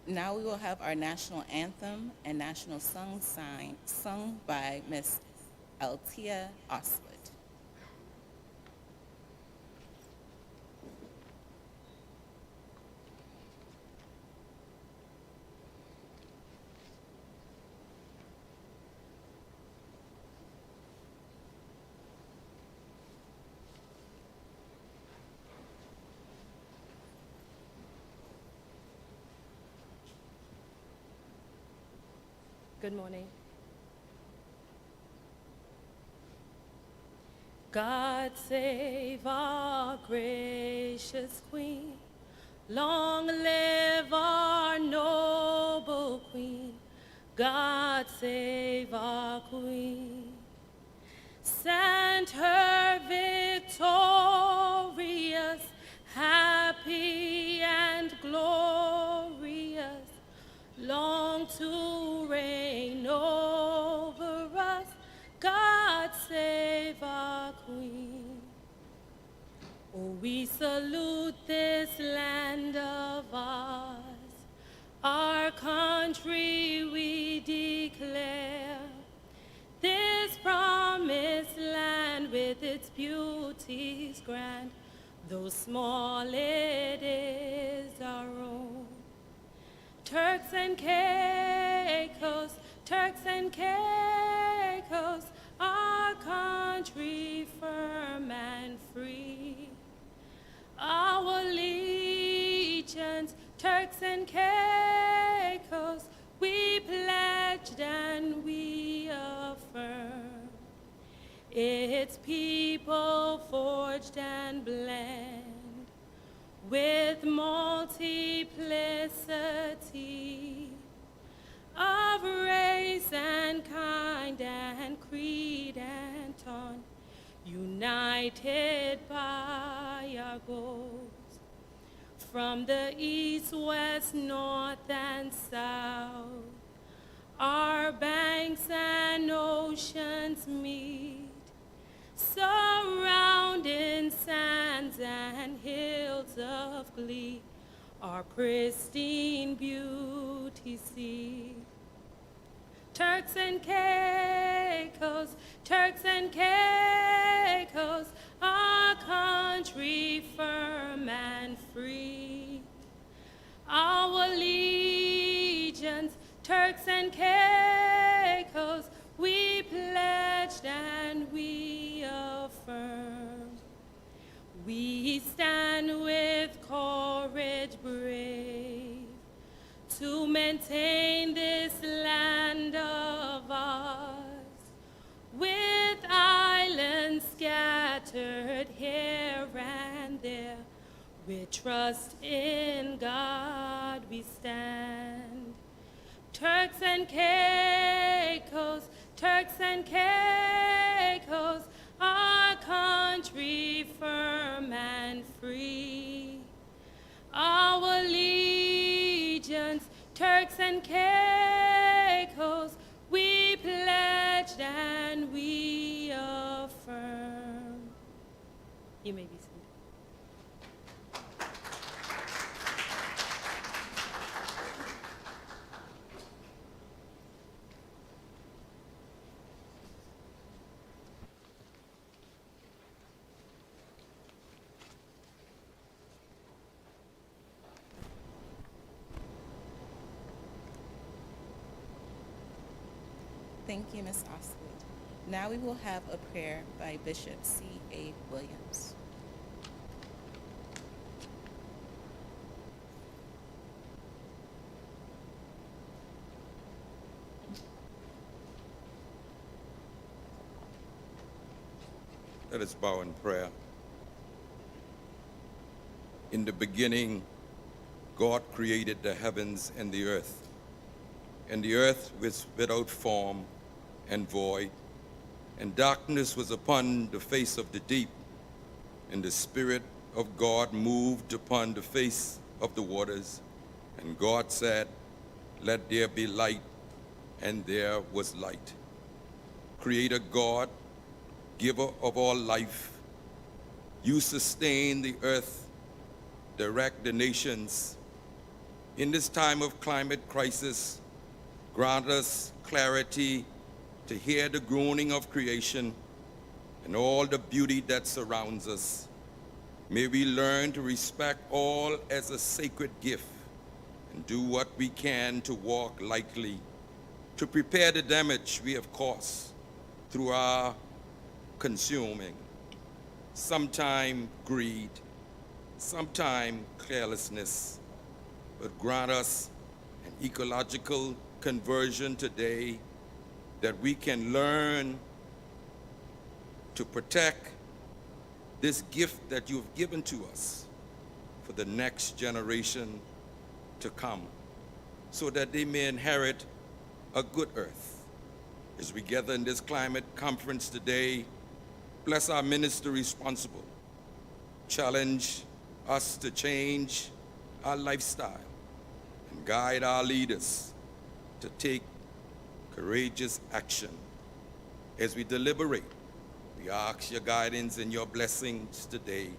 Now we will have our national anthem and national sung by Miss Altia Oswood. Good morning. God save our gracious Queen. Long live our noble Queen. God save our Queen. Send her victorious, happy and glorious, long to reign over us. God save our Queen. Oh, we salute this land of ours, our country we declare, this promised land with its beauties grand, though small it is our own. Turks and Caicos, Turks and Caicos, our country firm and free. Our allegiance, Turks and Caicos, we pledged and we affirm. Its people forged and blend with multiplicity of race and kind and creed and tongue, united by our goals. From the east, west, north, and south, our banks and oceans meet, surrounding sands and hills of glee, our pristine beauty see. Turks and Caicos, Turks and Caicos, our country firm and free. Our allegiance, Turks and Caicos, we pledged and we affirm. We stand with courage brave to maintain this land of ours, with islands scattered here and there. With trust in God we stand. Turks and Caicos, Turks and Caicos, our country firm and free. Our allegiance, Turks and Caicos, we pledged and we affirm. You may be seated. Thank you, Ms. Osgood. Now we will have a prayer by Bishop C.A. Williams. Let us bow in prayer. In the beginning, God created the heavens and the earth was without form and void, and darkness was upon the face of the deep, and the Spirit of God moved upon the face of the waters. And God said, "Let there be light," and there was light. Creator God, giver of all life, you sustain the earth, direct the nations, In this time of climate crisis, grant us clarity to hear the groaning of creation and all the beauty that surrounds us. May we learn to respect all as a sacred gift and do what we can to walk lightly, to prepare the damage we have caused through our consuming, sometime greed, sometime carelessness, but grant us an ecological conversion today that we can learn to protect this gift that you've given to us for the next generation to come, so that they may inherit a good earth. As we gather in this climate conference today, bless our minister responsible. Challenge us to change our lifestyle and guide our leaders to take courageous action. As we deliberate, we ask your guidance and your blessings today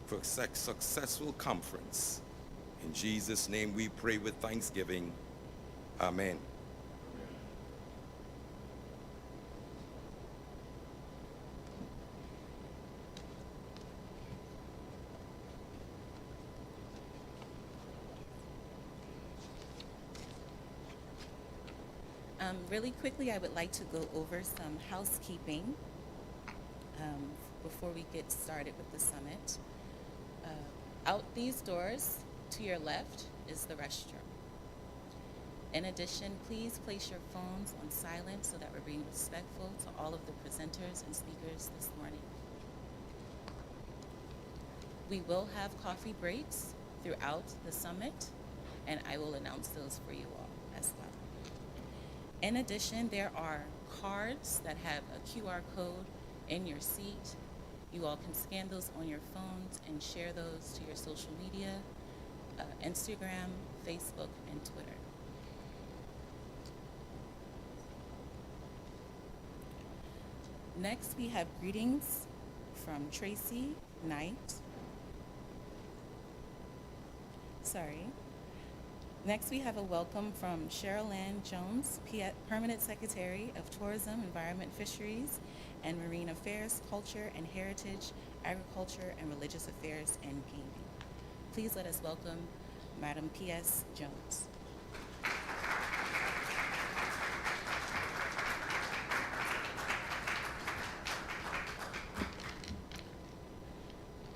for a successful conference. In Jesus' name we pray with thanksgiving. Amen. Really quickly, I would like to go over some housekeeping before we get started with the summit. Out these doors to your left is the restroom. In addition, please place your phones on silent so that we're being respectful to all of the presenters and speakers this morning. We will have coffee breaks throughout the summit, and I will announce those for you all as well. In addition, there are cards that have a QR code in your seat. You all can scan those on your phones and share those to your social media, Instagram, Facebook, and Twitter. Next, we have greetings from Tracy Knight. Next, we have a welcome from Cheryl Ann Jones, Permanent Secretary of Tourism, Environment, Fisheries, and Marine Affairs, Culture and Heritage, Agriculture, and Religious Affairs and Gaming. Please let us welcome Madam P.S. Jones.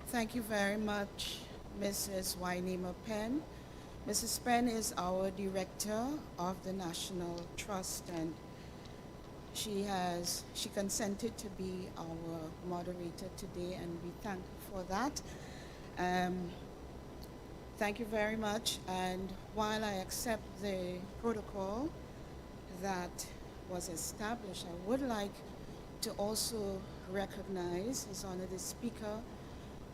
Thank you very much, Mrs. Wynema Penn. Mrs. Penn is our director of the National Trust, and she consented to be our moderator today, and we thank her for that. Thank you very much. And while I accept the protocol that was established, I would like to also recognize His Honor the Speaker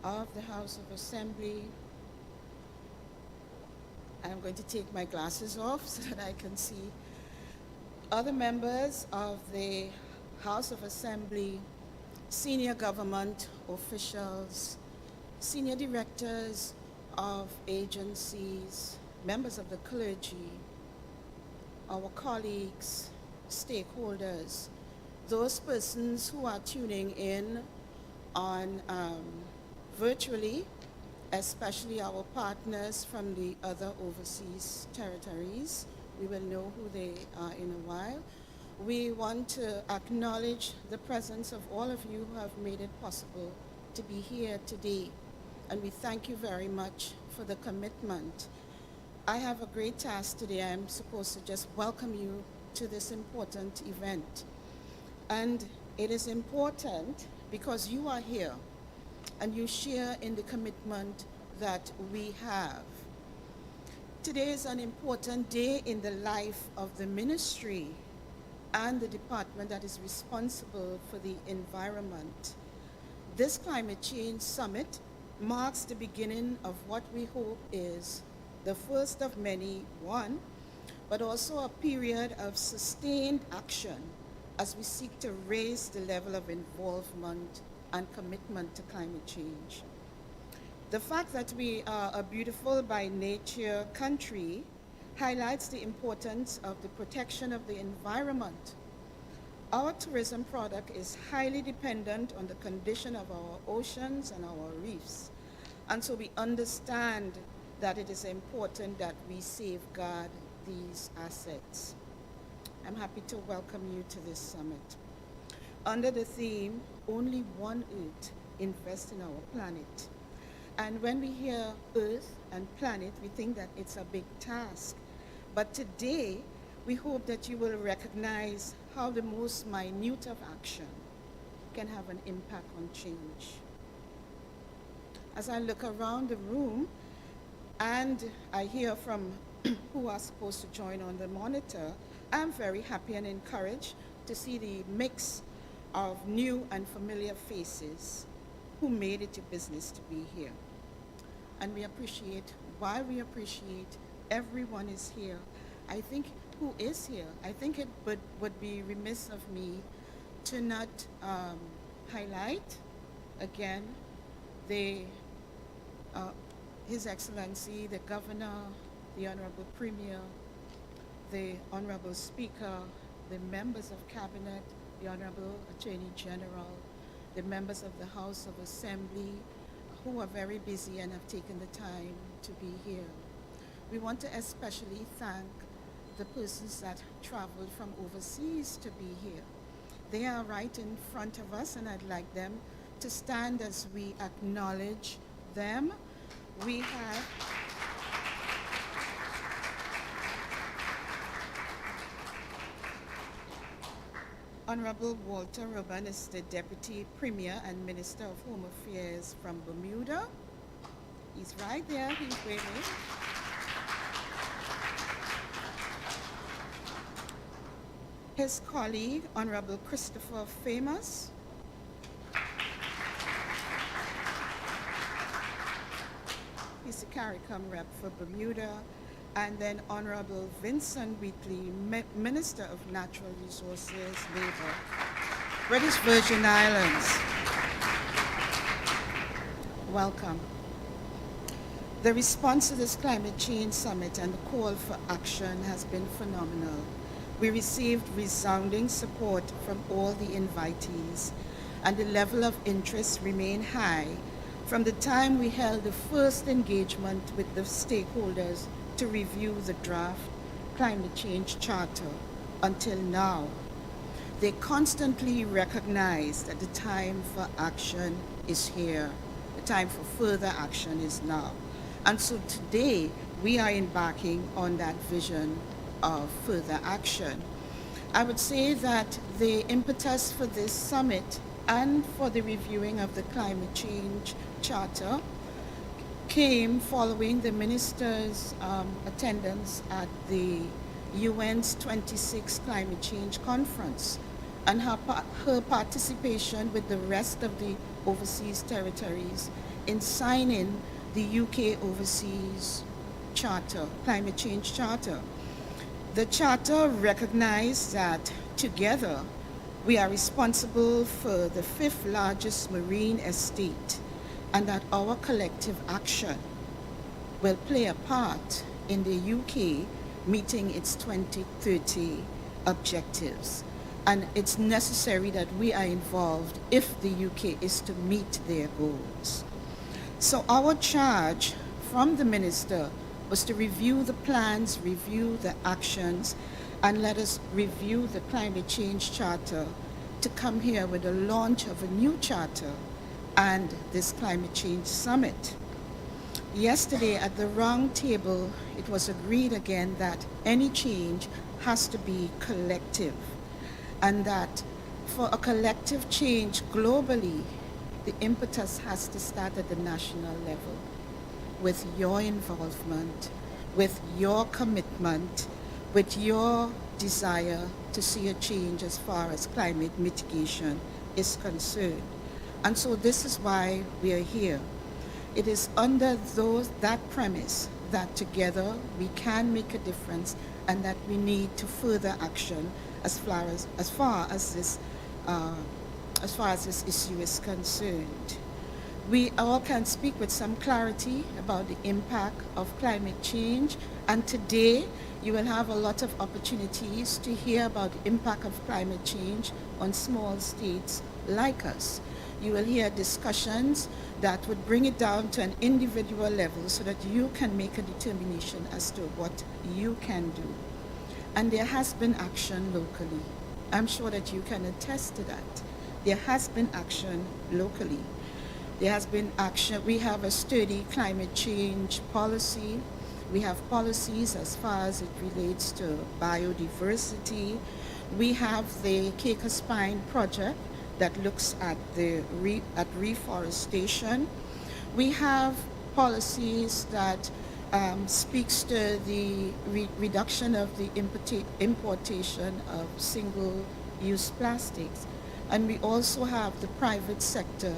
of the House of Assembly. I'm going to take my glasses off so that I can see other members of the House of Assembly, senior government officials, senior directors of agencies, members of the clergy, our colleagues, stakeholders, those persons who are tuning in on virtually, especially our partners from the other overseas territories. We will know who they are in a while. We want to acknowledge the presence of all of you who have made it possible to be here today. And we thank you very much for the commitment. I have a great task today. I'm supposed to just welcome you to this important event. And it is important because you are here and you share in the commitment that we have. Today is an important day in the life of the ministry and the department that is responsible for the environment. This climate change summit marks the beginning of what we hope is the first of many, but also a period of sustained action as we seek to raise the level of involvement and commitment to climate change. The fact that we are a beautiful by nature country highlights the importance of the protection of the environment. Our tourism product is highly dependent on the condition of our oceans and our reefs. And so we understand that it is important that we safeguard these assets. I'm happy to welcome you to this summit. Under the theme, Only One Earth, Invest in Our Planet. And when we hear Earth and planet, we think that it's a big task. But today, we hope that you will recognize how the most minute of action can have an impact on change. As I look around the room and I hear from who are supposed to join on the monitor, I'm very happy and encouraged to see the mix of new and familiar faces who made it a business to be here. And we appreciate, while we appreciate everyone is here, I think who is here, I think it would be remiss of me to not highlight again His Excellency, the Governor, the Honorable Premier, the Honorable Speaker, the members of Cabinet, the Honorable Attorney General, the members of the House of Assembly, who are very busy and have taken the time to be here. We want to especially thank the persons that traveled from overseas to be here. They are right in front of us, and I'd like them to stand as we acknowledge them. We have Honorable Walter Rubin is the Deputy Premier and Minister of Home Affairs from Bermuda. He's right there, he's waving. His colleague, Honorable Christopher Famous. He's the CARICOM rep for Bermuda. And then Honorable Vincent Wheatley, Minister of Natural Resources, Labour, British Virgin Islands. Welcome. The response to this climate change summit and the call for action has been phenomenal. We received resounding support from all the invitees, and the level of interest remained high from the time we held the first engagement with the stakeholders to review the draft climate change charter until now. They constantly recognize that the time for action is here. The time for further action is now. And so today, we are embarking on that vision of further action. I would say that the impetus for this summit and for the reviewing of the climate change charter came following the minister's attendance at the UN's 26th Climate Change Conference and her participation with the rest of the overseas territories in signing the UK Overseas Charter, Climate Change Charter. The Charter recognized that together we are responsible for the 5th largest marine estate, and that our collective action will play a part in the UK meeting its 2030 objectives. And it's necessary that we are involved if the UK is to meet their goals. So our charge from the minister was to review the plans, review the actions, and let us review the climate change charter to come here with the launch of a new charter and this climate change summit. Yesterday at the round table, it was agreed again that any change has to be collective, and that for a collective change globally, the impetus has to start at the national level with your involvement, with your commitment, with your desire to see a change as far as climate mitigation is concerned. And so this is why we are here. It is under that premise that together we can make a difference and that we need to further action as far as this issue is concerned. we all can speak with some clarity about the impact of climate change. And today, you will have a lot of opportunities to hear about the impact of climate change on small states like us. You will hear discussions that would bring it down to an individual level so that you can make a determination as to what you can do. And there has been action locally. I'm sure that you can attest to that. There has been action locally. There has been action. We have a sturdy climate change policy. We have policies as far as it relates to biodiversity. We have the Caicos Pine project that looks at reforestation. We have policies that speaks to the reduction of the importation of single-use plastics. And we also have the private sector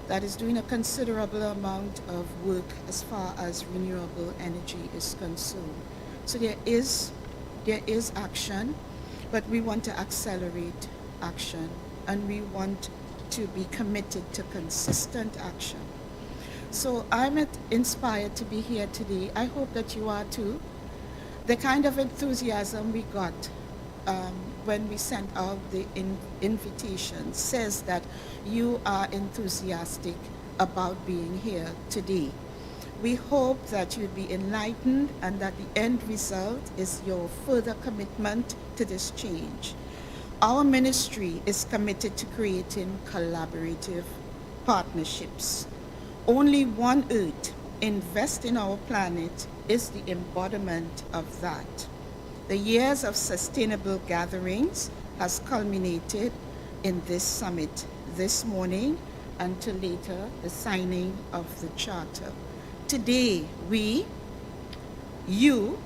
that is doing a considerable amount of work as far as renewable energy is concerned. So there is action, but we want to accelerate action, and we want to be committed to consistent action. So I'm inspired to be here today. I hope that you are too. The kind of enthusiasm we got when we sent out the invitation says that you are enthusiastic about being here today. We hope that you'll be enlightened and that the end result is your further commitment to this change. Our ministry is committed to creating collaborative partnerships. Only one Earth, invest in our planet, is the embodiment of that. The years of sustainable gatherings has culminated in this summit this morning until later the signing of the charter. Today, you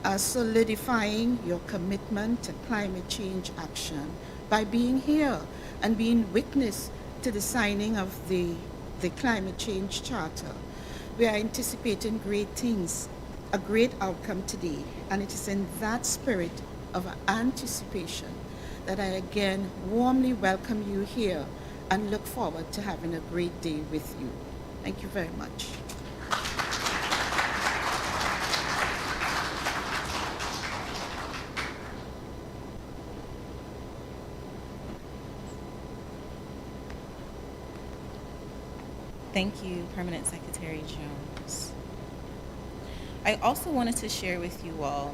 are solidifying your commitment to climate change action by being here and being witness to the signing of the climate change charter. We are anticipating great things, a great outcome today, and it is in that spirit of anticipation that I again warmly welcome you here and look forward to having a great day with you. Thank you very much. Thank you, Permanent Secretary Jones. I also wanted to share with you all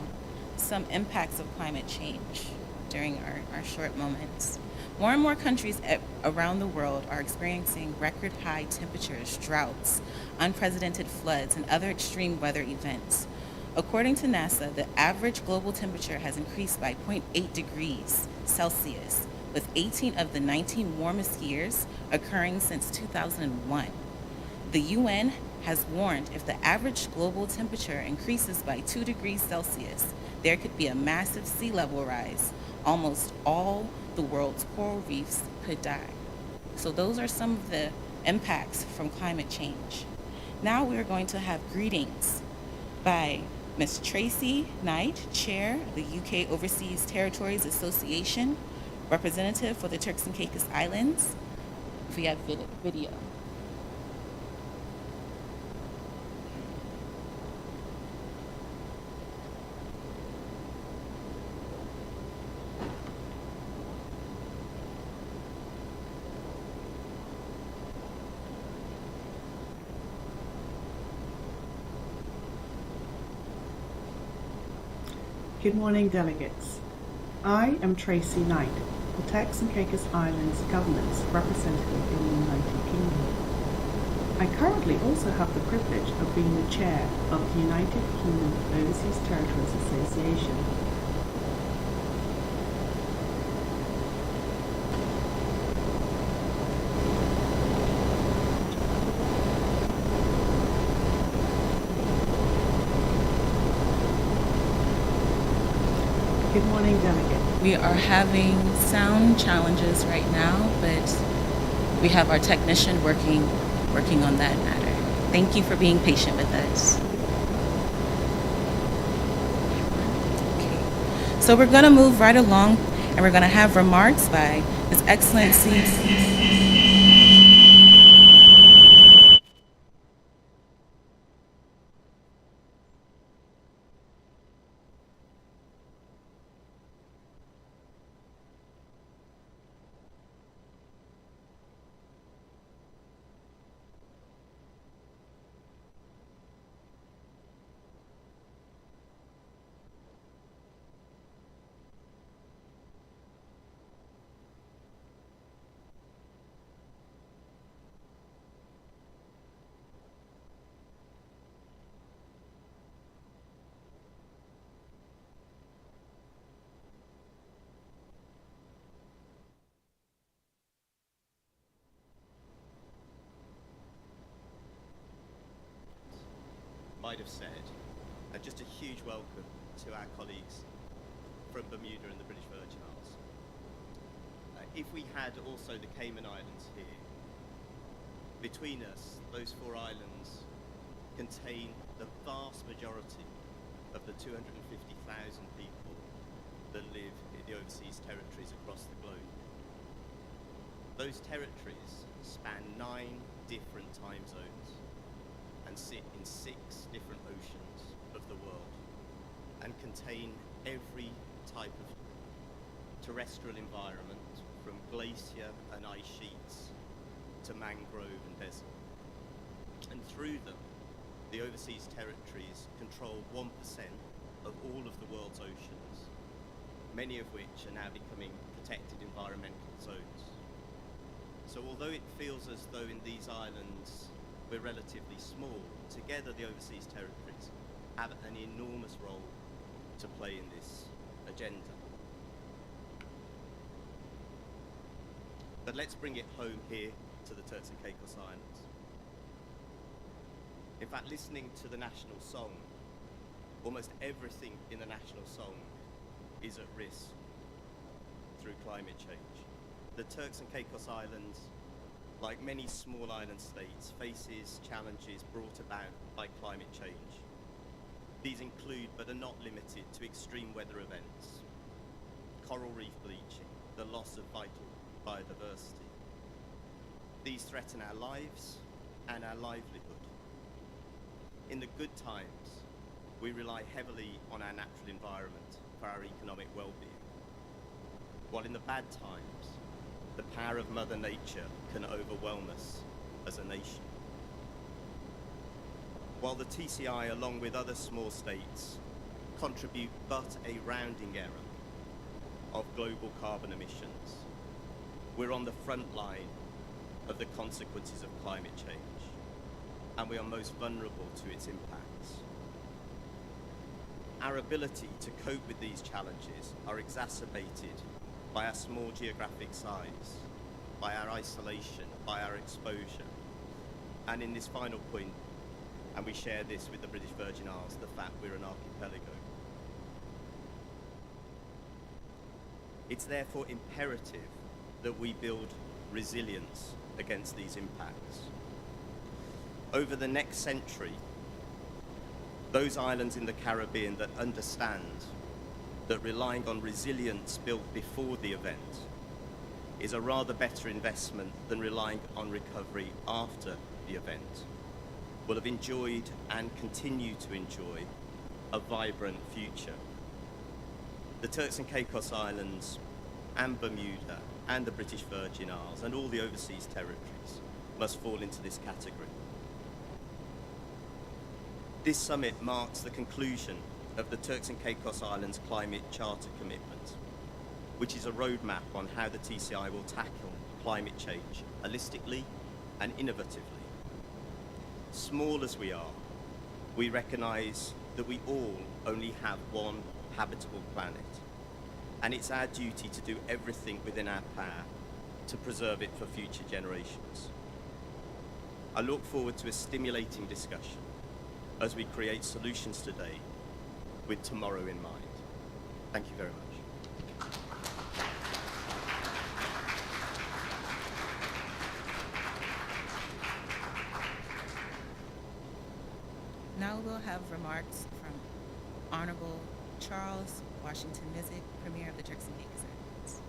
some impacts of climate change during our short moments. More and more countries around the world are experiencing record high temperatures, droughts, unprecedented floods, and other extreme weather events. According to NASA, the average global temperature has increased by 0.8 degrees Celsius, with 18 of the 19 warmest years occurring since 2001. The UN has warned if the average global temperature increases by 2 degrees Celsius, there could be a massive sea level rise. Almost all the world's coral reefs could die. So those are some of the impacts from climate change. Now we are going to have greetings by Ms. Tracy Knight, Chair of the UK Overseas Territories Association, representative for the Turks and Caicos Islands, via video. Good morning, delegates. I am Tracy Knight, the Turks and Caicos Islands government's representative in the United Kingdom. I currently also have the privilege of being the chair of the United Kingdom Overseas Territories Association. Good morning, delegate. We are having sound challenges right now, but we have our technician working on that matter. Thank you for being patient with us. Okay. So we're going to move right along, and we're going to have remarks by His Excellency might have said, and just a huge welcome to our colleagues from Bermuda and the British Virgin Islands. If we had also the Cayman Islands here, between us, those 4 islands contain the vast majority of the 250,000 people that live in the overseas territories across the globe. Those territories span 9 different time zones and sit in 6 different oceans of the world and contain every type of terrestrial environment, from glacier and ice sheets to mangrove and desert. And through them, the overseas territories control 1% of all of the world's oceans, many of which are now becoming protected environmental zones. So although it feels as though in these islands we're relatively small, together the overseas territories have an enormous role to play in this agenda. But let's bring it home here to the Turks and Caicos Islands. In fact, listening to the national song, almost everything in the national song is at risk through climate change. The Turks and Caicos Islands, like many small island states, faces challenges brought about by climate change. These include, but are not limited to, extreme weather events, coral reef bleaching, the loss of vital biodiversity. These threaten our lives and our livelihood. In the good times, we rely heavily on our natural environment for our economic well-being, while in the bad times, the power of Mother Nature can overwhelm us as a nation. While the TCI, along with other small states, contribute but a rounding error of global carbon emissions, we're on the front line of the consequences of climate change, and we are most vulnerable to its impacts. Our ability to cope with these challenges are exacerbated by our small geographic size, by our isolation, by our exposure, and in this final point, and we share this with the British Virgin Islands, the fact we're an archipelago. It's therefore imperative that we build resilience against these impacts. Over the next century, those islands in the Caribbean that understand that relying on resilience built before the event is a rather better investment than relying on recovery after the event will have enjoyed and continue to enjoy a vibrant future. The Turks and Caicos Islands and Bermuda and the British Virgin Isles and all the overseas territories must fall into this category. This summit marks the conclusion of the Turks and Caicos Islands Climate Charter Commitment, which is a roadmap on how the TCI will tackle climate change holistically and innovatively. Small as we are, we recognise that we all only have one habitable planet, and it's our duty to do everything within our power to preserve it for future generations. I look forward to a stimulating discussion as we create solutions today with tomorrow in mind. Thank you very much. Now we'll have remarks from Honorable Charles Washington Mizik, Premier of the Turks and Caicos Islands.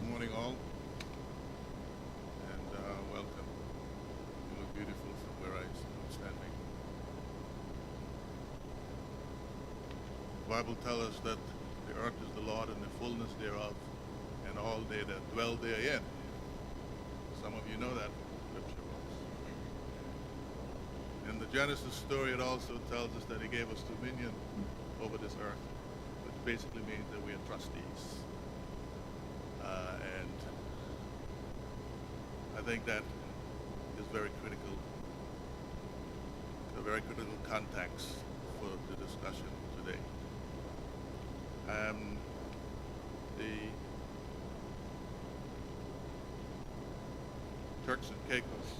Good morning, all, and welcome. You look beautiful from where I'm standing. The Bible tells us that the earth is the Lord and the fullness thereof, and all they that dwell therein. Some of you know that scripture was. In the Genesis story, it also tells us that he gave us dominion over this earth, which basically means that we are trustees. And I think that is very critical, a very critical context for the discussion today. The Turks and Caicos,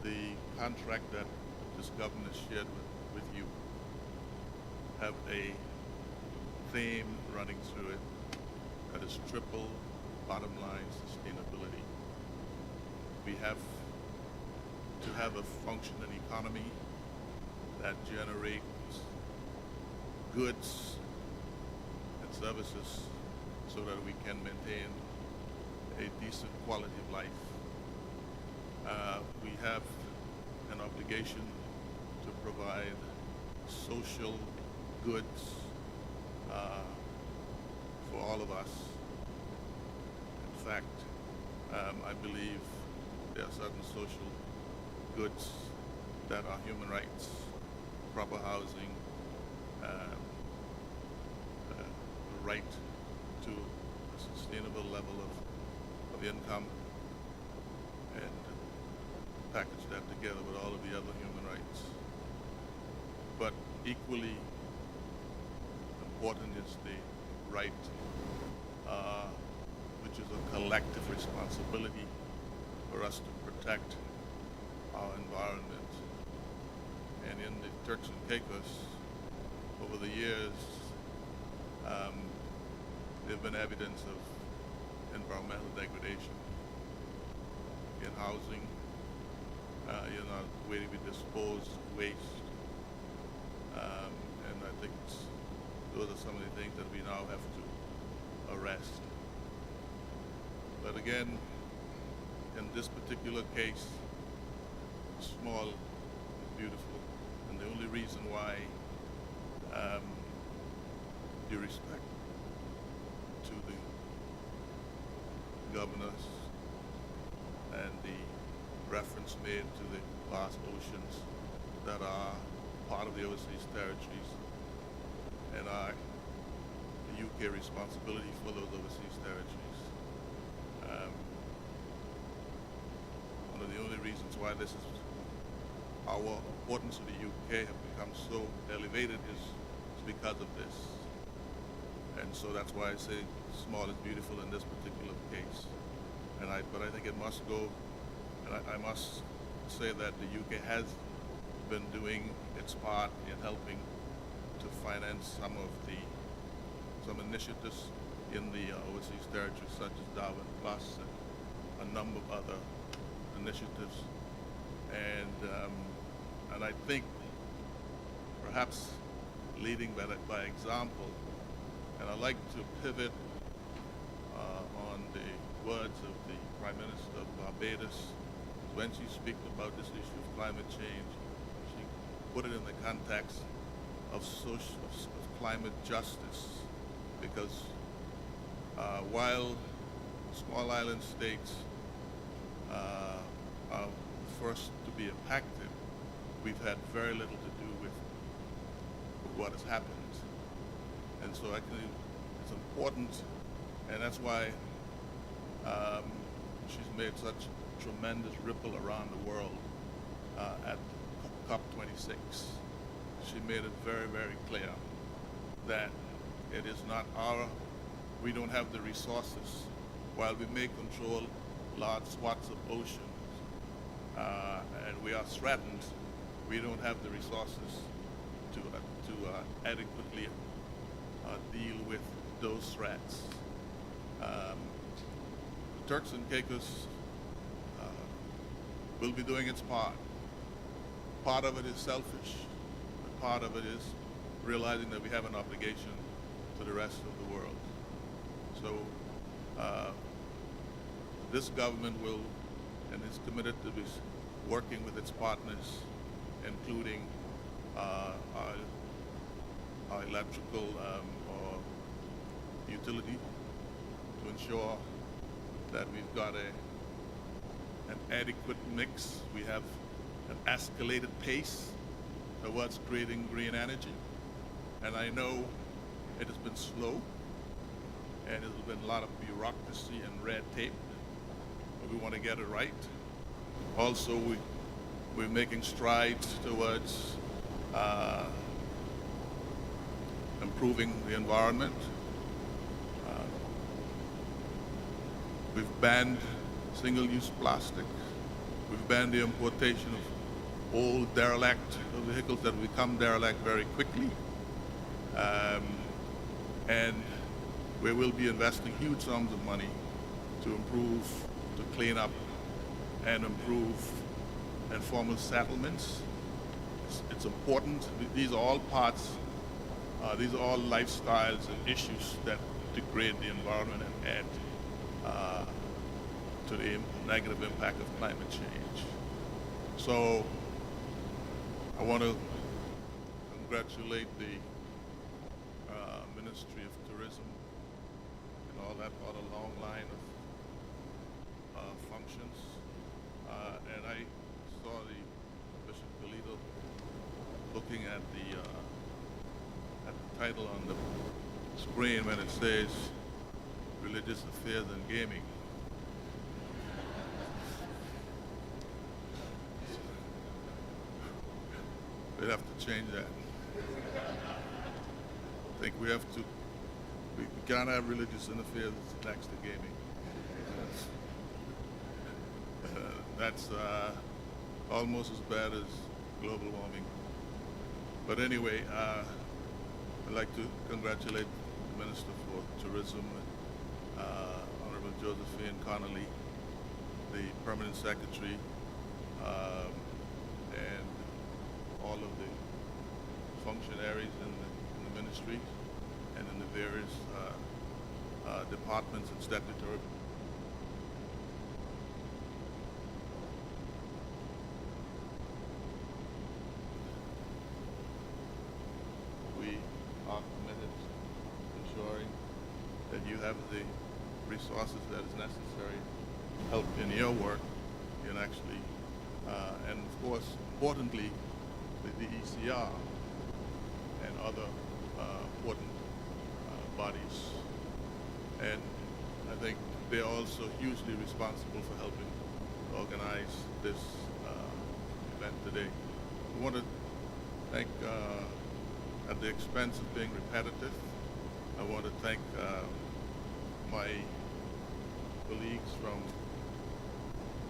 the contract that this government has shared with you have a theme running through it that is triple bottom line sustainability. We have to have a functioning economy that generates goods and services so that we can maintain a decent quality of life. We have an obligation to provide social goods for all of us. In fact, I believe there are certain social goods that are human rights, proper housing, the right to a sustainable level of income, and package that together with all of the other human rights. But equally important is the right, which is a collective responsibility for us to protect our environment. And in the Turks and Caicos, over the years, there have been evidence of environmental degradation in housing, the way we dispose of waste. And I think those are some of the things that we now have to arrest. But again, in this particular case, small is beautiful. And the only reason why due respect to the governors and the reference made to the vast oceans that are part of the overseas territories and are the UK responsibility for those overseas territories. One of the only reasons why this is our importance to the UK have become so elevated is because of this. And so that's why I say small is beautiful in this particular case. But I think it must go, and I must say that the UK has been doing its part in helping to finance some initiatives in the overseas territories, such as Darwin Plus and a number of other initiatives. And I think perhaps leading by example, and I'd like to pivot on the words of the Prime Minister of Barbados. When she speaks about this issue of climate change, she put it in the context of climate justice, because while small island states are the first to be impacted, we've had very little to do with what has happened. And so I think it's important, and that's why she's made such tremendous ripple around the world at COP26. She made it very, very clear that it is not we don't have the resources. While we may control large swaths of ocean and we are threatened, we don't have the resources to adequately deal with those threats. The Turks and Caicos will be doing its part. Part of it is selfish, but part of it is realizing that we have an obligation to the rest of the world. So this government will, and is committed to this, working with its partners, including our electrical or utility, to ensure that we've got an adequate mix. We have an escalated pace towards creating green energy. And I know it has been slow, and there's been a lot of bureaucracy and red tape, but we want to get it right. Also, we're making strides towards improving the environment. We've banned single-use plastic. We've banned the importation of old derelict vehicles that become derelict very quickly. And we will be investing huge sums of money to improve, to clean up and improve informal settlements. It's important. These are all parts, these are all lifestyles and issues that degrade the environment and add to the negative impact of climate change. So I want to congratulate the Ministry of Tourism and all that other long line of functions. And I saw the Bishop Toledo looking at the title on the screen when it says Religious Affairs and Gaming. We'd have to change that. I think we have to, we can't have religious affairs next to gaming. That's almost as bad as global warming. But anyway, I'd like to congratulate the Minister for Tourism, Honorable Josephine Connolly, the Permanent Secretary, and all of the functionaries in the ministry and in the various departments and statutory. We are committed to ensuring that you have the resources that is necessary to help in your work in actually, and of course, importantly, the ECR and other important bodies. And I think they're also hugely responsible for helping organize this event today. I want to thank, at the expense of being repetitive, I want to thank my colleagues from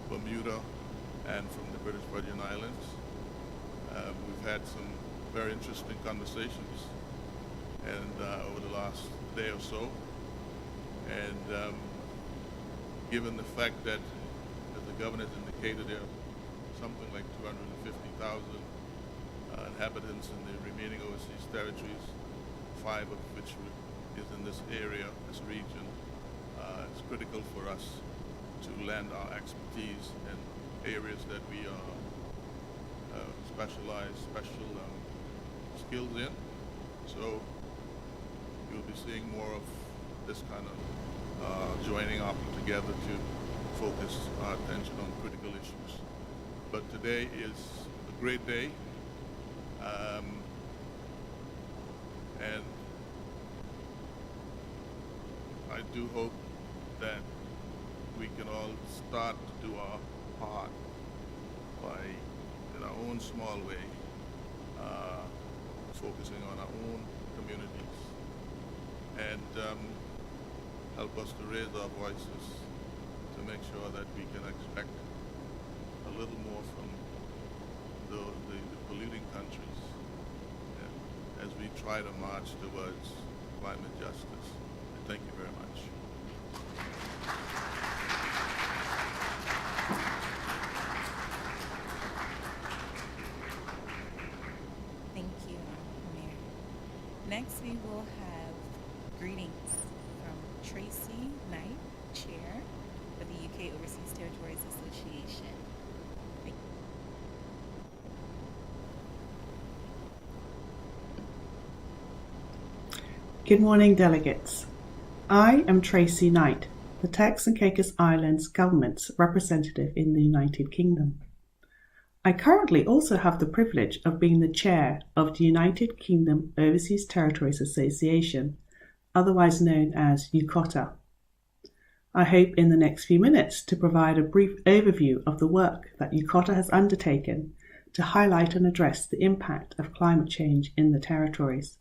Bermuda and from the British Virgin Islands. We've had some very interesting conversations and over the last day or so. And given the fact that, as the governor has indicated, there are something like 250,000 inhabitants in the remaining overseas territories, 5 of which is in this area, this region, it's critical for us to lend our expertise in areas that we are special skills in. So you'll be seeing more of this kind of joining up together to focus our attention on critical issues. But today is a great day, and I do hope that we can all start to do our part by, in our own small way, focusing on our own communities and help us to raise our voices to make sure that we can expect a little more from the polluting countries as we try to march towards climate justice. Thank you very much. Thank you, Mayor. Next, we will have greetings from Tracy Knight, Chair of the UK Overseas Territories Association. Good morning, delegates. I am Tracy Knight, the Turks and Caicos Islands Government's representative in the United Kingdom. I currently also have the privilege of being the chair of the United Kingdom Overseas Territories Association, otherwise known as UKOTA. I hope in the next few minutes to provide a brief overview of the work that UKOTA has undertaken to highlight and address the impact of climate change in the territories.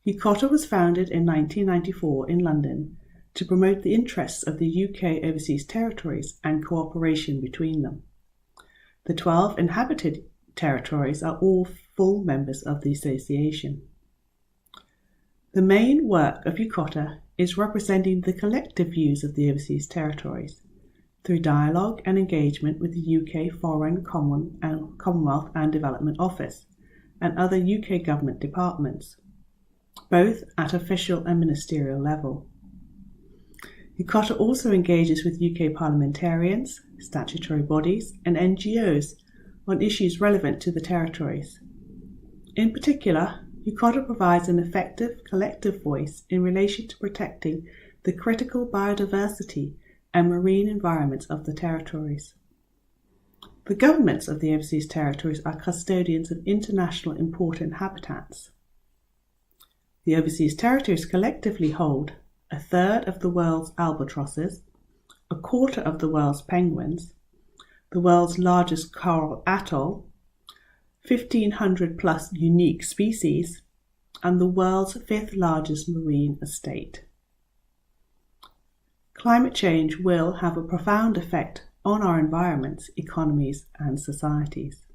UKOTA was founded in 1994 in London to promote the interests of the UK overseas territories and cooperation between them. The 12 inhabited territories are all full members of the association. The main work of UKOTA is representing the collective views of the overseas territories through dialogue and engagement with the UK Foreign, Commonwealth and Development Office and other UK government departments, both at official and ministerial level. UKOTA also engages with UK parliamentarians, statutory bodies and NGOs on issues relevant to the territories. In particular, UKOTA provides an effective collective voice in relation to protecting the critical biodiversity and marine environments of the territories. The governments of the overseas territories are custodians of international important habitats. The overseas territories collectively hold a third of the world's albatrosses, a quarter of the world's penguins, the world's largest coral atoll, 1,500 plus unique species, and the world's 5th largest marine estate. Climate change will have a profound effect on our environments, economies, and societies.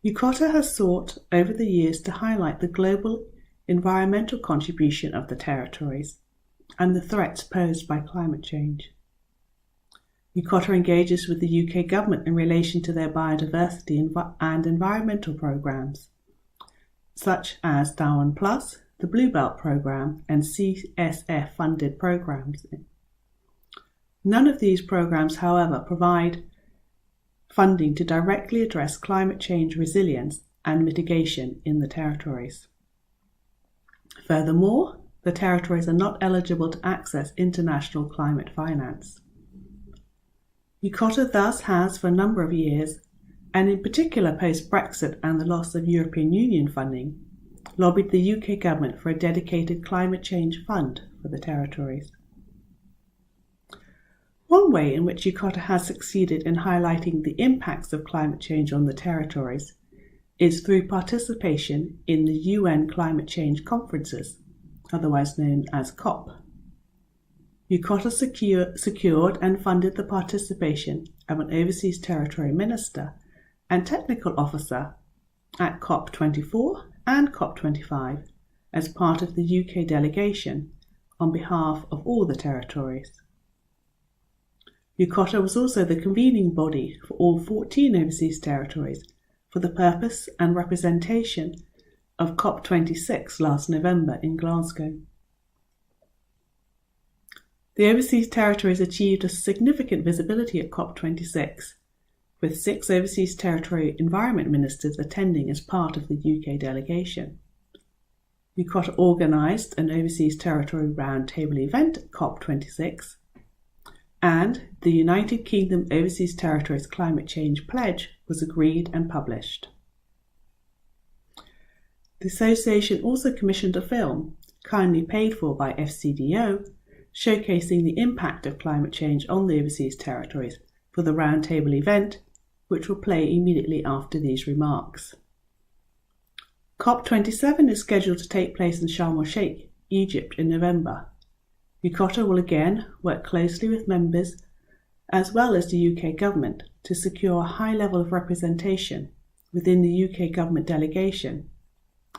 UKOTA has sought over the years to highlight the global environmental contribution of the territories and the threats posed by climate change. UKOTA engages with the UK government in relation to their biodiversity and environmental programmes, such as Darwin Plus, the Blue Belt Programme and CSF-funded programmes. None of these programmes, however, provide funding to directly address climate change resilience and mitigation in the territories. Furthermore, the territories are not eligible to access international climate finance. UKOTA thus has for a number of years, and in particular post-Brexit and the loss of European Union funding, lobbied the UK government for a dedicated climate change fund for the territories. One way in which UKOTA has succeeded in highlighting the impacts of climate change on the territories is through participation in the UN climate change conferences, otherwise known as COP. UKOTA secured and funded the participation of an overseas territory minister and technical officer at COP24 and COP25 as part of the UK delegation on behalf of all the territories. UKOTA was also the convening body for all 14 overseas territories for the purpose and representation of COP26 last November in Glasgow. The overseas territories achieved a significant visibility at COP26, with 6 overseas territory environment ministers attending as part of the UK delegation. UKOTA organised an overseas territory roundtable event at COP26, and the United Kingdom Overseas Territories Climate Change Pledge was agreed and published. The association also commissioned a film, kindly paid for by FCDO, showcasing the impact of climate change on the overseas territories for the roundtable event, which will play immediately after these remarks. COP27 is scheduled to take place in Sharm el-Sheikh, Egypt in November. UKOTA will again work closely with members as well as the UK government to secure a high level of representation within the UK government delegation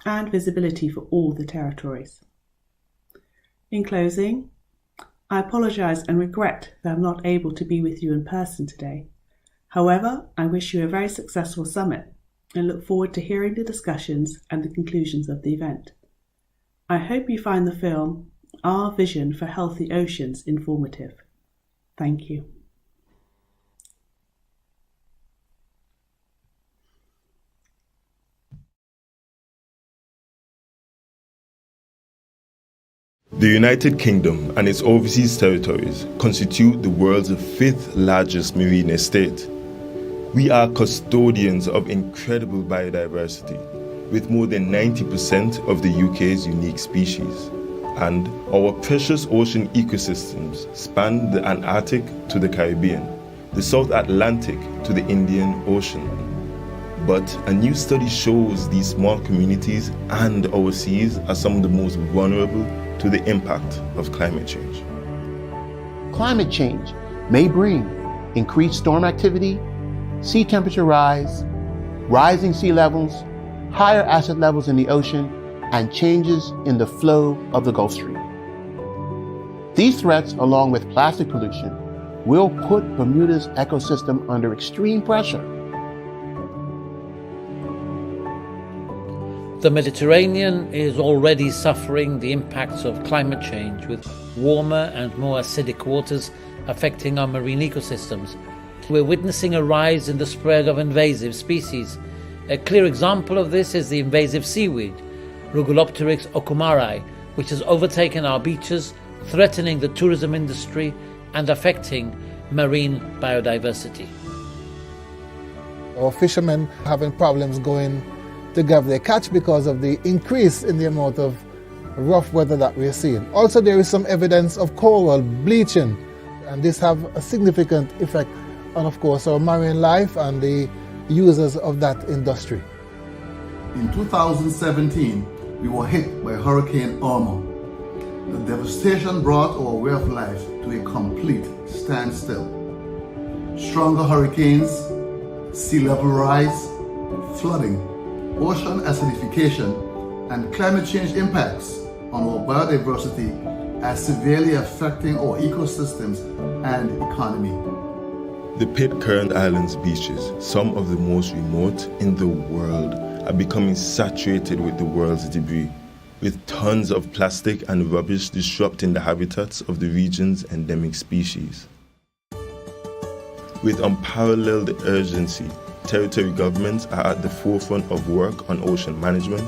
and visibility for all the territories. In closing, I apologise and regret that I'm not able to be with you in person today. However, I wish you a very successful summit and look forward to hearing the discussions and the conclusions of the event. I hope you find the film Our Vision for Healthy Oceans informative. Thank you. The United Kingdom and its overseas territories constitute the world's 5th largest marine estate. We are custodians of incredible biodiversity, with more than 90% of the UK's unique species. And our precious ocean ecosystems span the Antarctic to the Caribbean, the South Atlantic to the Indian Ocean. But a new study shows these small communities and our seas are some of the most vulnerable to the impact of climate change. Climate change may bring increased storm activity, sea temperature rise, rising sea levels, higher acid levels in the ocean, and changes in the flow of the Gulf Stream. These threats, along with plastic pollution, will put Bermuda's ecosystem under extreme pressure. The Mediterranean is already suffering the impacts of climate change, with warmer and more acidic waters affecting our marine ecosystems. We're witnessing a rise in the spread of invasive species. A clear example of this is the invasive seaweed, Rugulopteryx okumari, which has overtaken our beaches, threatening the tourism industry and affecting marine biodiversity. Our fishermen having problems going to gather their catch because of the increase in the amount of rough weather that we're seeing. Also, there is some evidence of coral bleaching, and this have a significant effect on, of course, our marine life and the users of that industry. In 2017, we were hit by Hurricane Irma. The devastation brought our way of life to a complete standstill. Stronger hurricanes, sea level rise, flooding, ocean acidification, and climate change impacts on our biodiversity are severely affecting our ecosystems and economy. The Pitcairn Islands beaches, some of the most remote in the world, are becoming saturated with the world's debris, with tons of plastic and rubbish disrupting the habitats of the region's endemic species. With unparalleled urgency, territory governments are at the forefront of work on ocean management,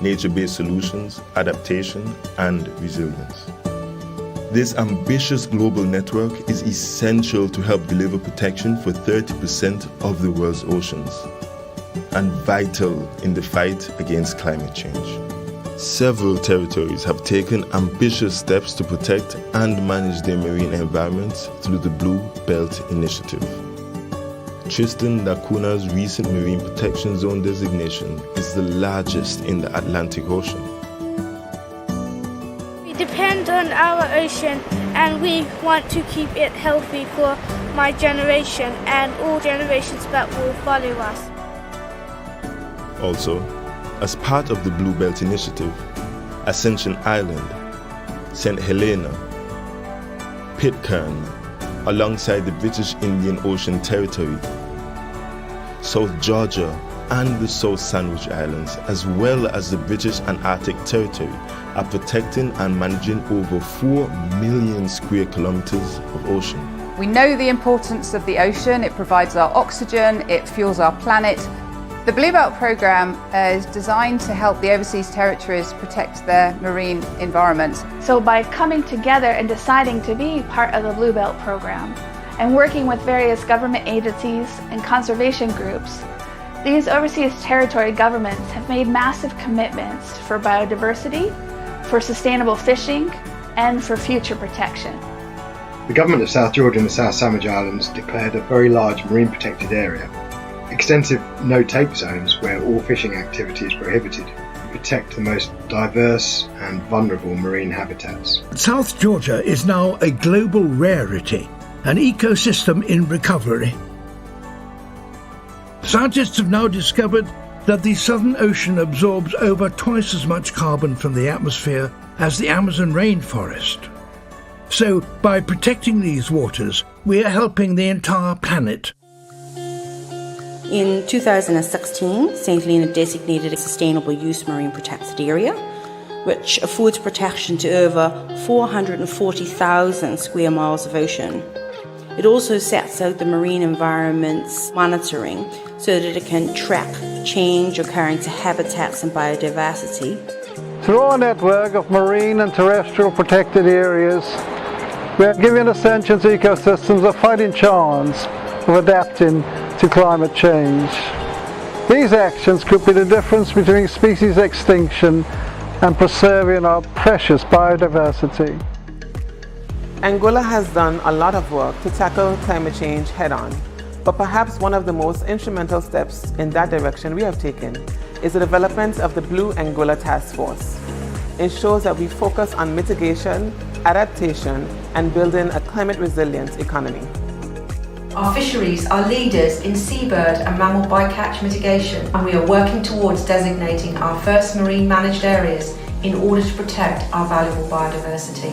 nature-based solutions, adaptation, and resilience. This ambitious global network is essential to help deliver protection for 30% of the world's oceans, and vital in the fight against climate change. Several territories have taken ambitious steps to protect and manage their marine environments through the Blue Belt Initiative. Tristan da Cuna's recent Marine Protection Zone designation is the largest in the Atlantic Ocean. We depend on our ocean and we want to keep it healthy for my generation and all generations that will follow us. Also, as part of the Blue Belt Initiative, Ascension Island, St. Helena, Pitcairn, alongside the British Indian Ocean Territory, South Georgia and the South Sandwich Islands, as well as the British Antarctic Territory, are protecting and managing over 4 million square kilometers of ocean. We know the importance of the ocean. It provides our oxygen, it fuels our planet. The Blue Belt programme is designed to help the overseas territories protect their marine environments. So by coming together and deciding to be part of the Blue Belt program and working with various government agencies and conservation groups, these overseas territory governments have made massive commitments for biodiversity, for sustainable fishing, and for future protection. The government of South Georgia and the South Sandwich Islands declared a very large marine protected area. Extensive no-take zones where all fishing activity is prohibited protect the most diverse and vulnerable marine habitats. South Georgia is now a global rarity, an ecosystem in recovery. Scientists have now discovered that the Southern Ocean absorbs over twice as much carbon from the atmosphere as the Amazon rainforest. So, by protecting these waters, we are helping the entire planet. In 2016, St. Helena designated a sustainable use marine protected area, which affords protection to over 440,000 square miles of ocean. It also sets out the marine environment's monitoring so that it can track change occurring to habitats and biodiversity. Through our network of marine and terrestrial protected areas, we are giving Ascension's ecosystems a fighting chance of adapting to climate change. These actions could be the difference between species extinction and preserving our precious biodiversity. Angola has done a lot of work to tackle climate change head-on, But perhaps one of the most instrumental steps in that direction we have taken is the development of the Blue Anguilla Task Force. It shows that we focus on mitigation, adaptation, and building a climate-resilient economy. Our fisheries are leaders in seabird and mammal bycatch mitigation, and we are working towards designating our first marine managed areas in order to protect our valuable biodiversity.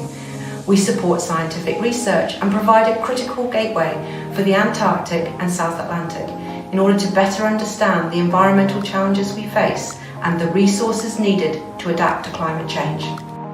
We support scientific research and provide a critical gateway for the Antarctic and South Atlantic in order to better understand the environmental challenges we face and the resources needed to adapt to climate change.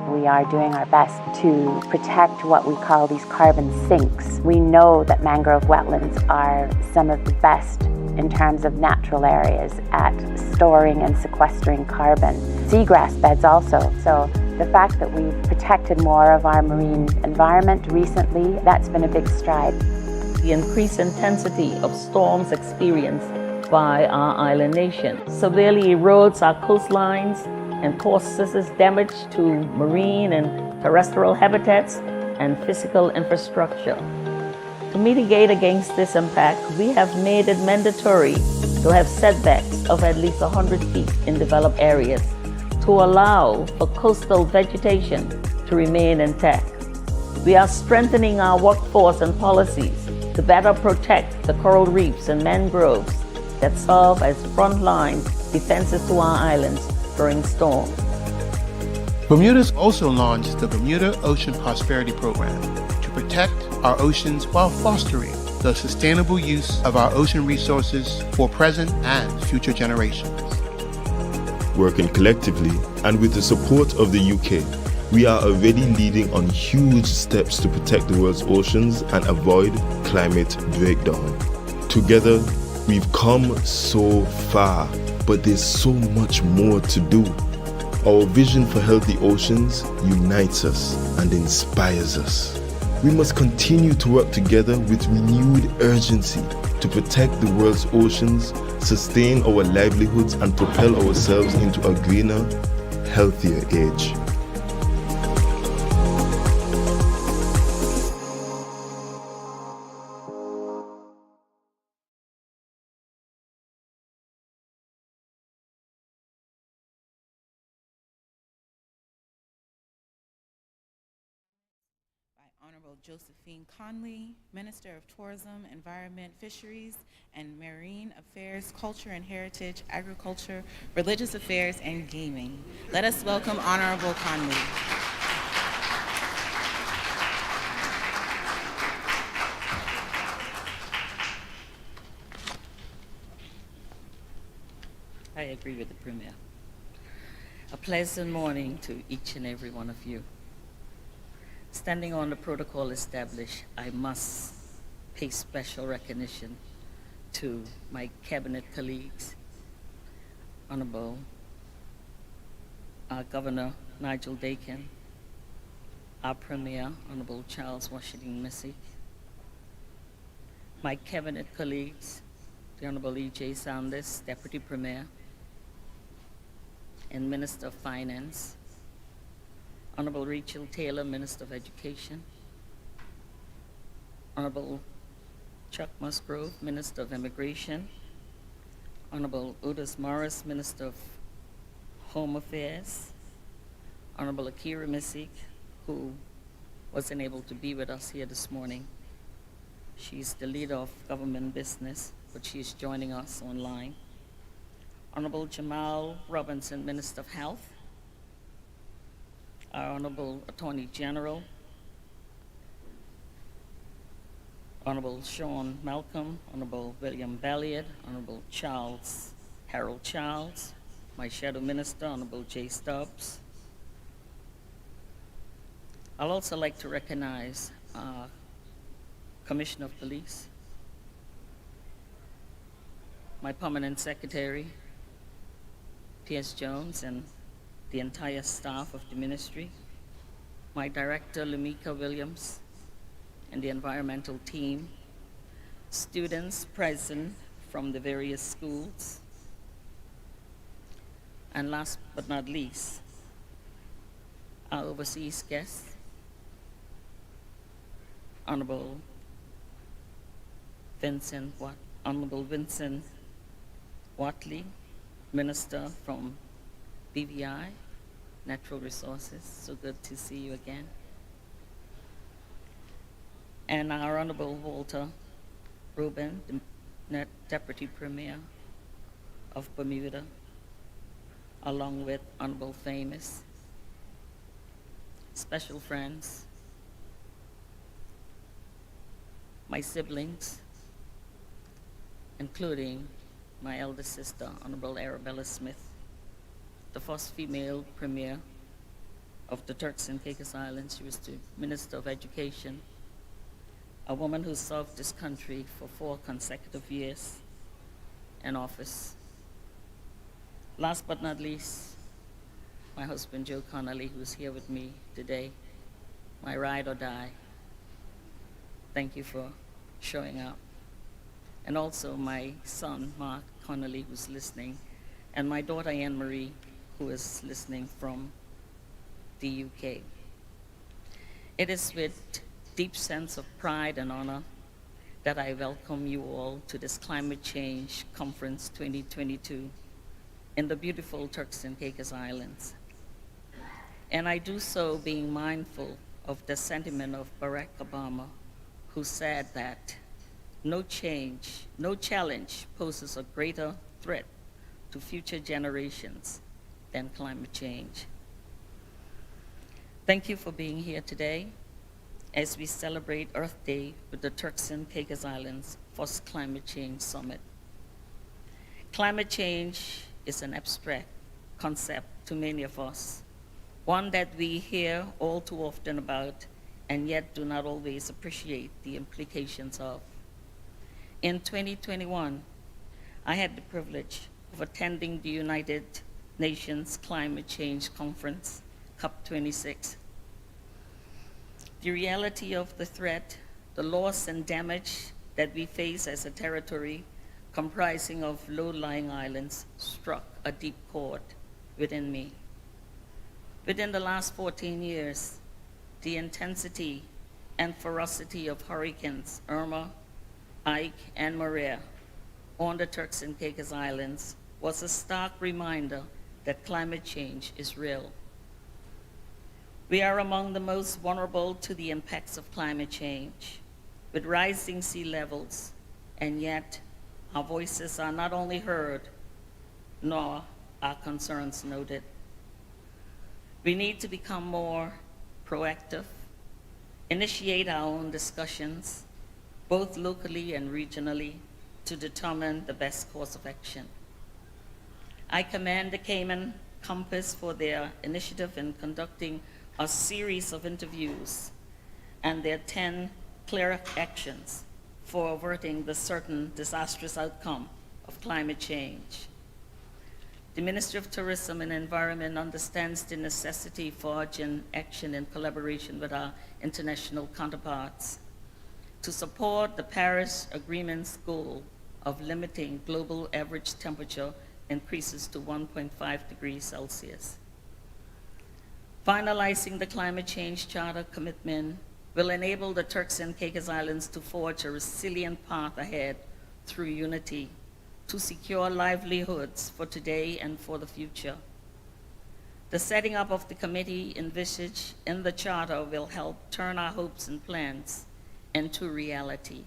We are doing our best to protect what we call these carbon sinks. We know that mangrove wetlands are some of the best in terms of natural areas at storing and sequestering carbon. Seagrass beds also. So the fact that we've protected more of our marine environment recently, that's been a big stride. The increased intensity of storms experienced by our island nation severely erodes our coastlines and causes damage to marine and terrestrial habitats and physical infrastructure. To mitigate against this impact, we have made it mandatory to have setbacks of at least 100 feet in developed areas to allow for coastal vegetation to remain intact. We are strengthening our workforce and policies to better protect the coral reefs and mangroves that serve as frontline defenses to our islands during storms. Bermuda's also launched the Bermuda Ocean Prosperity Program to protect our oceans while fostering the sustainable use of our ocean resources for present and future generations. Working collectively and with the support of the UK, we are already leading on huge steps to protect the world's oceans and avoid climate breakdown. Together, we've come so far, but there's so much more to do. Our vision for healthy oceans unites us and inspires us. We must continue to work together with renewed urgency to protect the world's oceans, sustain our livelihoods, and propel ourselves into a greener, healthier age. Honorable Josephine Conley, Minister of Tourism, Environment, Fisheries, and Marine Affairs, Culture and Heritage, Agriculture, Religious Affairs, and Gaming. Let us welcome Honorable Conley. I agree with the Premier. A pleasant morning to each and every one of you. Standing on the protocol established, I must pay special recognition to my cabinet colleagues, Honorable Governor Nigel Dakin, our Premier, Honorable Charles Washington Messick, my cabinet colleagues, the Honorable E.J. Sanders, Deputy Premier and Minister of Finance, Honorable Rachel Taylor, Minister of Education, Honorable Chuck Musgrove, Minister of Immigration, Honorable Udus Morris, Minister of Home Affairs, Honorable Akira Messick, who wasn't able to be with us here this morning. She's the leader of government business, but she's joining us online. Honorable Jamal Robinson, Minister of Health, our Honorable Attorney General, Honorable Sean Malcolm, Honorable William Balliard, Honorable Harold Charles, my Shadow Minister, Honorable Jay Stubbs. I'd also like to recognize Commissioner of Police, my Permanent Secretary, P.S. Jones, and the entire staff of the ministry, my Director, Lumika Williams, and the environmental team, students present from the various schools, and last but not least, our overseas guests, Honorable Vincent Watt, Honorable Vincent Watley, Minister from BVI, Natural Resources. So good to see you again. And our Honorable Walter Rubin, the Deputy Premier of Bermuda, along with Honorable Famous, special friends, my siblings, including my eldest sister, Honorable Arabella Smith, the first female premier of the Turks and Caicos Islands. She was the Minister of Education, a woman who served this country for 4 consecutive years in office. Last but not least, my husband, Joe Connolly, who's here with me today, my ride or die. Thank you for showing up. And also my son, Mark Connolly, who's listening, and my daughter, Anne Marie, who is listening from the UK. It is with deep sense of pride and honor that I welcome you all to this Climate Change Conference 2022 in the beautiful Turks and Caicos Islands. And I do so being mindful of the sentiment of Barack Obama, who said that no challenge poses a greater threat to future generations than climate change. Thank you for being here today as we celebrate Earth Day with the Turks and Caicos Islands first Climate Change Summit. Climate change is an abstract concept to many of us, one that we hear all too often about and yet do not always appreciate the implications of. In 2021, I had the privilege of attending the United Nations Climate Change Conference, COP26. The reality of the threat, the loss and damage that we face as a territory comprising of low-lying islands struck a deep chord within me. Within the last 14 years, the intensity and ferocity of hurricanes Irma, Ike, and Maria on the Turks and Caicos Islands was a stark reminder that climate change is real. We are among the most vulnerable to the impacts of climate change, with rising sea levels, and yet our voices are not only heard, nor our concerns noted. We need to become more proactive, initiate our own discussions, both locally and regionally, to determine the best course of action. I commend the Cayman Compass for their initiative in conducting a series of interviews and their 10 clear actions for averting the certain disastrous outcome of climate change. The Ministry of Tourism and Environment understands the necessity for urgent action in collaboration with our international counterparts to support the Paris Agreement's goal of limiting global average temperature increases to 1.5 degrees Celsius. Finalizing the Climate Change Charter commitment will enable the Turks and Caicos Islands to forge a resilient path ahead through unity to secure livelihoods for today and for the future. The setting up of the committee envisaged in the Charter will help turn our hopes and plans into reality.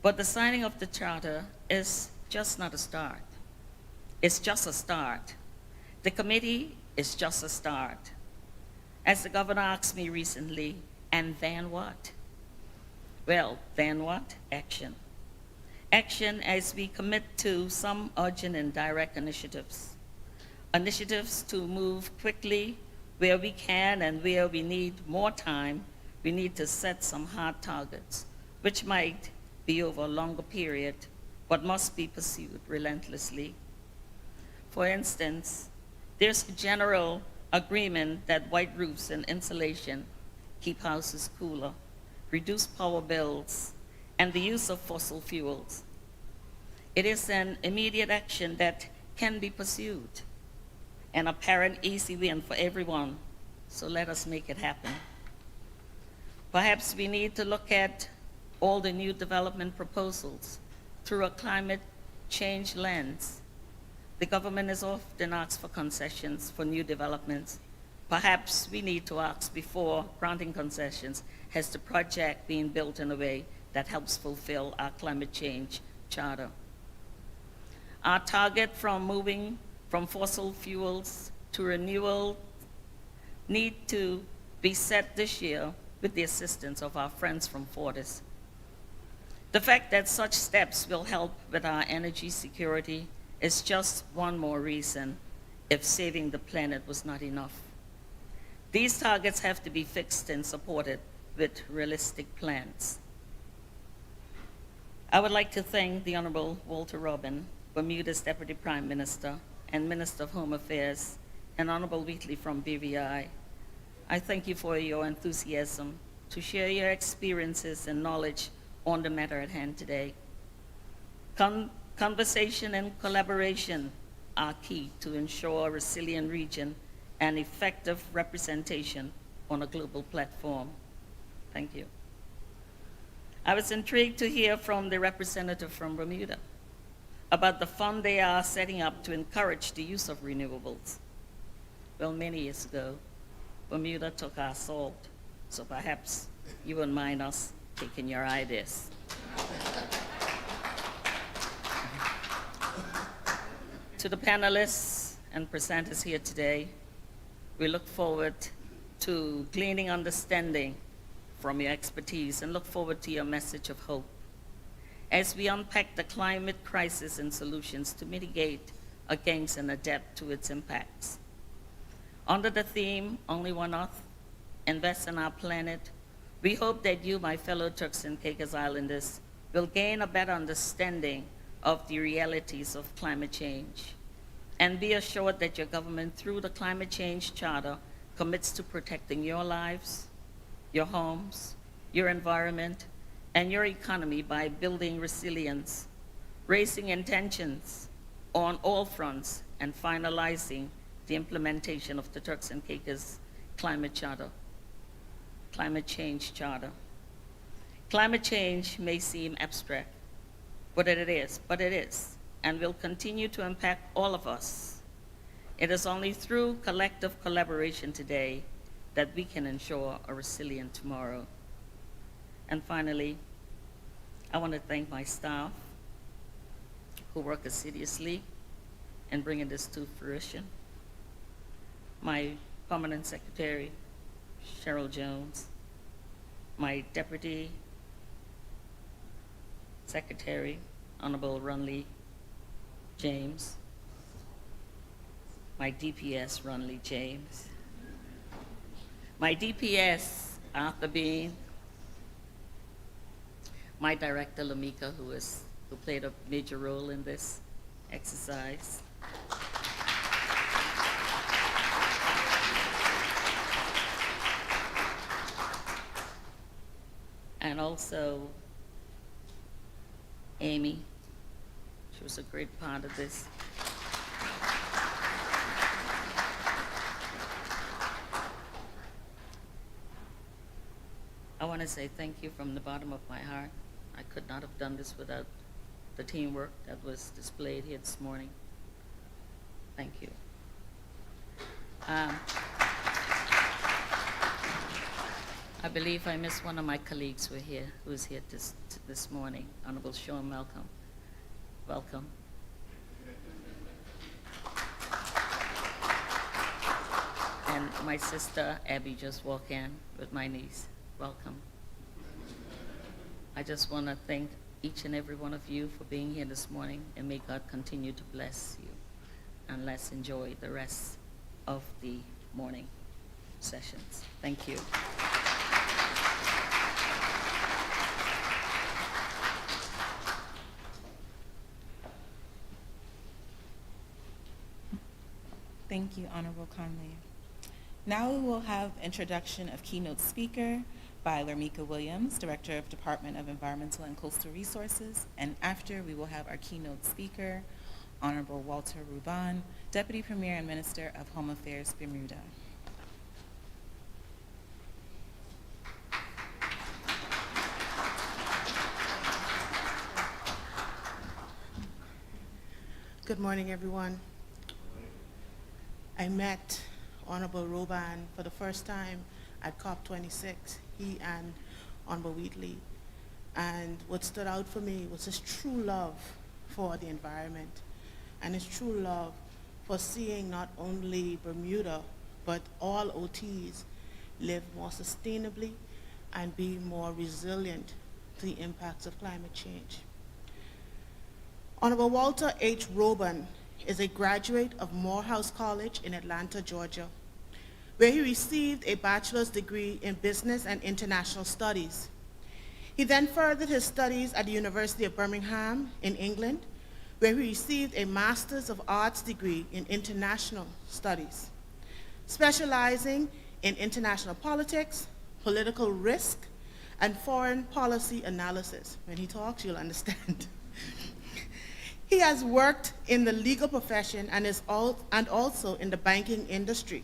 But the signing of the Charter is just not a start. It's just a start. The committee is just a start. As the governor asked me recently, and then what? Well, then what? Action. Action as we commit to some urgent and direct initiatives. Initiatives to move quickly where we can, and where we need more time, we need to set some hard targets, which might be over a longer period, but must be pursued relentlessly. For instance, there's general agreement that white roofs and insulation keep houses cooler, reduce power bills, and the use of fossil fuels. It is an immediate action that can be pursued, an apparent easy win for everyone, so let us make it happen. Perhaps we need to look at all the new development proposals through a climate change lens, the government is often asked for concessions for new developments. Perhaps we need to ask before granting concessions, has the project been built in a way that helps fulfill our climate change charter? Our target from moving from fossil fuels to renewable need to be set this year with the assistance of our friends from Fortis. The fact that such steps will help with our energy security is just one more reason if saving the planet was not enough. These targets have to be fixed and supported with realistic plans. I would like to thank the Honorable Walter Robin, Bermuda's Deputy Prime Minister and Minister of Home Affairs, and Honorable Wheatley from BVI. I thank you for your enthusiasm to share your experiences and knowledge on the matter at hand today. Conversation and collaboration are key to ensure a resilient region and effective representation on a global platform. Thank you. I was intrigued to hear from the representative from Bermuda about the fund they are setting up to encourage the use of renewables. Well, many years ago, Bermuda took our salt, so perhaps you wouldn't mind us taking your ideas. To the panelists and presenters here today, we look forward to gleaning understanding from your expertise and look forward to your message of hope as we unpack the climate crisis and solutions to mitigate against and adapt to its impacts. Under the theme, Only One Earth, Invest in Our Planet, we hope that you, my fellow Turks and Caicos Islanders, will gain a better understanding of the realities of climate change and be assured that your government, through the Climate Change Charter, commits to protecting your lives, your homes, your environment, and your economy by building resilience, raising intentions on all fronts, and finalizing the implementation of the Turks and Caicos Climate Change Charter. Climate change may seem abstract, but it is, and will continue to impact all of us. It is only through collective collaboration today that we can ensure a resilient tomorrow. And finally, I want to thank my staff who work assiduously in bringing this to fruition. My permanent secretary, Cheryl Jones, my deputy secretary, Honorable Runley James, my DPS, Runley James, my DPS, Arthur Bean, my director, Lamika, who played a major role in this exercise. And also Amy, she was a great part of this. I want to say thank you from the bottom of my heart. I could not have done this without the teamwork that was displayed here this morning. Thank you. I believe I missed one of my colleagues who is here this morning, Honorable Sean Malcolm. Welcome. And my sister Abby just walked in with my niece. Welcome. I just want to thank each and every one of you for being here this morning, and may God continue to bless you. And let's enjoy the rest of the morning sessions. Thank you. Thank you, Honorable Conley. Now we will have introduction of keynote speaker by Lermika Williams, Director of Department of Environmental and Coastal Resources, and after we will have our keynote speaker, Honorable Walter Ruban, Deputy Premier and Minister of Home Affairs, Bermuda. Good morning, everyone. I met Honorable Roban for the first time at COP26, he and Honorable Wheatley. And what stood out for me was his true love for the environment and his true love for seeing not only Bermuda, but all OTs live more sustainably and be more resilient to the impacts of climate change. Honorable Walter H. Roban is a graduate of Morehouse College in Atlanta, Georgia, where he received a bachelor's degree in business and international studies. He then furthered his studies at the University of Birmingham in England, where he received a Master's of Arts degree in international studies, specializing in international politics, political risk, and foreign policy analysis. When he talks, you'll understand. He has worked in the legal profession and also in the banking industry,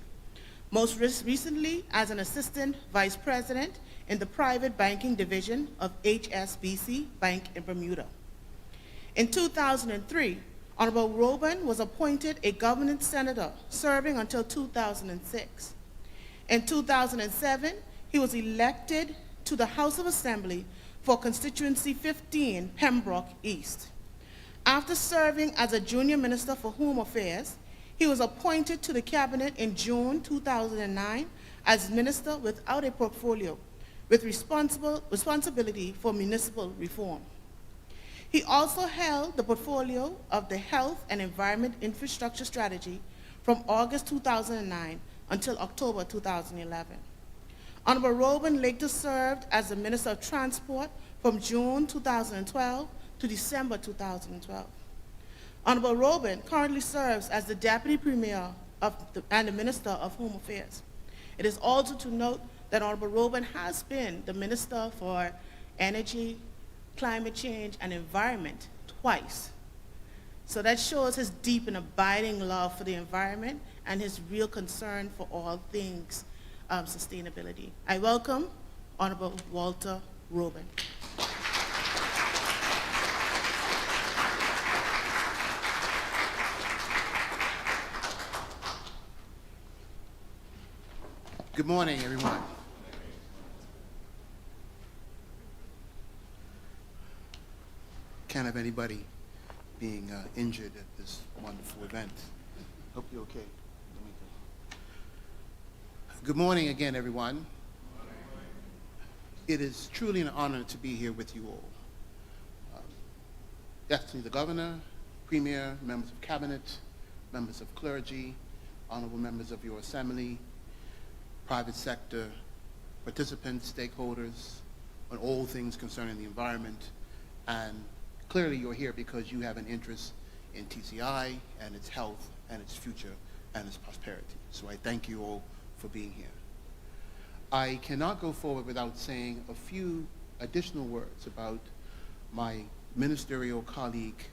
most recently as an assistant vice president in the private banking division of HSBC Bank in Bermuda. In 2003, Honorable Roban was appointed a government senator, serving until 2006. In 2007, he was elected to the House of Assembly for Constituency 15, Pembroke East. After serving as a junior minister for Home Affairs, he was appointed to the cabinet in June 2009 as minister without a portfolio, with responsibility for municipal reform. He also held the portfolio of the Health and Environment Infrastructure Strategy from August 2009 until October 2011. Honorable Roban later served as the Minister of Transport from June 2012 to December 2012. Honorable Roban currently serves as the Deputy Premier and the Minister of Home Affairs. It is also to note that Honorable Roban has been the Minister for Energy, Climate Change, and Environment twice. So that shows his deep and abiding love for the environment and his real concern for all things sustainability. I welcome Honorable Walter Roban. Good morning, everyone. Can't have anybody being injured at this wonderful event. Hope you're okay. Good morning again, everyone. It is truly an honor to be here with you all. Definitely the Governor, Premier, members of Cabinet, members of clergy, honorable members of your Assembly, private sector, participants, stakeholders, on all things concerning the environment. And clearly you're here because you have an interest in TCI and its health and its future and its prosperity. So I thank you all for being here. I cannot go forward without saying a few additional words about my ministerial colleague,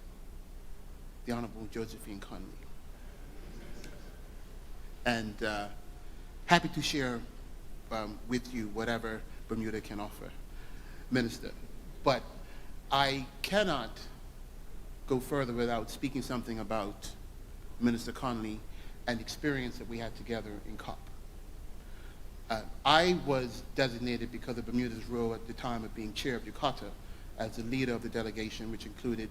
the Honorable Josephine Conley. And happy to share with you whatever Bermuda can offer, Minister. But I cannot go further without speaking something about Minister Conley and the experience that we had together in COP. I was designated because of Bermuda's role at the time of being chair of Jakarta as the leader of the delegation, which included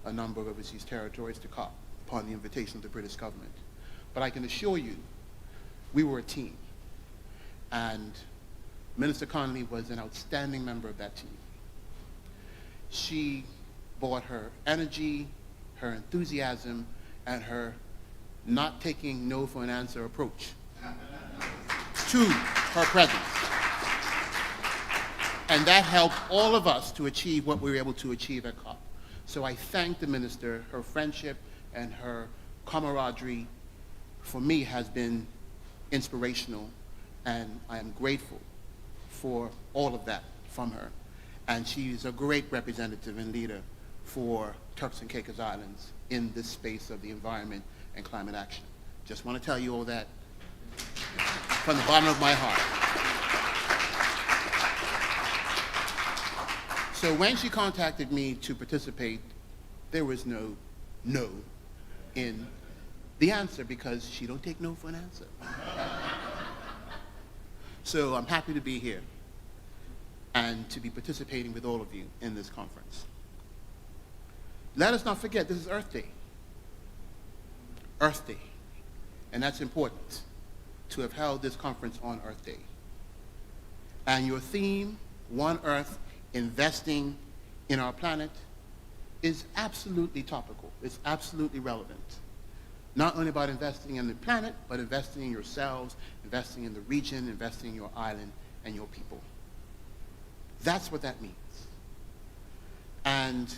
a number of overseas territories to COP upon the invitation of the British government. But I can assure you, we were a team. And Minister Conley was an outstanding member of that team. She brought her energy, her enthusiasm, and her not taking no for an answer approach to her presence. And that helped all of us to achieve what we were able to achieve at COP. So I thank the minister. Her friendship and her camaraderie, for me, has been inspirational, and I am grateful for all of that from her. And she is a great representative and leader for Turks and Caicos Islands in this space of the environment and climate action. Just want to tell you all that from the bottom of my heart. So when she contacted me to participate, there was no in the answer because she don't take no for an answer. So I'm happy to be here and to be participating with all of you in this conference. Let us not forget, this is Earth Day. Earth Day. And that's important to have held this conference on Earth Day. And your theme, One Earth, investing in our planet, is absolutely topical. It's absolutely relevant. Not only about investing in the planet, but investing in yourselves, investing in the region, investing in your island and your people. That's what that means. And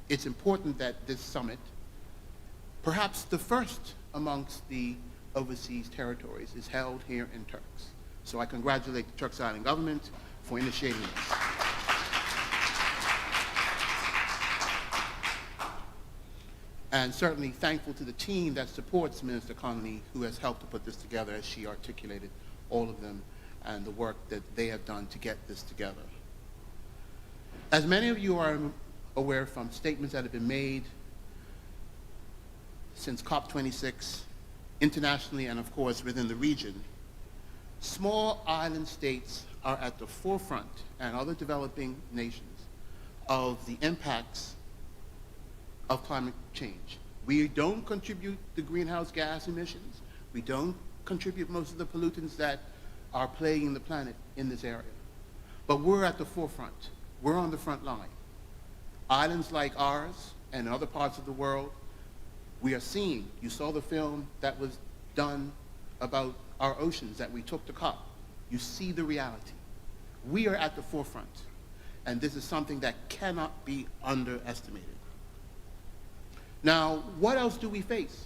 it's important that this summit, perhaps the first amongst the overseas territories, is held here in Turks. So I congratulate the Turks Island government for initiating this. And certainly thankful to the team that supports Minister Connolly, who has helped to put this together, as she articulated all of them and the work that they have done to get this together. As many of you are aware from statements that have been made since COP26, internationally and of course within the region, small island states are at the forefront, and other developing nations, of the impacts of climate change. We don't contribute the greenhouse gas emissions. We don't contribute most of the pollutants that are plaguing the planet in this area. But we're at the forefront. We're on the front line. Islands like ours and other parts of the world, we are seeing, you saw the film that was done about our oceans that we took to COP. You see the reality. We are at the forefront, and this is something that cannot be underestimated. Now, what else do we face?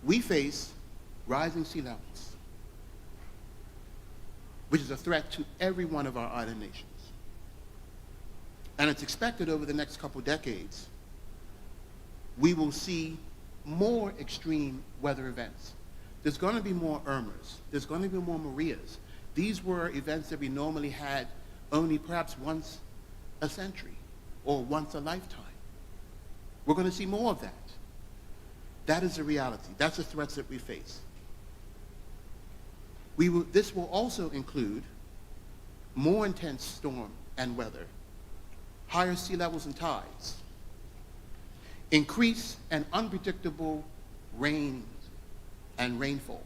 We face rising sea levels, which is a threat to every one of our island nations. And it's expected over the next couple decades, we will see more extreme weather events. There's going to be more Irmas. There's going to be more Marias. These were events that we normally had only perhaps once a century or once a lifetime. We're going to see more of that. That is the reality. That's the threats that we face. This will also include more intense storm and weather, higher sea levels and tides, increased and unpredictable rain and rainfall,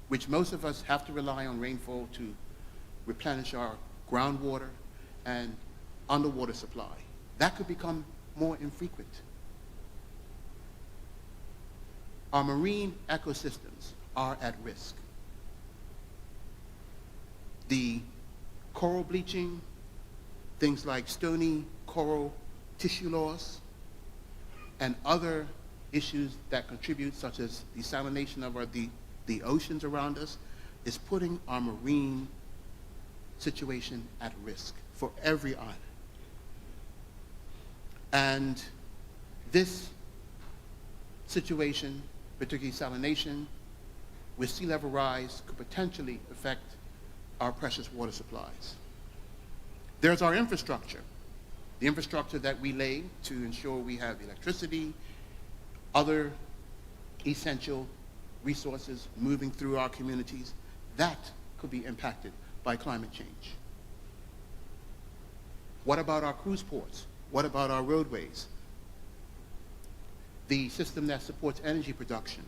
which most of us have to rely on rainfall to replenish our groundwater and underwater supply. That could become more infrequent. Our marine ecosystems are at risk. The coral bleaching, things like stony coral tissue loss, and other issues that contribute, such as desalination of the oceans around us, is putting our marine situation at risk for every island. And this situation, particularly desalination, with sea level rise, could potentially affect our precious water supplies. There's our infrastructure, the infrastructure that we lay to ensure we have electricity, other essential resources moving through our communities. That could be impacted by climate change. What about our cruise ports? What about our roadways? The system that supports energy production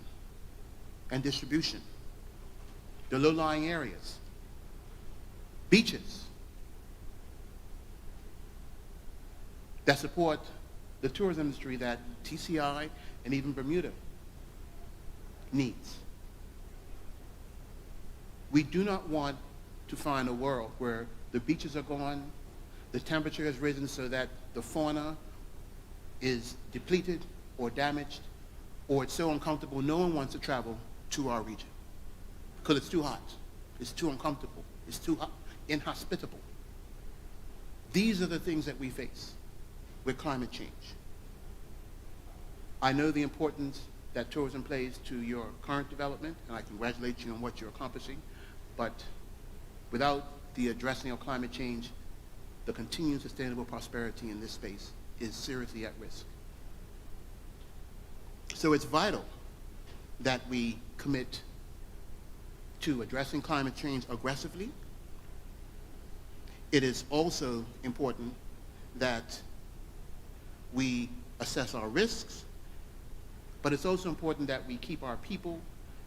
and distribution, the low-lying areas, beaches that support the tourism industry that TCI and even Bermuda needs. We do not want to find a world where the beaches are gone, the temperature has risen so that the fauna is depleted or damaged, or it's so uncomfortable no one wants to travel to our region because it's too hot, it's too uncomfortable, it's too inhospitable. These are the things that we face with climate change. I know the importance that tourism plays to your current development, and I congratulate you on what you're accomplishing, but without the addressing of climate change, the continued sustainable prosperity in this space is seriously at risk. So it's vital that we commit to addressing climate change aggressively. It is also important that we assess our risks, but it's also important that we keep our people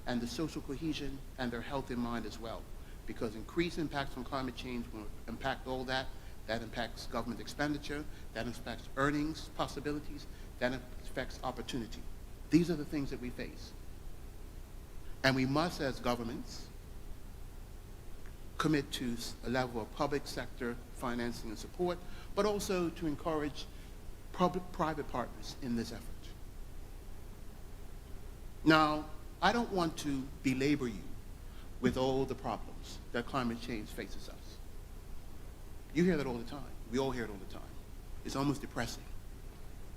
and the social cohesion and their health in mind as well, because increased impacts from climate change will impact all that. That impacts government expenditure, that impacts earnings possibilities, that affects opportunity. These are the things that we face. And we must, as governments, commit to a level of public sector financing and support, but also to encourage public-private partners in this effort. Now, I don't want to belabor you with all the problems that climate change faces us. You hear that all the time. We all hear it all the time. It's almost depressing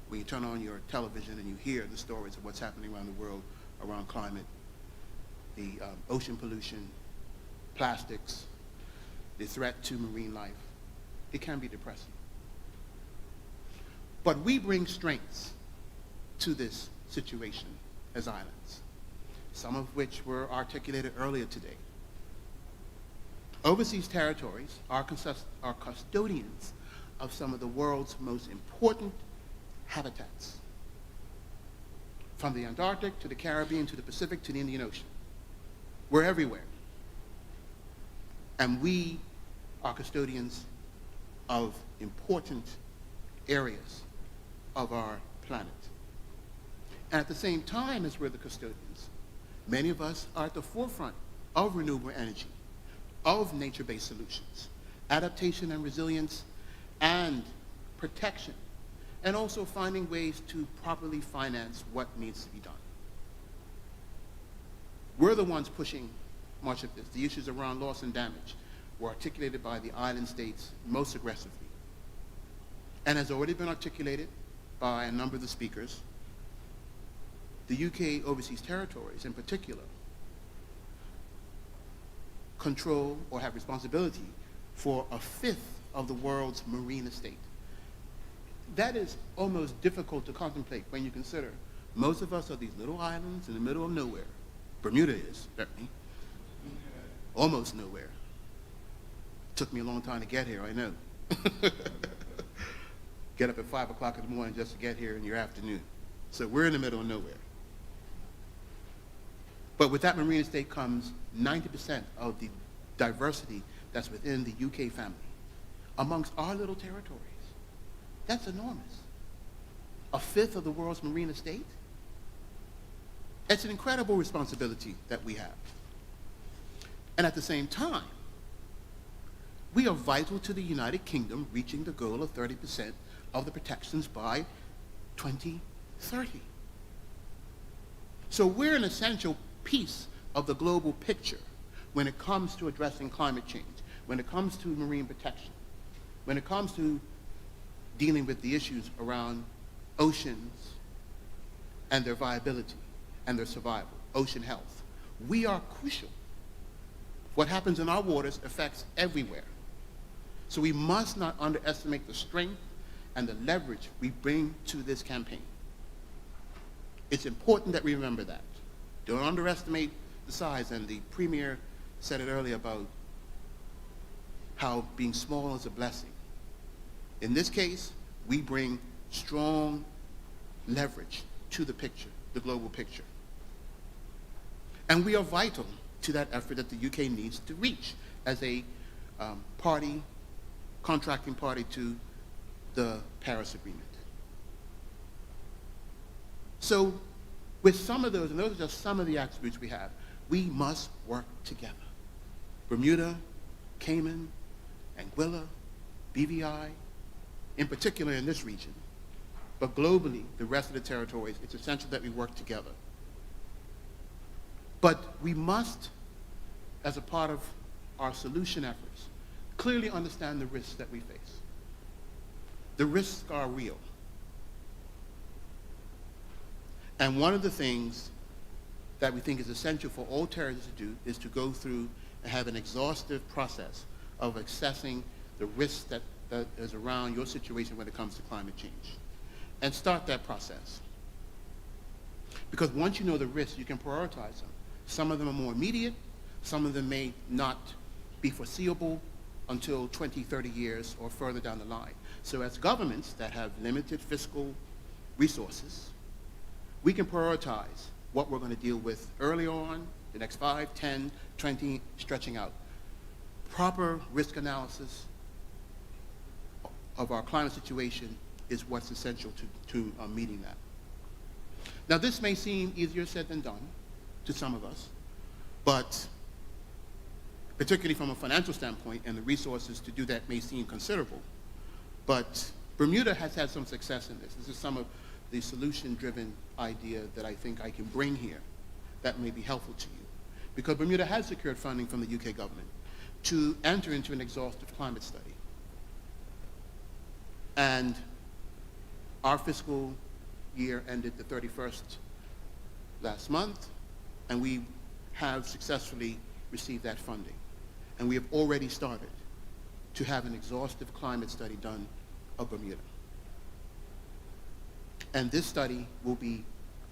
when you turn on your television and you hear the stories of what's happening around the world around climate, the ocean pollution, plastics, the threat to marine life. It can be depressing. But we bring strengths to this situation as islands, some of which were articulated earlier today. Overseas territories are custodians of some of the world's most important habitats, from the Antarctic to the Caribbean to the Pacific to the Indian Ocean. We're everywhere. And we are custodians of important areas of our planet. And at the same time as we're the custodians, many of us are at the forefront of renewable energy, of nature-based solutions, adaptation and resilience, and protection, and also finding ways to properly finance what needs to be done. We're the ones pushing much of this. The issues around loss and damage were articulated by the island states most aggressively. And has already been articulated by a number of the speakers. The UK overseas territories in particular control or have responsibility for a fifth of the world's marine estate. That is almost difficult to contemplate when you consider most of us are these little islands in the middle of nowhere. Bermuda is, certainly. Almost nowhere. Took me a long time to get here, I know. Get up at 5 o'clock in the morning just to get here in your afternoon. So we're in the middle of nowhere. But with that marine estate comes 90% of the diversity that's within the UK family, amongst our little territories. That's enormous. A fifth of the world's marine estate? It's an incredible responsibility that we have. And at the same time, we are vital to the United Kingdom reaching the goal of 30% of the protections by 2030. So we're an essential piece of the global picture when it comes to addressing climate change, when it comes to marine protection, when it comes to dealing with the issues around oceans and their viability and their survival, ocean health. We are crucial. What happens in our waters affects everywhere. So we must not underestimate the strength and the leverage we bring to this campaign. It's important that we remember that. Don't underestimate the size, and the Premier said it earlier about how being small is a blessing. In this case, we bring strong leverage to the picture, the global picture. And we are vital to that effort that the UK needs to reach as a contracting party to the Paris Agreement. So with some of those, and those are just some of the attributes we have, we must work together. Bermuda, Cayman, Anguilla, BVI, in particular in this region, but globally, the rest of the territories, it's essential that we work together. But we must, as a part of our solution efforts, clearly understand the risks that we face. The risks are real. And one of the things that we think is essential for all territories to do is to go through and have an exhaustive process of assessing the risks that is around your situation when it comes to climate change, and start that process. Because once you know the risks, you can prioritize them. Some of them are more immediate, some of them may not be foreseeable until 20, 30 years or further down the line. So as governments that have limited fiscal resources, we can prioritize what we're going to deal with early on, the next 5, 10, 20, stretching out. Proper risk analysis of our climate situation is what's essential to meeting that. Now, this may seem easier said than done to some of us, but particularly from a financial standpoint, and the resources to do that may seem considerable. But Bermuda has had some success in this. This is some of the solution-driven idea that I think I can bring here that may be helpful to you. Because Bermuda has secured funding from the UK government to enter into an exhaustive climate study. And our fiscal year ended the 31st last month, and we have successfully received that funding. And we have already started to have an exhaustive climate study done of Bermuda. And this study will be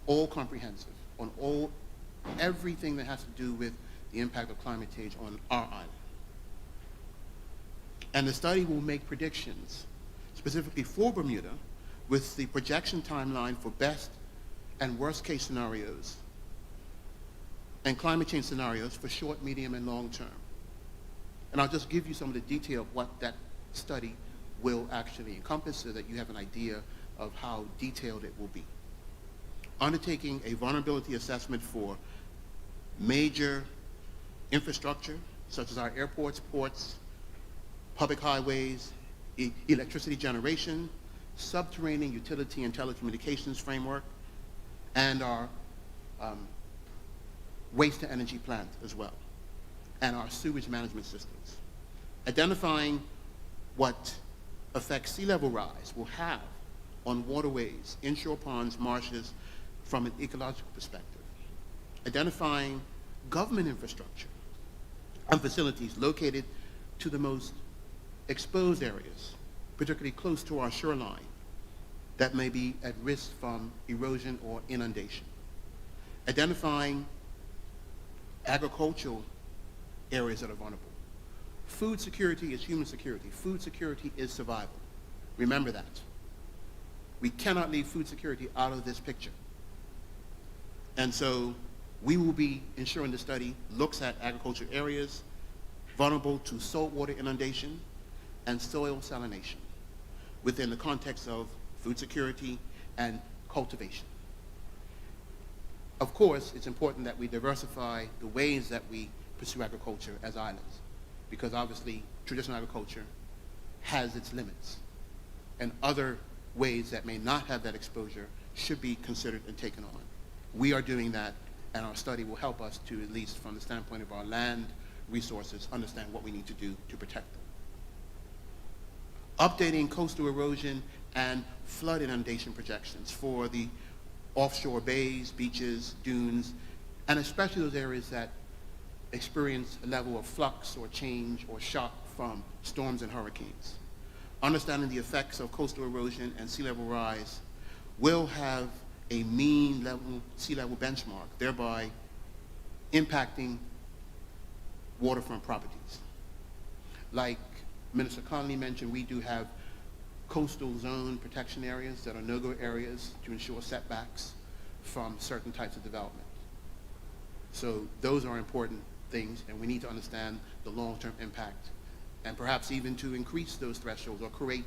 all comprehensive on everything that has to do with the impact of climate change on our island. And the study will make predictions specifically for Bermuda with the projection timeline for best and worst case scenarios and climate change scenarios for short, medium, and long term. And I'll just give you some of the detail of what that study will actually encompass so that you have an idea of how detailed it will be. Undertaking a vulnerability assessment for major infrastructure, such as our airports, ports, public highways, electricity generation, subterranean utility and telecommunications framework, and our waste-to-energy plant as well, and our sewage management systems. Identifying what effects sea level rise will have on waterways, inshore ponds, marshes, from an ecological perspective. Identifying government infrastructure and facilities located to the most exposed areas, particularly close to our shoreline, that may be at risk from erosion or inundation. Identifying agricultural areas that are vulnerable. Food security is human security. Food security is survival. Remember that. We cannot leave food security out of this picture. And so we will be ensuring the study looks at agricultural areas vulnerable to saltwater inundation and soil salination within the context of food security and cultivation. Of course, it's important that we diversify the ways that we pursue agriculture as islands, because obviously traditional agriculture has its limits, and other ways that may not have that exposure should be considered and taken on. We are doing that, and our study will help us to, at least from the standpoint of our land resources, understand what we need to do to protect them. Updating coastal erosion and flood inundation projections for the offshore bays, beaches, dunes, and especially those areas that experience a level of flux or change or shock from storms and hurricanes. Understanding the effects of coastal erosion and sea level rise will have a mean level sea level benchmark, thereby impacting waterfront properties. Like Minister Connolly mentioned, we do have coastal zone protection areas that are no-go areas to ensure setbacks from certain types of development. So those are important things, and we need to understand the long-term impact, and perhaps even to increase those thresholds or create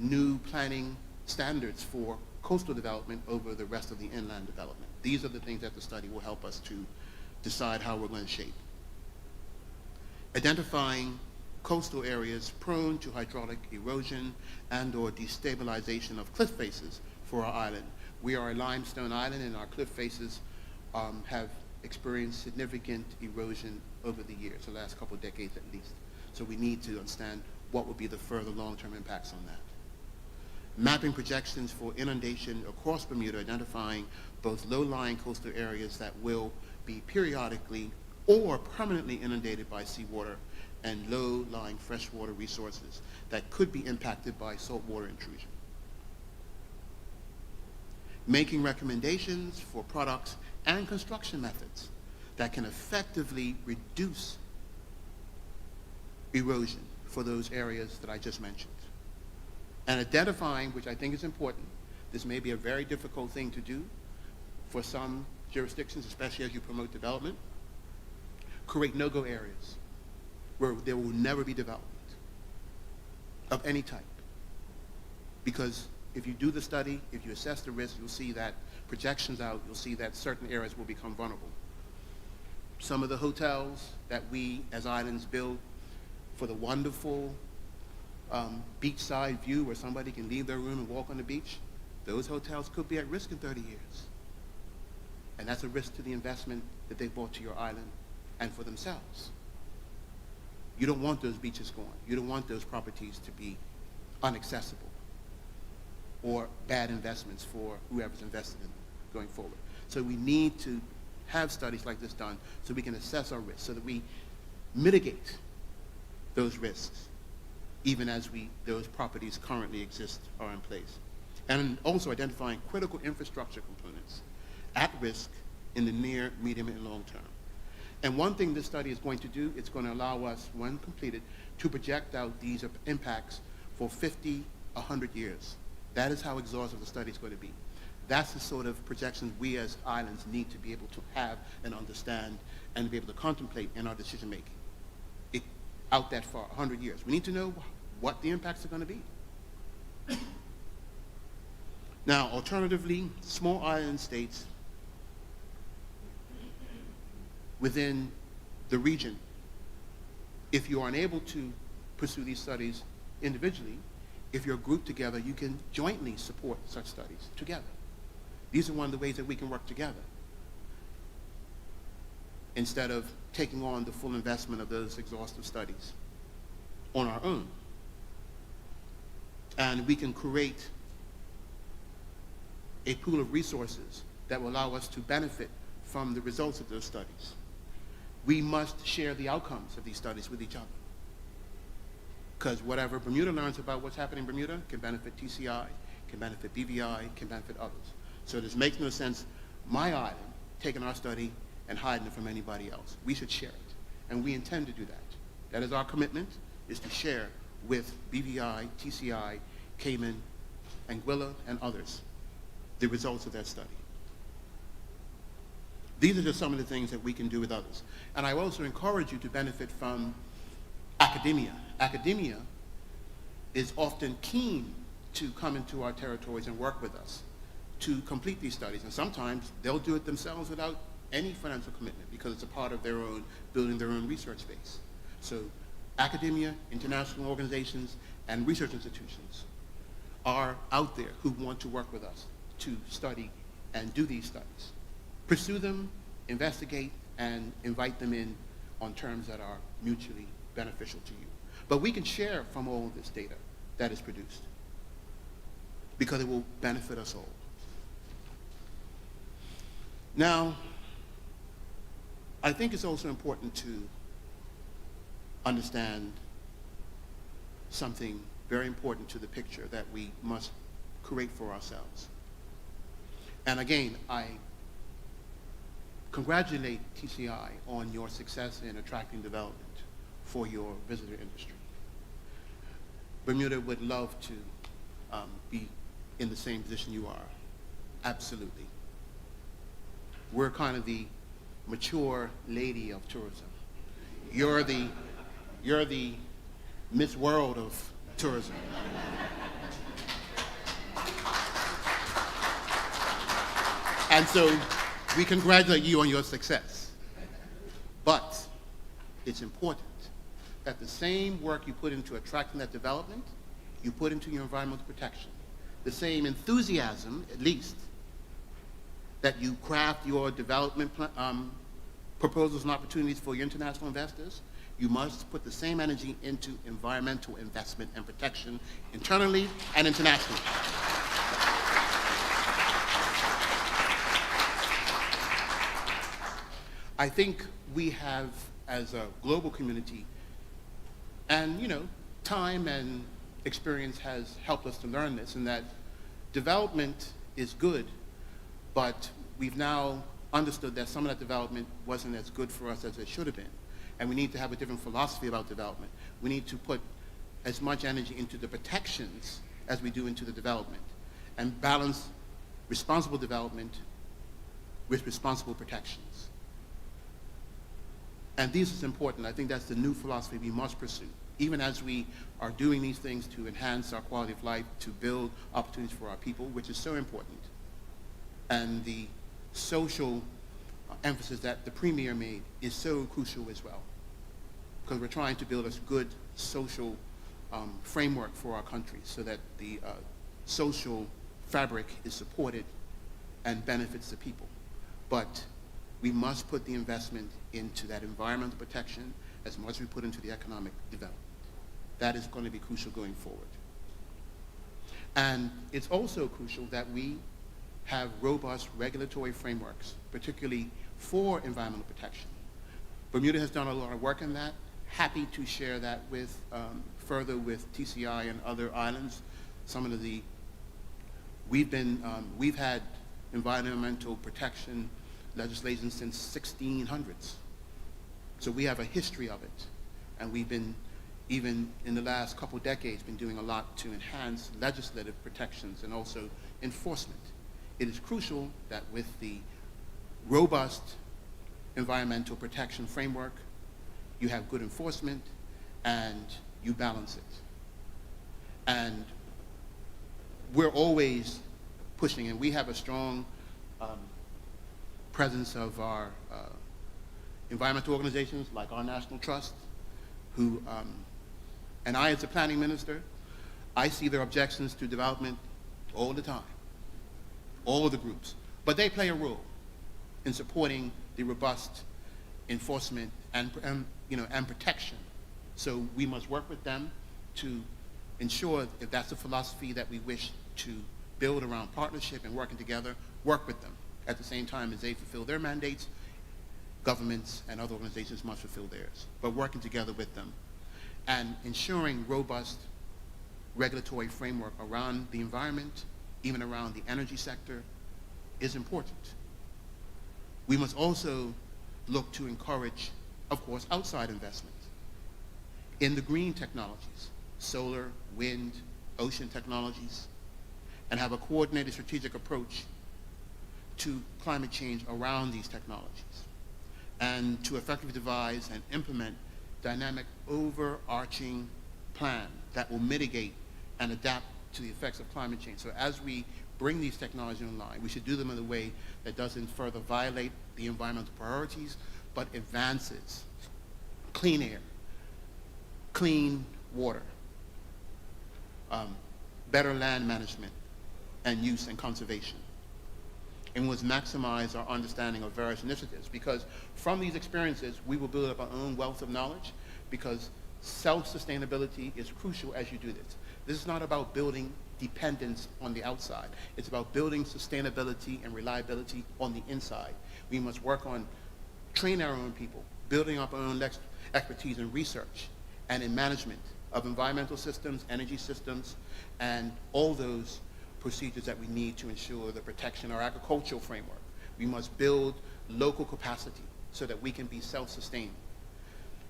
new planning standards for coastal development over the rest of the inland development. These are the things that the study will help us to decide how we're going to shape. Identifying coastal areas prone to hydraulic erosion and or destabilization of cliff faces for our island. We are a limestone island, and our cliff faces have experienced significant erosion over the years, the last couple of decades at least. So we need to understand what will be the further long-term impacts on that. Mapping projections for inundation across Bermuda, identifying both low-lying coastal areas that will be periodically or permanently inundated by seawater, and low-lying freshwater resources that could be impacted by saltwater intrusion. making recommendations for products and construction methods that can effectively reduce erosion for those areas that I just mentioned. And identifying, which I think is important, this may be a very difficult thing to do for some jurisdictions, especially as you promote development, create no-go areas where there will never be development of any type. Because if you do the study, if you assess the risk, you'll see that projections out, you'll see that certain areas will become vulnerable. Some of the hotels that we as islands build for the wonderful beachside view where somebody can leave their room and walk on the beach, those hotels could be at risk in 30 years. And that's a risk to the investment that they brought to your island and for themselves. You don't want those beaches gone. You don't want those properties to be inaccessible or bad investments for whoever's invested in them going forward. So we need to have studies like this done so we can assess our risks, so that we mitigate those risks even as those properties currently exist or in place. And also identifying critical infrastructure components at risk in the near, medium, and long term. And one thing this study is going to do, it's going to allow us, when completed, to project out these impacts for 50, 100 years. That is how exhaustive the study is going to be. That's the sort of projections we as islands need to be able to have and understand and be able to contemplate in our decision making. Out that far, 100 years. We need to know what the impacts are going to be. Now, alternatively, small island states within the region, if you are unable to pursue these studies individually, if you're grouped together, you can jointly support such studies together. These are one of the ways that we can work together instead of taking on the full investment of those exhaustive studies on our own. And we can create a pool of resources that will allow us to benefit from the results of those studies. We must share the outcomes of these studies with each other, because whatever Bermuda learns about what's happening in Bermuda can benefit TCI, can benefit BVI, can benefit others. So this makes no sense, my island, taking our study and hiding it from anybody else. We should share it, and we intend to do that. That is our commitment, is to share with BVI, TCI, Cayman, Anguilla, and others the results of that study. These are just some of the things that we can do with others. And I also encourage you to benefit from academia. Academia is often keen to come into our territories and work with us to complete these studies. And sometimes they'll do it themselves without any financial commitment because it's a part of their own, building their own research base. So academia, international organizations, and research institutions are out there who want to work with us to study and do these studies. Pursue them, investigate, and invite them in on terms that are mutually beneficial to you. But we can share from all of this data that is produced because it will benefit us all. Now, I think it's also important to understand something very important to the picture that we must create for ourselves. And again, I congratulate TCI on your success in attracting development for your visitor industry. Bermuda would love to be in the same position you are, absolutely. We're kind of the mature lady of tourism. You're the Miss World of tourism. And so we congratulate you on your success. But it's important that the same work you put into attracting that development, you put into your environmental protection. The same enthusiasm, at least, that you craft your development proposals and opportunities for your international investors, you must put the same energy into environmental investment and protection internally and internationally. I think we have, as a global community, and time and experience has helped us to learn this, and that development is good, But we've now understood that some of that development wasn't as good for us as it should have been. And we need to have a different philosophy about development. We need to put as much energy into the protections as we do into the development, and balance responsible development with responsible protections. And this is important. I think that's the new philosophy we must pursue, even as we are doing these things to enhance our quality of life, to build opportunities for our people, which is so important. And the social emphasis that the Premier made is so crucial as well, because we're trying to build a good social framework for our country so that the social fabric is supported and benefits the people. But we must put the investment into that environmental protection as much as we put into the economic development. That is going to be crucial going forward. And it's also crucial that we have robust regulatory frameworks, particularly for environmental protection. Bermuda has done a lot of work in that. Happy to share that with further with TCI and other islands. Some of the we've had environmental protection legislation since 1600s. So we have a history of it, and we've been, even in the last couple decades, been doing a lot to enhance legislative protections and also enforcement. It is crucial that with the robust environmental protection framework, you have good enforcement and you balance it. And we're always pushing, and we have a strong presence of our environmental organizations like our National Trust, who, and I as a planning minister, I see their objections to development all the time, all of the groups. But they play a role in supporting the robust enforcement and protection. So we must work with them to ensure, if that's the philosophy that we wish to build around partnership and working together, work with them. At the same time as they fulfill their mandates, governments and other organizations must fulfill theirs, but working together with them and ensuring robust regulatory framework around the environment, even around the energy sector, is important. We must also look to encourage, of course, outside investment in the green technologies, solar, wind, ocean technologies, and have a coordinated strategic approach to climate change around these technologies, and to effectively devise and implement dynamic overarching plan that will mitigate and adapt to the effects of climate change. So as we bring these technologies online, we should do them in a way that doesn't further violate the environmental priorities, but advances clean air, clean water, better land management and use and conservation, and was maximize our understanding of various initiatives, because from these experiences we will build up our own wealth of knowledge, because self-sustainability is crucial as you do this. This is not about building dependence on the outside. It's about building sustainability and reliability on the inside. We must work on training our own people, building up our own expertise in research and in management of environmental systems, energy systems, and all those procedures that we need to ensure the protection of our agricultural framework. We must build local capacity so that we can be self-sustaining.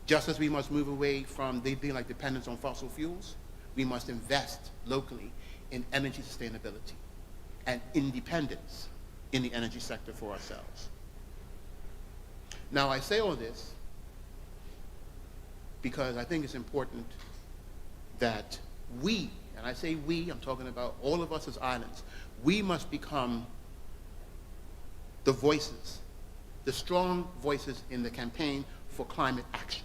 Just as we must move away from being like dependence on fossil fuels, we must invest locally in energy sustainability and independence in the energy sector for ourselves. Now, I say all this because I think it's important that we, and I say we, I'm talking about all of us as islands, we must become the voices, the strong voices in the campaign for climate action.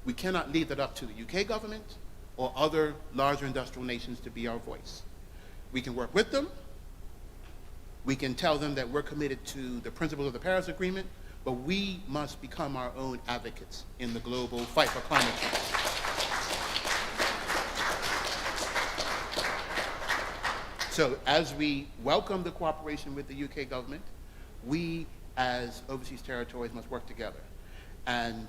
We cannot leave that up to the UK government or other larger industrial nations to be our voice. We can work with them. We can tell them that we're committed to the principles of the Paris Agreement, but we must become our own advocates in the global fight for climate change. So as we welcome the cooperation with the UK government, we as overseas territories must work together. And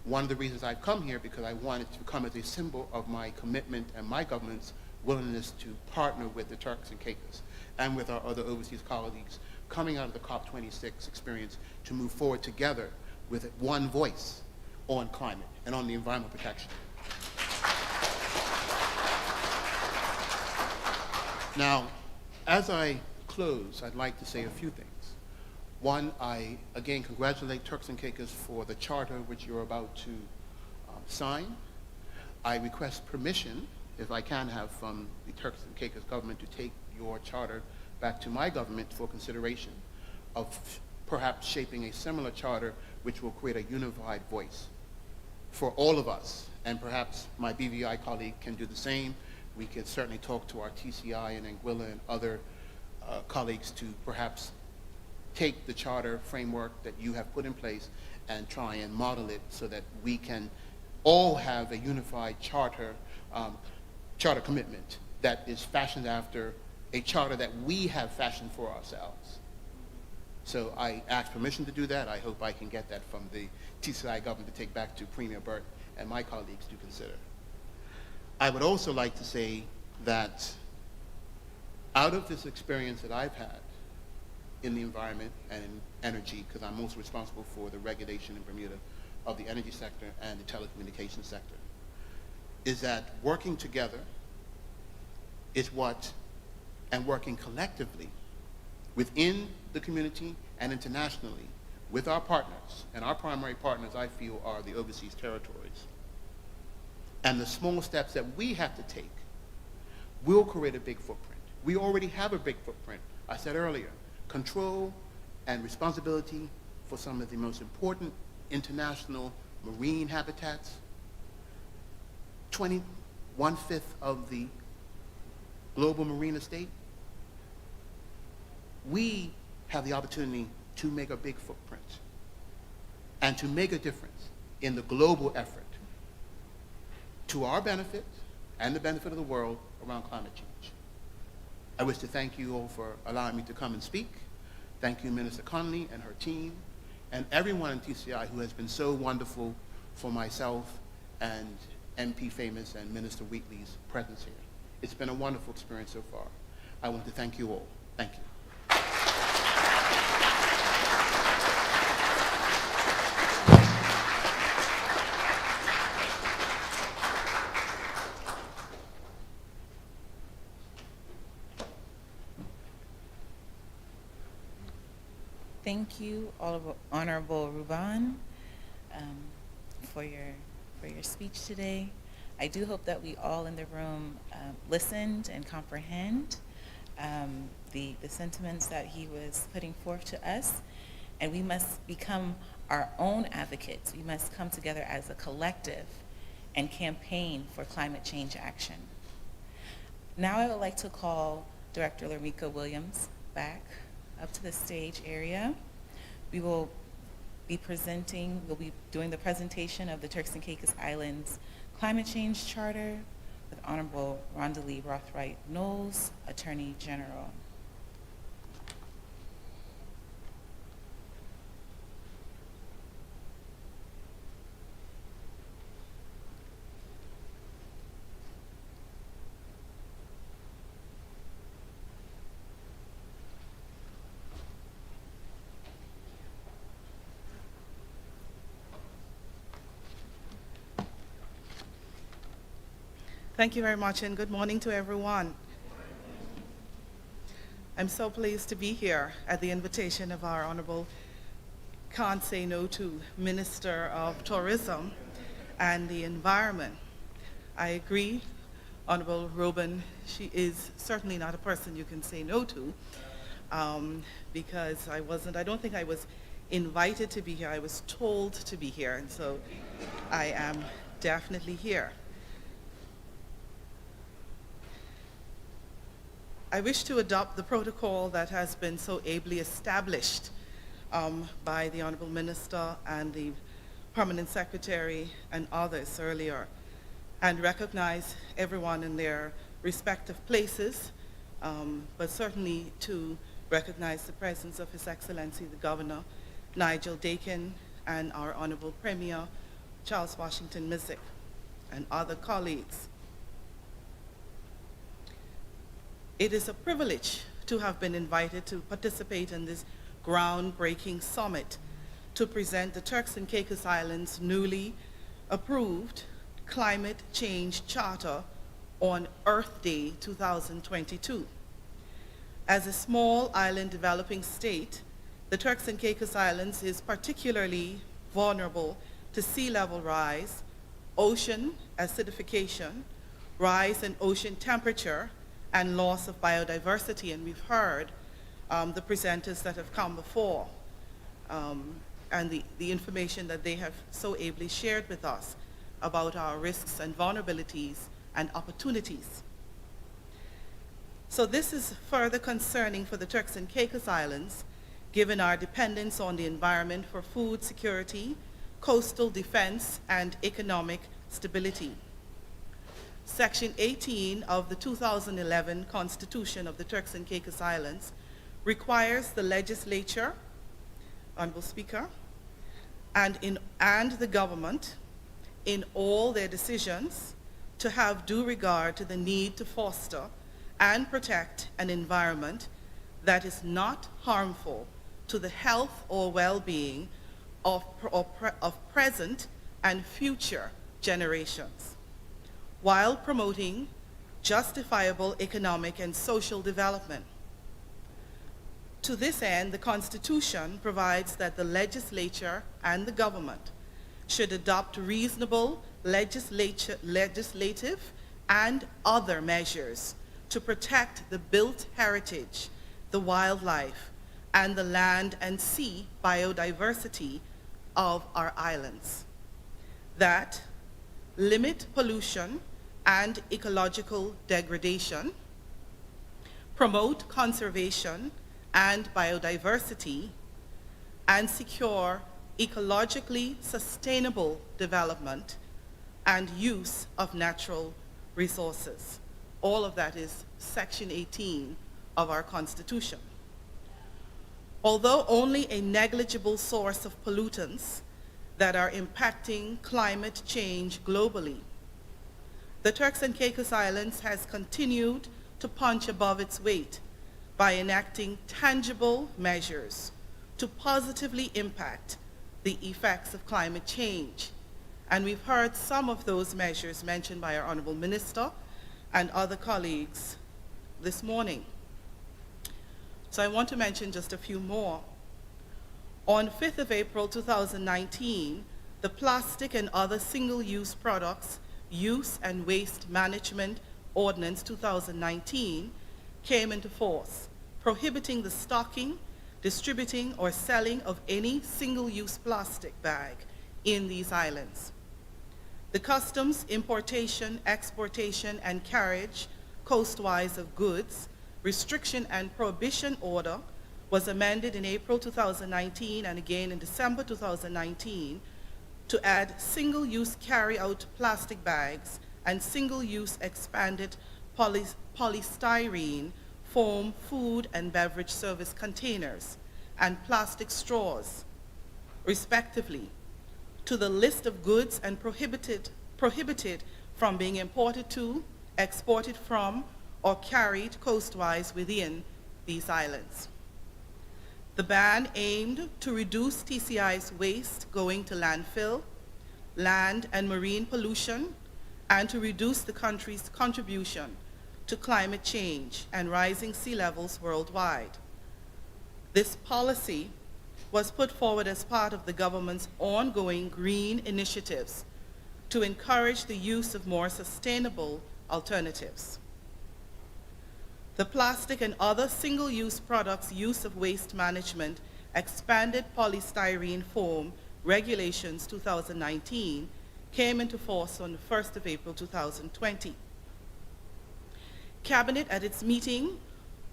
one of the reasons I've come here, because I wanted to come as a symbol of my commitment and my government's willingness to partner with the Turks and Caicos and with our other overseas colleagues coming out of the COP26 experience to move forward together with one voice on climate and on the environmental protection. Now, as I close, I'd like to say a few things. One, I again congratulate Turks and Caicos for the charter which you're about to sign. I request permission, if I can have, from the Turks and Caicos government to take your charter back to my government for consideration of perhaps shaping a similar charter which will create a unified voice for all of us. And perhaps my BVI colleague can do the same. We could certainly talk to our TCI and Anguilla and other colleagues to perhaps take the charter framework that you have put in place and try and model it so that we can all have a unified charter commitment that is fashioned after a charter that we have fashioned for ourselves. So I ask permission to do that. I hope I can get that from the TCI government to take back to Premier Burt and my colleagues to consider. I would also like to say that out of this experience that I've had in the environment and in energy, because I'm most responsible for the regulation in Bermuda of the energy sector and the telecommunications sector, is that working together is what, and working collectively within the community and internationally with our partners, and our primary partners, I feel, are the overseas territories. And the small steps that we have to take will create a big footprint. We already have a big footprint. I said earlier, control and responsibility for some of the most important international marine habitats. 1/5 of the global marine estate. We have the opportunity to make a big footprint and to make a difference in the global effort to our benefit and the benefit of the world around climate change. I wish to thank you all for allowing me to come and speak. Thank you, Minister Connolly and her team, and everyone in TCI who has been so wonderful for myself and MP Famous and Minister Wheatley's presence here. It's been a wonderful experience so far. I want to thank you all. Thank you. Thank you, Honorable Ruban, for your speech today. I do hope that we all in the room listened and comprehend the sentiments that he was putting forth to us, and we must become our own advocates. We must come together as a collective and campaign for climate change action. Now I would like to call Director Lamika Williams back up to the stage area. We'll be doing the presentation of the Turks and Caicos Islands Climate Change Charter with Honorable Rhonda Lee Rothwright Knowles, Attorney General. Thank you very much, and good morning to everyone. I'm so pleased to be here at the invitation of our Honorable Can't Say No to Minister of Tourism and the Environment. I agree, Honorable Ruben, she is certainly not a person you can say no to, because I don't think I was invited to be here, I was told to be here, and so I am definitely here. I wish to adopt the protocol that has been so ably established by the Honorable Minister and the Permanent Secretary and others earlier, and recognize everyone in their respective places, but certainly to recognize the presence of His Excellency the Governor, Nigel Dakin, and our Honorable Premier, Charles Washington Missick, and other colleagues. It is a privilege to have been invited to participate in this groundbreaking summit to present the Turks and Caicos Islands' newly approved Climate Change Charter on Earth Day 2022. As a small island developing state, the Turks and Caicos Islands is particularly vulnerable to sea level rise, ocean acidification, rise in ocean temperature, and loss of biodiversity. And we've heard the presenters that have come before and the information that they have so ably shared with us about our risks and vulnerabilities and opportunities. So this is further concerning for the Turks and Caicos Islands, given our dependence on the environment for food security, coastal defense, and economic stability. Section 18 of the 2011 Constitution of the Turks and Caicos Islands requires the legislature, Honorable Speaker, and the government in all their decisions to have due regard to the need to foster and protect an environment that is not harmful to the health or well-being of present and future generations, while promoting justifiable economic and social development. To this end, the Constitution provides that the legislature and the government should adopt reasonable legislative and other measures to protect the built heritage, the wildlife, and the land and sea biodiversity of our islands, that limit pollution and ecological degradation, promote conservation and biodiversity, and secure ecologically sustainable development and use of natural resources. All of that is Section 18 of our Constitution. Although only a negligible source of pollutants that are impacting climate change globally, the Turks and Caicos Islands has continued to punch above its weight by enacting tangible measures to positively impact the effects of climate change. And we've heard some of those measures mentioned by our Honorable Minister and other colleagues this morning. So I want to mention just a few more. On 5th of April 2019, the Plastic and Other Single-Use Products Use and Waste Management Ordinance 2019 came into force, prohibiting the stocking, distributing, or selling of any single-use plastic bag in these islands. The customs, importation, exportation, and carriage coastwise of goods restriction and prohibition order was amended in April 2019 and again in December 2019 to add single-use carry-out plastic bags and single-use expanded polystyrene foam food and beverage service containers and plastic straws, respectively, to the list of goods and prohibited from being imported to, exported from, or carried coastwise within these islands. The ban aimed to reduce TCI's waste going to landfill, land and marine pollution, and to reduce the country's contribution to climate change and rising sea levels worldwide. This policy was put forward as part of the government's ongoing green initiatives to encourage the use of more sustainable alternatives. The Plastic and Other Single-Use Products Use of Waste Management Expanded Polystyrene Foam Regulations 2019 came into force on the 1st of April 2020. Cabinet at its meeting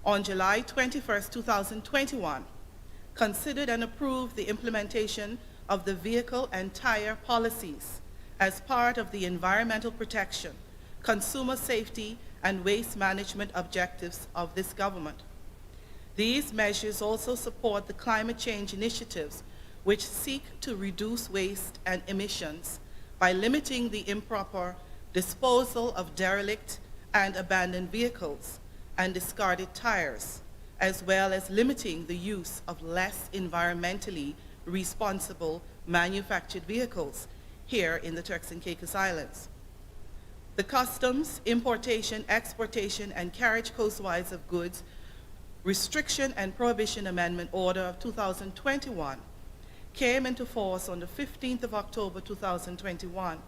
on July 21st, 2021 considered and approved the implementation of the vehicle and tire policies as part of the environmental protection, consumer safety, and waste management objectives of this government. These measures also support the climate change initiatives which seek to reduce waste and emissions by limiting the improper disposal of derelict and abandoned vehicles and discarded tires, as well as limiting the use of less environmentally responsible manufactured vehicles here in the Turks and Caicos Islands. The Customs, Importation, Exportation, and Carriage Coastwise of Goods Restriction and Prohibition Amendment Order of 2021 came into force on the 15th of October 2021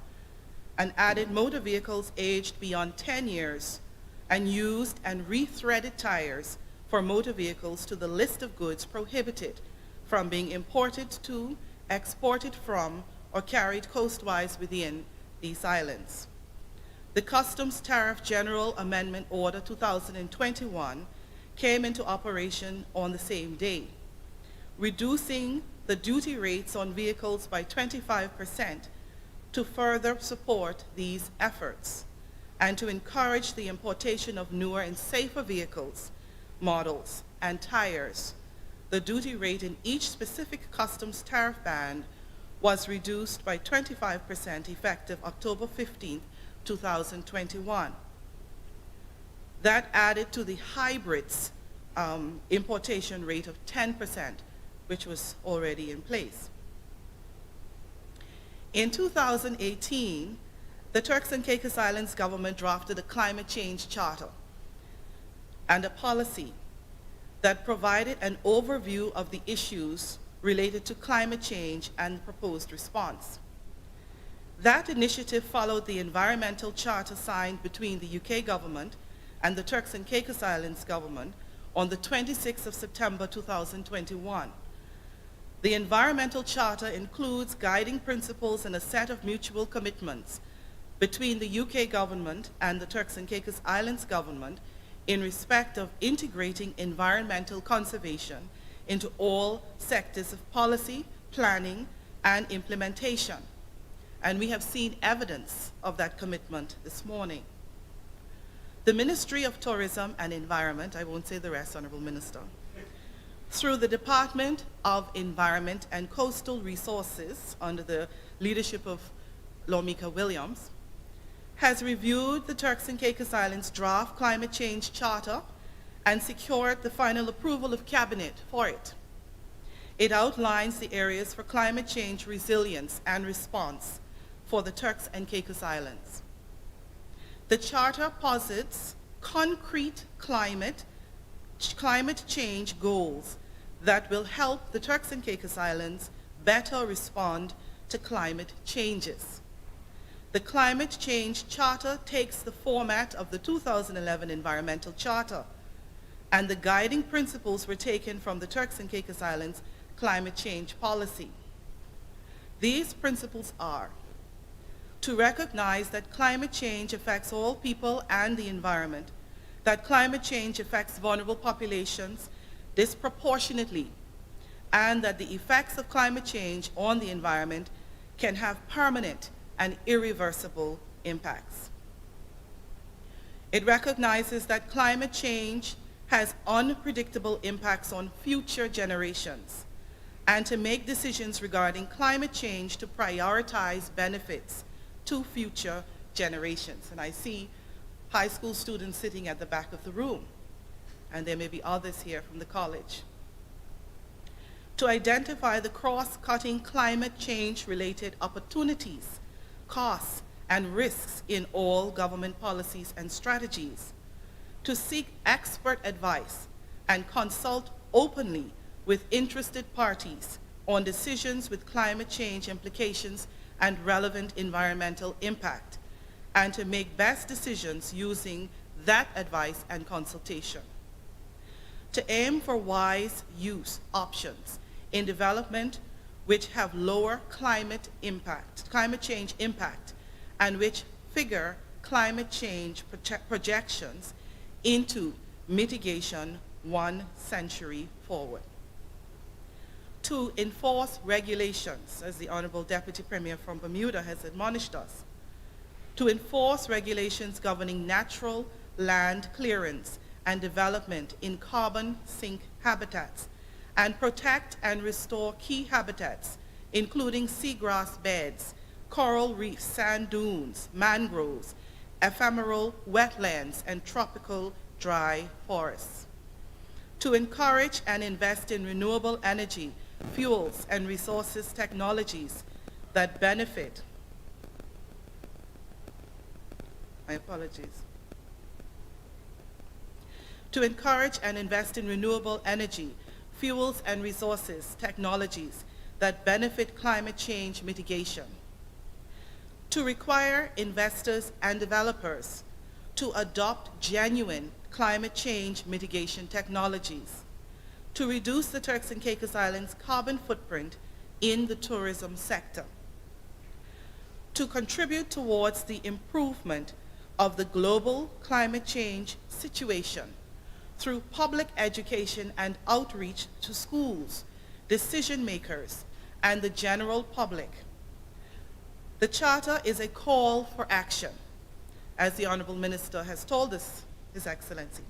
and added motor vehicles aged beyond 10 years and used and rethreaded tires for motor vehicles to the list of goods prohibited from being imported to, exported from, or carried coastwise within these islands. The Customs Tariff General Amendment Order 2021 came into operation on the same day, reducing the duty rates on vehicles by 25% to further support these efforts and to encourage the importation of newer and safer vehicles, models, and tires. The duty rate in each specific customs tariff band was reduced by 25% effective October 15, 2021. That added to the hybrids importation rate of 10%, which was already in place. In 2018, the Turks and Caicos Islands government drafted a climate change charter and a policy that provided an overview of the issues related to climate change and the proposed response. That initiative followed the environmental charter signed between the UK government and the Turks and Caicos Islands government on the 26th of September 2021. The environmental charter includes guiding principles and a set of mutual commitments between the UK government and the Turks and Caicos Islands government in respect of integrating environmental conservation into all sectors of policy, planning, and implementation. And we have seen evidence of that commitment this morning. The Ministry of Tourism and Environment, I won't say the rest, Honorable Minister, through the Department of Environment and Coastal Resources under the leadership of Lormika Williams, has reviewed the Turks and Caicos Islands draft climate change charter and secured the final approval of Cabinet for it. It outlines the areas for climate change resilience and response for the Turks and Caicos Islands. The charter posits concrete climate change goals that will help the Turks and Caicos Islands better respond to climate changes. The Climate Change Charter takes the format of the 2011 Environmental Charter, and the guiding principles were taken from the Turks and Caicos Islands climate change policy. These principles are to recognize that climate change affects all people and the environment, that climate change affects vulnerable populations disproportionately, and that the effects of climate change on the environment can have permanent and irreversible impacts. It recognizes that climate change has unpredictable impacts on future generations, and to make decisions regarding climate change to prioritize benefits to future generations. And I see high school students sitting at the back of the room, and there may be others here from the college. To identify the cross-cutting climate change-related opportunities, costs, and risks in all government policies and strategies, to seek expert advice and consult openly with interested parties on decisions with climate change implications and relevant environmental impact, and to make best decisions using that advice and consultation. To aim for wise use options in development which have lower climate change impact, and which figure climate change projections into mitigation 1 century forward. To enforce regulations, as the Honorable Deputy Premier from Bermuda has admonished us, to enforce regulations governing natural land clearance and development in carbon sink habitats, and protect and restore key habitats, including seagrass beds, coral reefs, sand dunes, mangroves, ephemeral wetlands, and tropical dry forests. to encourage and invest in renewable energy, fuels, and resources technologies that benefit, to encourage and invest in renewable energy, fuels, and resources technologies that benefit climate change mitigation, to require investors and developers to adopt genuine climate change mitigation technologies, to reduce the Turks and Caicos Islands' carbon footprint in the tourism sector, to contribute towards the improvement of the global climate change situation through public education and outreach to schools, decision makers, and the general public. The Charter is a call for action, as the Honorable Minister has told us, His Excellency,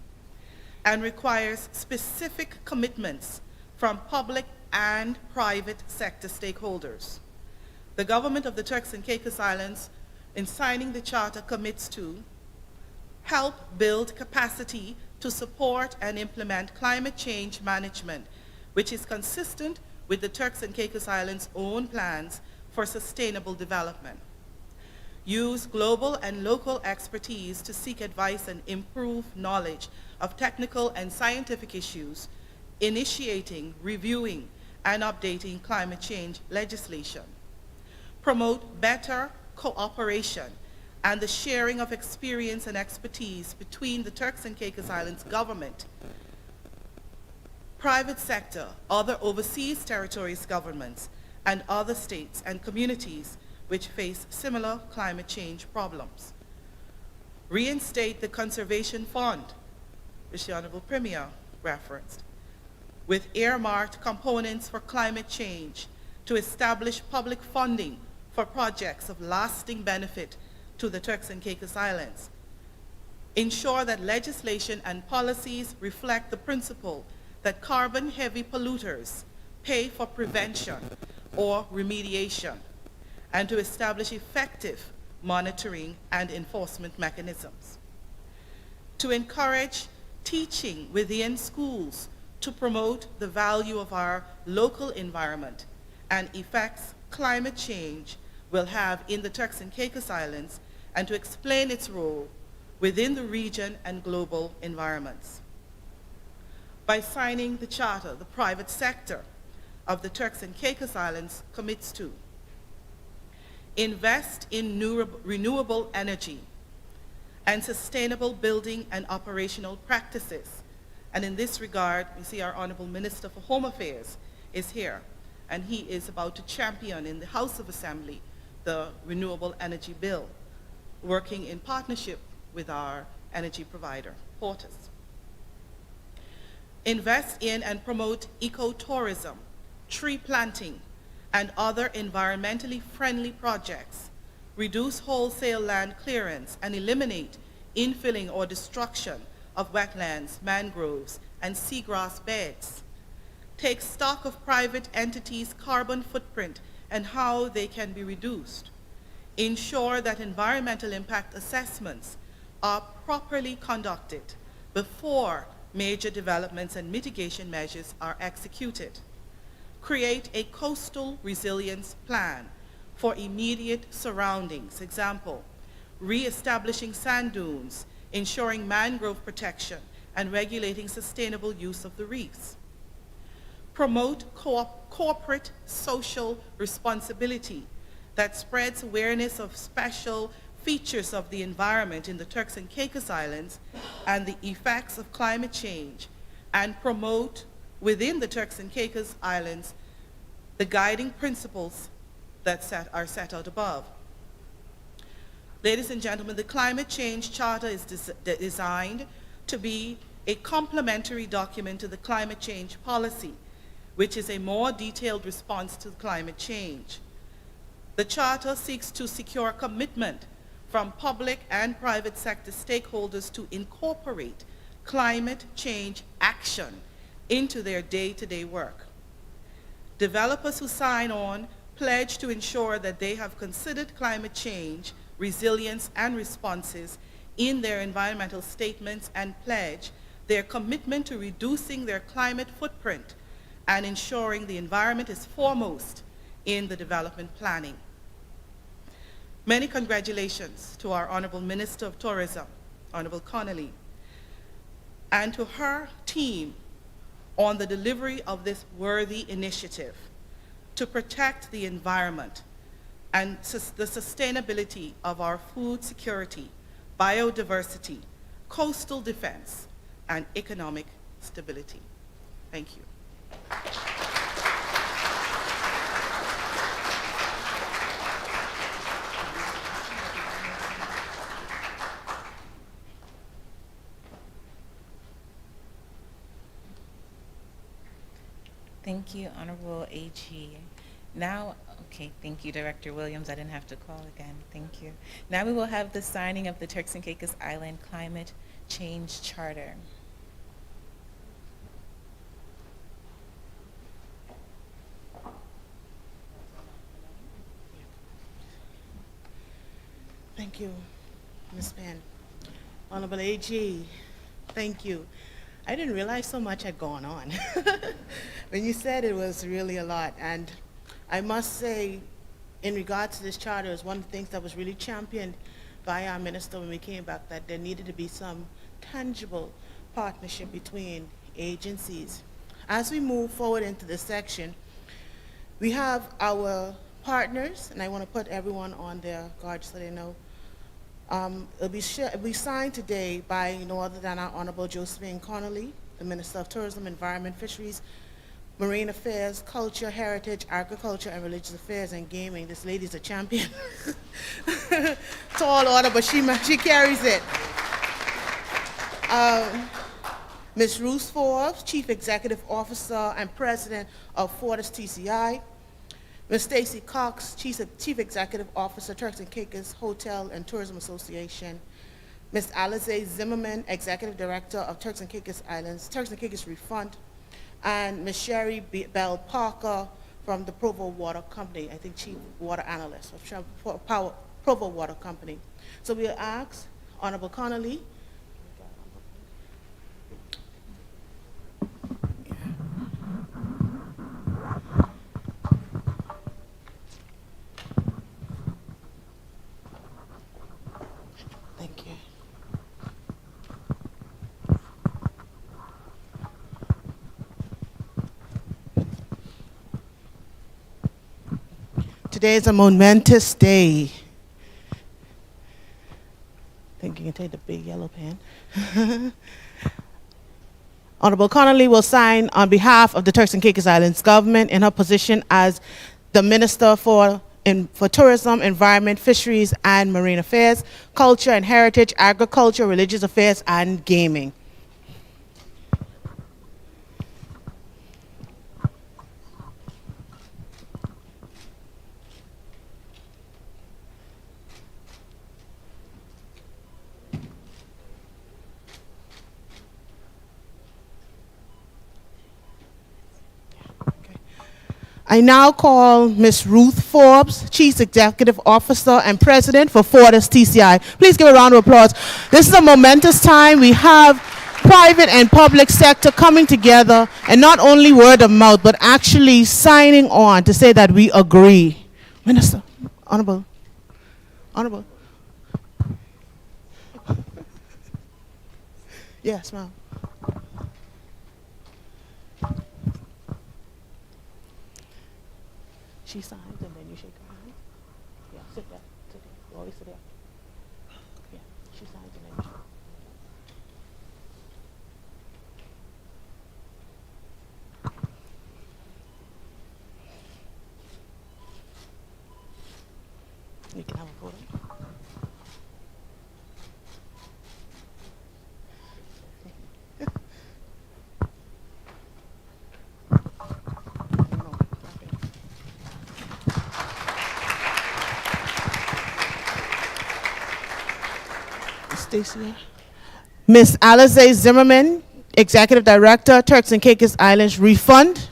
and requires specific commitments from public and private sector stakeholders. The government of the Turks and Caicos Islands, in signing the Charter, commits to help build capacity to support and implement climate change management, which is consistent with the Turks and Caicos Islands' own plans for sustainable development. Use global and local expertise to seek advice and improve knowledge of technical and scientific issues, initiating, reviewing, and updating climate change legislation. Promote better cooperation and the sharing of experience and expertise between the Turks and Caicos Islands government, private sector, other overseas territories governments, and other states and communities which face similar climate change problems. Reinstate the Conservation Fund, which the Honorable Premier referenced, with earmarked components for climate change to establish public funding for projects of lasting benefit to the Turks and Caicos Islands. Ensure that legislation and policies reflect the principle that carbon-heavy polluters pay for prevention or remediation, and to establish effective monitoring and enforcement mechanisms. To encourage teaching within schools to promote the value of our local environment and effects climate change will have in the Turks and Caicos Islands, and to explain its role within the region and global environments. By signing the Charter, the private sector of the Turks and Caicos Islands commits to invest in renewable energy and sustainable building and operational practices. And in this regard, we see our Honorable Minister for Home Affairs is here, and he is about to champion in the House of Assembly the Renewable Energy Bill, working in partnership with our energy provider, Portus. Invest in and promote ecotourism, tree planting, and other environmentally friendly projects. Reduce wholesale land clearance and eliminate infilling or destruction of wetlands, mangroves, and seagrass beds. Take stock of private entities' carbon footprint and how they can be reduced. Ensure that environmental impact assessments are properly conducted before major developments and mitigation measures are executed. Create a coastal resilience plan for immediate surroundings. Example, re-establishing sand dunes, ensuring mangrove protection, and regulating sustainable use of the reefs. Promote corporate social responsibility that spreads awareness of special features of the environment in the Turks and Caicos Islands and the effects of climate change, and promote within the Turks and Caicos Islands the guiding principles that are set out above. Ladies and gentlemen, the Climate Change Charter is designed to be a complementary document to the climate change policy, which is a more detailed response to climate change. The Charter seeks to secure commitment from public and private sector stakeholders to incorporate climate change action into their day-to-day work. Developers who sign on pledge to ensure that they have considered climate change, resilience, and responses in their environmental statements and pledge their commitment to reducing their climate footprint and ensuring the environment is foremost in the development planning. Many congratulations to our Honorable Minister of Tourism, Honorable Connolly, and to her team on the delivery of this worthy initiative to protect the environment and the sustainability of our food security, biodiversity, coastal defense, and economic stability. Thank you. Thank you, Honorable AG. Now, okay, thank you, Director Williams. I didn't have to call again. Thank you. Now we will have the signing of the Turks and Caicos Island Climate Change Charter. Thank you, Ms. Penn. Honorable AG, thank you. I didn't realize so much had gone on. When you said it was really a lot, and I must say, in regards to this charter, is one of the things that was really championed by our minister when we came back, that there needed to be some tangible partnership between agencies. As we move forward into this section, we have our partners, and I want to put everyone on their guard so they know. It'll be signed today by no other than our Honorable Josephine Connolly, the Minister of Tourism, Environment, Fisheries, Marine Affairs, Culture, Heritage, Agriculture, and Religious Affairs, and Gaming. This lady's a champion. Tall order, but she carries it. Ms. Ruth Forbes, Chief Executive Officer and President of Fortis TCI. Ms. Stacy Cox, Chief Executive Officer, Turks and Caicos Hotel and Tourism Association. Ms. Alize Zimmerman, Executive Director of Turks and Caicos Islands, Turks and Caicos Refund. And Ms. Sherry Bell Parker from the Provo Water Company, I think Chief Water Analyst of Provo Water Company. So we'll ask Honorable Connolly. Thank you. Today is a momentous day. I think you can take the big yellow pen. Honorable Connolly will sign on behalf of the Turks and Caicos Islands government in her position as the Minister for Tourism, Environment, Fisheries, and Marine Affairs, Culture and Heritage, Agriculture, Religious Affairs, and Gaming. I now call Ms. Ruth Forbes, Chief Executive Officer and President for Fortis TCI. Please give a round of applause. This is a momentous time. We have private and public sector coming together, and not only word of mouth, but actually signing on to say that we agree. Minister, Honorable. Yes, ma'am. She signs and then you shake her hand. Yeah, sit there. You always sit there. Yeah, she signs and then you shake. You can have a photo. Stacy. Ms. Alize Zimmerman, Executive Director, Turks and Caicos Islands Refund.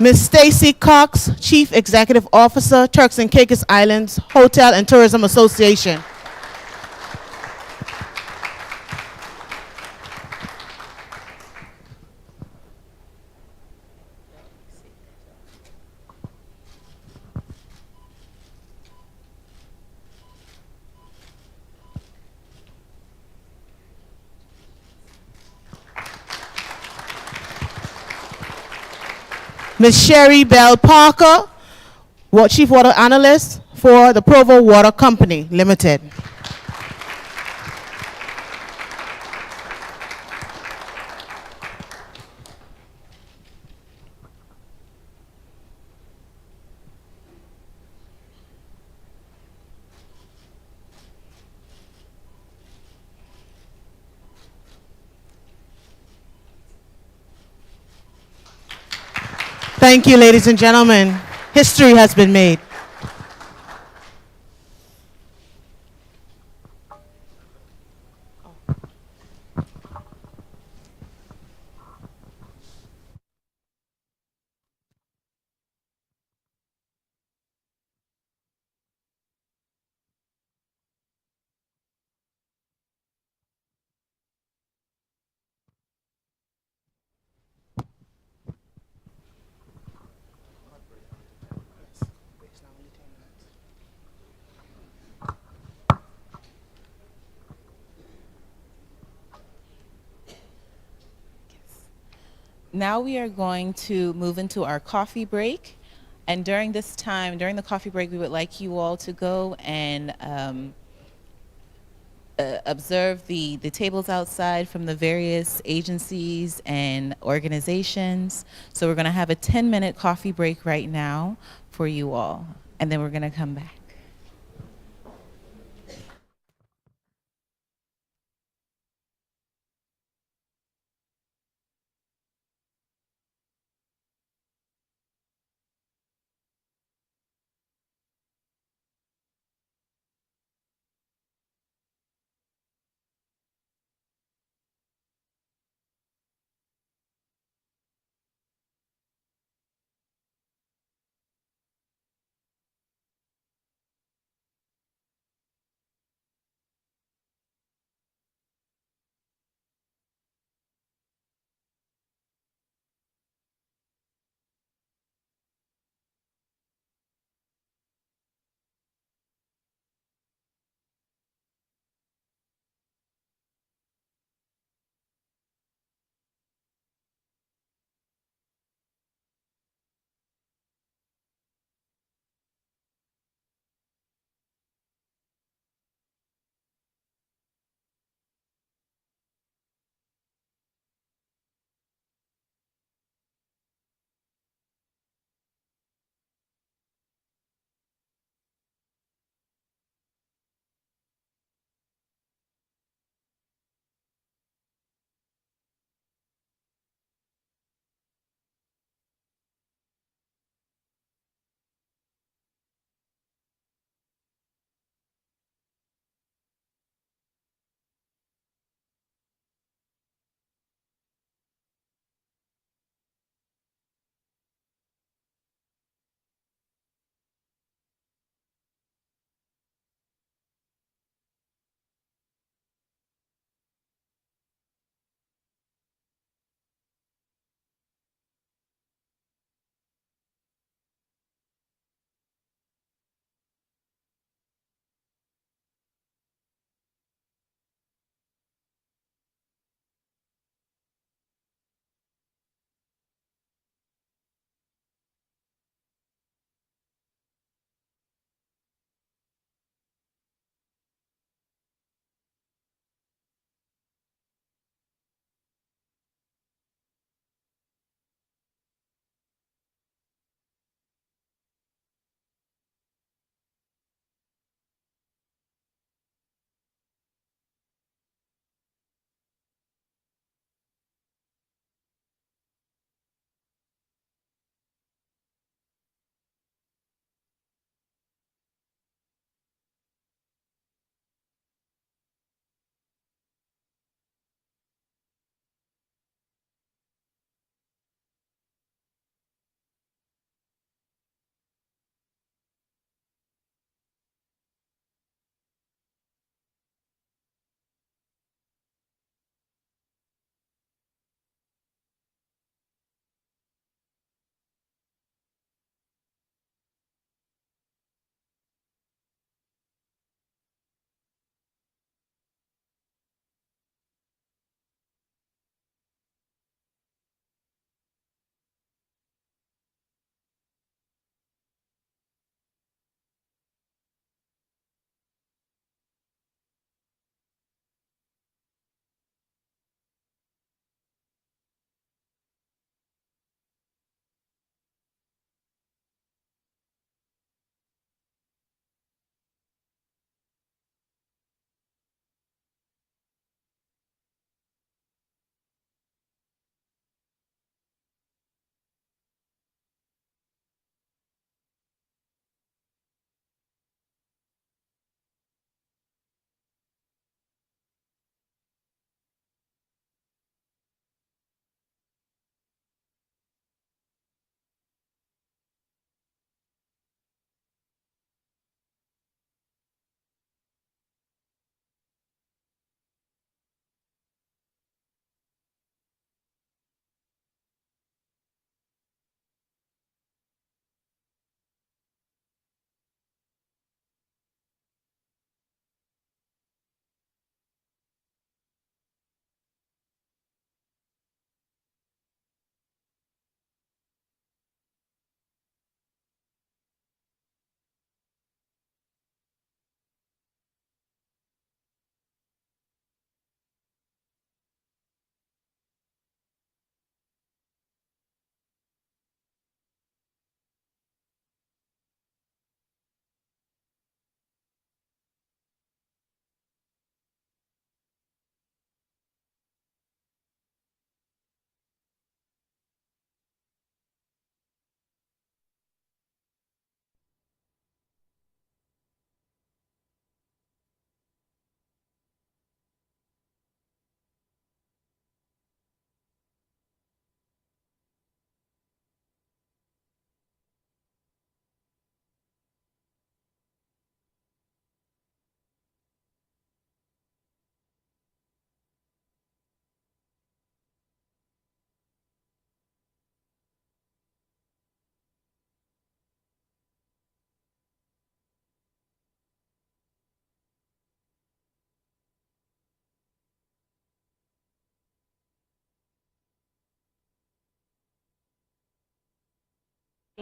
Ms. Stacy Cox, Chief Executive Officer, Turks and Caicos Islands Hotel and Tourism Association. Ms. Sherry Bell Parker, Chief Water Analyst for the Provo Water Company Limited. Thank you, ladies and gentlemen. History has been made. Now we are going to move into our coffee break. And during this time, during the coffee break, we would like you all to go and observe the tables outside from the various agencies and organizations. So we're going to have a 10-minute coffee break right now for you all. And then we're going to come back.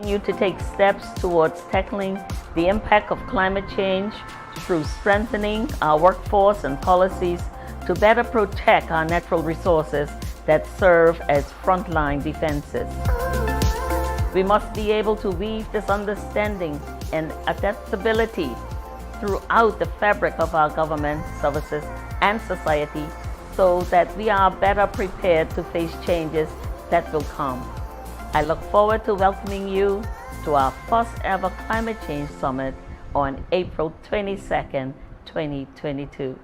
You to take steps towards tackling the impact of climate change through strengthening our workforce and policies to better protect our natural resources that serve as frontline defenses. We must be able to weave this understanding and adaptability throughout the fabric of our government, services, and society so that we are better prepared to face changes that will come. I look forward to welcoming you to our first ever Climate Change Summit on April 22nd, 2022.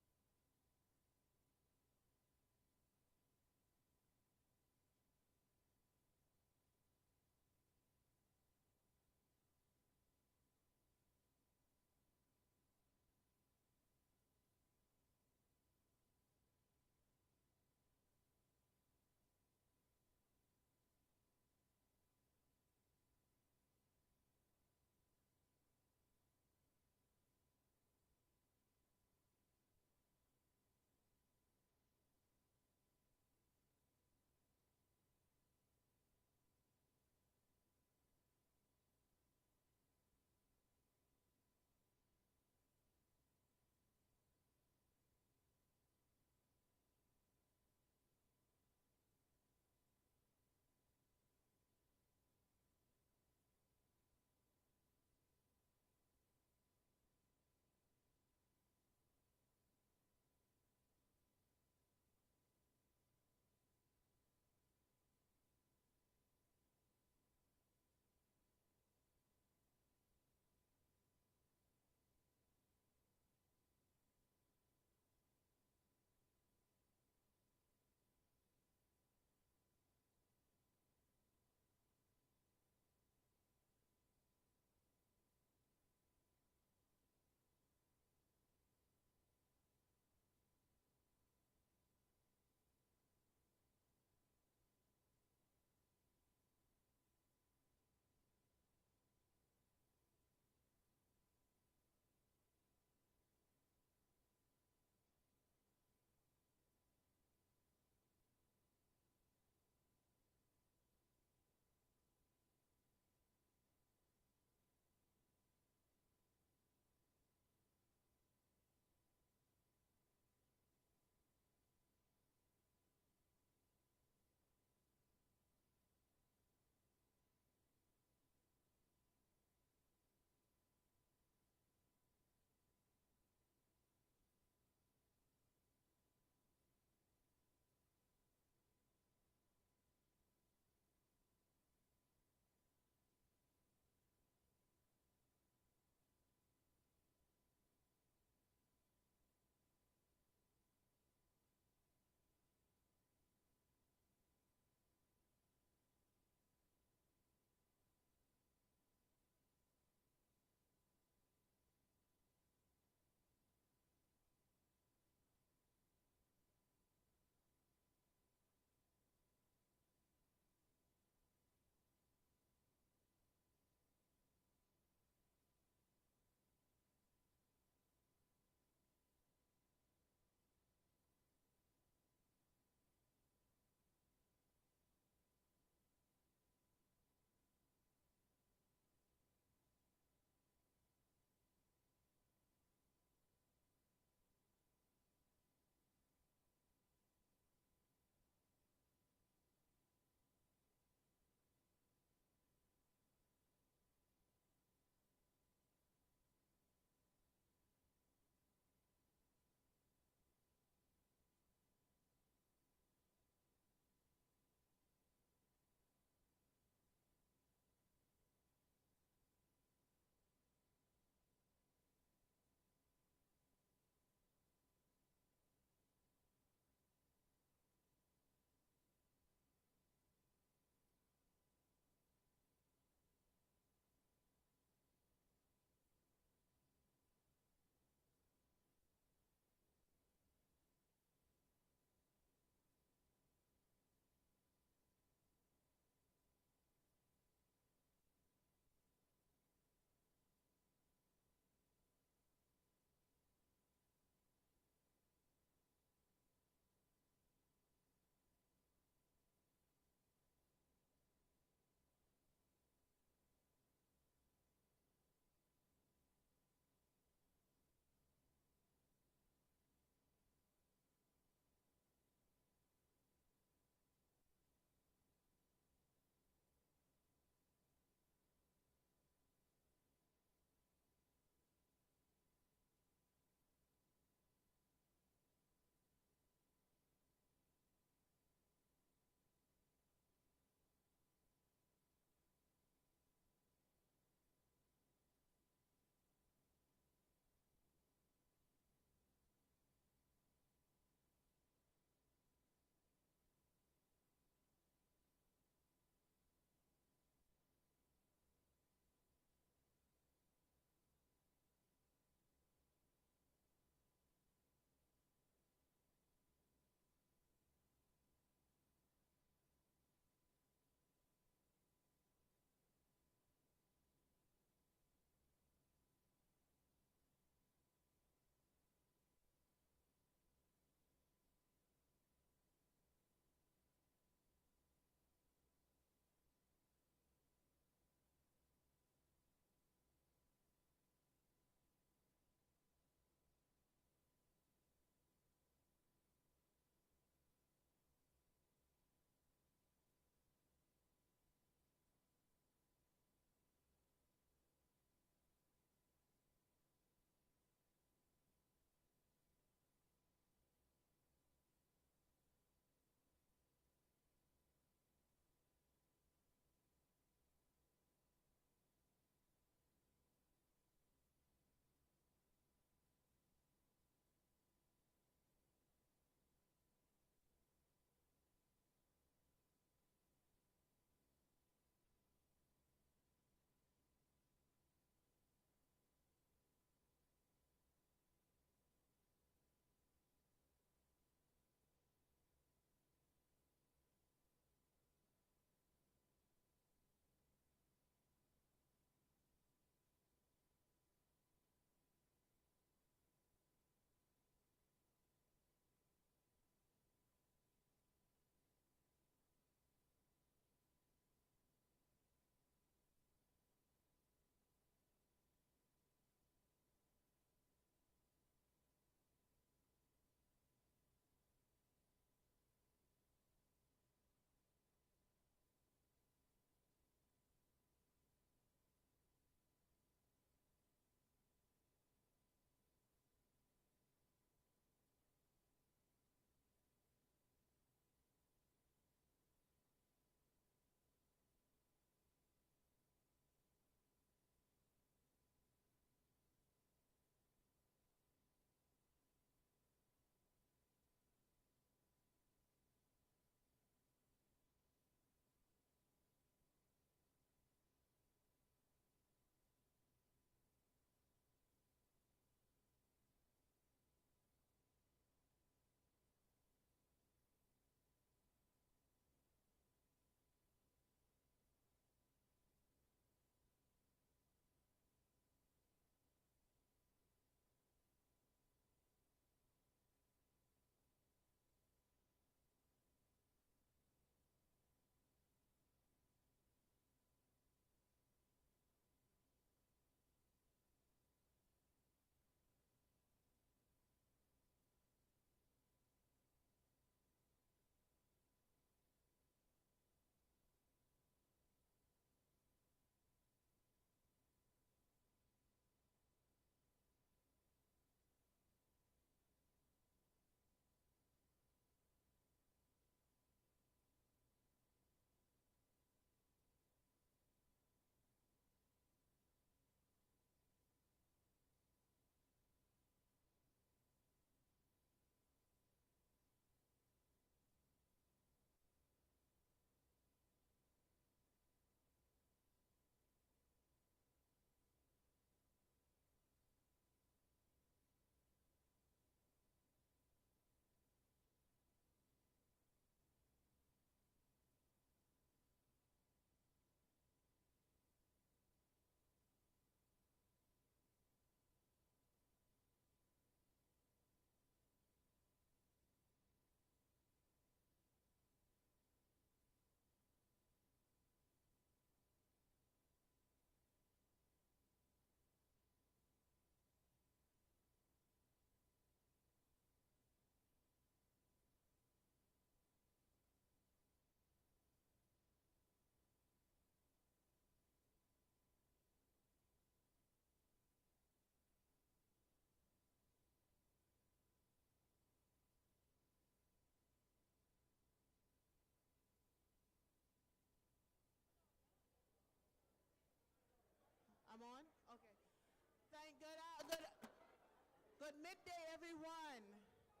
midday, everyone. Topic: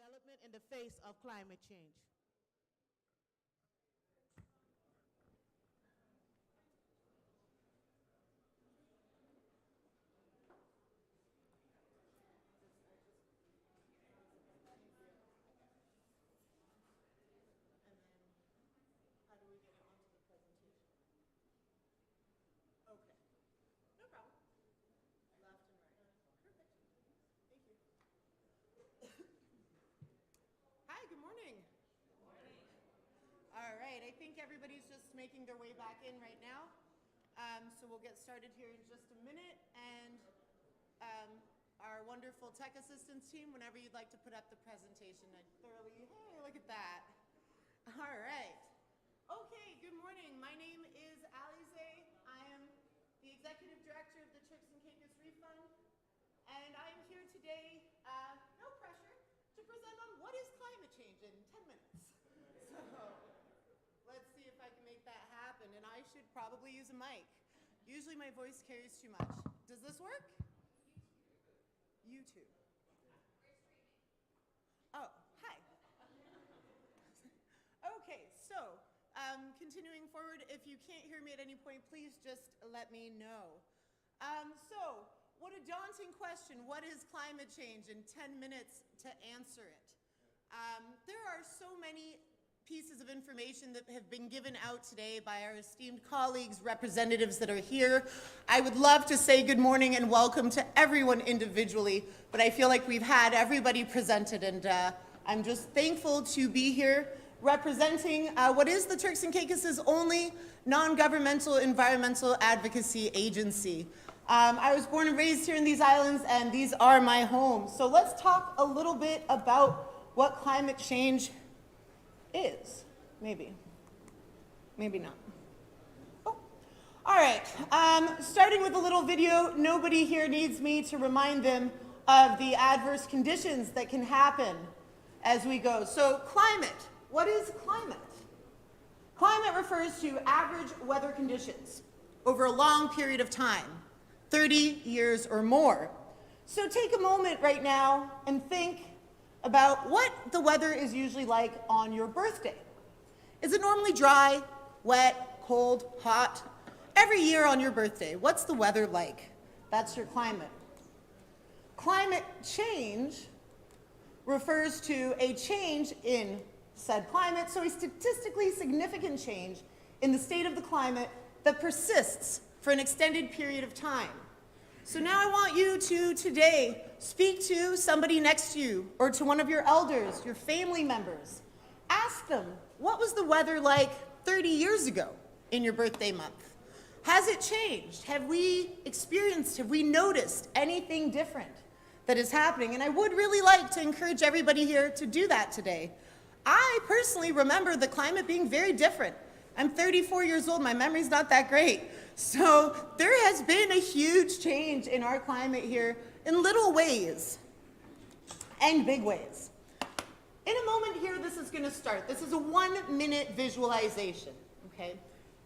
development in the face of climate change. And then, how do we get it onto the presentation? Okay, no problem. Left and right. Perfect. Thank you. Hi, good morning. Good morning. All right, I think everybody's just making their way back in right now. So we'll get started here in just a minute. And our wonderful tech assistance team, whenever you'd like to put up the presentation, hey, look at that. All right. Okay, good morning. My name is Alize. I am the Executive Director of the Turks and Caicos Refund. And I am here today, no pressure, to present on what is climate change in 10 minutes. So, I should probably use a mic. Usually my voice carries too much. Does this work? YouTube. Oh, hi. Okay, so continuing forward, if you can't hear me at any point, please just let me know. So, what a daunting question. What is climate change? In 10 minutes to answer it. There are so many pieces of information that have been given out today by our esteemed colleagues, representatives that are here. I would love to say good morning and welcome to everyone individually, but I feel like we've had everybody presented, and I'm just thankful to be here representing what is the Turks and Caicos' only non-governmental environmental advocacy agency. I was born and raised here in these islands, and these are my home. So let's talk a little bit about what climate change is. Maybe not. Oh. All right, starting with a little video. Nobody here needs me to remind them of the adverse conditions that can happen as we go. So climate, what is climate? Climate refers to average weather conditions over a long period of time, 30 years or more. So take a moment right now and think about what the weather is usually like on your birthday. Is it normally dry, wet, cold, hot? Every year on your birthday, what's the weather like? That's your climate. Climate change refers to a change in said climate, so a statistically significant change in the state of the climate that persists for an extended period of time. So now I want you to today speak to somebody next to you or to one of your elders, your family members. Ask them, what was the weather like 30 years ago in your birthday month? Has it changed? Have we noticed anything different that is happening? And I would really like to encourage everybody here to do that today. I personally remember the climate being very different. I'm 34 years old, my memory's not that great. So there has been a huge change in our climate here in little ways and big ways. In a moment here, this is gonna start. This is a 1-minute visualization, okay?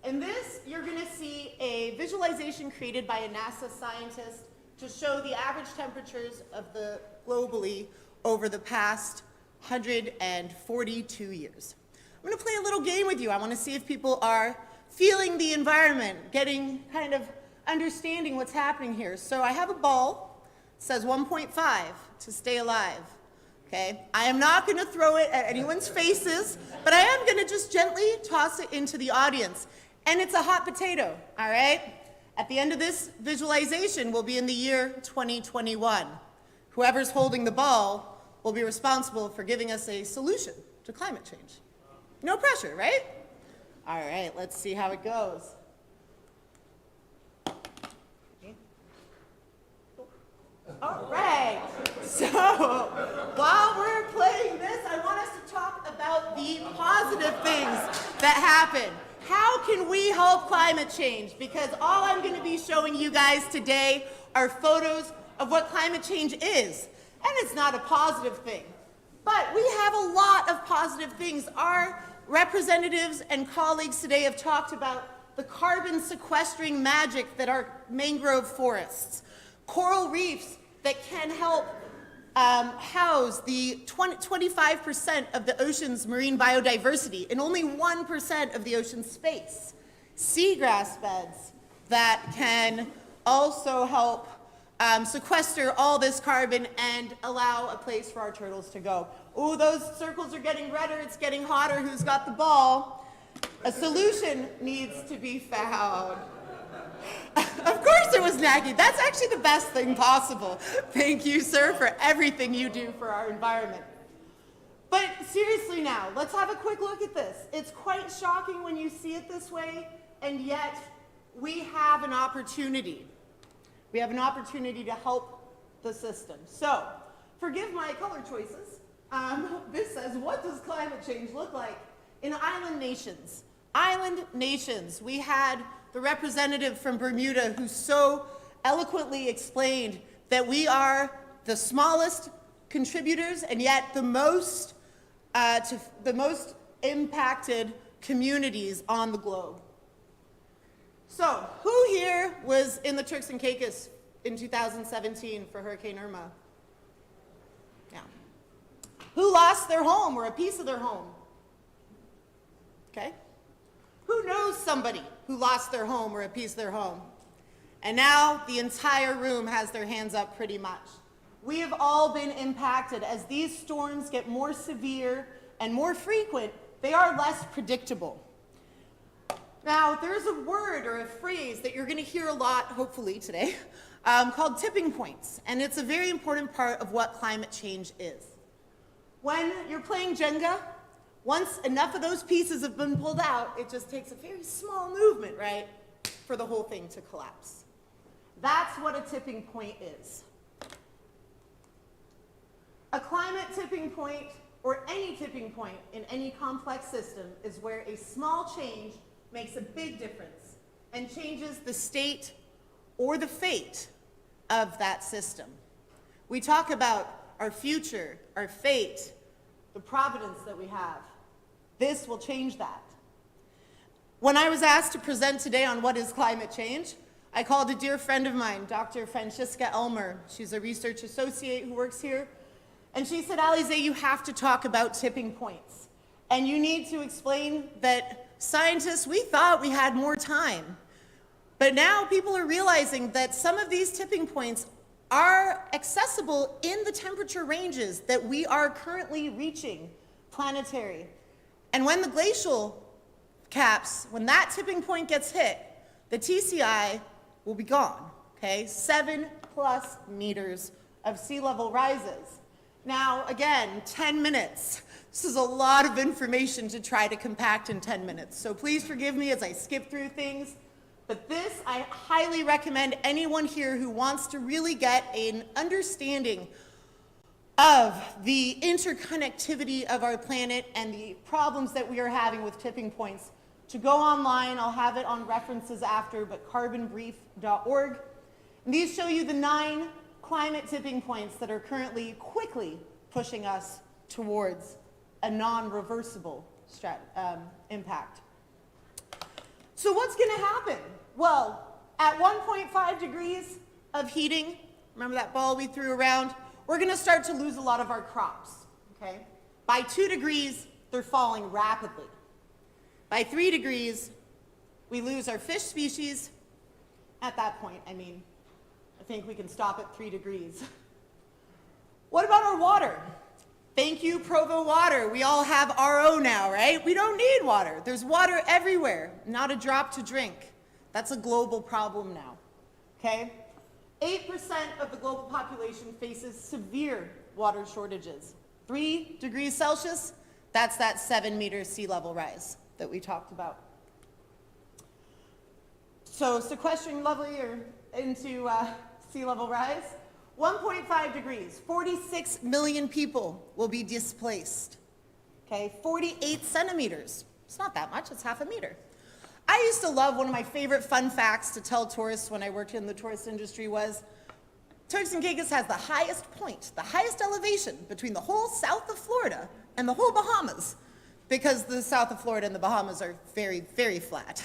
In this, you're gonna see a visualization created by a NASA scientist to show the average temperatures of the globally over the past 142 years. I'm gonna play a little game with you. I wanna see if people are feeling the environment, getting kind of understanding what's happening here. So I have a ball, it says 1.5 to stay alive, okay? I am not gonna throw it at anyone's faces, but I am gonna just gently toss it into the audience. And it's a hot potato, all right? At the end of this visualization, we'll be in the year 2021. Whoever's holding the ball will be responsible for giving us a solution to climate change. No pressure, right? All right, let's see how it goes. All right, so while we're playing this, I want us to talk about the positive things that happen. How can we help climate change? Because all I'm going to be showing you guys today are photos of what climate change is, and it's not a positive thing. But we have a lot of positive things. Our representatives and colleagues today have talked about the carbon sequestering magic that are mangrove forests, coral reefs that can help house the 25% of the ocean's marine biodiversity and only 1% of the ocean's space, seagrass beds that can also help sequester all this carbon and allow a place for our turtles to go. Oh, those circles are getting redder, it's getting hotter, who's got the ball? A solution needs to be found. Of course it was Nagy. That's actually the best thing possible. Thank you, sir, for everything you do for our environment. But seriously now, let's have a quick look at this. It's quite shocking when you see it this way, and yet we have an opportunity. We have an opportunity to help the system. So, forgive my color choices. This says, what does climate change look like in island nations? Island nations. We had the representative from Bermuda who so eloquently explained that we are the smallest contributors and yet the most impacted communities on the globe. So, who here was in the Turks and Caicos in 2017 for Hurricane Irma? Yeah. Who lost their home or a piece of their home? Okay. Who knows somebody who lost their home or a piece of their home? And now the entire room has their hands up pretty much. We have all been impacted. As these storms get more severe and more frequent, they are less predictable. Now, there's a word or a phrase that you're going to hear a lot, hopefully today, called tipping points. And it's a very important part of what climate change is. When you're playing Jenga, once enough of those pieces have been pulled out, it just takes a very small movement, right, for the whole thing to collapse. That's what a tipping point is. A climate tipping point, or any tipping point in any complex system, is where a small change makes a big difference and changes the state or the fate of that system. We talk about our future, our fate, the providence that we have. This will change that. When I was asked to present today on what is climate change, I called a dear friend of mine, Dr. Francisca Elmer. She's a research associate who works here. And she said, Alize, you have to talk about tipping points. And you need to explain that scientists, we thought we had more time. But now people are realizing that some of these tipping points are accessible in the temperature ranges that we are currently reaching planetary. And when the glacial caps, when that tipping point gets hit, the TCI will be gone, okay? 7+ meters of sea level rises. Now, again, 10 minutes. This is a lot of information to try to compact in 10 minutes. So please forgive me as I skip through things. But this, I highly recommend anyone here who wants to really get an understanding of the interconnectivity of our planet and the problems that we are having with tipping points, to go online. I'll have it on references after, but carbonbrief.org. And these show you the 9 climate tipping points that are currently quickly pushing us towards a non-reversible impact. So what's going to happen? Well, at 1.5 degrees of heating, remember that ball we threw around? We're going to start to lose a lot of our crops, okay? By 2 degrees, they're falling rapidly. By 3 degrees, we lose our fish species. At that point, I think we can stop at 3 degrees. What about our water? Thank you, Provo Water. We all have RO now, right? We don't need water. There's water everywhere, not a drop to drink. That's a global problem now, okay? 8% of the global population faces severe water shortages. 3 degrees Celsius, that's that 7 meter sea level rise that we talked about. So sequestering lovely or into sea level rise, 1.5 degrees, 46 million people will be displaced. Okay, 48 centimeters. It's not that much, it's half a meter. I used to love, one of my favorite fun facts to tell tourists when I worked in the tourist industry was, Turks and Caicos has the highest point, the highest elevation between the whole south of Florida and the whole Bahamas, because the south of Florida and the Bahamas are very, very flat.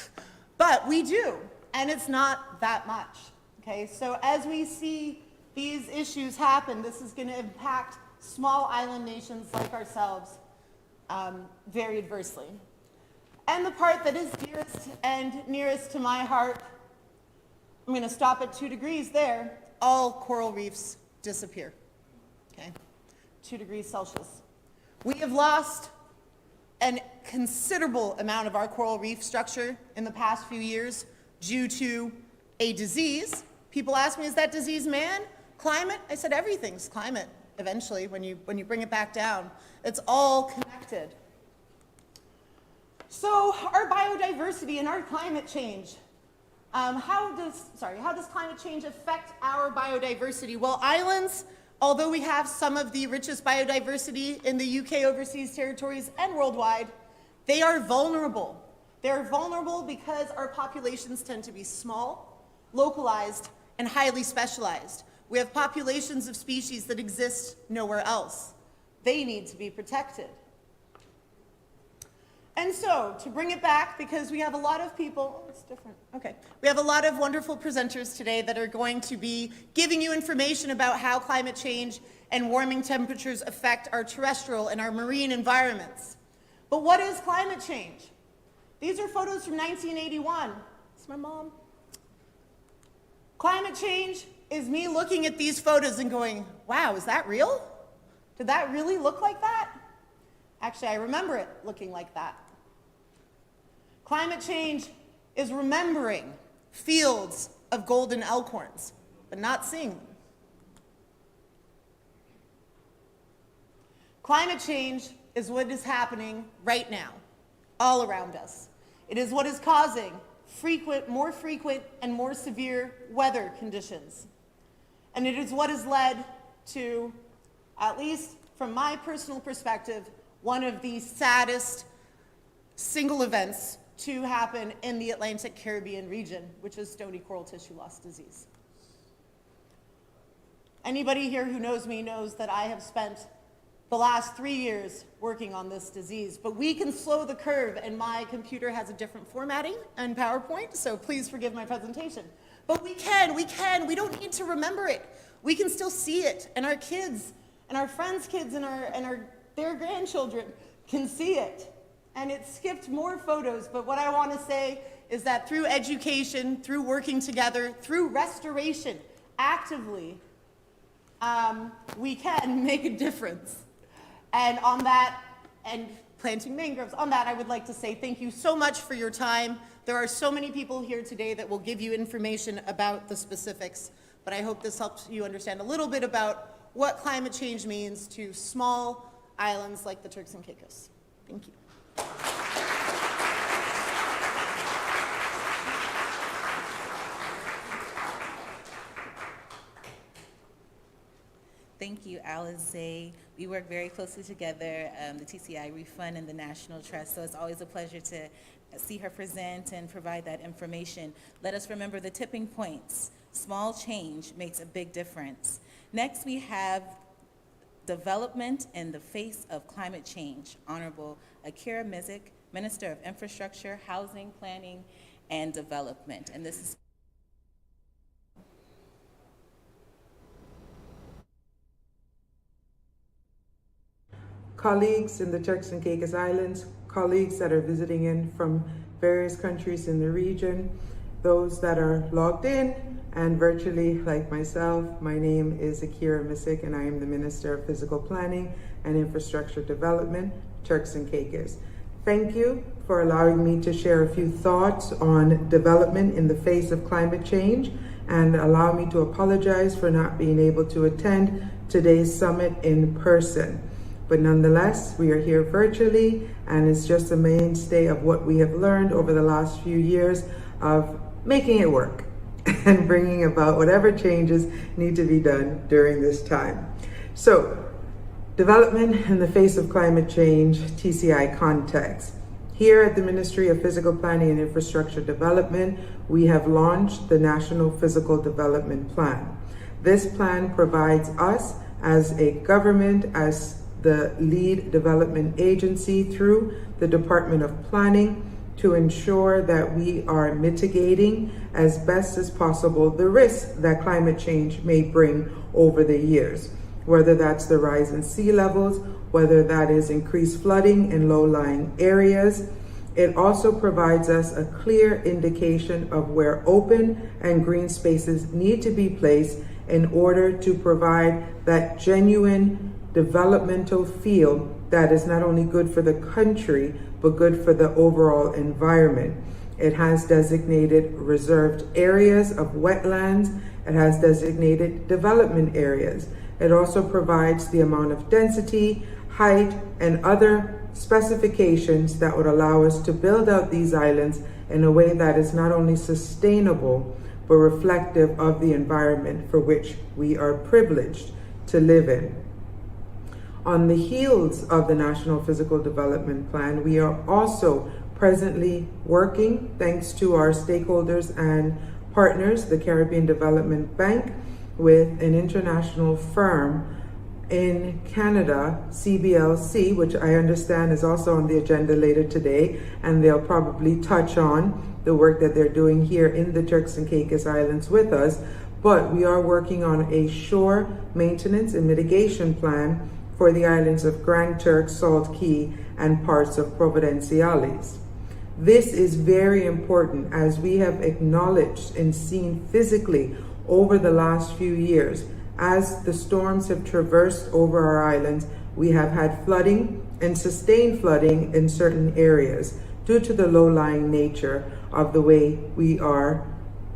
But we do, and it's not that much. Okay, so as we see these issues happen, this is going to impact small island nations like ourselves very adversely. And the part that is dearest and nearest to my heart, I'm going to stop at 2 degrees there, all coral reefs disappear. Okay, 2 degrees Celsius. We have lost a considerable amount of our coral reef structure in the past few years due to a disease. People ask me, is that disease man? Climate? I said everything's climate eventually when you bring it back down. It's all connected. So our biodiversity and our climate change. How does climate change affect our biodiversity? Well, islands, although we have some of the richest biodiversity in the UK overseas territories and worldwide, they are vulnerable. They're vulnerable because our populations tend to be small, localized, and highly specialized. We have populations of species that exist nowhere else. They need to be protected. And so, to bring it back, because we have a lot of people, it's different, okay. We have a lot of wonderful presenters today that are going to be giving you information about how climate change and warming temperatures affect our terrestrial and our marine environments. But what is climate change? These are photos from 1981. It's my mom. Climate change is me looking at these photos and going, wow, is that real? Did that really look like that? Actually, I remember it looking like that. Climate change is remembering fields of golden elkhorns, but not seeing them. Climate change is what is happening right now, all around us. It is what is causing more frequent and more severe weather conditions. And it is what has led to, at least from my personal perspective, one of the saddest single events to happen in the Atlantic Caribbean region, which is stony coral tissue loss disease. Anybody here who knows me knows that I have spent the last 3 years working on this disease, but we can slow the curve, and my computer has a different formatting and PowerPoint, so please forgive my presentation. But we don't need to remember it. We can still see it, and our kids, and our friends' kids, and their grandchildren can see it. And it skipped more photos, but what I want to say is that through education, through working together, through restoration, actively, we can make a difference. And on that, and planting mangroves, on that I would like to say thank you so much for your time. There are so many people here today that will give you information about the specifics, but I hope this helps you understand a little bit about what climate change means to small islands like the Turks and Caicos. Thank you. Thank you, Alize. We work very closely together, the TCI Refund and the National Trust, so it's always a pleasure to see her present and provide that information. Let us remember the tipping points. Small change makes a big difference. Next, we have Development in the Face of Climate Change, Honorable Akira Mizik, Minister of Infrastructure, Housing, Planning, and Development. And this is colleagues in the Turks and Caicos Islands, colleagues that are visiting in from various countries in the region, those that are logged in and virtually like myself. My name is Akira Mizik and I am the Minister of Physical Planning and Infrastructure Development, Turks and Caicos. Thank you for allowing me to share a few thoughts on development in the face of climate change, and allow me to apologize for not being able to attend today's summit in person. But nonetheless, we are here virtually, and it's just a mainstay of what we have learned over the last few years of making it work and bringing about whatever changes need to be done during this time. So, development in the face of climate change, TCI context. Here at the Ministry of Physical Planning and Infrastructure Development, we have launched the National Physical Development Plan. This plan provides us as a government, as the lead development agency through the Department of Planning, to ensure that we are mitigating as best as possible the risks that climate change may bring over the years, whether that's the rise in sea levels, whether that is increased flooding in low-lying areas. It also provides us a clear indication of where open and green spaces need to be placed in order to provide that genuine developmental feel that is not only good for the country, but good for the overall environment. It has designated reserved areas of wetlands. It has designated development areas. It also provides the amount of density, height, and other specifications that would allow us to build out these islands in a way that is not only sustainable, but reflective of the environment for which we are privileged to live in. On the heels of the National Physical Development Plan, we are also presently working, thanks to our stakeholders and partners, the Caribbean Development Bank, with an international firm in Canada, CBLC, which I understand is also on the agenda later today, and they'll probably touch on the work that they're doing here in the Turks and Caicos Islands with us. But we are working on a shore maintenance and mitigation plan for the islands of Grand Turk, Salt Key, and parts of Providenciales. This is very important, as we have acknowledged and seen physically over the last few years. As the storms have traversed over our islands, we have had flooding and sustained flooding in certain areas due to the low-lying nature of the way we are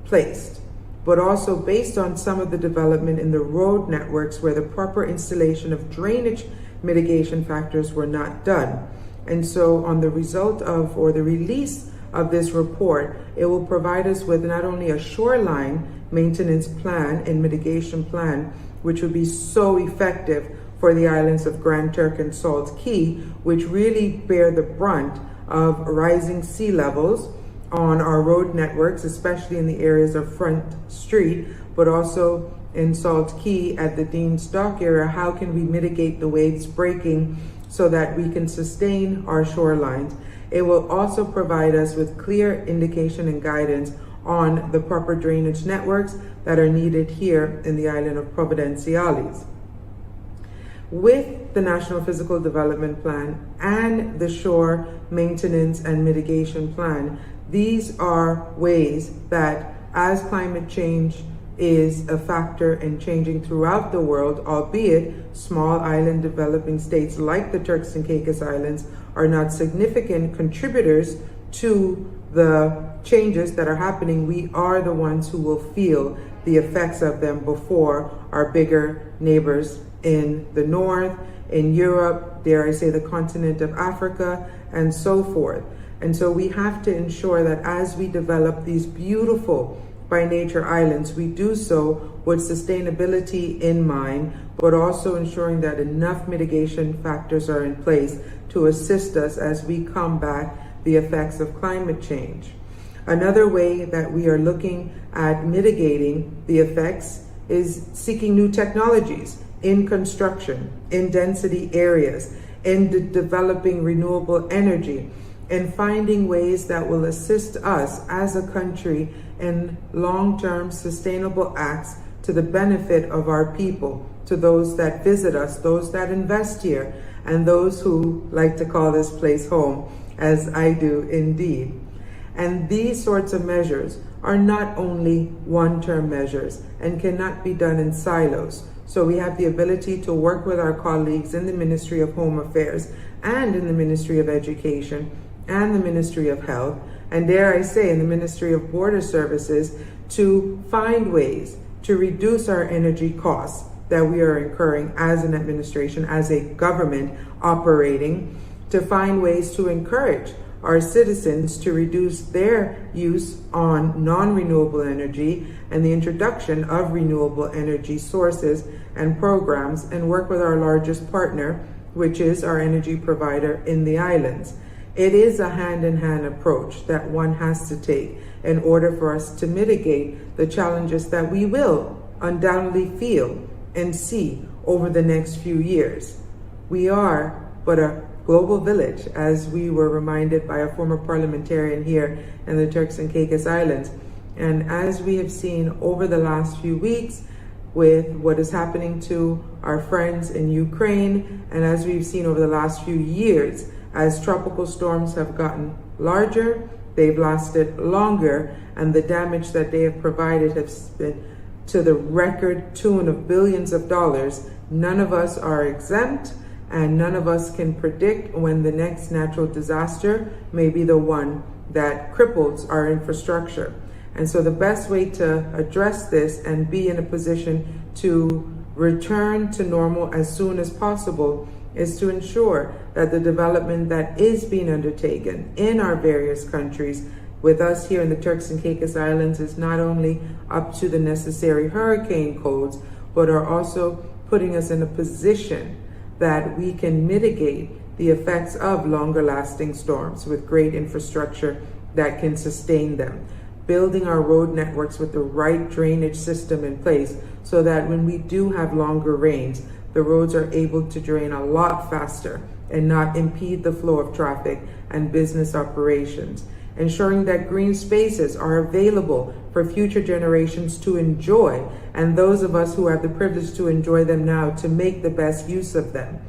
placed, but also based on some of the development in the road networks where the proper installation of drainage mitigation factors were not done. And so on the result of, or the release of this report, it will provide us with not only a shoreline maintenance plan and mitigation plan, which would be so effective for the islands of Grand Turk and Salt Key, which really bear the brunt of rising sea levels on our road networks, especially in the areas of Front Street, but also in Salt Key at the Dean's Dock area. How can we mitigate the waves breaking so that we can sustain our shorelines? It will also provide us with clear indication and guidance on the proper drainage networks that are needed here in the island of Providenciales. With the National Physical Development Plan and the Shore Maintenance and Mitigation Plan, these are ways that, as climate change is a factor in changing throughout the world, albeit small island developing states like the Turks and Caicos Islands are not significant contributors to the changes that are happening, we are the ones who will feel the effects of them before our bigger neighbors in the north, in Europe, dare I say the continent of Africa, and so forth. And so we have to ensure that as we develop these beautiful by nature islands, we do so with sustainability in mind, but also ensuring that enough mitigation factors are in place to assist us as we combat the effects of climate change. Another way that we are looking at mitigating the effects is seeking new technologies in construction, in density areas, in developing renewable energy, and finding ways that will assist us as a country in long-term sustainable acts to the benefit of our people, to those that visit us, those that invest here, and those who like to call this place home, as I do indeed. And these sorts of measures are not only one-term measures and cannot be done in silos. So we have the ability to work with our colleagues in the Ministry of Home Affairs and in the Ministry of Education and the Ministry of Health, and dare I say in the Ministry of Border Services, to find ways to reduce our energy costs that we are incurring as an administration, as a government operating, to find ways to encourage our citizens to reduce their use on non-renewable energy and the introduction of renewable energy sources and programs, and work with our largest partner, which is our energy provider in the islands. It is a hand-in-hand approach that one has to take in order for us to mitigate the challenges that we will undoubtedly feel and see over the next few years. We are but a global village, as we were reminded by a former parliamentarian here in the Turks and Caicos Islands. And as we have seen over the last few weeks with what is happening to our friends in Ukraine, and as we've seen over the last few years, as tropical storms have gotten larger, they've lasted longer, and the damage that they have provided has been to the record tune of billions of dollars. None of us are exempt, and none of us can predict when the next natural disaster may be the one that cripples our infrastructure. And so the best way to address this and be in a position to return to normal as soon as possible is to ensure that the development that is being undertaken in our various countries with us here in the Turks and Caicos Islands is not only up to the necessary hurricane codes, but are also putting us in a position that we can mitigate the effects of longer lasting storms with great infrastructure that can sustain them. Building our road networks with the right drainage system in place so that when we do have longer rains, the roads are able to drain a lot faster and not impede the flow of traffic and business operations, ensuring that green spaces are available for future generations to enjoy, and those of us who have the privilege to enjoy them now to make the best use of them,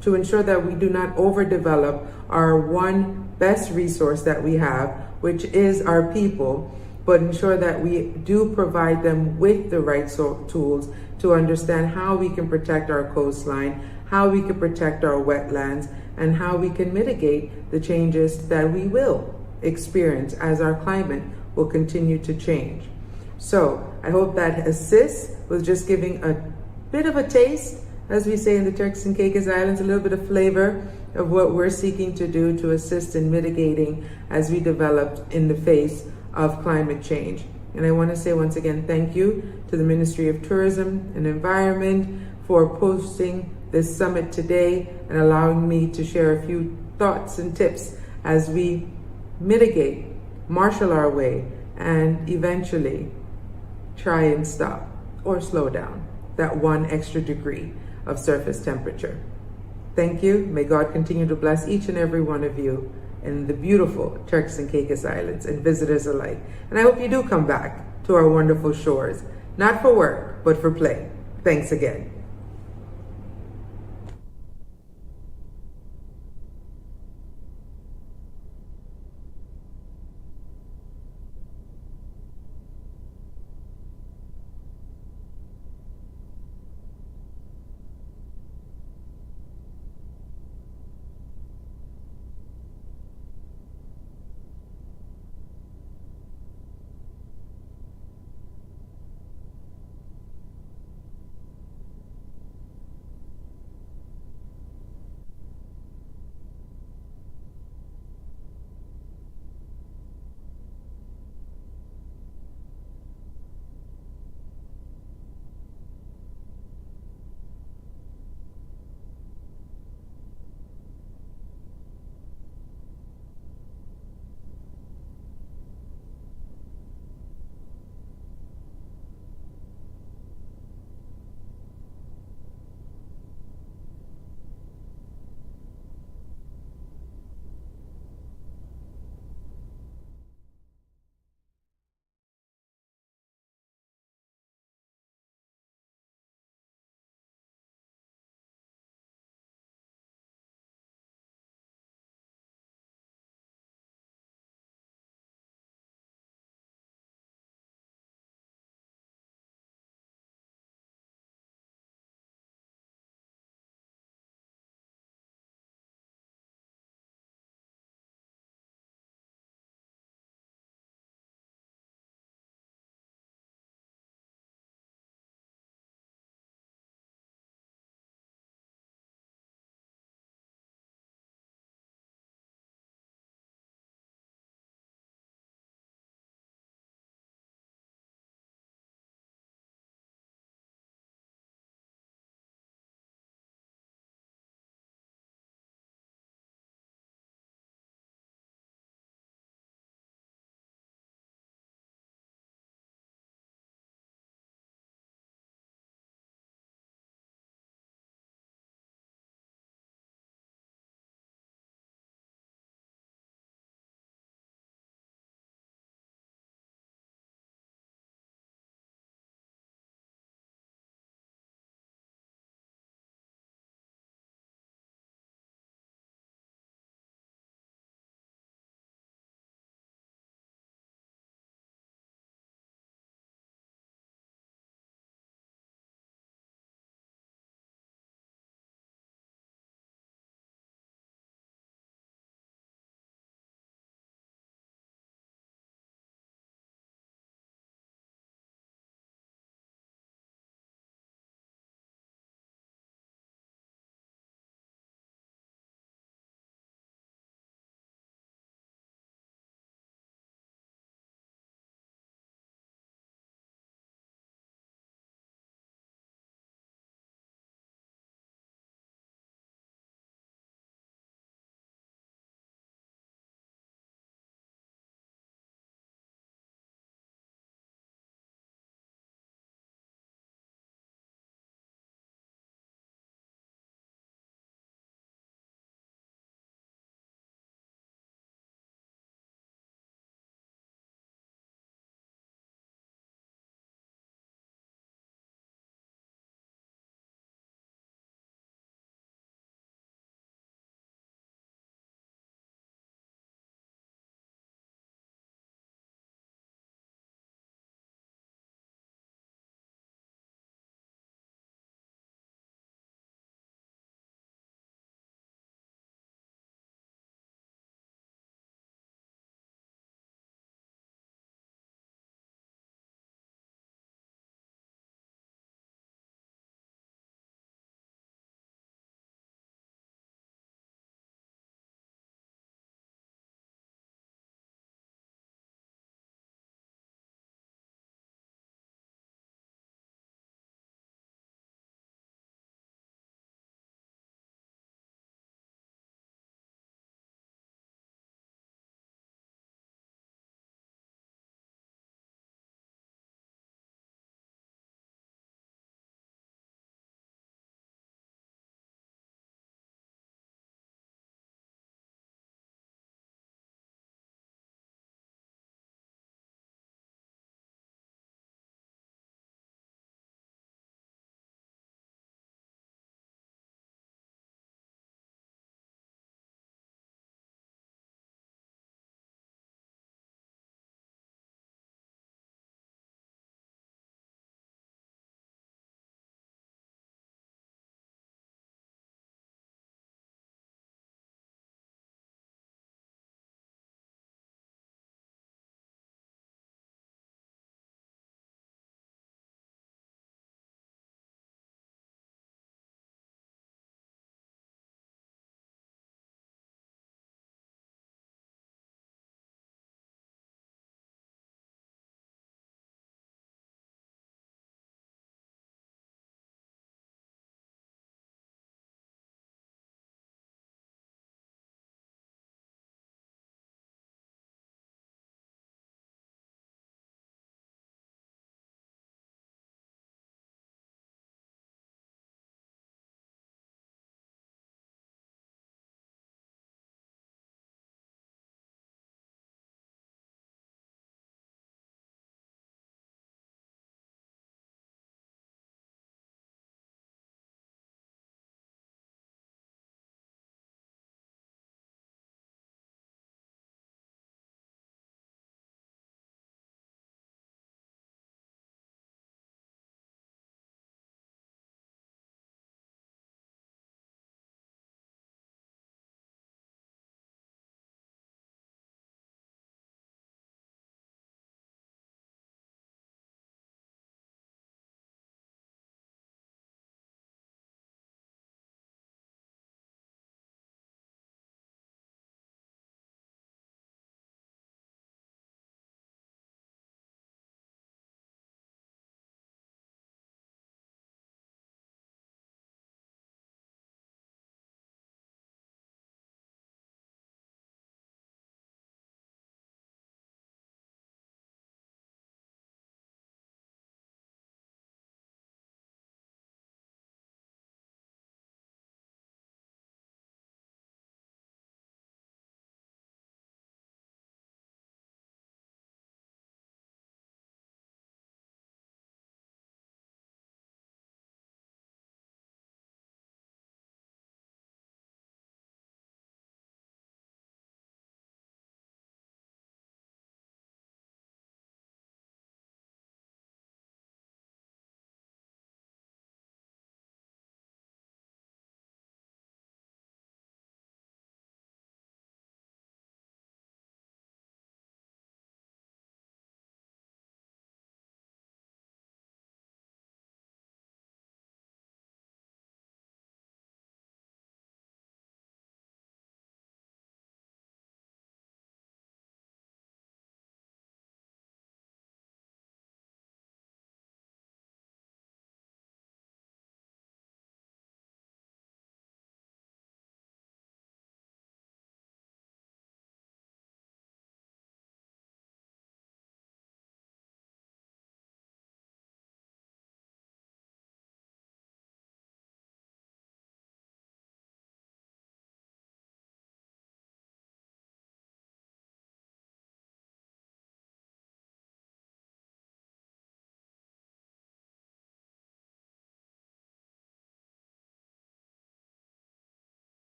to ensure that we do not overdevelop our one best resource that we have, which is our people, but ensure that we do provide them with the right tools to understand how we can protect our coastline, how we can protect our wetlands, and how we can mitigate the changes that we will experience as our climate will continue to change. So I hope that assists with just giving a bit of a taste, as we say in the Turks and Caicos Islands, a little bit of flavor of what we're seeking to do to assist in mitigating as we develop in the face of climate change. And I want to say once again, thank you to the Ministry of Tourism and Environment for hosting this summit today and allowing me to share a few thoughts and tips as we mitigate, marshal our way, and eventually try and stop or slow down that 1 extra degree of surface temperature. Thank you. May God continue to bless each and every one of you in the beautiful Turks and Caicos Islands and visitors alike. And I hope you do come back to our wonderful shores, not for work, but for play. Thanks again.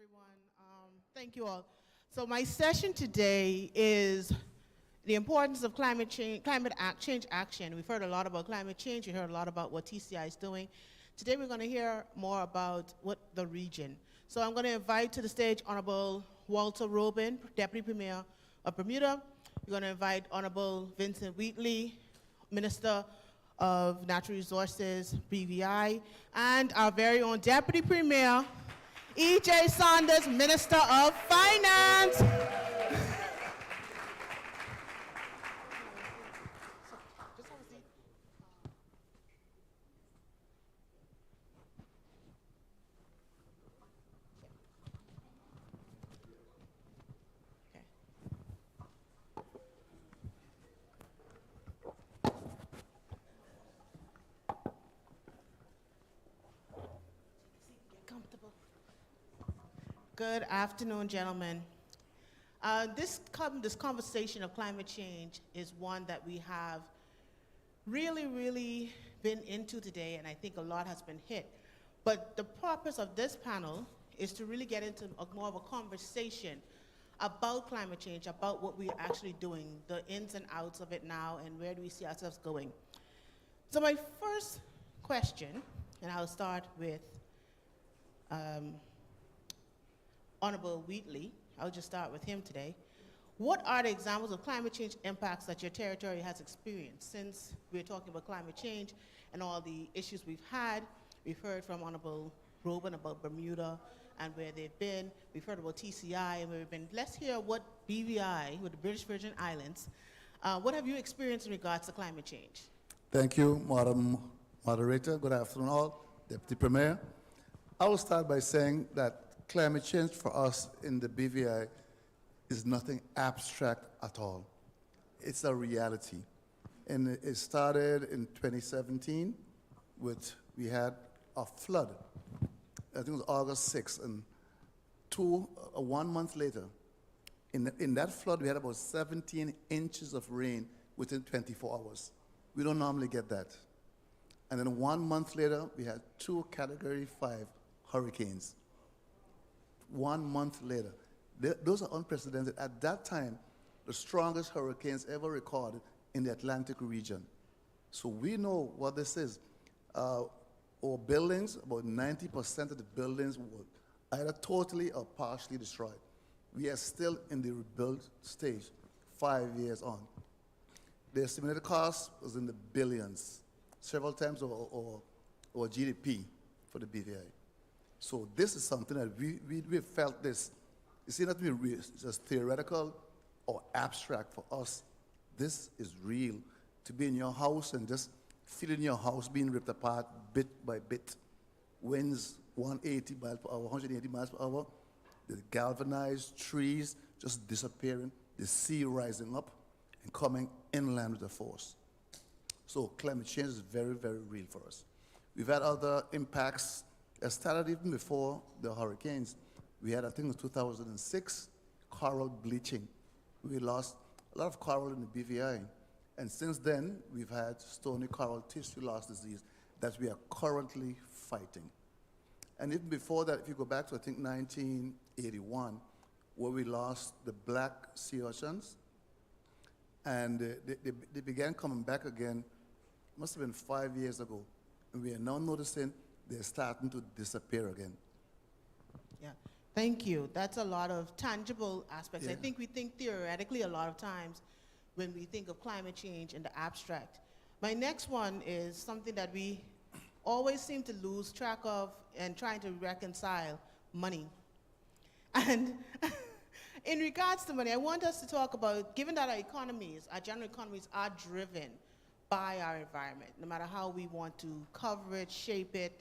everyone. Thank you all. So my session today is the importance of climate change action. We've heard a lot about climate change. We heard a lot about what TCI is doing. Today we're going to hear more about what the region. So I'm going to invite to the stage Honorable Walter Robin, Deputy Premier of Bermuda. We're going to invite Honorable Vincent Wheatley, Minister of Natural Resources, BVI, and our very own Deputy Premier, E.J. Saunders, Minister of Finance. Comfortable. Good afternoon, gentlemen. This conversation of climate change is one that we have really been into today, and I think a lot has been hit. But the purpose of this panel is to really get into more of a conversation about climate change, about what we're actually doing, the ins and outs of it now, and where do we see ourselves going. So my first question, and I'll start with Honorable Wheatley. I'll just start with him today. What are the examples of climate change impacts that your territory has experienced? Since we're talking about climate change and all the issues we've had, we've heard from Honorable Robin about Bermuda and where they've been. We've heard about TCI and where we've been. Let's hear what BVI, with the British Virgin Islands, what have you experienced in regards to climate change? Thank you, Madam Moderator. Good afternoon all. Deputy Premier. I will start by saying that climate change for us in the BVI is nothing abstract at all. It's a reality. And it started in 2017 we had a flood. I think it was August 6th, and 1 month later, in that flood we had about 17 inches of rain within 24 hours. We don't normally get that. And then 1 month later, we had 2 Category 5 hurricanes. 1 month later. Those are unprecedented. At that time, the strongest hurricanes ever recorded in the Atlantic region. So we know what this is. Our buildings, about 90% of the buildings were either totally or partially destroyed. We are still in the rebuild stage, 5 years on. The estimated cost was in the billions, several times our GDP for the BVI. So this is something that we felt this. It's not just theoretical or abstract for us. This is real. To be in your house and just feeling your house being ripped apart bit by bit. Winds 180 miles per hour, 180 miles per hour. The galvanized trees just disappearing. The sea rising up and coming inland with a force. So climate change is very real for us. We've had other impacts that started even before the hurricanes. We had, I think in 2006, coral bleaching. We lost a lot of coral in the BVI. And since then, we've had stony coral tissue loss disease that we are currently fighting. And even before that, if you go back to, I think, 1981, where we lost the black sea urchins, and they began coming back again, must have been 5 years ago. And we are now noticing they're starting to disappear again. Yeah, thank you. That's a lot of tangible aspects. Yeah. I think we think theoretically a lot of times when we think of climate change in the abstract. My next one is something that we always seem to lose track of and trying to reconcile: money. And in regards to money, I want us to talk about, given that our general economies are driven by our environment, no matter how we want to cover it, shape it,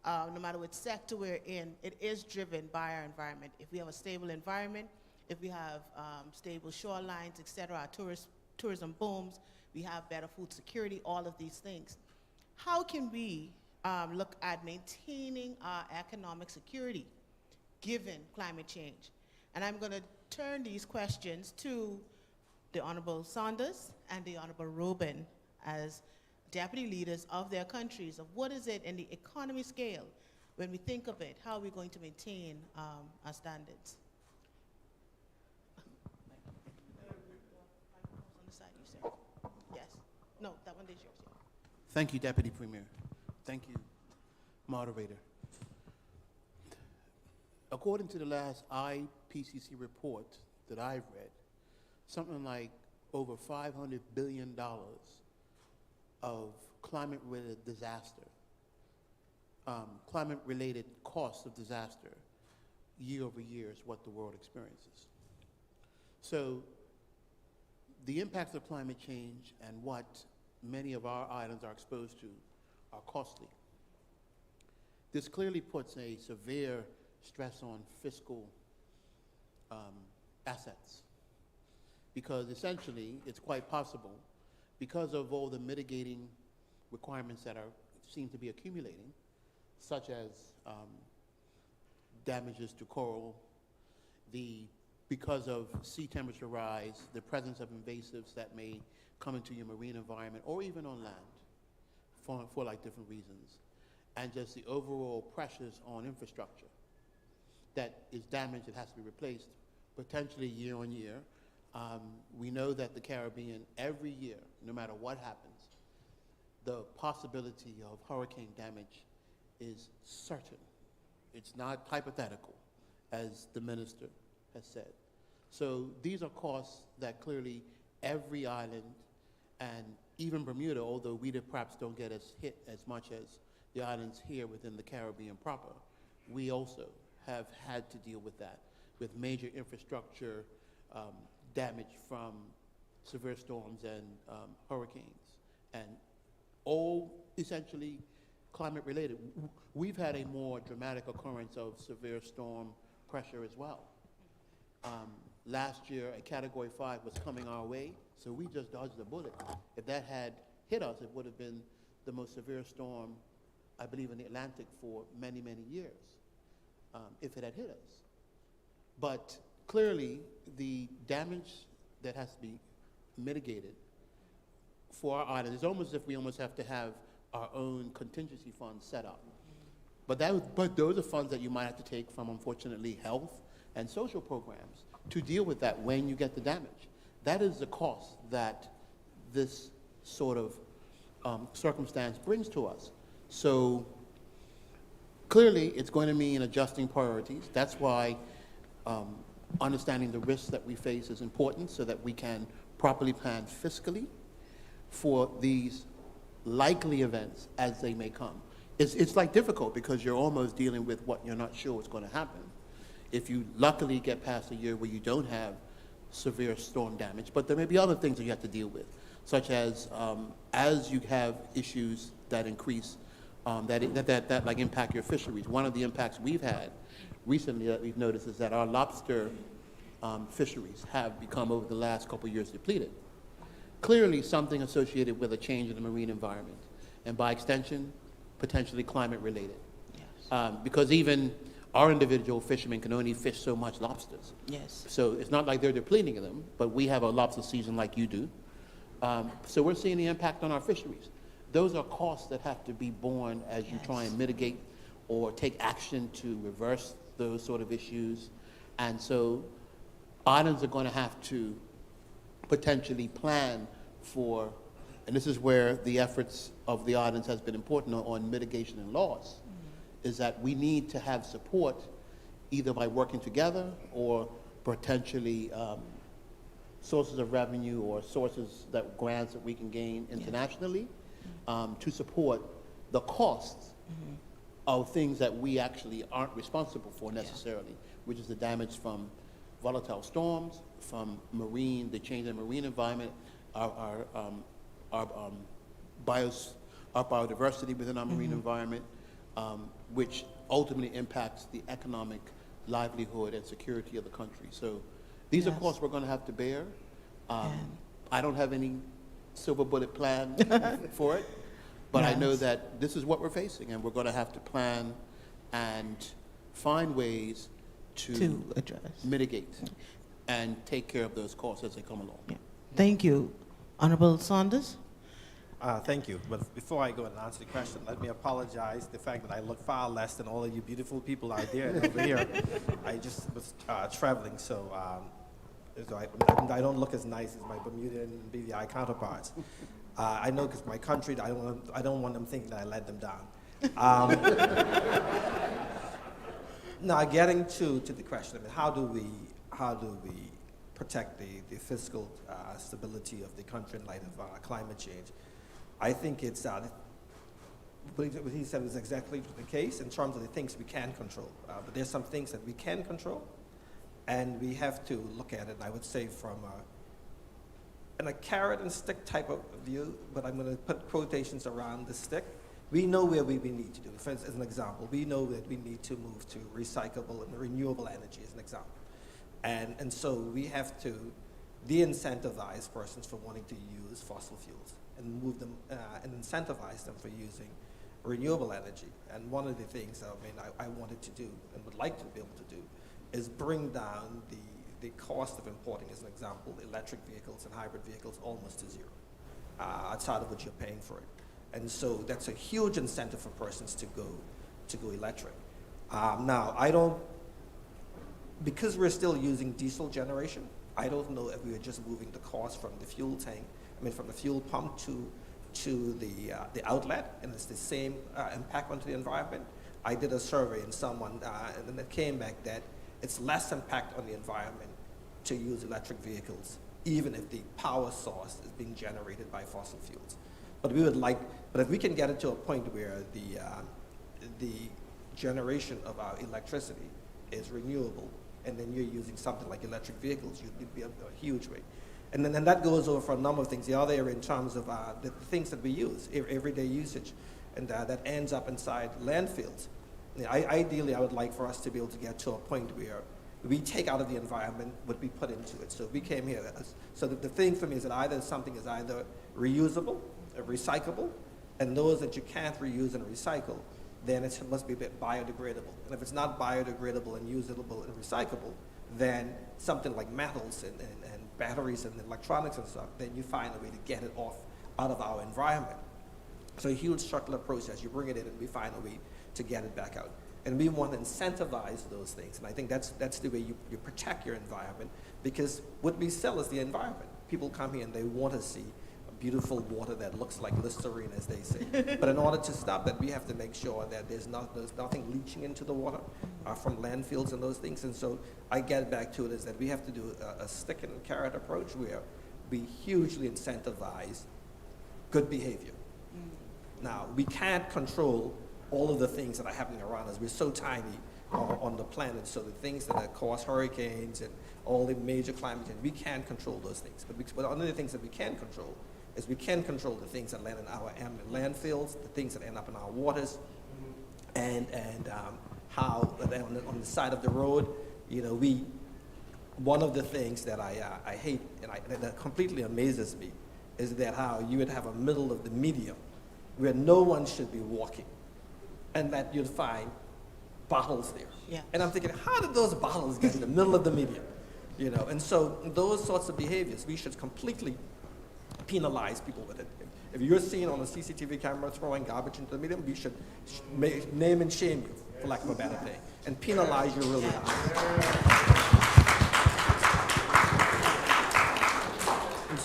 no matter what sector we're in, it is driven by our environment. If we have a stable environment, if we have stable shorelines, et cetera, our tourism booms, we have better food security, all of these things. How can we look at maintaining our economic security given climate change? And I'm going to turn these questions to the Honorable Saunders and the Honorable Robin as deputy leaders of their countries, of what is it in the economy scale when we think of it, how are we going to maintain our standards? On the side, you said. Yes. No, that one is yours. Yeah. Thank you, Deputy Premier. Thank you, Moderator. According to the last IPCC report that I've read, something like over $500 billion of climate-related disaster, climate-related costs of disaster year over year is what the world experiences. So the impacts of climate change and what many of our islands are exposed to are costly. This clearly puts a severe stress on fiscal assets, because essentially it's quite possible, because of all the mitigating requirements that seem to be accumulating, such as damages to coral, because of sea temperature rise, the presence of invasives that may come into your marine environment or even on land for like different reasons, and just the overall pressures on infrastructure that is damaged and has to be replaced potentially year on year. We know that the Caribbean, every year, no matter what happens, the possibility of hurricane damage is certain. It's not hypothetical, as the minister has said. So these are costs that clearly every island, and even Bermuda, although we perhaps don't get hit as much as the islands here within the Caribbean proper, we also have had to deal with that, with major infrastructure damage from severe storms and hurricanes, and all essentially climate related. We've had a more dramatic occurrence of severe storm pressure as well. Last year, a Category 5 was coming our way, so we just dodged a bullet. If that had hit us, it would have been the most severe storm, I believe, in the Atlantic for many, many years, if it had hit us. But clearly, the damage that has to be mitigated for our island, it's almost as if we almost have to have our own contingency funds set up. But those are funds that you might have to take from, unfortunately, health and social programs to deal with that when you get the damage. That is the cost that this sort of circumstance brings to us. So clearly, it's going to mean adjusting priorities. That's why understanding the risks that we face is important, so that we can properly plan fiscally for these likely events as they may come. It's like difficult because you're almost dealing with what you're not sure is going to happen. If you luckily get past a year where you don't have severe storm damage, but there may be other things that you have to deal with, such as you have issues that increase, that like impact your fisheries. One of the impacts we've had recently that we've noticed is that our lobster fisheries have become, over the last couple of years, depleted. Clearly something associated with a change in the marine environment, and by extension, potentially climate related. Yes. Because even our individual fishermen can only fish so much lobsters. Yes. So it's not like they're depleting them, but we have a lobster season like you do. So we're seeing the impact on our fisheries. Those are costs that have to be borne as you try and mitigate or take action to reverse those sort of issues. And so islands are going to have to potentially plan for, and this is where the efforts of the islands has been important on mitigation and loss, is that we need to have support either by working together or potentially sources of revenue or grants that we can gain internationally to support the costs of things that we actually aren't responsible for necessarily, which is the damage from volatile storms, from the change in marine environment, our biodiversity within our marine environment, which ultimately impacts the economic livelihood and security of the country. So these are costs we're going to have to bear. I don't have any silver bullet plan for it, but I know that this is what we're facing, and we're going to have to plan and find ways to address, mitigate, and take care of those costs as they come along. Thank you. Honorable Saunders? Thank you. But before I go and answer the question, let me apologize the fact that I look far less than all of you beautiful people out there and over here. I just was traveling, so I don't look as nice as my Bermudian and BVI counterparts. I know because my country, I don't want them thinking that I let them down. Now, getting to the question, I mean, how do we protect the fiscal stability of the country in light of climate change? I think it's what he said was exactly the case in terms of the things we can control. But there's some things that we can control, and we have to look at it, I would say, from a carrot and stick type of view, but I'm going to put quotations around the stick. We know where we need to do. For instance, as an example, we know that we need to move to recyclable and renewable energy as an example. And so we have to de-incentivize persons for wanting to use fossil fuels and move them and incentivize them for using renewable energy. And one of the things I wanted to do and would like to be able to do is bring down the cost of importing, as an example, electric vehicles and hybrid vehicles almost to zero, outside of what you're paying for it. And so that's a huge incentive for persons to go electric. Now, because we're still using diesel generation, I don't know if we are just moving the cost from the fuel tank, from the fuel pump to the outlet, and it's the same impact onto the environment. I did a survey and and it came back that it's less impact on the environment to use electric vehicles, even if the power source is being generated by fossil fuels. But if we can get it to a point where the generation of our electricity is renewable, and then you're using something like electric vehicles, you'd be a huge way. And then that goes over for a number of things. The other area in terms of the things that we use, everyday usage, and that ends up inside landfills. Ideally, I would like for us to be able to get to a point where we take out of the environment what we put into it. So we came here, so the thing for me is that either something is either reusable, recyclable, and those that you can't reuse and recycle, then it must be biodegradable. And if it's not biodegradable and usable and recyclable, then something like metals and batteries and electronics and stuff, then you find a way to get it out of our environment. So a huge circular process, you bring it in and we find a way to get it back out. And we want to incentivize those things. And I think that's the way you protect your environment, because what we sell is the environment. People come here and they want to see beautiful water that looks like Listerine, as they say. But in order to stop that, we have to make sure that there's nothing leaching into the water from landfills and those things. And so I get back to it is that we have to do a stick and carrot approach where we hugely incentivize good behavior. Now, we can't control all of the things that are happening around us. We're so tiny on the planet, so the things that cause hurricanes and all the major climate change, we can't control those things. But one of the things that we can control is we can control the things that land in our landfills, the things that end up in our waters, and how on the side of the road, one of the things that I hate and that completely amazes me is that how you would have a middle of the medium where no one should be walking, and that you'd find bottles there. Yeah. And I'm thinking, how did those bottles get in the middle of the medium? And so those sorts of behaviors, we should completely penalize people with it. If you're seen on a CCTV camera throwing garbage into the medium, we should name and shame you, for lack of a better thing, and penalize you really hard.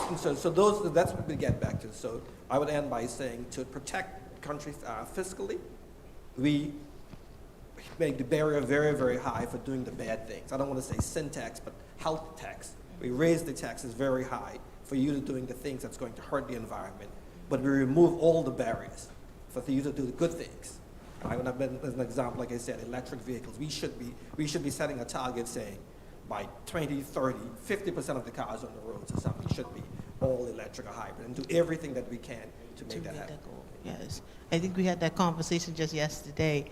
And so that's what we get back to. So I would end by saying, to protect countries fiscally, we make the barrier very, very high for doing the bad things. I don't want to say sin tax, but health tax. We raise the taxes very high for you to doing the things that's going to hurt the environment, but we remove all the barriers for you to do the good things. I would have been, as an example, like I said, electric vehicles. We should be setting a target saying by 2030, 50% of the cars on the roads or something should be all electric or hybrid, and do everything that we can to make that happen. Yes, I think we had that conversation just yesterday,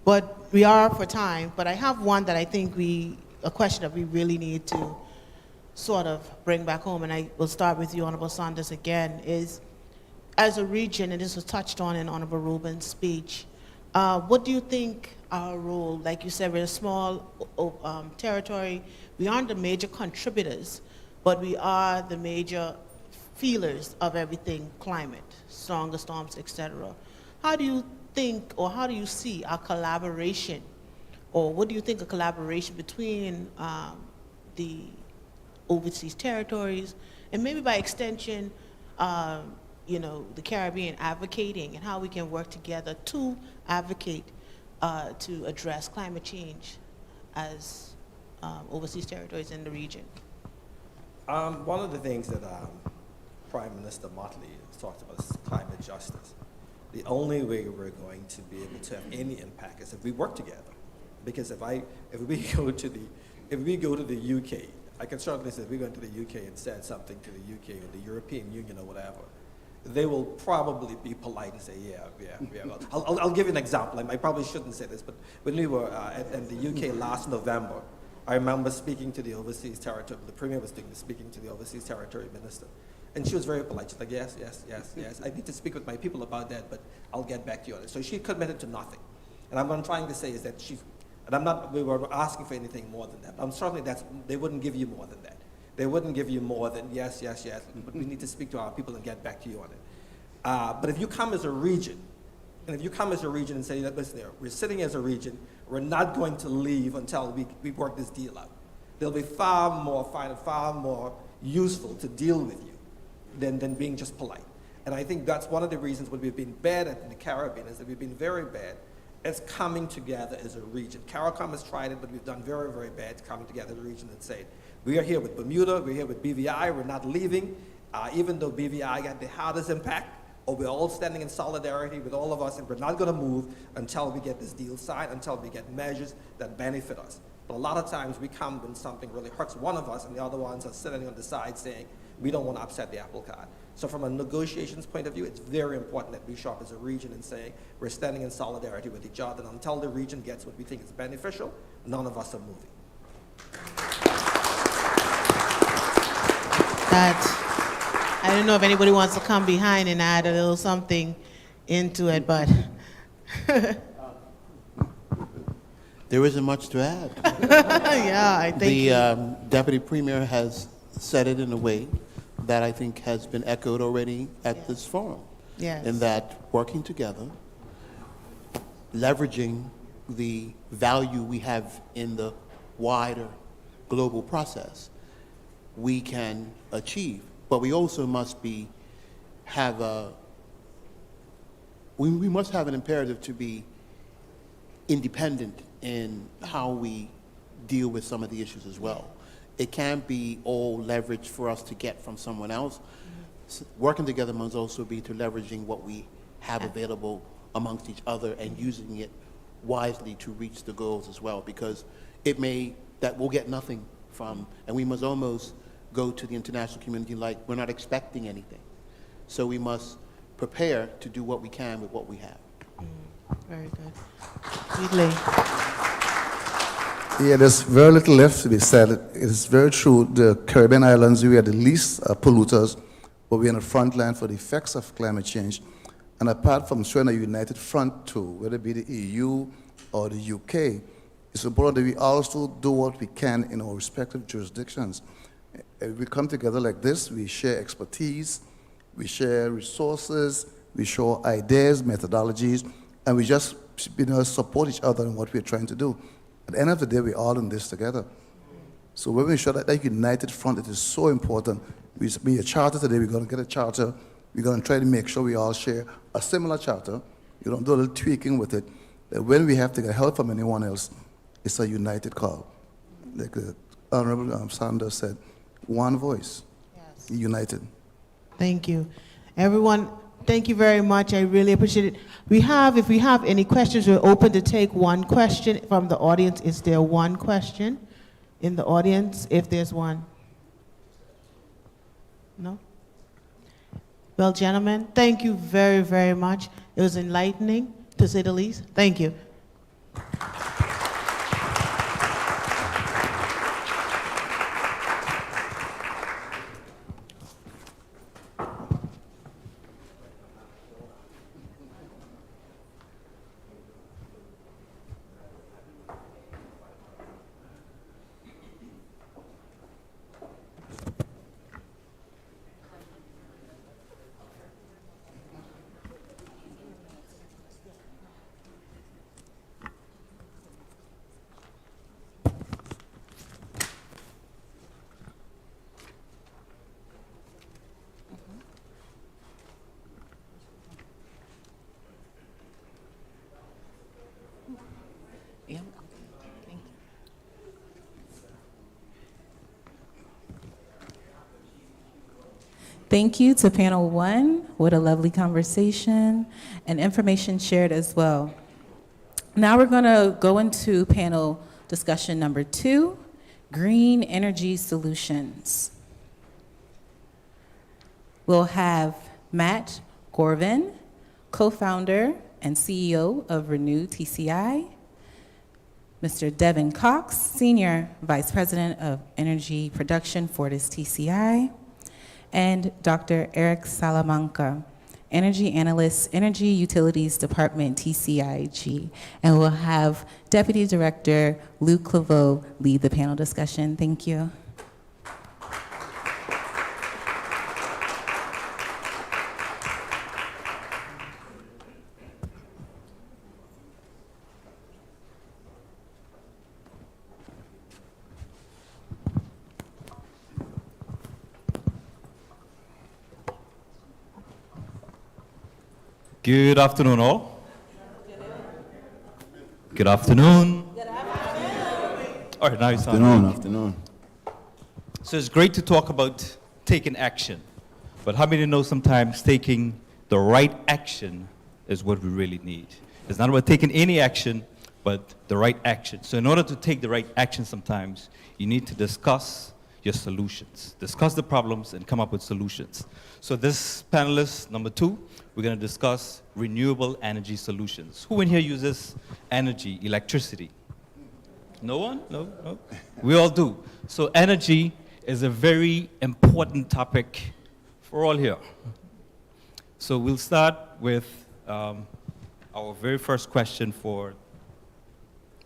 but we are for time. But I have one that I think a question that we really need to sort of bring back home, and I will start with you, Honorable Saunders, again, is as a region, and this was touched on in Honorable Rubin's speech, what do you think our role, like you said, we're a small territory, we aren't the major contributors, but we are the major feelers of everything climate, stronger storms, etc. How do you think, or how do you see our collaboration, or what do you think a collaboration between the overseas territories, and maybe by extension, the Caribbean advocating, and how we can work together to advocate to address climate change as overseas territories in the region? One of the things that Prime Minister Motley has talked about is climate justice. The only way we're going to be able to have any impact is if we work together. Because if we go to the UK, I can certainly say if we go to the UK and said something to the UK or the European Union or whatever, they will probably be polite and say, yeah. Well, I'll give you an example. I probably shouldn't say this, but when we were in the UK last November, I remember speaking to the overseas territory, the Premier was speaking to the overseas territory minister. And she was very polite. She's like, yes. I need to speak with my people about that, but I'll get back to you on it. So she committed to nothing. And what I'm trying to say is that we were asking for anything more than that. I'm certainly they wouldn't give you more than that. They wouldn't give you more than yes, but we need to speak to our people and get back to you on it. But if you come as a region, and say, listen, we're sitting as a region, we're not going to leave until we work this deal out. They'll be far more useful to deal with you than being just polite. And I think that's one of the reasons what we've been bad at in the Caribbean is that we've been very bad at coming together as a region. CARICOM has tried it, but we've done very, very bad coming together as a region and saying, we are here with Bermuda, we're here with BVI, we're not leaving, even though BVI got the hardest impact, or we're all standing in solidarity with all of us, and we're not going to move until we get this deal signed, until we get measures that benefit us. But a lot of times we come when something really hurts one of us, and the other ones are sitting on the side saying, we don't want to upset the apple cart. So from a negotiations point of view, it's very important that we show up as a region and say, we're standing in solidarity with each other, and until the region gets what we think is beneficial, none of us are moving. I don't know if anybody wants to come behind and add a little something into it, but. There isn't much to add. Yeah, I think. The Deputy Premier has said it in a way that I think has been echoed already at this forum. Yes. In that working together, leveraging the value we have in the wider global process, we can achieve. But we also must have an imperative to be independent in how we deal with some of the issues as well. It can't be all leverage for us to get from someone else. Working together must also be to leveraging what we have available amongst each other and using it wisely to reach the goals as well, because that we'll get nothing from, and we must almost go to the international community like we're not expecting anything. So we must prepare to do what we can with what we have. Very good. Yeah, there's very little left to be said. It is very true. The Caribbean islands, we are the least polluters, but we're in the front line for the effects of climate change. And apart from showing a united front too, whether it be the EU or the UK, it's important that we also do what we can in our respective jurisdictions. If we come together like this, we share expertise, we share resources, we share ideas, methodologies, and we just support each other in what we're trying to do. At the end of the day, we're all in this together. So when we show that united front, it is so important. We be a charter today, we're going to get a charter. We're going to try to make sure we all share a similar charter. You don't do a little tweaking with it. That when we have to get help from anyone else, it's a united call. Like Honorable Sanders said, one voice, yes. United. Thank you. Everyone, thank you very much. I really appreciate it. If we have any questions, we're open to take one question from the audience. Is there one question in the audience, if there's one? No? Well, gentlemen, thank you very, very much. It was enlightening, to say the least. Thank you. Thank you to panel one. What a lovely conversation and information shared as well. Now we're going to go into panel discussion number 2, green energy solutions. We'll have Matt Gorvin, co-founder and CEO of Renew TCI, Mr. Devin Cox, Senior Vice President of Energy Production, Fortis TCI, and Dr. Eric Salamanca, Energy Analyst, Energy Utilities Department, TCIG. And we'll have Deputy Director Luc Claveau lead the panel discussion. Thank you. Good afternoon, all. Good afternoon. All right, now it's Afternoon. So it's great to talk about taking action, but how many know sometimes taking the right action is what we really need? It's not about taking any action, but the right action. So in order to take the right action sometimes, you need to discuss your solutions, discuss the problems and come up with solutions. So this panelist, number 2, we're going to discuss renewable energy solutions. Who in here uses energy, electricity? No one? No? We all do. So energy is a very important topic for all here. So we'll start with our very first question for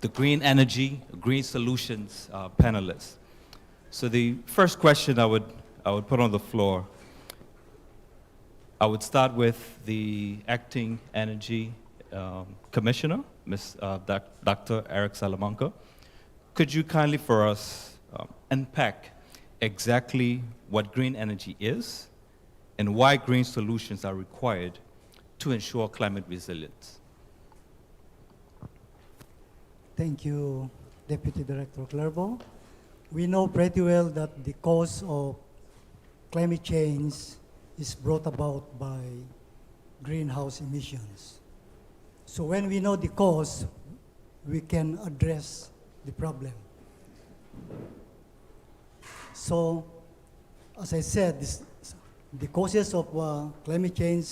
the green energy, green solutions panelists. So the first question I would put on the floor, I would start with the Acting Energy Commissioner, Dr. Eric Salamanca. Could you kindly for us unpack exactly what green energy is and why green solutions are required to ensure climate resilience? Thank you, Deputy Director Clerbo. We know pretty well that the cause of climate change is brought about by greenhouse emissions. So when we know the cause, we can address the problem. So, as I said, the causes of climate change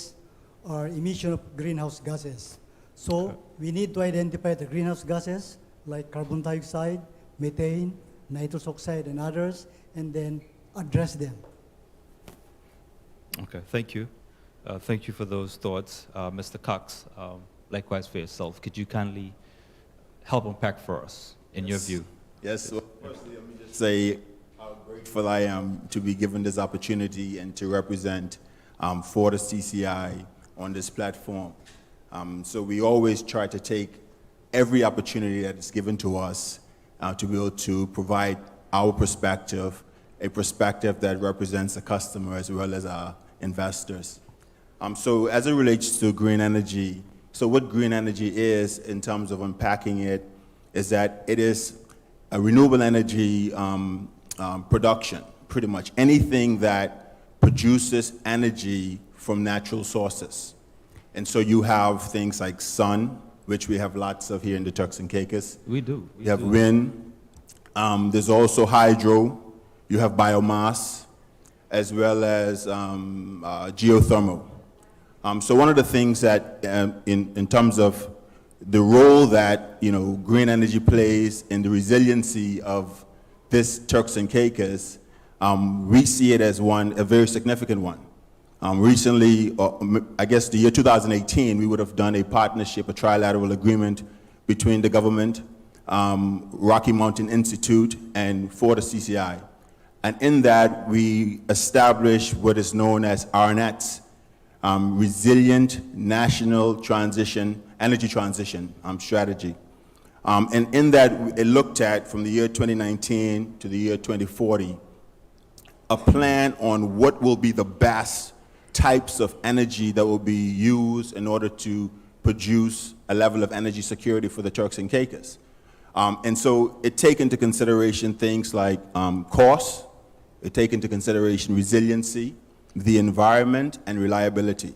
are emission of greenhouse gases. So we need to identify the greenhouse gases like carbon dioxide, methane, nitrous oxide, and others, and then address them. Okay, thank you. Thank you for those thoughts. Mr. Cox, likewise for yourself, could you kindly help unpack for us, in your view? Yes, so firstly, let me just say how grateful I am to be given this opportunity and to represent Fortis TCI on this platform. So we always try to take every opportunity that is given to us to be able to provide our perspective, a perspective that represents the customer as well as our investors. So as it relates to green energy, so what green energy is in terms of unpacking it is that it is a renewable energy production, pretty much anything that produces energy from natural sources. And so you have things like sun, which we have lots of here in the Turks and Caicos. We do. You have wind. There's also hydro. You have biomass, as well as geothermal. So one of the things that, in terms of the role that green energy plays in the resiliency of this Turks and Caicos, we see it as a very significant one. Recently, I guess the year 2018, we would have done a partnership, a trilateral agreement between the government, Rocky Mountain Institute, and Fortis TCI. And in that, we established what is known as RNET's Resilient National Energy Transition Strategy. And in that, it looked at, from the year 2019 to the year 2040, a plan on what will be the best types of energy that will be used in order to produce a level of energy security for the Turks and Caicos. And so it take into consideration things like cost, it take into consideration resiliency, the environment, and reliability.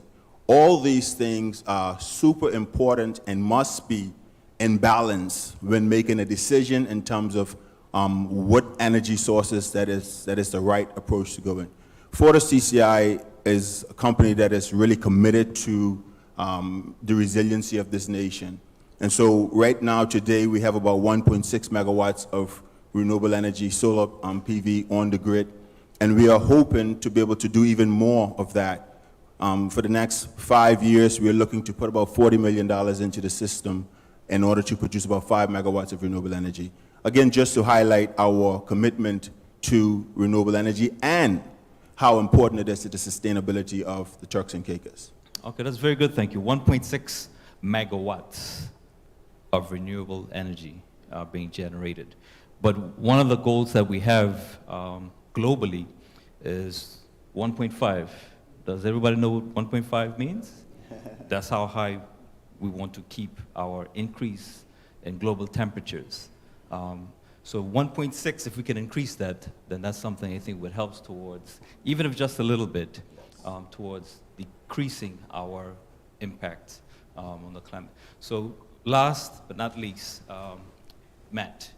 All these things are super important and must be in balance when making a decision in terms of what energy sources that is the right approach to go in. Fortis TCI is a company that is really committed to the resiliency of this nation. And so right now, today, we have about 1.6 megawatts of renewable energy, solar PV on the grid. And we are hoping to be able to do even more of that. For the next 5 years, we're looking to put about $40 million into the system in order to produce about 5 megawatts of renewable energy. Again, just to highlight our commitment to renewable energy and how important it is to the sustainability of the Turks and Caicos. Okay, that's very good, thank you. 1.6 megawatts of renewable energy being generated. But one of the goals that we have globally is 1.5. Does everybody know what 1.5 means? That's how high we want to keep our increase in global temperatures. So 1.6, if we can increase that, then that's something I think would help towards, even if just a little bit, towards decreasing our impact on the climate. So last but not least, Matt,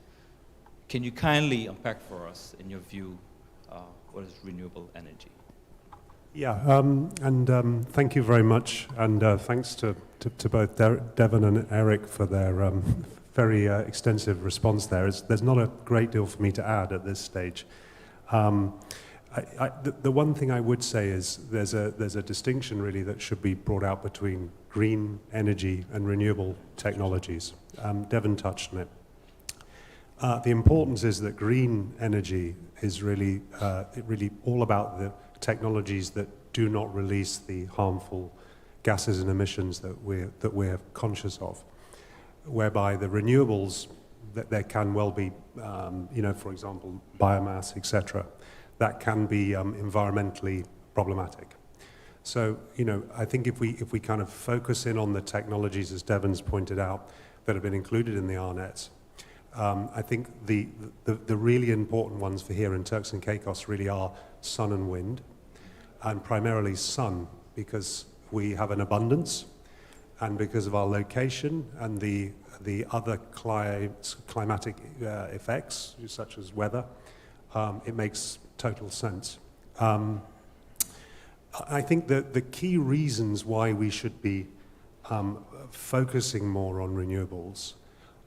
can you kindly unpack for us, in your view, what is renewable energy? Yeah, thank you very much, and thanks to both Devon and Eric for their very extensive response there. There's not a great deal for me to add at this stage. The one thing I would say is there's a distinction really that should be brought out between green energy and renewable technologies. Devon touched on it. The importance is that green energy is really all about the technologies that do not release the harmful gases and emissions that we're conscious of. Whereby the renewables, that there can well be, for example, biomass, etc., that can be environmentally problematic. So, I think if we kind of focus in on the technologies, as Devon's pointed out, that have been included in the RNETs, I think the really important ones for here in Turks and Caicos really are sun and wind, and primarily sun, because we have an abundance, and because of our location and the other climatic effects, such as weather, it makes total sense. I think that the key reasons why we should be focusing more on renewables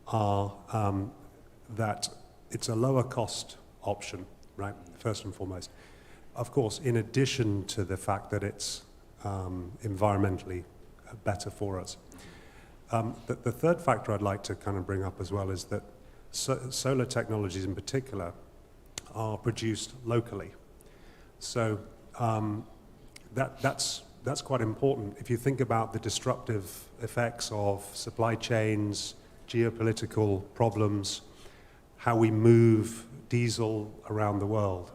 are that it's a lower cost option, right, first and foremost. Of course, in addition to the fact that it's environmentally better for us. The third factor I'd like to kind of bring up as well is that solar technologies in particular are produced locally. So that's quite important. If you think about the disruptive effects of supply chains, geopolitical problems, how we move diesel around the world,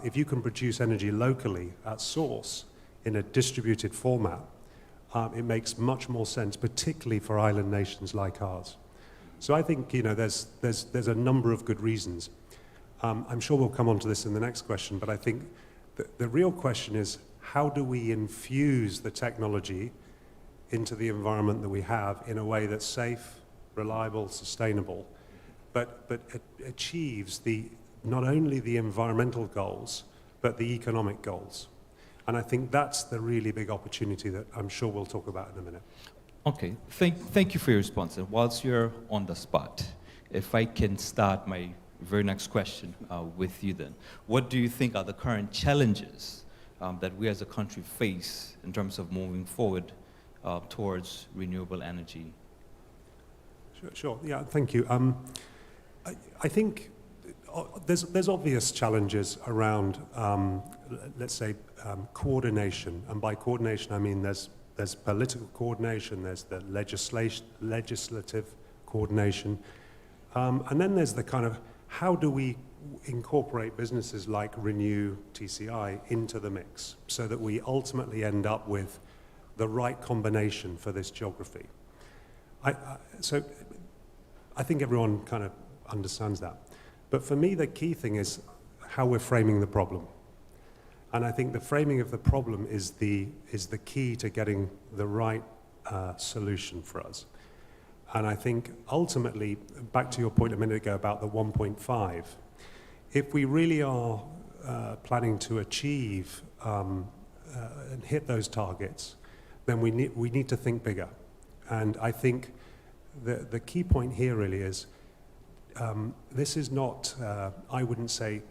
if you can produce energy locally at source in a distributed format, it makes much more sense, particularly for island nations like ours. So I think there's a number of good reasons. I'm sure we'll come on to this in the next question, but I think the real question is, how do we infuse the technology into the environment that we have in a way that's safe, reliable, sustainable, but achieves not only the environmental goals, but the economic goals. And I think that's the really big opportunity that I'm sure we'll talk about in a minute. Okay, thank you for your response. And whilst you're on the spot, if I can start my very next question with you then. What do you think are the current challenges that we as a country face in terms of moving forward towards renewable energy? Sure. Yeah, thank you. I think there's obvious challenges around, let's say, coordination. And by coordination, I mean there's political coordination, there's the legislative coordination, and then there's the kind of, how do we incorporate businesses like Renew TCI into the mix so that we ultimately end up with the right combination for this geography? So I think everyone kind of understands that. But for me, the key thing is how we're framing the problem. And I think the framing of the problem is the key to getting the right solution for us. And I think ultimately, back to your point a minute ago about the 1.5, if we really are planning to achieve and hit those targets, then we need to think bigger. And I think the key point here really is this is not, I wouldn't say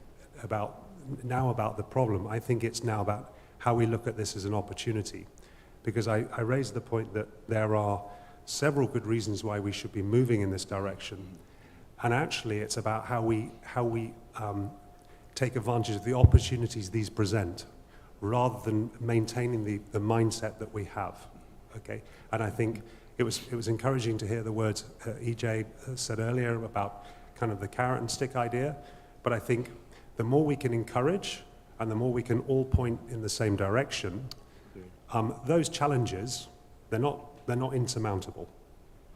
about the problem. I think it's now about how we look at this as an opportunity. Because I raised the point that there are several good reasons why we should be moving in this direction. And actually it's about how we take advantage of the opportunities these present, rather than maintaining the mindset that we have, okay? And I think it was encouraging to hear the words EJ said earlier about kind of the carrot and stick idea, but I think the more we can encourage and the more we can all point in the same direction, those challenges, they're not insurmountable,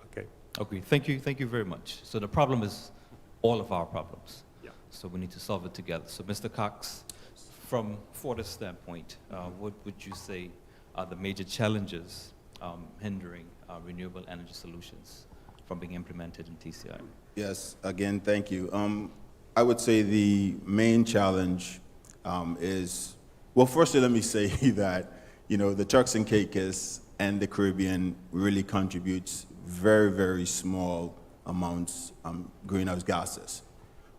okay? Okay, thank you very much. So the problem is all of our problems. Yeah. So we need to solve it together. So Mr. Cox, from Fortis' standpoint, what would you say are the major challenges hindering renewable energy solutions from being implemented in TCI? Yes, again, thank you. I would say the main challenge is, well, firstly, let me say that, you know, the Turks and Caicos and the Caribbean really contributes very, very small amounts greenhouse gases.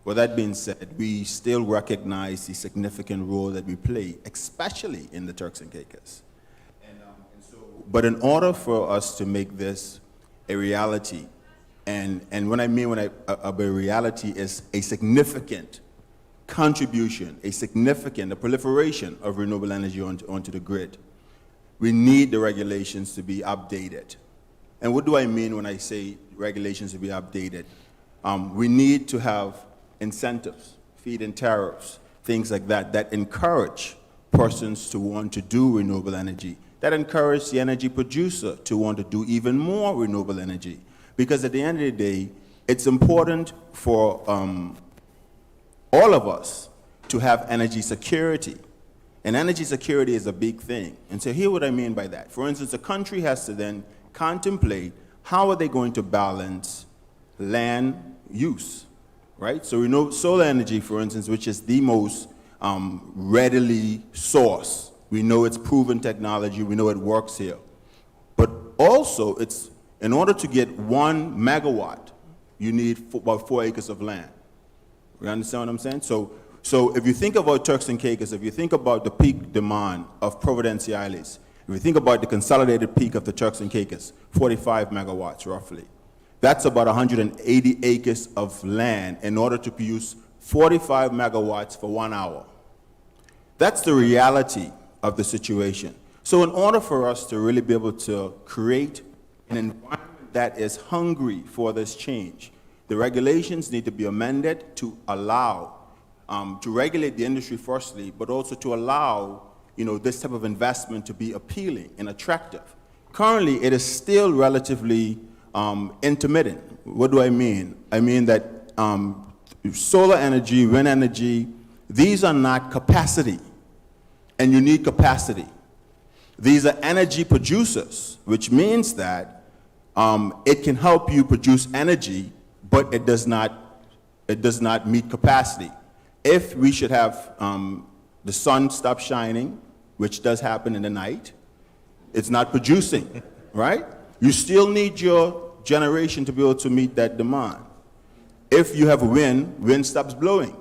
With that being said, we still recognize the significant role that we play, especially in the Turks and Caicos. But in order for us to make this a reality, and what I mean by reality is a significant contribution, a proliferation of renewable energy onto the grid, we need the regulations to be updated. And what do I mean when I say regulations to be updated? We need to have incentives, feed-in tariffs, things like that, that encourage persons to want to do renewable energy, that encourage the energy producer to want to do even more renewable energy. Because at the end of the day, it's important for all of us to have energy security. And energy security is a big thing. And so here's what I mean by that. For instance, a country has to then contemplate how are they going to balance land use, right? So we know solar energy, for instance, which is the most readily sourced. We know it's proven technology. We know it works here. But also, it's in order to get 1 megawatt, you need about 4 acres of land. You understand what I'm saying? So if you think about Turks and Caicos, if you think about the peak demand of Providenciales, if you think about the consolidated peak of the Turks and Caicos, 45 megawatts roughly, that's about 180 acres of land in order to produce 45 megawatts for 1 hour. That's the reality of the situation. So in order for us to really be able to create an environment that is hungry for this change, the regulations need to be amended to allow, to regulate the industry firstly, but also to allow, you know, this type of investment to be appealing and attractive. Currently, it is still relatively intermittent. What do I mean? I mean that solar energy, wind energy, these are not capacity, and you need capacity. These are energy producers, which means that it can help you produce energy, but it does not meet capacity. If we should have the sun stop shining, which does happen in the night, it's not producing, right? You still need your generation to be able to meet that demand. If you have wind stops blowing.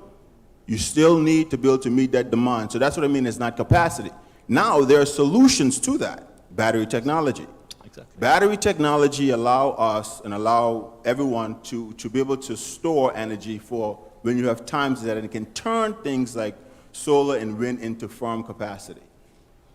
You still need to be able to meet that demand. So that's what I mean, it's not capacity. Now, there are solutions to that. Battery technology. Exactly. Battery technology allow us and allow everyone to be able to store energy for when you have times that it can turn things like solar and wind into firm capacity,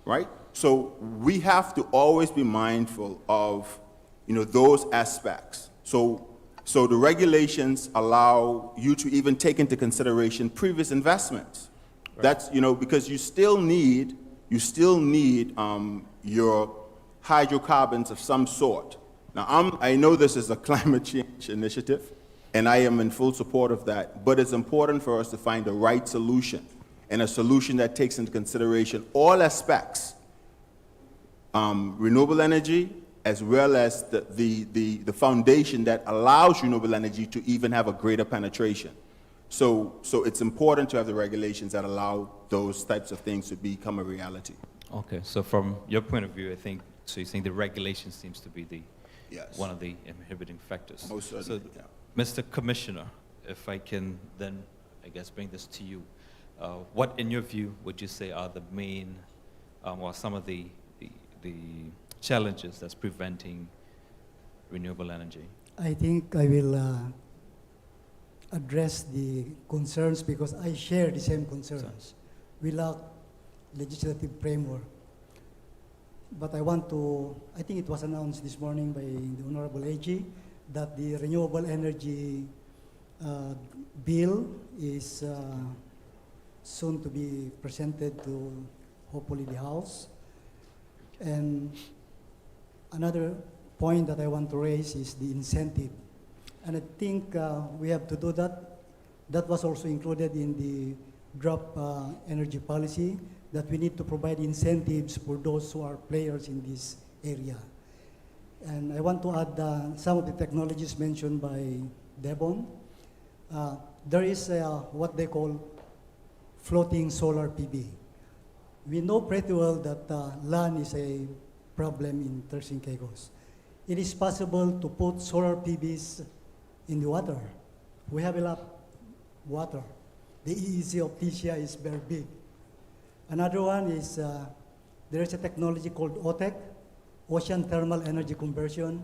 right? So we have to always be mindful of, you know, those aspects. So the regulations allow you to even take into consideration previous investments. Right. That's, you know, because you still need your hydrocarbons of some sort. Now, I know this is a climate change initiative, and I am in full support of that, but it's important for us to find the right solution. and a solution that takes into consideration all aspects, renewable energy, as well as the foundation that allows renewable energy to even have a greater penetration. So it's important to have the regulations that allow those types of things to become a reality. Okay, so from your point of view, I think, so you think the regulation seems to be the Yes. one of the inhibiting factors. Most certainly, So, Mr. Commissioner, if I can then, I guess, bring this to you, what, in your view, would you say are the main, or some of the challenges that's preventing renewable energy? I think I will address the concerns because I share the same concerns. We lack legislative framework. But I think it was announced this morning by the Honorable AG that the renewable energy bill is soon to be presented to hopefully the House. And another point that I want to raise is the incentive. And I think we have to do that. That was also included in the draft energy policy, that we need to provide incentives for those who are players in this area. And I want to add some of the technologies mentioned by Devon. There is what they call floating solar PV. We know pretty well that land is a problem in Turks and Caicos. It is possible to put solar PVs in the water. We have a lot of water. The EEZ of TCI is very big. Another one is there is a technology called OTEC, Ocean Thermal Energy Conversion.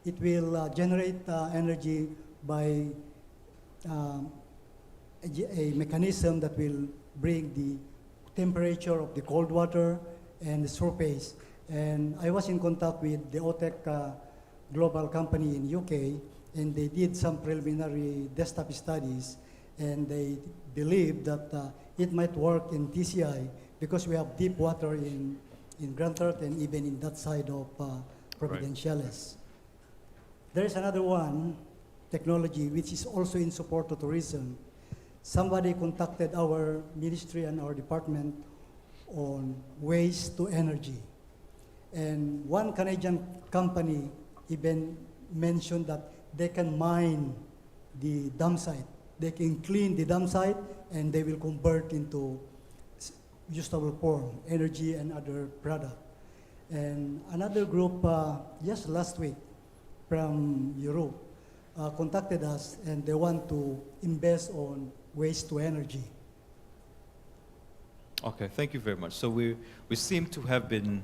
It will generate energy by a mechanism that will bring the temperature of the cold water and the surface. And I was in contact with the OTEC global company in UK, and they did some preliminary desktop studies, and they believe that it might work in TCI because we have deep water in Grand Turk and even in that side of Providenciales. There is another one, technology, which is also in support of tourism. Somebody contacted our ministry and our department on waste to energy. And one Canadian company even mentioned that they can mine the dump site. They can clean the dump site and they will convert into usable form, energy and other product. And another group just last week from Europe contacted us, and they want to invest on waste to energy. Okay, thank you very much. So we seem to have been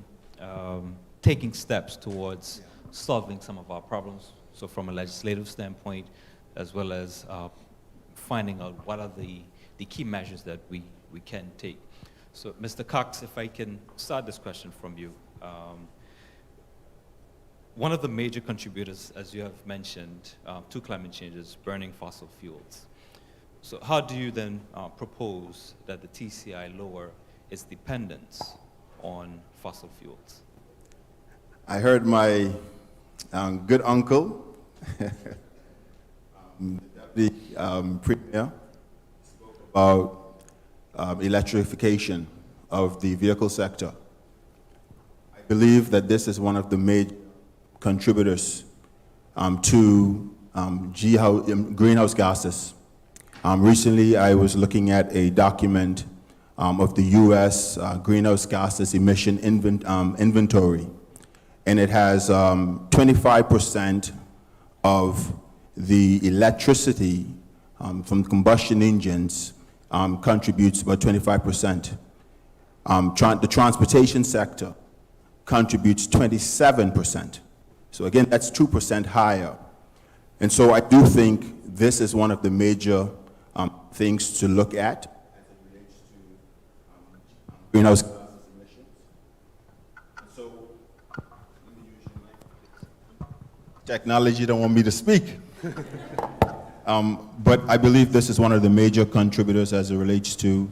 taking steps towards solving some of our problems. So from a legislative standpoint, as well as finding out what are the key measures that we can take. So Mr. Cox, if I can start this question from you. One of the major contributors, as you have mentioned, to climate change is burning fossil fuels. So how do you then propose that the TCI lower its dependence on fossil fuels? I heard my good uncle, the Premier, spoke about electrification of the vehicle sector. I believe that this is one of the major contributors to greenhouse gases. Recently, I was looking at a document of the U.S. Greenhouse gases emission inventory, and it has 25% of the electricity from combustion engines contributes about 25%. The transportation sector contributes 27%. So again, that's 2% higher. And so I do think this is one of the major things to look at as it relates to greenhouse gases emissions. So let me use your mic. Technology don't want me to speak. But I believe this is one of the major contributors as it relates to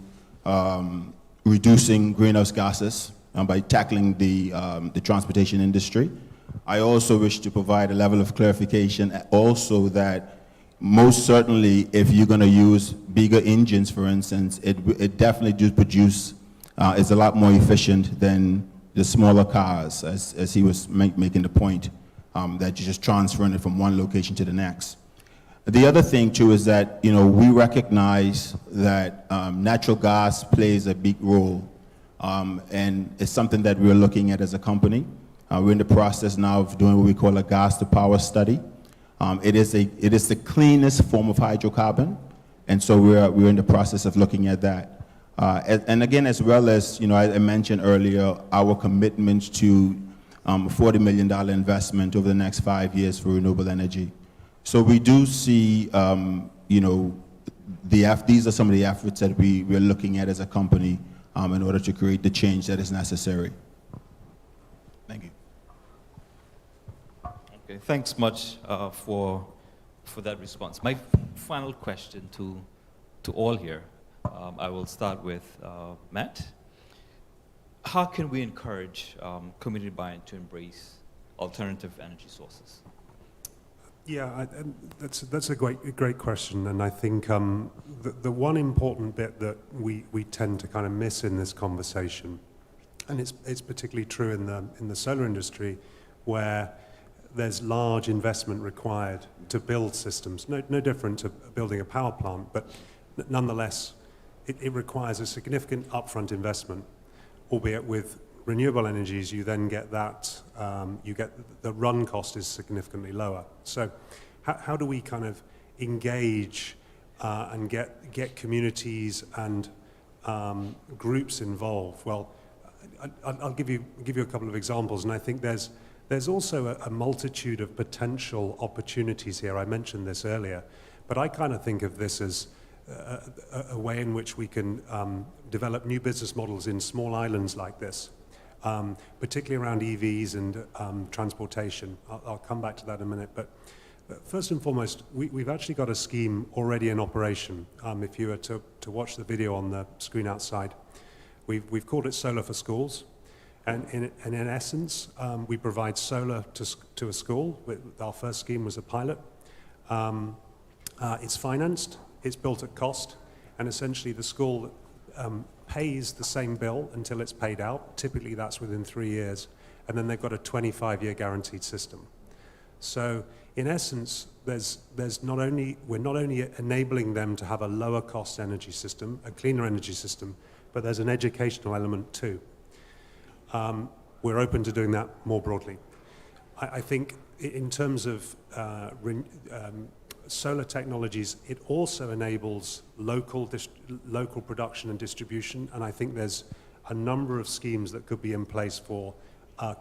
reducing greenhouse gases by tackling the transportation industry. I also wish to provide a level of clarification also that most certainly, if you're going to use bigger engines, for instance, it definitely does produce, it's a lot more efficient than the smaller cars, as he was making the point, that you're just transferring it from one location to the next. The other thing, too, is that, you know, we recognize that natural gas plays a big role, and it's something that we're looking at as a company. We're in the process now of doing what we call a gas-to-power study. It is the cleanest form of hydrocarbon, and so we're in the process of looking at that. And again, as well as, you know, I mentioned earlier, our commitment to a $40 million investment over the next 5 years for renewable energy. So we do see, you know, these are some of the efforts that we're looking at as a company in order to create the change that is necessary. Thank you. Okay, thanks much for that response. My final question to all here, I will start with Matt. How can we encourage community buy-in to embrace alternative energy sources? Yeah, that's a great question, and I think the one important bit that we tend to kind of miss in this conversation, and it's particularly true in the solar industry, where there's large investment required to build systems. No different to building a power plant, but nonetheless, it requires a significant upfront investment, albeit with renewable energies, you then get that, you get the run cost is significantly lower. So how do we kind of engage and get communities and groups involved? Well, I'll give you a couple of examples, and I think there's also a multitude of potential opportunities here. I mentioned this earlier, but I kind of think of this as a way in which we can develop new business models in small islands like this. Particularly around EVs and transportation. I'll come back to that in a minute, but first and foremost, we've actually got a scheme already in operation. If you were to watch the video on the screen outside, we've called it Solar for Schools, and in essence, we provide solar to a school. Our first scheme was a pilot. It's financed, it's built at cost, and essentially the school pays the same bill until it's paid out. Typically that's within 3 years, and then they've got a 25-year guaranteed system. So in essence, we're not only enabling them to have a lower cost energy system, a cleaner energy system, but there's an educational element too. We're open to doing that more broadly. I think in terms of solar technologies, it also enables local production and distribution, and I think there's a number of schemes that could be in place for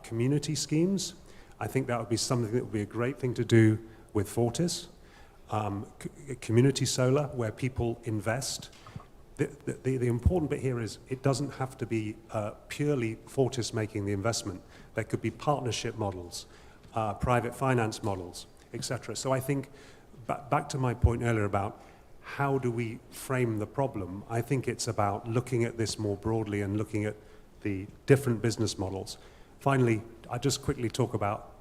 community schemes. I think that would be something that would be a great thing to do with Fortis. Community solar, where people invest. The important bit here is it doesn't have to be purely Fortis making the investment. There could be partnership models, private finance models, etc. So I think back to my point earlier about how do we frame the problem, I think it's about looking at this more broadly and looking at the different business models. Finally, I just quickly talk about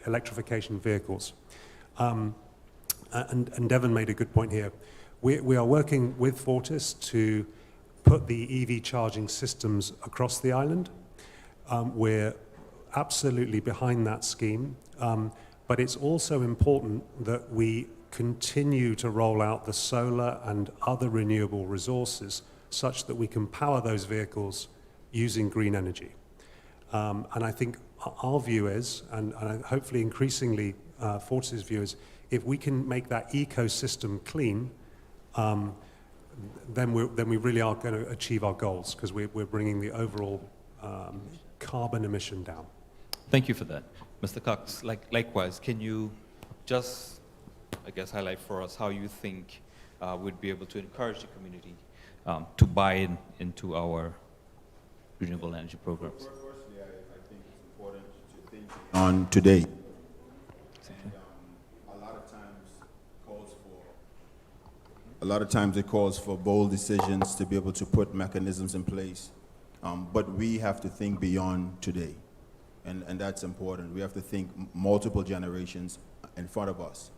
electrification vehicles. And Devon made a good point here. We are working with Fortis to put the EV charging systems across the island. We're absolutely behind that scheme. But it's also important that we continue to roll out the solar and other renewable resources such that we can power those vehicles using green energy. And I think our view is, and hopefully increasingly Fortis' view is, if we can make that ecosystem clean, then we really are going to achieve our goals, because we're bringing the overall carbon emission down. Thank you for that. Mr. Cox, likewise, can you just, I guess, highlight for us how you think we'd be able to encourage the community to buy into our renewable energy programs? Firstly, I think it's important to think on today. And a lot of times it calls for bold decisions to be able to put mechanisms in place. But we have to think beyond today. And that's important. We have to think multiple generations in front of us.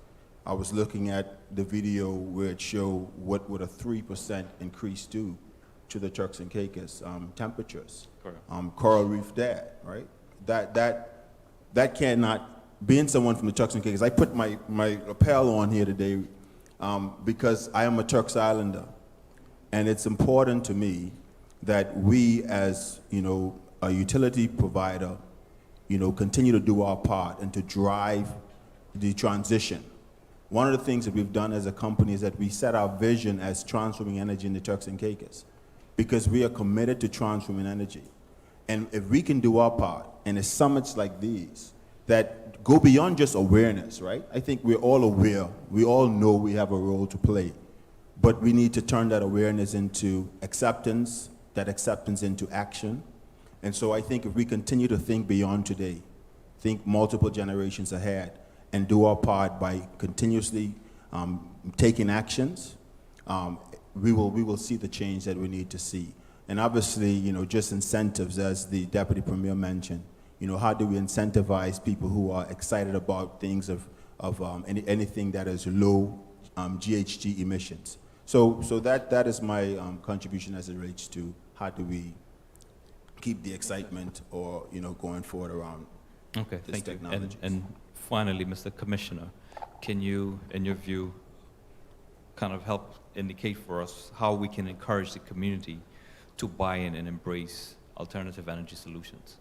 I was looking at the video where it showed what would a 3% increase do to the Turks and Caicos temperatures. Correct. Coral reef dead, right? That cannot, being someone from the Turks and Caicos, I put my lapel on here today because I am a Turks Islander. And it's important to me that we as, a utility provider, continue to do our part and to drive the transition. One of the things that we've done as a company is that we set our vision as transforming energy in the Turks and Caicos because we are committed to transforming energy. And if we can do our part, and it's summits like these that go beyond just awareness, right? I think we're all aware. We all know we have a role to play. But we need to turn that awareness into acceptance, that acceptance into action. And so I think if we continue to think beyond today, think multiple generations ahead, and do our part by continuously taking actions, we will see the change that we need to see. And obviously, just incentives, as the Deputy Premier mentioned. How do we incentivize people who are excited about things of anything that is low GHG emissions? So that is my contribution as it relates to how do we keep the excitement or going forward around this technology. And finally, Mr. Commissioner, can you, in your view, kind of help indicate for us how we can encourage the community to buy in and embrace alternative energy solutions?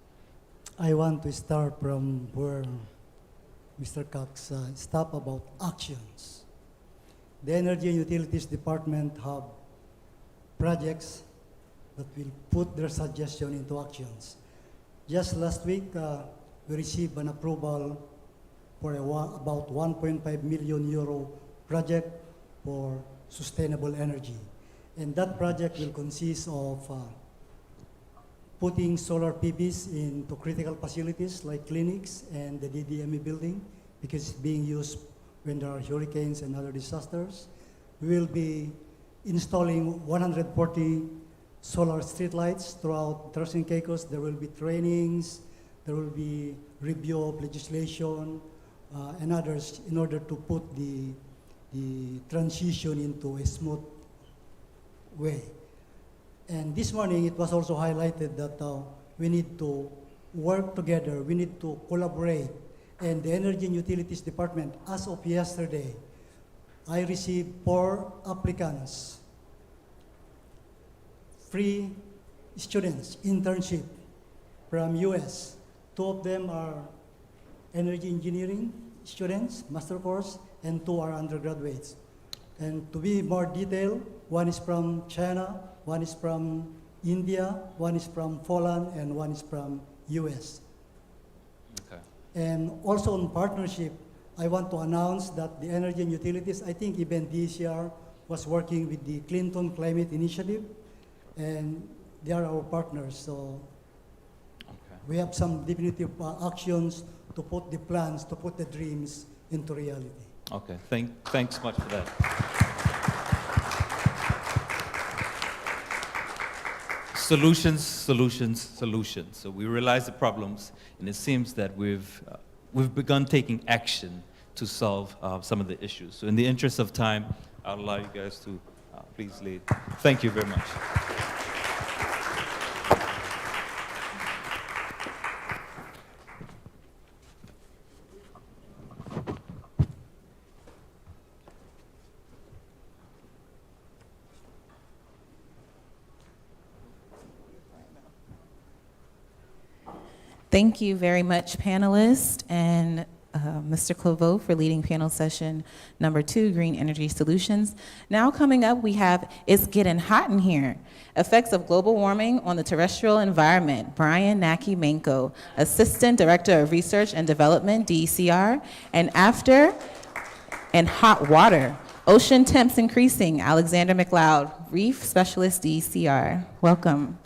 I want to start from where Mr. Cox stopped about actions. The Energy and Utilities Department have projects that will put their suggestion into actions. Just last week, we received an approval for about 1.5 million euro project for sustainable energy. And that project will consist of putting solar PVs into critical facilities like clinics and the DDME building because it's being used when there are hurricanes and other disasters. We will be installing 140 solar streetlights throughout Turks and Caicos. There will be trainings, there will be review of legislation and others in order to put the transition into a smooth way. And this morning it was also highlighted that we need to work together, we need to collaborate. And the Energy and Utilities Department, as of yesterday, I received 4 applicants, 3 students, internship from US. 2 of them are energy engineering students, master course, and 2 are undergraduates. And to be more detailed, 1 is from China, 1 is from India, 1 is from Poland, and 1 is from US. Okay. And also on partnership, I want to announce that the Energy and Utilities, I think even DCR was working with the Clinton Climate Initiative, and they are our partners. So we have some definitive actions to put the plans, to put the dreams into reality. Okay, thanks much for that. Solutions, solutions, solutions. So we realize the problems, and it seems that we've begun taking action to solve some of the issues. So in the interest of time, I'll allow you guys to please lead. Thank you very much. Thank you very much, panelists, and Mr. Claveau for leading panel session number 2, Green Energy Solutions. Now coming up, we have It's Getting Hot in Here, Effects of Global Warming on the Terrestrial Environment, Brian Naki-Manko, Assistant Director of Research and Development, DCR, and After and Hot Water, Ocean Temps Increasing, Alexander McLeod, Reef Specialist, DCR. Welcome.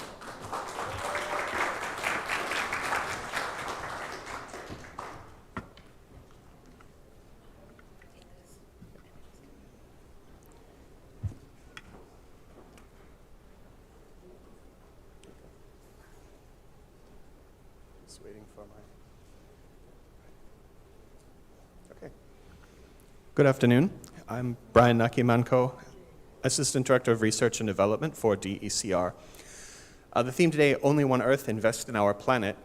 Good afternoon. I'm Brian Nakimanko, Assistant Director of Research and Development for DECR. The theme today, Only One Earth, Invest in Our Planet.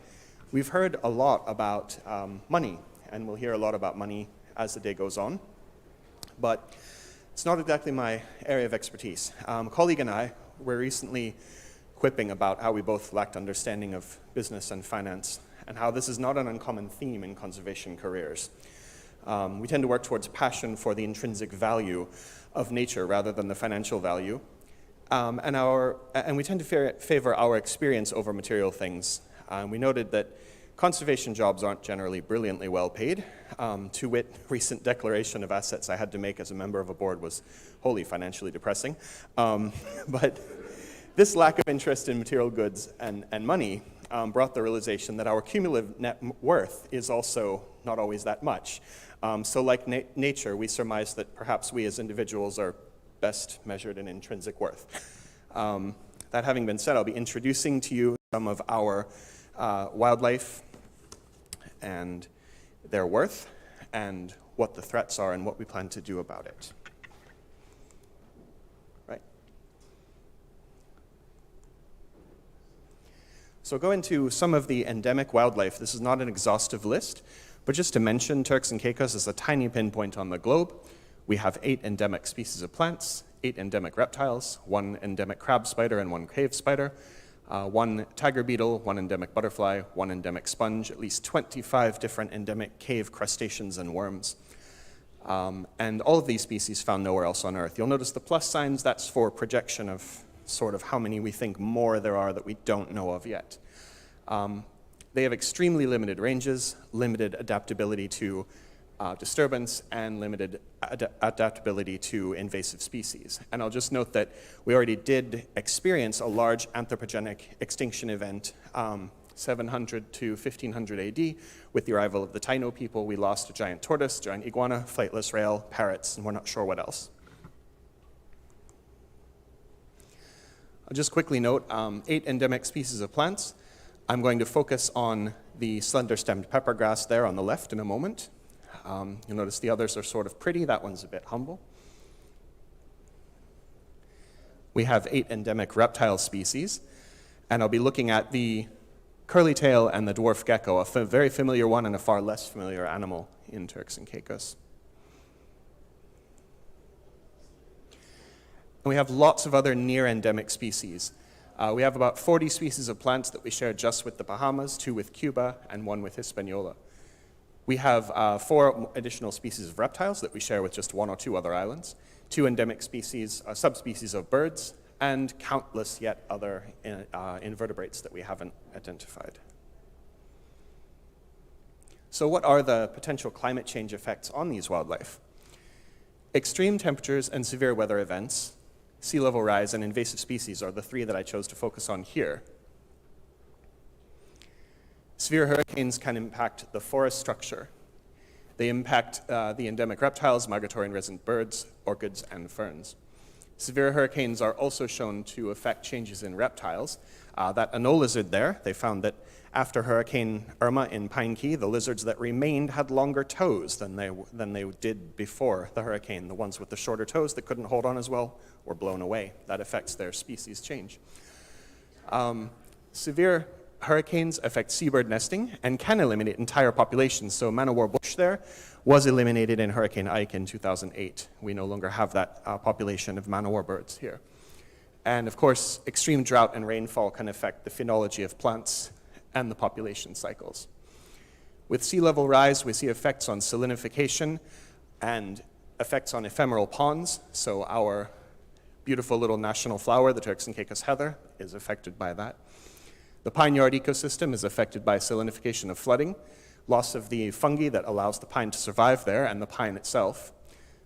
We've heard a lot about money, and we'll hear a lot about money as the day goes on, but it's not exactly my area of expertise. A colleague and I were recently quipping about how we both lacked understanding of business and finance, and how this is not an uncommon theme in conservation careers. We tend to work towards passion for the intrinsic value of nature rather than the financial value. And we tend to favor our experience over material things. We noted that conservation jobs aren't generally brilliantly well paid. To wit, recent declaration of assets I had to make as a member of a board was wholly financially depressing. But this lack of interest in material goods and money brought the realization that our cumulative net worth is also not always that much. So like nature, we surmise that perhaps we as individuals are best measured in intrinsic worth. That having been said, I'll be introducing to you some of our wildlife and their worth and what the threats are and what we plan to do about it. Right. So go into some of the endemic wildlife. This is not an exhaustive list, but just to mention, Turks and Caicos is a tiny pinpoint on the globe. We have 8 endemic species of plants, 8 endemic reptiles, 1 endemic crab spider and 1 cave spider, 1 tiger beetle, 1 endemic butterfly, 1 endemic sponge, at least 25 different endemic cave crustaceans and worms. And all of these species found nowhere else on Earth. You'll notice the plus signs, that's for projection of sort of how many we think more there are that we don't know of yet. They have extremely limited ranges, limited adaptability to disturbance, and limited adaptability to invasive species. And I'll just note that we already did experience a large anthropogenic extinction event 700 to 1500 AD. With the arrival of the Taino people, we lost a giant tortoise, giant iguana, flightless rail, parrots, and we're not sure what else. I'll just quickly note 8 endemic species of plants. I'm going to focus on the slender-stemmed peppergrass there on the left in a moment. You'll notice the others are sort of pretty. That one's a bit humble. We have 8 endemic reptile species, and I'll be looking at the curly tail and the dwarf gecko, a very familiar one and a far less familiar animal in Turks and Caicos. And we have lots of other near-endemic species. We have about 40 species of plants that we share just with the Bahamas, 2 with Cuba, and 1 with Hispaniola. We have 4 additional species of reptiles that we share with just 1 or 2 other islands, 2 endemic species, subspecies of birds, and countless yet other invertebrates that we haven't identified. So what are the potential climate change effects on these wildlife? Extreme temperatures and severe weather events, sea level rise, and invasive species are the 3 that I chose to focus on here. Severe hurricanes can impact the forest structure. They impact the endemic reptiles, migratory and resident birds, orchids, and ferns. Severe hurricanes are also shown to affect changes in reptiles. That ano lizard there, they found that after Hurricane Irma in Pine Key, the lizards that remained had longer toes than they did before the hurricane. The ones with the shorter toes that couldn't hold on as well were blown away. That affects their species change. Severe hurricanes affect seabird nesting and can eliminate entire populations. So man-o-war bush there was eliminated in Hurricane Ike in 2008. We no longer have that population of man-o-war birds here. And of course, extreme drought and rainfall can affect the phenology of plants and the population cycles. With sea level rise, we see effects on salinification and effects on ephemeral ponds. So our beautiful little national flower, the Turks and Caicos heather, is affected by that. The pine yard ecosystem is affected by salinification of flooding, loss of the fungi that allows the pine to survive there, and the pine itself.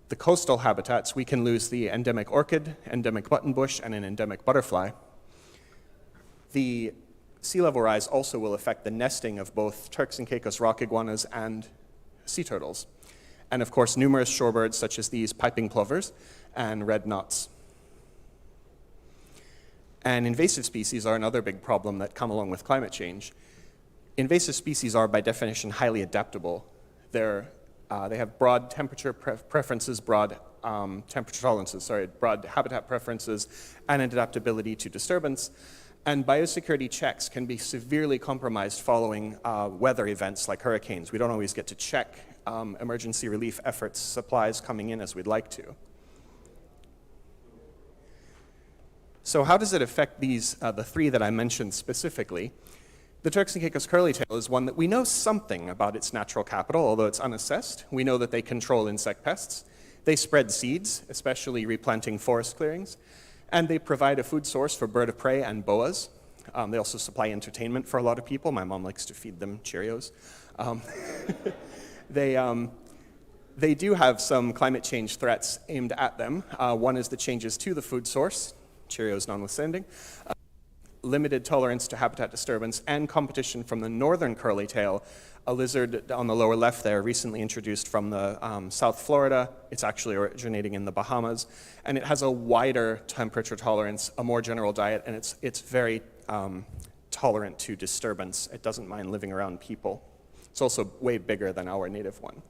The coastal habitats, we can lose the endemic orchid, endemic buttonbush, and an endemic butterfly. The sea level rise also will affect the nesting of both Turks and Caicos rock iguanas and sea turtles. And of course, numerous shorebirds such as these piping plovers and red knots. And invasive species are another big problem that come along with climate change. Invasive species are, by definition, highly adaptable. They're They have broad temperature preferences, broad temperature tolerances, broad habitat preferences, and an adaptability to disturbance. And biosecurity checks can be severely compromised following weather events like hurricanes. We don't always get to check emergency relief efforts, supplies coming in as we'd like to. So how does it affect these, the three that I mentioned specifically? The Turks and Caicos curlytail is one that we know something about its natural capital, although it's unassessed. We know that they control insect pests. They spread seeds, especially replanting forest clearings. And they provide a food source for bird of prey and boas. They also supply entertainment for a lot of people. My mom likes to feed them Cheerios. They do have some climate change threats aimed at them. One is the changes to the food source, Cheerios notwithstanding, limited tolerance to habitat disturbance, and competition from the northern curlytail, a lizard on the lower left there, recently introduced from the South Florida. It's actually originating in the Bahamas, and it has a wider temperature tolerance, a more general diet, and it's very tolerant to disturbance. It doesn't mind living around people. It's also way bigger than our native one.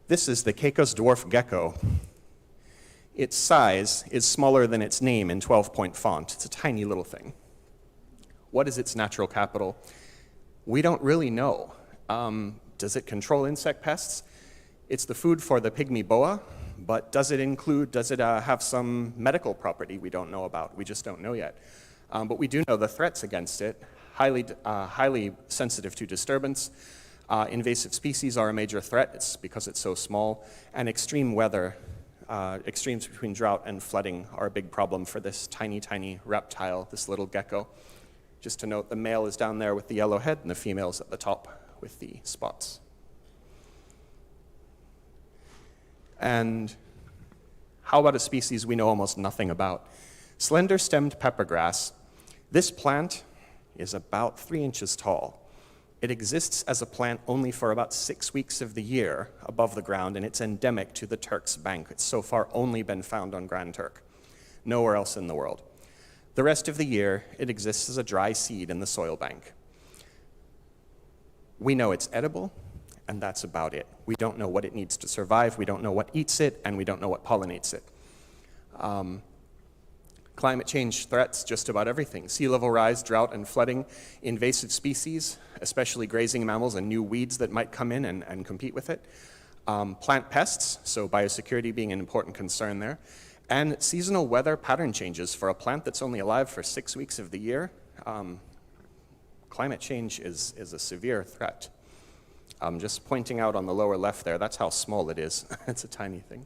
This is the Caicos dwarf gecko. Its size is smaller than its name in 12-point font. It's a tiny little thing. What is its natural capital? We don't really know. Does it control insect pests? It's the food for the pygmy boa, but does it have some medical property we don't know about? We just don't know yet. But we do know the threats against it, highly sensitive to disturbance. Invasive species are a major threat. It's because it's so small, and extreme weather, extremes between drought and flooding are a big problem for this tiny, tiny reptile, this little gecko. Just to note, the male is down there with the yellow head and the female's at the top with the spots. And how about a species we know almost nothing about? Slender-stemmed peppergrass. This plant is about 3 inches tall. It exists as a plant only for about 6 weeks of the year above the ground, and it's endemic to the Turks Bank. It's so far only been found on Grand Turk, nowhere else in the world. The rest of the year, it exists as a dry seed in the soil bank. We know it's edible, and that's about it. We don't know what it needs to survive, we don't know what eats it, and we don't know what pollinates it. Climate change threats just about everything. Sea level rise, drought and flooding, invasive species, especially grazing mammals and new weeds that might come in and compete with it. Plant pests, so biosecurity being an important concern there. And seasonal weather pattern changes for a plant that's only alive for 6 weeks of the year. Climate change is a severe threat. Just pointing out on the lower left there, that's how small it is. It's a tiny thing.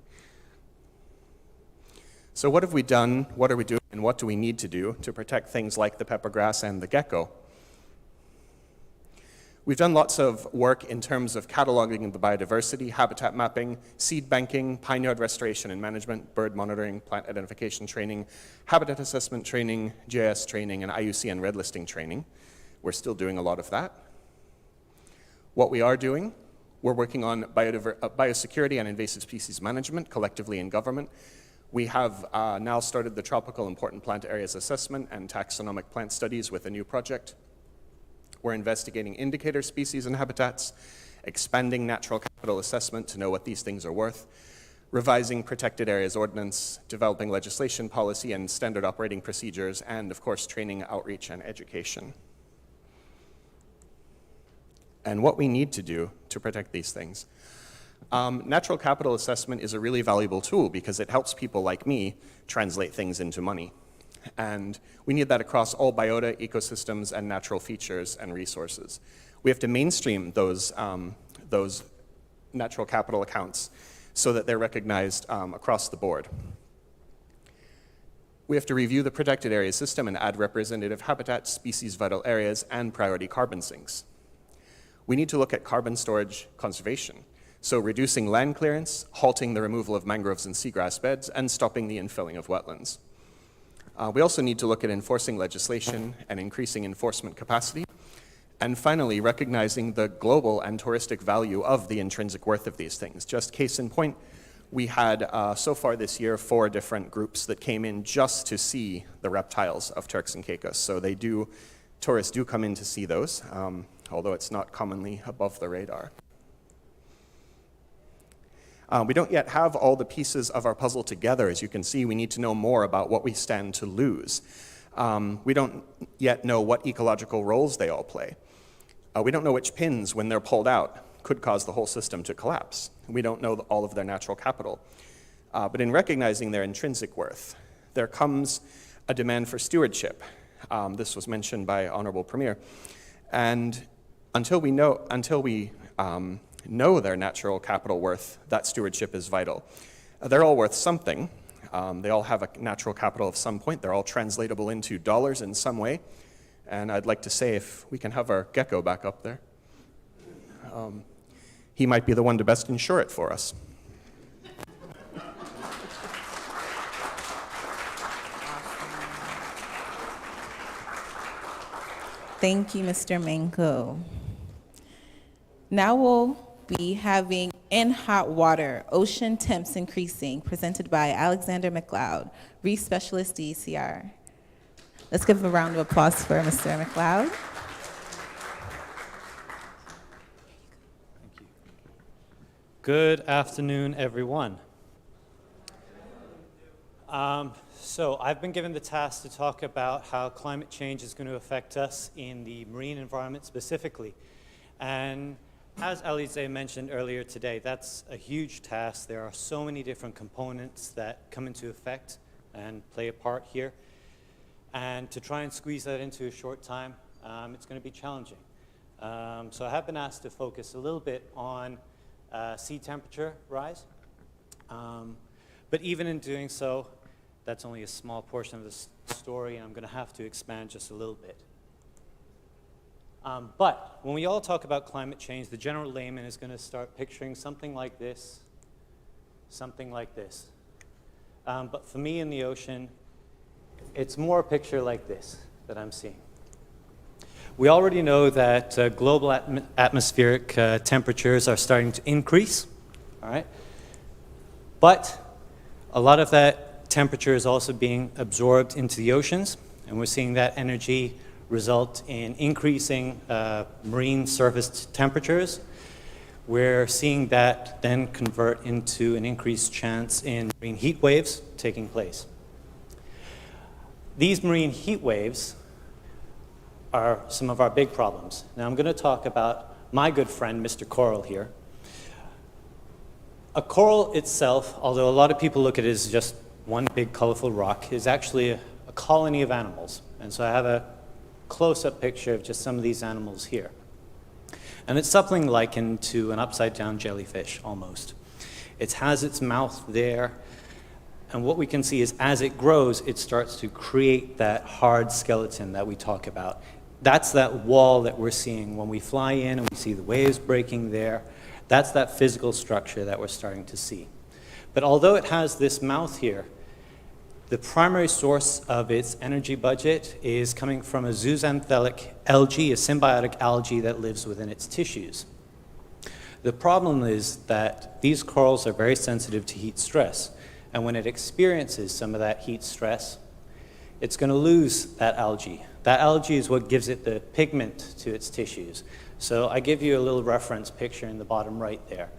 So what have we done, what are we doing, and what do we need to do to protect things like the peppergrass and the gecko? We've done lots of work in terms of cataloging the biodiversity, habitat mapping, seed banking, pine yard restoration and management, bird monitoring, plant identification training, habitat assessment training, GIS training, and IUCN red listing training. We're still doing a lot of that. What we are doing, we're working on biosecurity and invasive species management collectively in government. We have now started the Tropical Important Plant Areas Assessment and Taxonomic Plant Studies with a new project. We're investigating indicator species and habitats, expanding natural capital assessment to know what these things are worth, revising protected areas ordinance, developing legislation policy and standard operating procedures, and of course training, outreach, and education. And what we need to do to protect these things. Natural capital assessment is a really valuable tool because it helps people like me translate things into money. And we need that across all biota, ecosystems, and natural features and resources. We have to mainstream those natural capital accounts so that they're recognized across the board. We have to review the protected area system and add representative habitat, species vital areas, and priority carbon sinks. We need to look at carbon storage conservation. So reducing land clearance, halting the removal of mangroves and seagrass beds, and stopping the infilling of wetlands. We also need to look at enforcing legislation and increasing enforcement capacity. And finally, recognizing the global and touristic value of the intrinsic worth of these things. Just case in point, we had so far this year 4 different groups that came in just to see the reptiles of Turks and Caicos. So tourists do come in to see those. although it's not commonly above the radar. We don't yet have all the pieces of our puzzle together. As you can see, we need to know more about what we stand to lose. We don't yet know what ecological roles they all play. We don't know which pins, when they're pulled out, could cause the whole system to collapse. We don't know all of their natural capital. But in recognizing their intrinsic worth, there comes a demand for stewardship. This was mentioned by Honorable Premier. And until we know their natural capital worth, that stewardship is vital. They're all worth something. They all have a natural capital of some point. They're all translatable into dollars in some way. And I'd like to say, if we can have our gecko back up there, he might be the one to best insure it for us. Thank you, Mr. Manco. Now we'll be having In Hot Water, Ocean Temps Increasing, presented by Alexander McLeod, Reef Specialist, DECR. Let's give a round of applause for Mr. McLeod. Good afternoon, everyone. So I've been given the task to talk about how climate change is going to affect us in the marine environment specifically. And as Alize mentioned earlier today, that's a huge task. There are so many different components that come into effect and play a part here. And to try and squeeze that into a short time, it's going to be challenging. So I have been asked to focus a little bit on sea temperature rise. But even in doing so, that's only a small portion of the story, and I'm going to have to expand just a little bit. But when we all talk about climate change, the general layman is going to start picturing something like this, something like this. But for me in the ocean, it's more a picture like this that I'm seeing. We already know that global atmospheric temperatures are starting to increase, all right? But a lot of that temperature is also being absorbed into the oceans, and we're seeing that energy result in increasing marine surface temperatures. We're seeing that then convert into an increased chance in marine heat waves taking place. These marine heat waves are some of our big problems. Now I'm going to talk about my good friend, Mr. Coral here. A coral itself, although a lot of people look at it as just one big colorful rock, is actually a colony of animals. And so I have a close-up picture of just some of these animals here. And it's something likened to an upside-down jellyfish, almost. It has its mouth there, and what we can see is as it grows, it starts to create that hard skeleton that we talk about. That's that wall that we're seeing when we fly in and we see the waves breaking there. That's that physical structure that we're starting to see. But although it has this mouth here, the primary source of its energy budget is coming from a zooxanthellid algae, a symbiotic algae that lives within its tissues. The problem is that these corals are very sensitive to heat stress, and when it experiences some of that heat stress, it's going to lose that algae. That algae is what gives it the pigment to its tissues. So I give you a little reference picture in the bottom right there.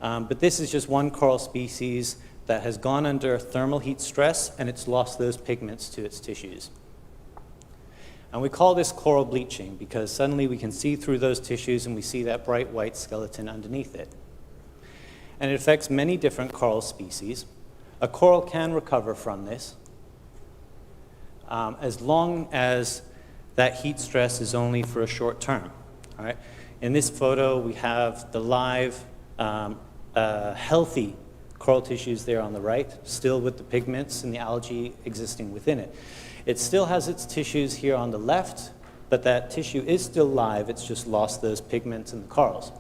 But this is just one coral species that has gone under thermal heat stress, and it's lost those pigments to its tissues. And we call this coral bleaching because suddenly we can see through those tissues and we see that bright white skeleton underneath it. And it affects many different coral species. A coral can recover from this as long as that heat stress is only for a short term. All right? In this photo, we have the live, healthy coral tissues there on the right, still with the pigments and the algae existing within it. It still has its tissues here on the left, but that tissue is still live, it's just lost those pigments in the corals.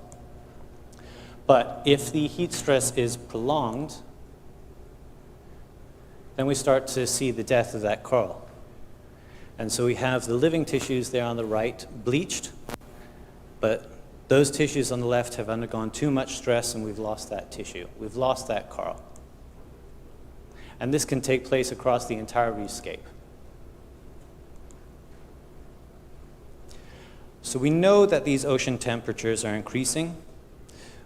But if the heat stress is prolonged, then we start to see the death of that coral. And so we have the living tissues there on the right bleached, but those tissues on the left have undergone too much stress and we've lost that tissue. We've lost that coral. And this can take place across the entire reefscape. So we know that these ocean temperatures are increasing.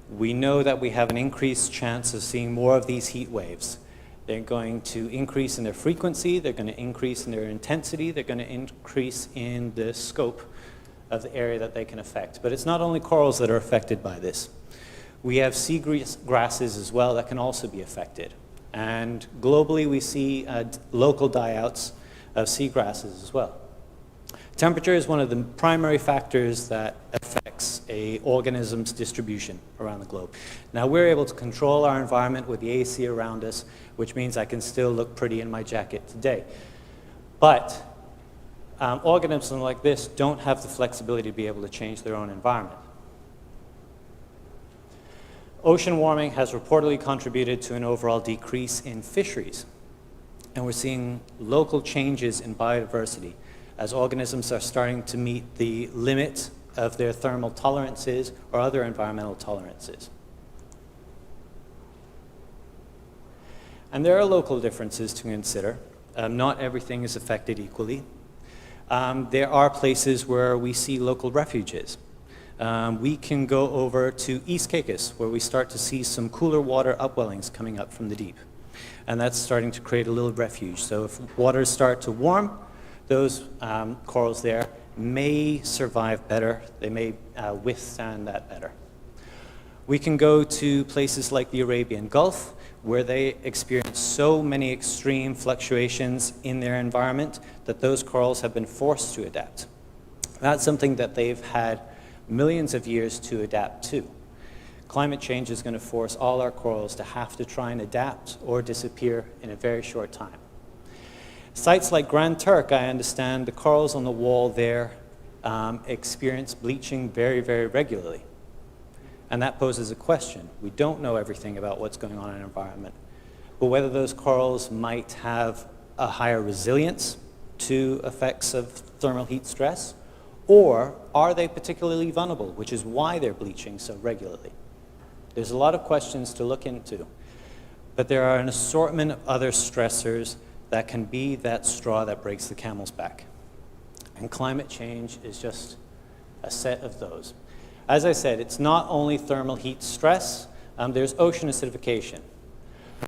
We know that we have an increased chance of seeing more of these heat waves. They're going to increase in their frequency, they're going to increase in their intensity, they're going to increase in the scope of the area that they can affect. But it's not only corals that are affected by this. We have sea grasses as well that can also be affected. And globally we see local die-outs of seagrasses as well. Temperature is one of the primary factors that affects an organism's distribution around the globe. Now we're able to control our environment with the AC around us, which means I can still look pretty in my jacket today. But organisms like this don't have the flexibility to be able to change their own environment. Ocean warming has reportedly contributed to an overall decrease in fisheries. And we're seeing local changes in biodiversity as organisms are starting to meet the limit of their thermal tolerances or other environmental tolerances. And there are local differences to consider. Not everything is affected equally. There are places where we see local refuges. We can go over to East Caicos, where we start to see some cooler water upwellings coming up from the deep. And that's starting to create a little refuge. So if waters start to warm, those corals there may survive better. They may withstand that better. We can go to places like the Arabian Gulf, where they experience so many extreme fluctuations in their environment that those corals have been forced to adapt. That's something that they've had millions of years to adapt to. Climate change is going to force all our corals to have to try and adapt or disappear in a very short time. Sites like Grand Turk, I understand the corals on the wall there experience bleaching very, very regularly. And that poses a question. We don't know everything about what's going on in our environment, but whether those corals might have a higher resilience to effects of thermal heat stress, or are they particularly vulnerable, which is why they're bleaching so regularly? There's a lot of questions to look into, but there are an assortment of other stressors that can be that straw that breaks the camel's back. And climate change is just a set of those. As I said, it's not only thermal heat stress, there's ocean acidification.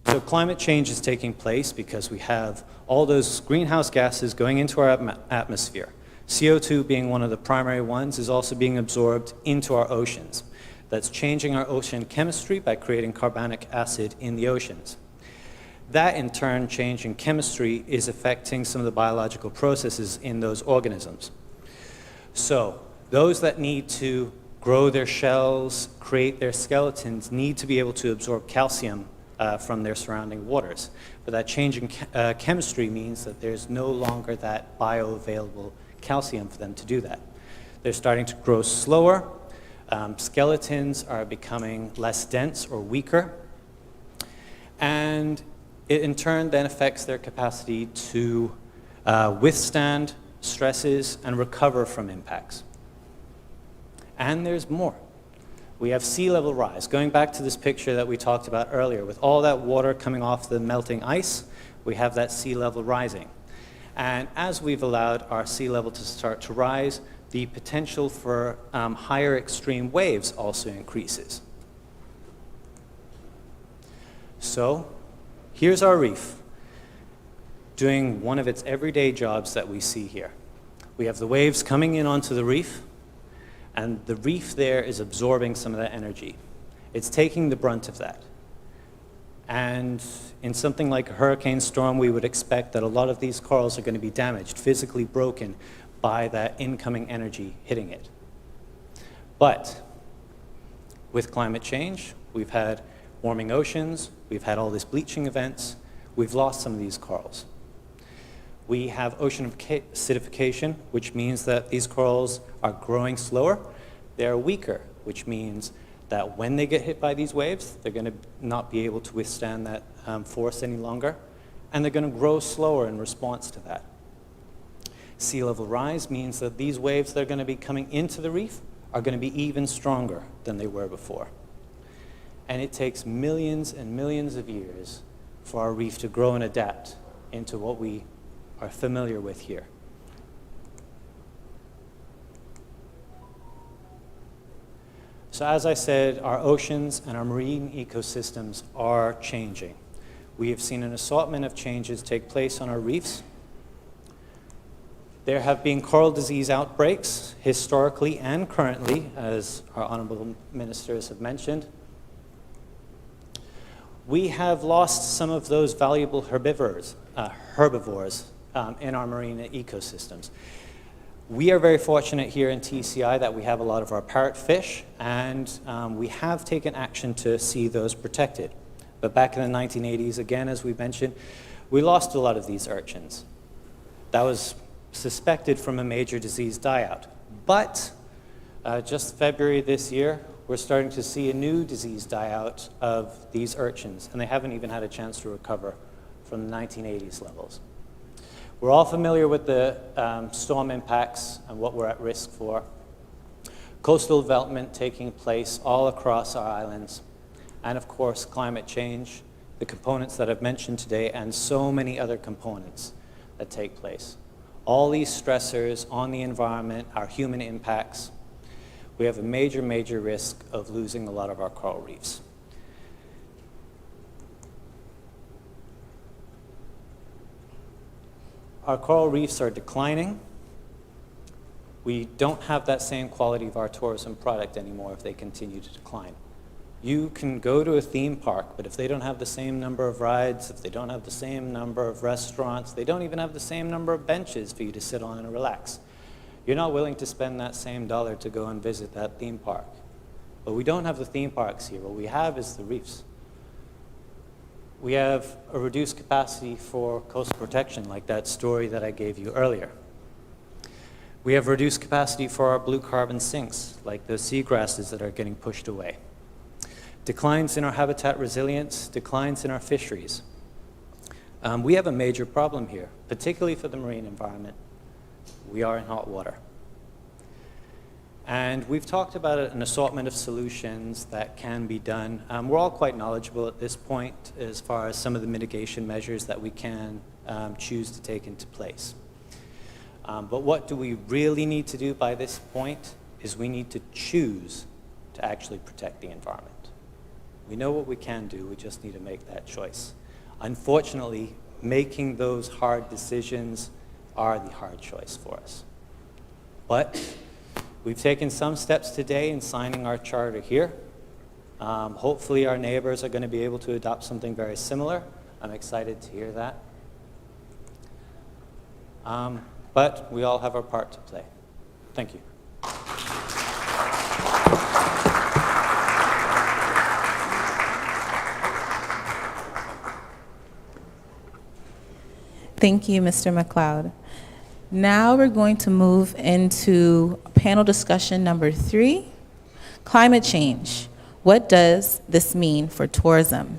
So climate change is taking place because we have all those greenhouse gases going into our atmosphere. CO2 being one of the primary ones is also being absorbed into our oceans. That's changing our ocean chemistry by creating carbonic acid in the oceans. That in turn, change in chemistry is affecting some of the biological processes in those organisms. So those that need to grow their shells, create their skeletons, need to be able to absorb calcium from their surrounding waters. But that change in chemistry means that there's no longer that bioavailable calcium for them to do that. They're starting to grow slower. Skeletons are becoming less dense or weaker. And it in turn then affects their capacity to withstand stresses and recover from impacts. And there's more. We have sea level rise. Going back to this picture that we talked about earlier, with all that water coming off the melting ice, we have that sea level rising. And as we've allowed our sea level to start to rise, the potential for higher extreme waves also increases. So here's our reef doing one of its everyday jobs that we see here. We have the waves coming in onto the reef, and the reef there is absorbing some of that energy. It's taking the brunt of that. And in something like a hurricane storm, we would expect that a lot of these corals are going to be damaged, physically broken by that incoming energy hitting it. But with climate change, we've had warming oceans, we've had all these bleaching events, we've lost some of these corals. We have ocean acidification, which means that these corals are growing slower. They're weaker, which means that when they get hit by these waves, they're going to not be able to withstand that force any longer, and they're going to grow slower in response to that. Sea level rise means that these waves that are going to be coming into the reef are going to be even stronger than they were before. And it takes millions and millions of years for our reef to grow and adapt into what we are familiar with here. So as I said, our oceans and our marine ecosystems are changing. We have seen an assortment of changes take place on our reefs. There have been coral disease outbreaks historically and currently, as our honorable ministers have mentioned. We have lost some of those valuable herbivores in our marine ecosystems. We are very fortunate here in TCI that we have a lot of our parrotfish, and we have taken action to see those protected. But back in the 1980s, again, as we mentioned, we lost a lot of these urchins. That was suspected from a major disease die-out. But just February this year, we're starting to see a new disease die-out of these urchins, and they haven't even had a chance to recover from the 1980s levels. We're all familiar with the storm impacts and what we're at risk for. Coastal development taking place all across our islands, and of course, climate change, the components that I've mentioned today, and so many other components that take place. All these stressors on the environment, our human impacts, we have a major, major risk of losing a lot of our coral reefs. Our coral reefs are declining. We don't have that same quality of our tourism product anymore if they continue to decline. You can go to a theme park, but if they don't have the same number of rides, if they don't have the same number of restaurants, they don't even have the same number of benches for you to sit on and relax, you're not willing to spend that same dollar to go and visit that theme park. But we don't have the theme parks here. What we have is the reefs. We have a reduced capacity for coastal protection, like that story that I gave you earlier. We have reduced capacity for our blue carbon sinks, like those seagrasses that are getting pushed away. Declines in our habitat resilience, declines in our fisheries. We have a major problem here, particularly for the marine environment. We are in hot water. And we've talked about an assortment of solutions that can be done. We're all quite knowledgeable at this point as far as some of the mitigation measures that we can choose to take into place. But what do we really need to do by this point is we need to choose to actually protect the environment. We know what we can do, we just need to make that choice. Unfortunately, making those hard decisions are the hard choice for us. But we've taken some steps today in signing our charter here. Hopefully our neighbors are going to be able to adopt something very similar. I'm excited to hear that. But we all have our part to play. Thank you. Thank you, Mr. McLeod. Now we're going to move into panel discussion number 3, climate change. What does this mean for tourism?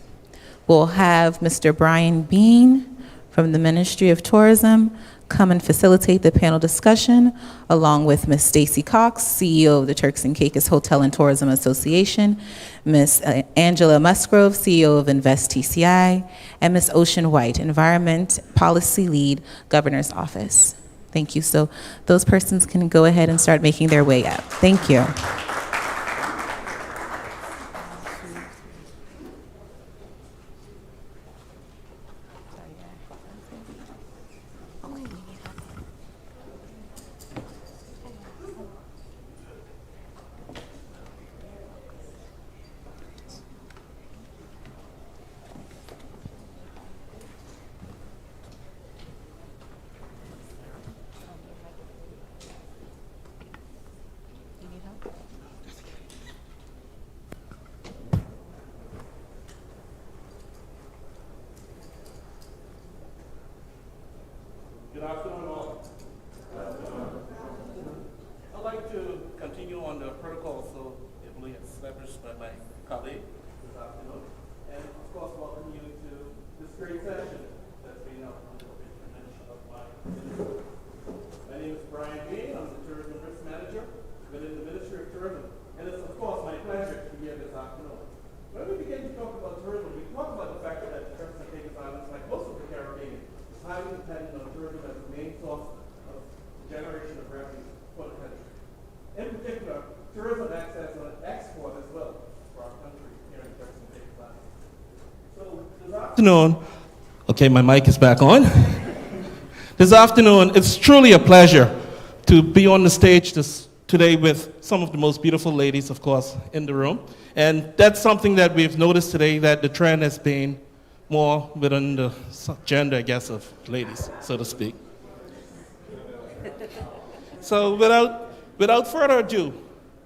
We'll have Mr. Brian Bean from the Ministry of Tourism come and facilitate the panel discussion, along with Ms. Stacy Cox, CEO of the Turks and Caicos Hotel and Tourism Association, Ms. Angela Musgrove, CEO of Invest TCI, and Ms. Ocean White, Environment Policy Lead, Governor's Office. Thank you. So those persons can go ahead and start making their way up. Thank you. Good afternoon, all. I'd like to continue on the protocol so ably established by my colleague this afternoon, and of course welcome you to this great session that's being held under the patronage of my minister. My name is Brian Bean. I'm the Tourism Risk Manager within the Ministry of Tourism, and it's of course my pleasure to be here this afternoon. When we begin to talk about tourism, we talk about the fact that the Turks and Caicos Islands, like most of the Caribbean, is highly dependent on tourism as the main source of generation of revenue for the country. In particular, tourism acts as an export afternoon, okay, my mic is back on. This afternoon, it's truly a pleasure to be on the stage today with some of the most beautiful ladies, of course, in the room. And that's something that we've noticed today, that the trend has been more within the gender, I guess, of ladies, so to speak. So without further ado,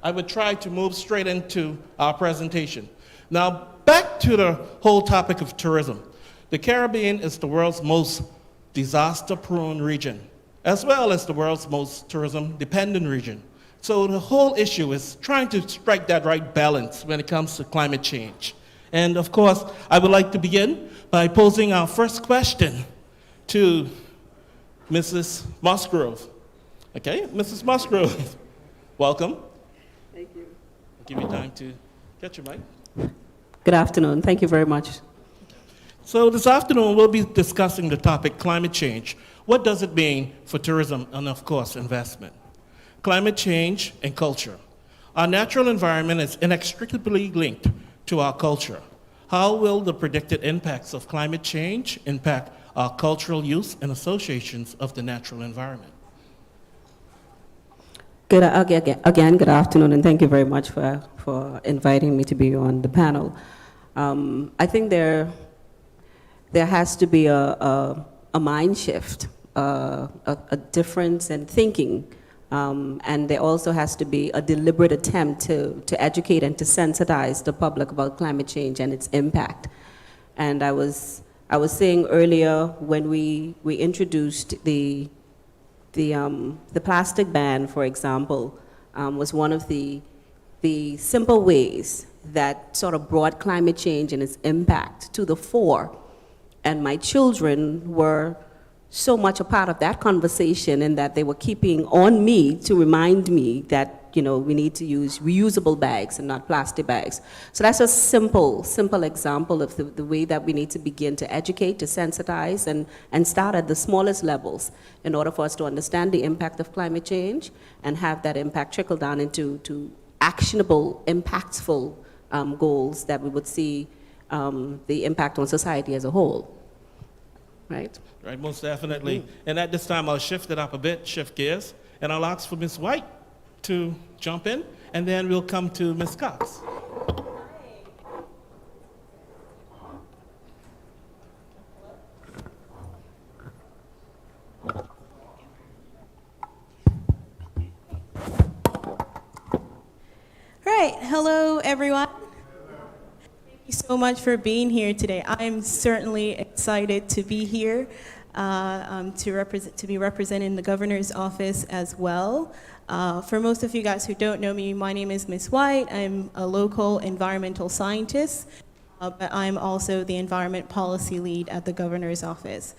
I would try to move straight into our presentation. Now, back to the whole topic of tourism. The Caribbean is the world's most disaster-prone region, as well as the world's most tourism-dependent region. So the whole issue is trying to strike that right balance when it comes to climate change. And of course, I would like to begin by posing our first question to Mrs. Musgrove. Okay, Mrs. Musgrove, welcome. Thank you. I'll give you time to get your mic. Good afternoon. Thank you very much. So this afternoon, we'll be discussing the topic climate change. What does it mean for tourism and, of course, investment? Climate change and culture. Our natural environment is inextricably linked to our culture. How will the predicted impacts of climate change impact our cultural use and associations of the natural environment? Good afternoon, and thank you very much for inviting me to be on the panel. I think there has to be a mind shift, a difference in thinking, and there also has to be a deliberate attempt to educate and to sensitize the public about climate change and its impact. And I was saying earlier, when we introduced the plastic ban, for example, was one of the simple ways that sort of brought climate change and its impact to the fore. And my children were so much a part of that conversation, in that they were keeping on me to remind me that, you know, we need to use reusable bags and not plastic bags. So that's a simple example of the way that we need to begin to educate, to sensitize, and start at the smallest levels in order for us to understand the impact of climate change and have that impact trickle down into actionable, impactful goals that we would see the impact on society as a whole. Right? Right, most definitely. And at this time, I'll shift it up a bit, shift gears, and I'll ask for Ms. White to jump in, and then we'll come to Ms. Cox. All right, hello everyone. Thank you so much for being here today. I'm certainly excited to be here, to be representing the governor's office as well. For most of you guys who don't know me, my name is Ms. White. I'm a local environmental scientist, but I'm also the environment policy lead at the governor's office.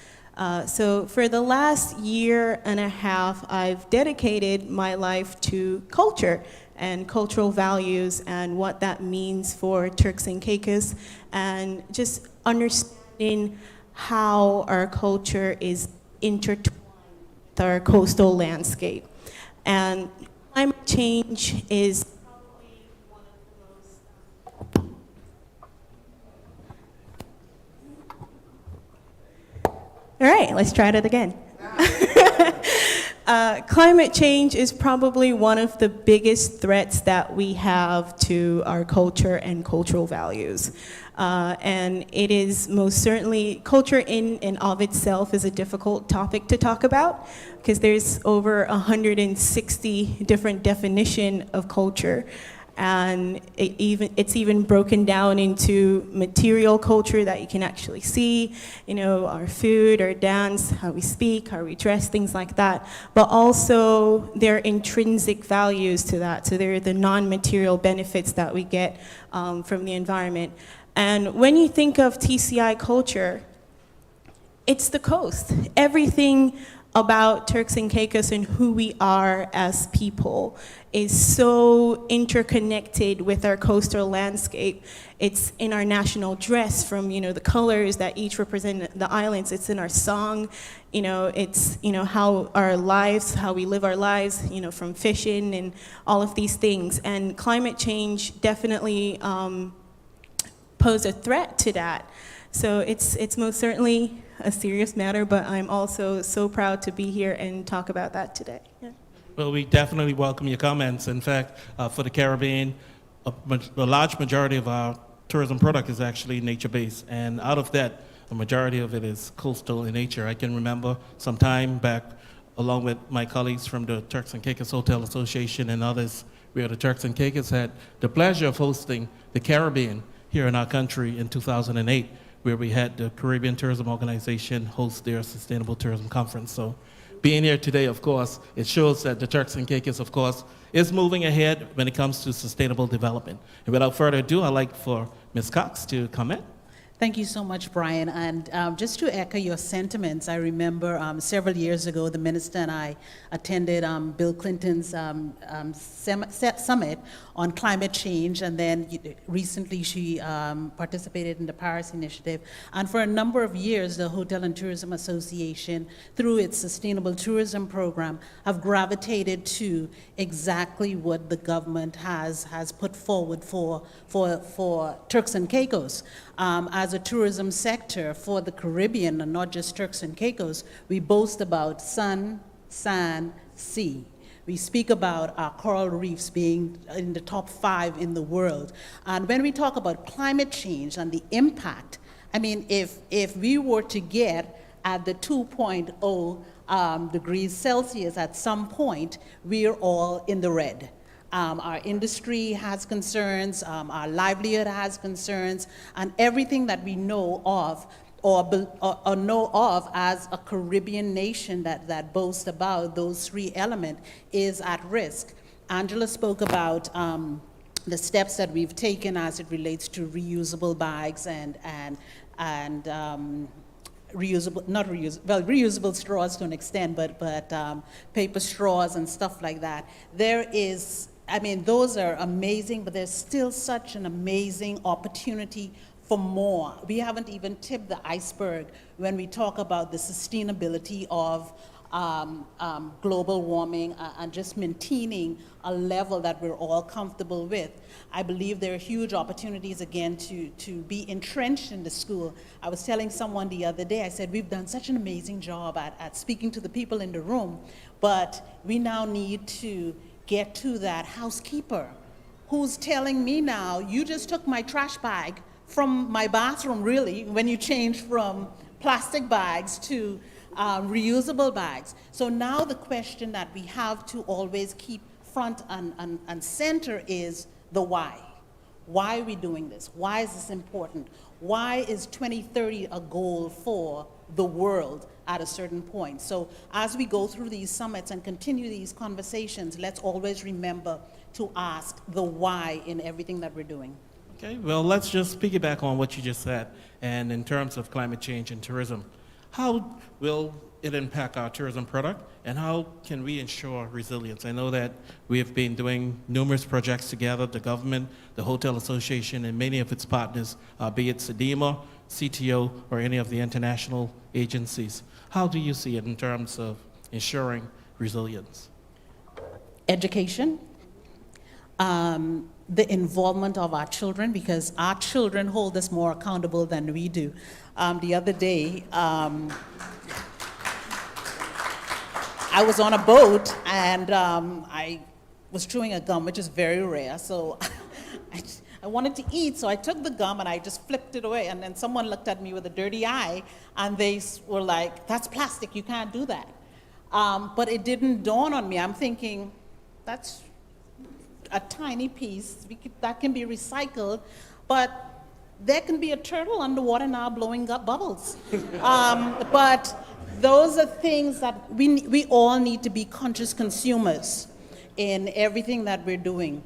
So for the last year and a half, I've dedicated my life to culture and cultural values and what that means for Turks and Caicos, and just understanding how our culture is intertwined with our coastal landscape. And climate change is probably one of the most... All right, let's try that again. Climate change is probably one of the biggest threats that we have to our culture and cultural values. And it is most certainly, culture in and of itself is a difficult topic to talk about, because there's over 160 different definitions of culture. And it's even broken down into material culture that you can actually see, you know, our food, our dance, how we speak, how we dress, things like that. But also there are intrinsic values to that. So there are the non-material benefits that we get from the environment. And when you think of TCI culture, it's the coast. Everything about Turks and Caicos and who we are as people is so interconnected with our coastal landscape. It's in our national dress, from, you know, the colors that each represent the islands. It's in our song, you know, it's, you know, how our lives, how we live our lives, you know, from fishing and all of these things. And climate change definitely pose a threat to that. So it's most certainly a serious matter, but I'm also so proud to be here and talk about that today. Yeah. Well, we definitely welcome your comments. In fact, for the Caribbean, a large majority of our tourism product is actually nature-based, and out of that, a majority of it is coastal in nature. I can remember some time back, along with my colleagues from the Turks and Caicos Hotel Association and others, where the Turks and Caicos had the pleasure of hosting the Caribbean here in our country in 2008, where we had the Caribbean Tourism Organization host their Sustainable Tourism Conference. So being here today, of course, it shows that the Turks and Caicos, of course, is moving ahead when it comes to sustainable development. And without further ado, I'd like for Ms. Cox to comment. Thank you so much, Brian. And just to echo your sentiments, I remember several years ago, the minister and I attended Bill Clinton's summit on climate change, and then recently she participated in the Paris Initiative. And for a number of years, the Hotel and Tourism Association, through its sustainable tourism program, have gravitated to exactly what the government has put forward for Turks and Caicos. As a tourism sector for the Caribbean, and not just Turks and Caicos, we boast about sun, sand, sea. We speak about our coral reefs being in the top 5 in the world. And when we talk about climate change and the impact, I mean, if we were to get at the 2.0 degrees Celsius at some point, we're all in the red. Our industry has concerns, our livelihood has concerns, and everything that we know of or know of as a Caribbean nation that boasts about those 3 elements is at risk. Angela spoke about the steps that we've taken as it relates to reusable bags and reusable straws to an extent, but paper straws and stuff like that. I mean, those are amazing, but there's still such an amazing opportunity for more. We haven't even tipped the iceberg when we talk about the sustainability of global warming and just maintaining a level that we're all comfortable with. I believe there are huge opportunities, again, to be entrenched in the school. I was telling someone the other day, I said, we've done such an amazing job at speaking to the people in the room, but we now need to get to that housekeeper who's telling me now, you just took my trash bag from my bathroom, really, when you changed from plastic bags to reusable bags. So now the question that we have to always keep front and center is the why. Why are we doing this? Why is this important? Why is 2030 a goal for the world at a certain point? So as we go through these summits and continue these conversations, let's always remember to ask the why in everything that we're doing. Okay, well, let's just piggyback on what you just said. And in terms of climate change and tourism, how will it impact our tourism product, and how can we ensure resilience? I know that we have been doing numerous projects together, the government, the Hotel Association, and many of its partners, be it SEDEMA, CTO, or any of the international agencies. How do you see it in terms of ensuring resilience? Education, the involvement of our children, because our children hold us more accountable than we do. The other day, I was on a boat and I was chewing a gum, which is very rare, so I wanted to eat, so I took the gum and I just flipped it away, and then someone looked at me with a dirty eye and they were like, that's plastic, you can't do that. But it didn't dawn on me. I'm thinking, that's a tiny piece, that can be recycled, but there can be a turtle underwater now blowing up bubbles. But those are things that we all need to be conscious consumers in everything that we're doing.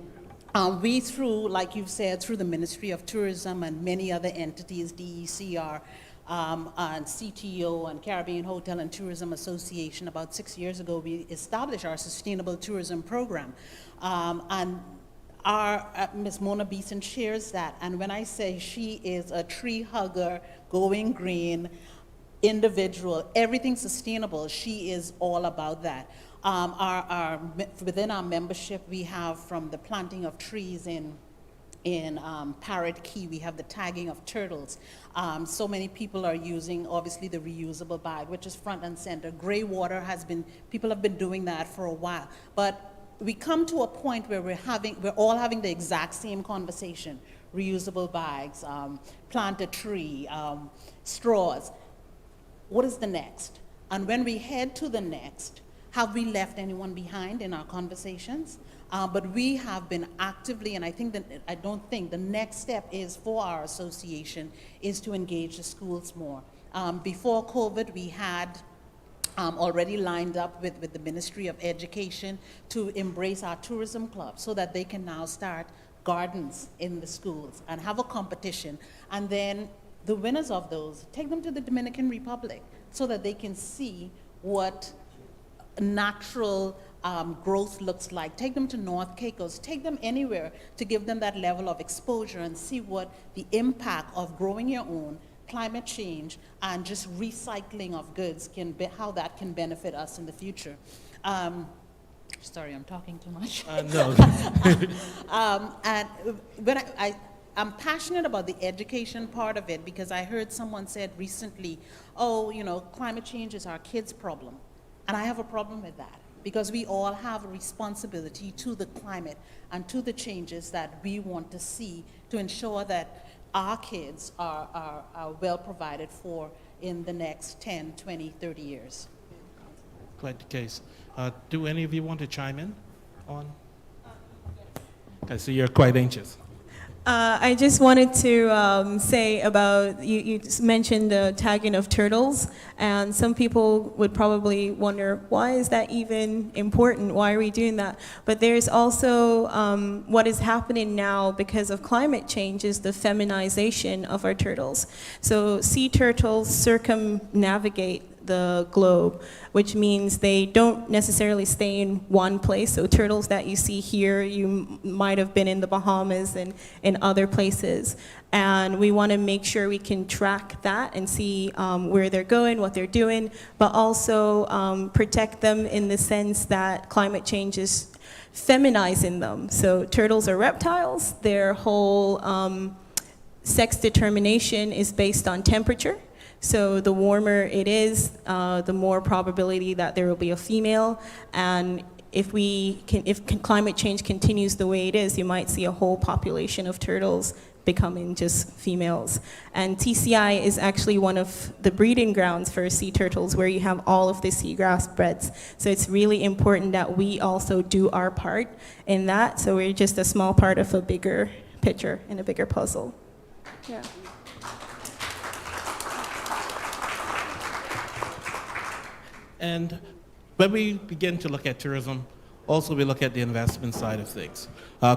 We, through, like you've said, through the Ministry of Tourism and many other entities, DECR, and CTO and Caribbean Hotel and Tourism Association, about 6 years ago, we established our Sustainable Tourism Program. And our Ms. Mona Beeson shares that. And when I say she is a tree hugger, going green, individual, everything sustainable, she is all about that. Within our membership, we have from the planting of trees in in Parrot Key, we have the tagging of turtles. So many people are using, obviously, the reusable bag, which is front and center. Gray water people have been doing that for a while. But we come to a point where we're all having the exact same conversation. Reusable bags, plant a tree, straws. What is the next? And when we head to the next, have we left anyone behind in our conversations? But we have been actively, and I don't think the next step is for our association is to engage the schools more. Before COVID, we had already lined up with the Ministry of Education to embrace our tourism club so that they can now start gardens in the schools and have a competition. And then the winners of those, take them to the Dominican Republic so that they can see what natural growth looks like. Take them to North Caicos, take them anywhere to give them that level of exposure and see what the impact of growing your own, climate change, and just recycling of goods how that can benefit us in the future. Sorry, I'm talking too much. No. And when I'm passionate about the education part of it because I heard someone said recently, oh, climate change is our kids' problem. And I have a problem with that because we all have a responsibility to the climate and to the changes that we want to see to ensure that our kids are well provided for in the next 10, 20, 30 years. Quite the case. Do any of you want to chime in on? I see you're quite anxious. I just wanted to say about, you just mentioned the tagging of turtles, and some people would probably wonder, why is that even important? Why are we doing that? But there's also what is happening now because of climate change is the feminization of our turtles. So sea turtles circumnavigate the globe, which means they don't necessarily stay in one place. So turtles that you see here, you might have been in the Bahamas and in other places. And we want to make sure we can track that and see where they're going, what they're doing, but also protect them in the sense that climate change is feminizing them. So turtles are reptiles. Their whole sex determination is based on temperature. So the warmer it is, the more probability that there will be a female. And if climate change continues the way it is, you might see a whole population of turtles becoming just females. And TCI is actually one of the breeding grounds for sea turtles where you have all of the seagrass beds. So it's really important that we also do our part in that. So we're just a small part of a bigger picture and a bigger puzzle. Yeah. And when we begin to look at tourism, also we look at the investment side of things.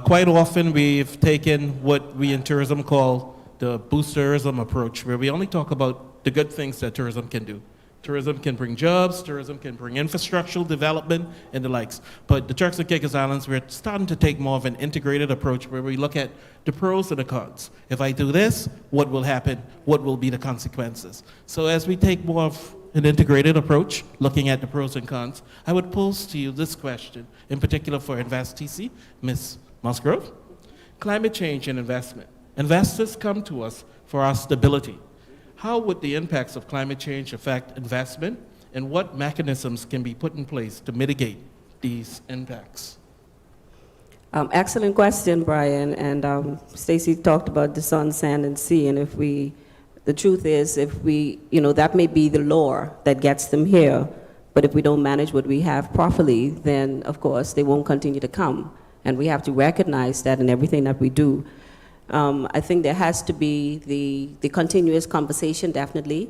Quite often we've taken what we in tourism call the boosterism approach, where we only talk about the good things that tourism can do. Tourism can bring jobs, tourism can bring infrastructural development and the likes. But the Turks and Caicos Islands, we're starting to take more of an integrated approach where we look at the pros and the cons. If I do this, what will happen? What will be the consequences? So as we take more of an integrated approach, looking at the pros and cons, I would pose to you this question, in particular for InvestTC, Ms. Musgrove. Climate change and investment. Investors come to us for our stability. How would the impacts of climate change affect investment, and what mechanisms can be put in place to mitigate these impacts? Excellent question, Brian. And Stacy talked about the sun, sand, and sea, and the truth is, that may be the lure that gets them here, but if we don't manage what we have properly, then of course they won't continue to come. And we have to recognize that in everything that we do. I think there has to be the continuous conversation, definitely,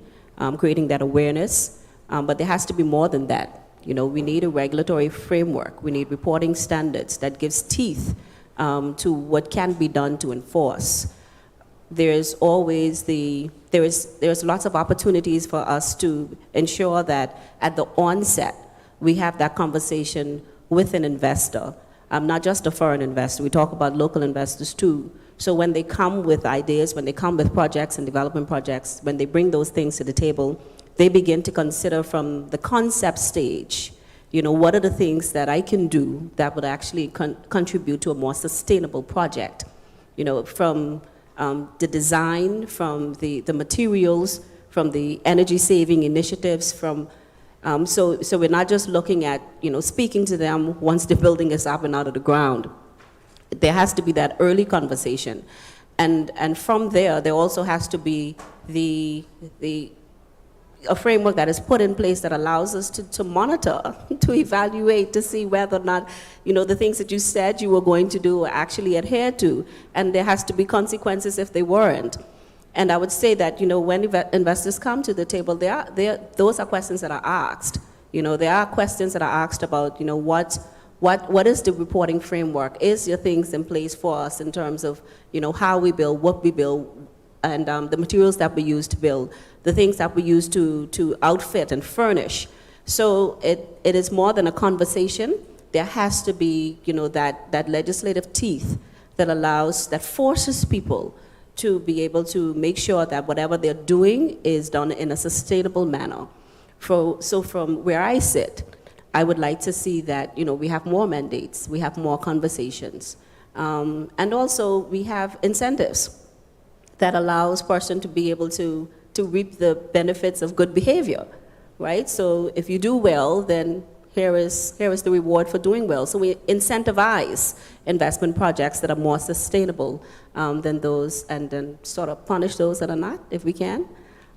creating that awareness, but there has to be more than that. We need a regulatory framework. We need reporting standards that gives teeth to what can be done to enforce. There's always there's lots of opportunities for us to ensure that at the onset we have that conversation with an investor, not just a foreign investor. We talk about local investors too. So when they come with ideas, when they come with projects and development projects, when they bring those things to the table, they begin to consider from the concept stage, what are the things that I can do that would actually contribute to a more sustainable project. from the design, from the materials, from the energy saving initiatives, so we're not just looking at, speaking to them once the building is up and out of the ground. There has to be that early conversation. And from there also has to be a framework that is put in place that allows us to monitor, to evaluate, to see whether or not, the things that you said you were going to do are actually adhered to. And there has to be consequences if they weren't. And I would say that, when investors come to the table, those are questions that are asked. There are questions that are asked about, what is the reporting framework? Is there things in place for us in terms of, how we build, what we build, and the materials that we use to build, the things that we use to outfit and furnish. So it is more than a conversation. There has to be, that legislative teeth that forces people to be able to make sure that whatever they're doing is done in a sustainable manner. So from where I sit, I would like to see that, we have more mandates, we have more conversations, and also we have incentives that allows person to be able to reap the benefits of good behavior, right? So if you do well, then here is the reward for doing well. So we incentivize investment projects that are more sustainable than those, and then sort of punish those that are not, if we can.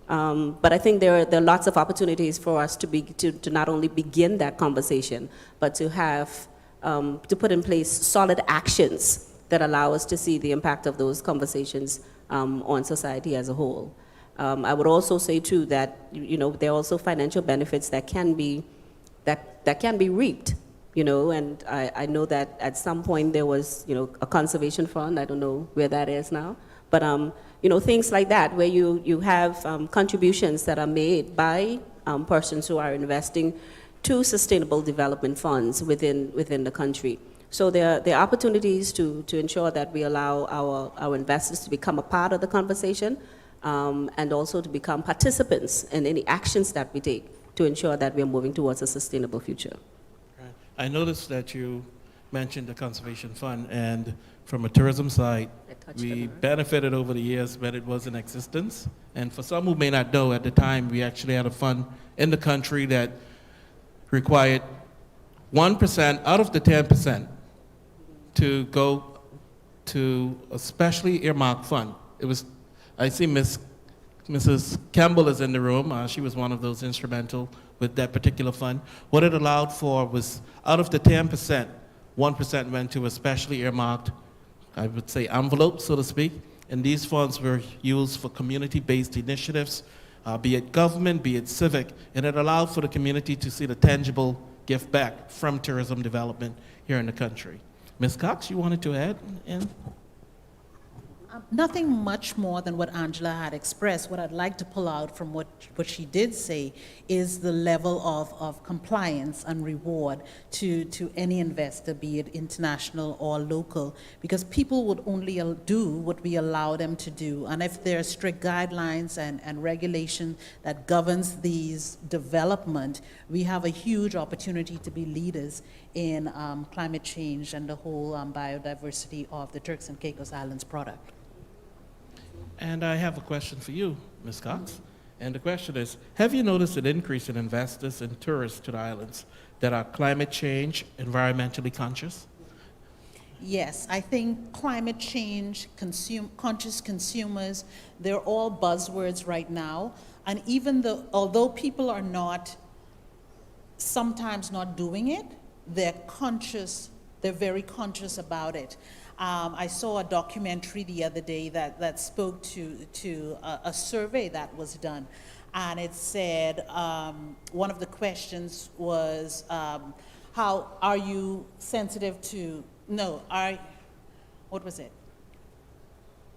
But I think there are lots of opportunities for us to not only begin that conversation, but to have, to put in place solid actions that allow us to see the impact of those conversations on society as a whole. I would also say too that, there are also financial benefits that can be reaped, and I know that at some point there was, a conservation fund. I don't know where that is now, but things like that, where you have contributions that are made by persons who are investing to sustainable development funds within the country. So there are opportunities to ensure that we allow our investors to become a part of the conversation, and also to become participants in any actions that we take to ensure that we are moving towards a sustainable future. Right. I noticed that you mentioned the Conservation Fund, and from a tourism side, we benefited over the years when it was in existence. And for some who may not know, at the time, we actually had a fund in the country that required 1% out of the 10% to go to a specially earmarked fund. It was, I see Mrs. Campbell is in the room. She was one of those instrumental with that particular fund. What it allowed for was, out of the 10%, 1% went to a specially earmarked, I would say, envelope, so to speak. And these funds were used for community-based initiatives, be it government, be it civic, and it allowed for the community to see the tangible gift back from tourism development here in the country. Ms. Cox, you wanted to add in? Nothing much more than what Angela had expressed. What I'd like to pull out from what she did say is the level of compliance and reward to any investor, be it international or local, because people would only do what we allow them to do. And if there are strict guidelines and regulation that governs these development, we have a huge opportunity to be leaders in climate change and the whole biodiversity of the Turks and Caicos Islands product. And I have a question for you, Ms. Cox. And the question is, have you noticed an increase in investors and tourists to the islands that are climate change, environmentally conscious? Yes, I think climate change, conscious consumers, they're all buzzwords right now. And even although people are sometimes not doing it, they're conscious, they're very conscious about it. I saw a documentary the other day that spoke to a survey that was done, and it said one of the questions was, how are you sensitive to, what was it?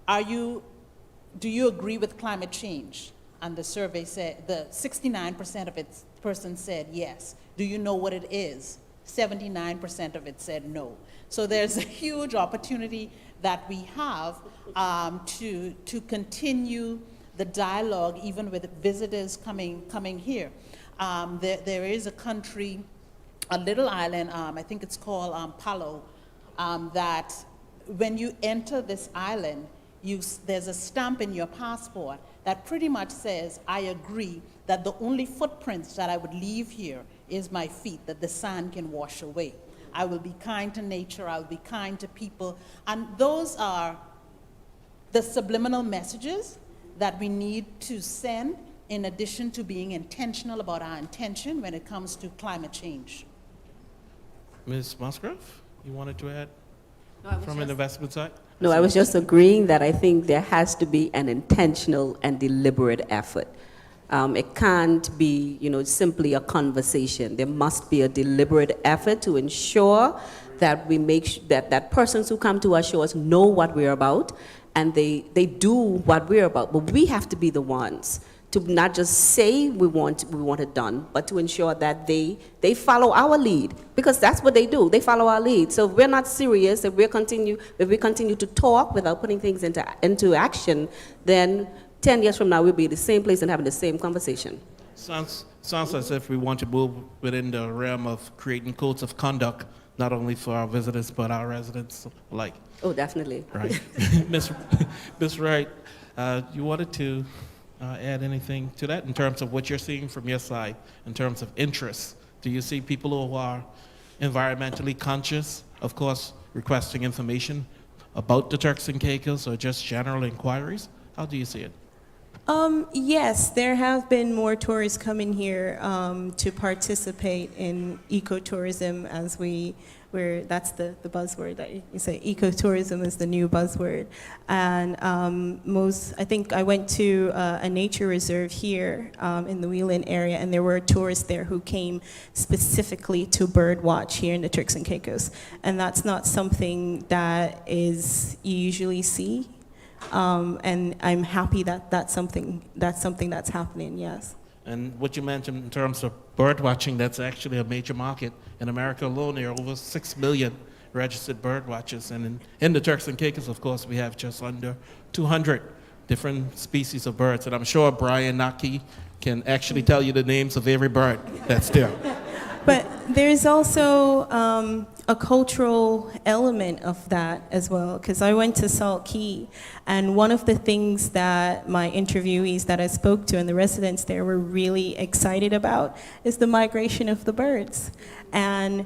Do you agree with climate change? And the survey said, 69% of its persons said yes. Do you know what it is? 79% of it said no. So there's a huge opportunity that we have to continue the dialogue, even with visitors coming here. There is a country, a little island, I think it's called Palau, that when you enter this island, there's a stamp in your passport that pretty much says, I agree that the only footprints that I would leave here is my feet, that the sand can wash away. I will be kind to nature, I'll be kind to people. And those are the subliminal messages that we need to send, in addition to being intentional about our intention when it comes to climate change. Ms. Musgrove, you wanted to add No, from an investment side? No, I was just agreeing that I think there has to be an intentional and deliberate effort. It can't be, simply a conversation. There must be a deliberate effort to ensure that we make that persons who come to our shores know what we're about, and they do what we're about. But we have to be the ones to not just say we want it done, but to ensure that they follow our lead, because that's what they do. They follow our lead. So if we're not serious, if we continue to talk without putting things into action, then 10 years from now we'll be in the same place and having the same conversation. Sounds as if we want to move within the realm of creating codes of conduct, not only for our visitors but our residents alike. Oh, definitely. Right. Ms. Wright, you wanted to add anything to that in terms of what you're seeing from your side, in terms of interest? Do you see people who are environmentally conscious, of course, requesting information about the Turks and Caicos, or just general inquiries? How do you see it? Yes, there have been more tourists coming here to participate in ecotourism, that's the buzzword that you say. Ecotourism is the new buzzword. And I think I went to a nature reserve here in the Wheeling area, and there were tourists there who came specifically to bird watch here in the Turks and Caicos. And that's not something that you usually see. And I'm happy that that's something that's happening, yes. And what you mentioned in terms of bird watching, that's actually a major market. In America alone, there are over 6 million registered bird watchers. And in the Turks and Caicos, of course, we have just under 200 different species of birds. And I'm sure Brian Naki can actually tell you the names of every bird that's there. But there's also a cultural element of that as well, because I went to Salt Key, and one of the things that my interviewees that I spoke to and the residents there were really excited about is the migration of the birds. And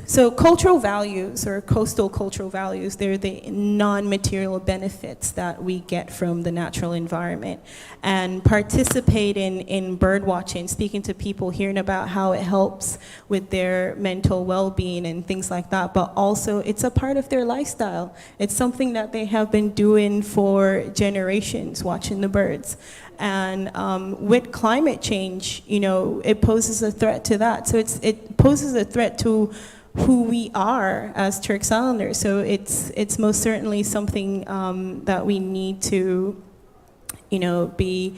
so cultural values, or coastal cultural values, they're the non-material benefits that we get from the natural environment. And participating in bird watching, speaking to people, hearing about how it helps with their mental well-being and things like that, but also it's a part of their lifestyle. It's something that they have been doing for generations, watching the birds. And with climate change, it poses a threat to that. So it poses a threat to who we are as Turks Islanders. So it's most certainly something that we need to, be,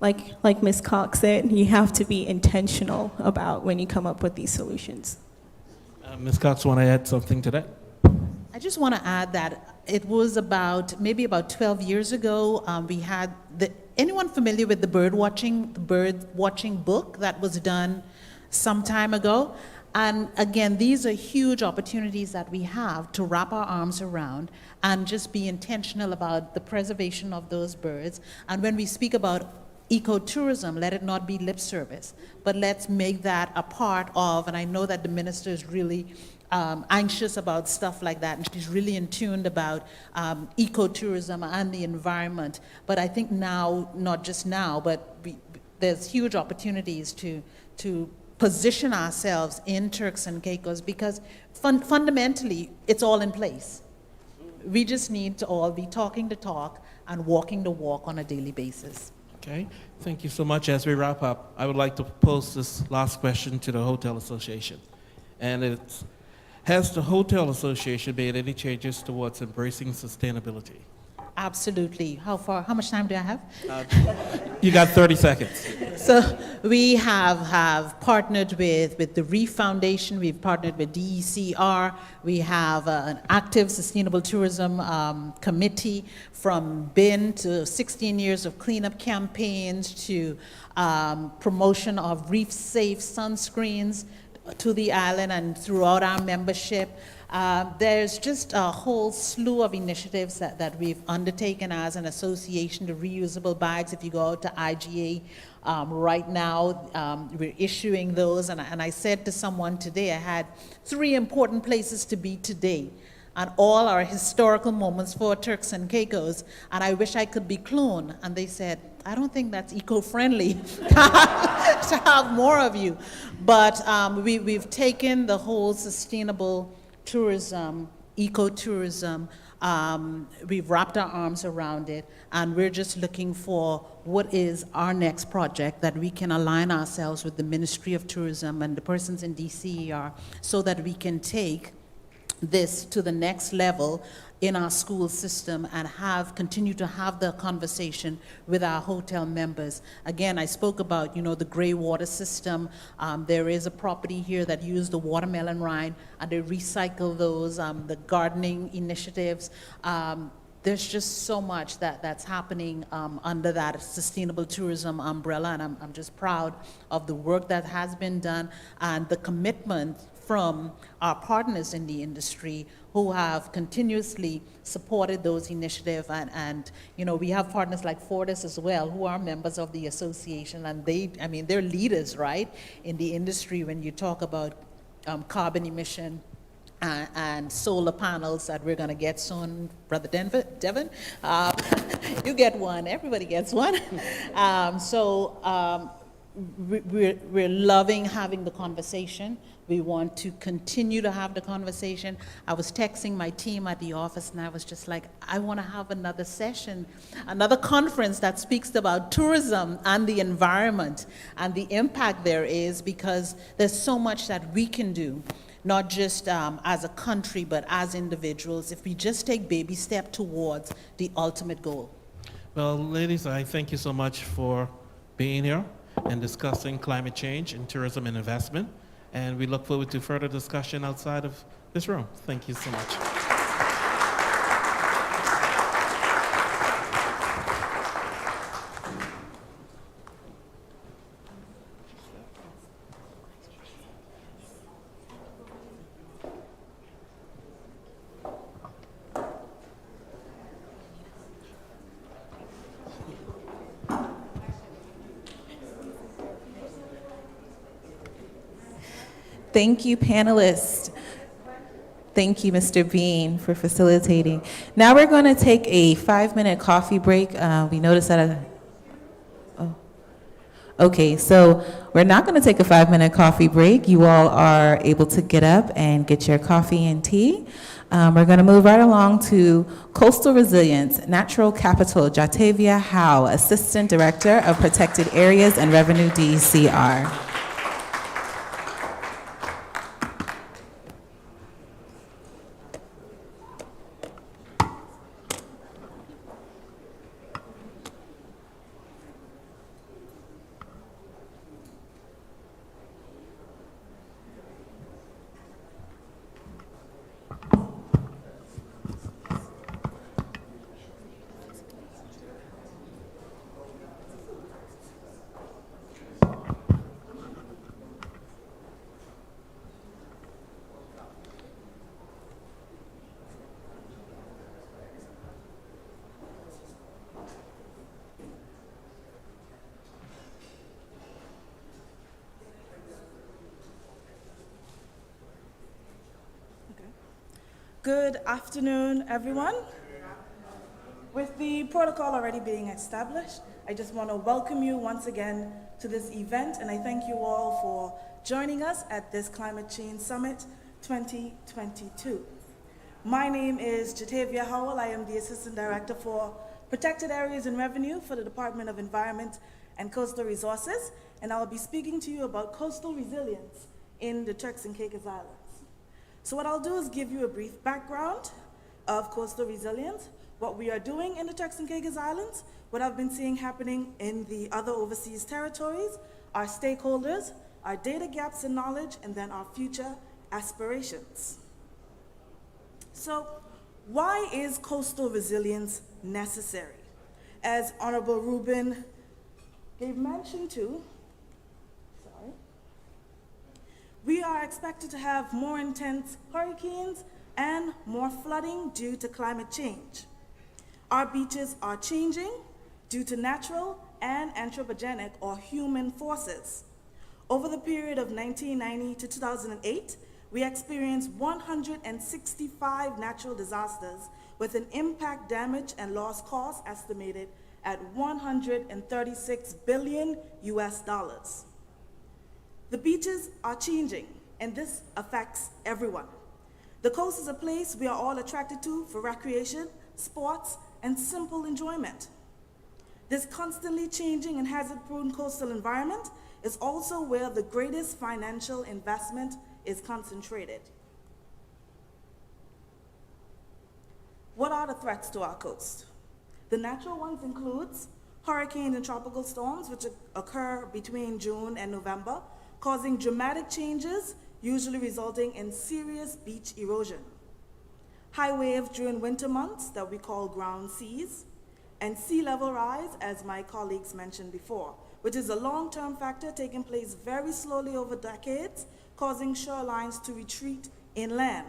like Ms. Cox said, you have to be intentional about when you come up with these solutions. Ms. Cox, want to add something to that? I just want to add that it was maybe about 12 years ago, we had anyone familiar with the bird watching book that was done some time ago? And again, these are huge opportunities that we have to wrap our arms around and just be intentional about the preservation of those birds. And when we speak about ecotourism, let it not be lip service, but let's make that a part of, and I know that the minister is really anxious about stuff like that, and she's really in tune about ecotourism and the environment. But I think now, not just now, but there's huge opportunities to position ourselves in Turks and Caicos, because fundamentally it's all in place. We just need to all be talking the talk and walking the walk on a daily basis. Okay, thank you so much. As we wrap up, I would like to pose this last question to the Hotel Association. And it's, has the Hotel Association made any changes towards embracing sustainability? Absolutely. How much time do I have? You got 30 seconds. So we have partnered with the Reef Foundation, we've partnered with DECR, we have an active sustainable tourism committee, from BIN to 16 years of cleanup campaigns to promotion of reef-safe sunscreens. to the island and throughout our membership. There's just a whole slew of initiatives that we've undertaken as an association. The reusable bags, if you go out to IGA right now, we're issuing those. And I said to someone today, I had 3 important places to be today. And all are historical moments for Turks and Caicos, and I wish I could be cloned. And they said, I don't think that's eco-friendly to have more of you. But we've taken the whole sustainable tourism, eco-tourism, we've wrapped our arms around it, and we're just looking for what is our next project that we can align ourselves with the Ministry of Tourism and the persons in DCER so that we can take this to the next level in our school system and continue to have the conversation with our hotel members. Again, I spoke about, the gray water system. There is a property here that used the watermelon rind and they recycle those, the gardening initiatives. There's just so much that's happening under that sustainable tourism umbrella, and I'm just proud of the work that has been done and the commitment from our partners in the industry who have continuously supported those initiatives. And we have partners like Fortis as well, who are members of the association, and they're leaders, right, in the industry when you talk about carbon emission and solar panels that we're going to get soon. Brother Devin, you get one, everybody gets one. We're loving having the conversation. We want to continue to have the conversation. I was texting my team at the office and I was just like, I want to have another session, another conference that speaks about tourism and the environment and the impact there is, because there's so much that we can do, not just as a country, but as individuals, if we just take baby steps towards the ultimate goal. Well, ladies, I thank you so much for being here and discussing climate change and tourism and investment. And we look forward to further discussion outside of this room. Thank you so much. Thank you, panelists. Thank you, Mr. Bean, for facilitating. Now we're going to take a 5-minute coffee break. We noticed that. Okay, so we're not going to take a 5-minute coffee break. You all are able to get up and get your coffee and tea. We're going to move right along to Coastal Resilience, Natural Capital, Jatavia Howe, Assistant Director of Protected Areas and Revenue, DCR. Good afternoon, everyone. With the protocol already being established, I just want to welcome you once again to this event, and I thank you all for joining us at this Climate Change Summit 2022. My name is Jatavia Howell. I am the Assistant Director for Protected Areas and Revenue for the Department of Environment and Coastal Resources, and I will be speaking to you about coastal resilience in the Turks and Caicos Islands. So what I'll do is give you a brief background of coastal resilience, what we are doing in the Turks and Caicos Islands, what I've been seeing happening in the other overseas territories, our stakeholders, our data gaps in knowledge, and then our future aspirations. So why is coastal resilience necessary? As Honorable Rubin gave mention to, we are expected to have more intense hurricanes and more flooding due to climate change. Our beaches are changing due to natural and anthropogenic or human forces. Over the period of 1990 to 2008, we experienced 165 natural disasters with an impact, damage, and loss cost estimated at $136 billion US. The beaches are changing, and this affects everyone. The coast is a place we are all attracted to for recreation, sports, and simple enjoyment. This constantly changing and hazard-prone coastal environment is also where the greatest financial investment is concentrated. What are the threats to our coast? The natural ones includes hurricanes and tropical storms, which occur between June and November, causing dramatic changes, usually resulting in serious beach erosion. High waves during winter months that we call ground seas, and sea level rise, as my colleagues mentioned before, which is a long-term factor taking place very slowly over decades, causing shorelines to retreat inland.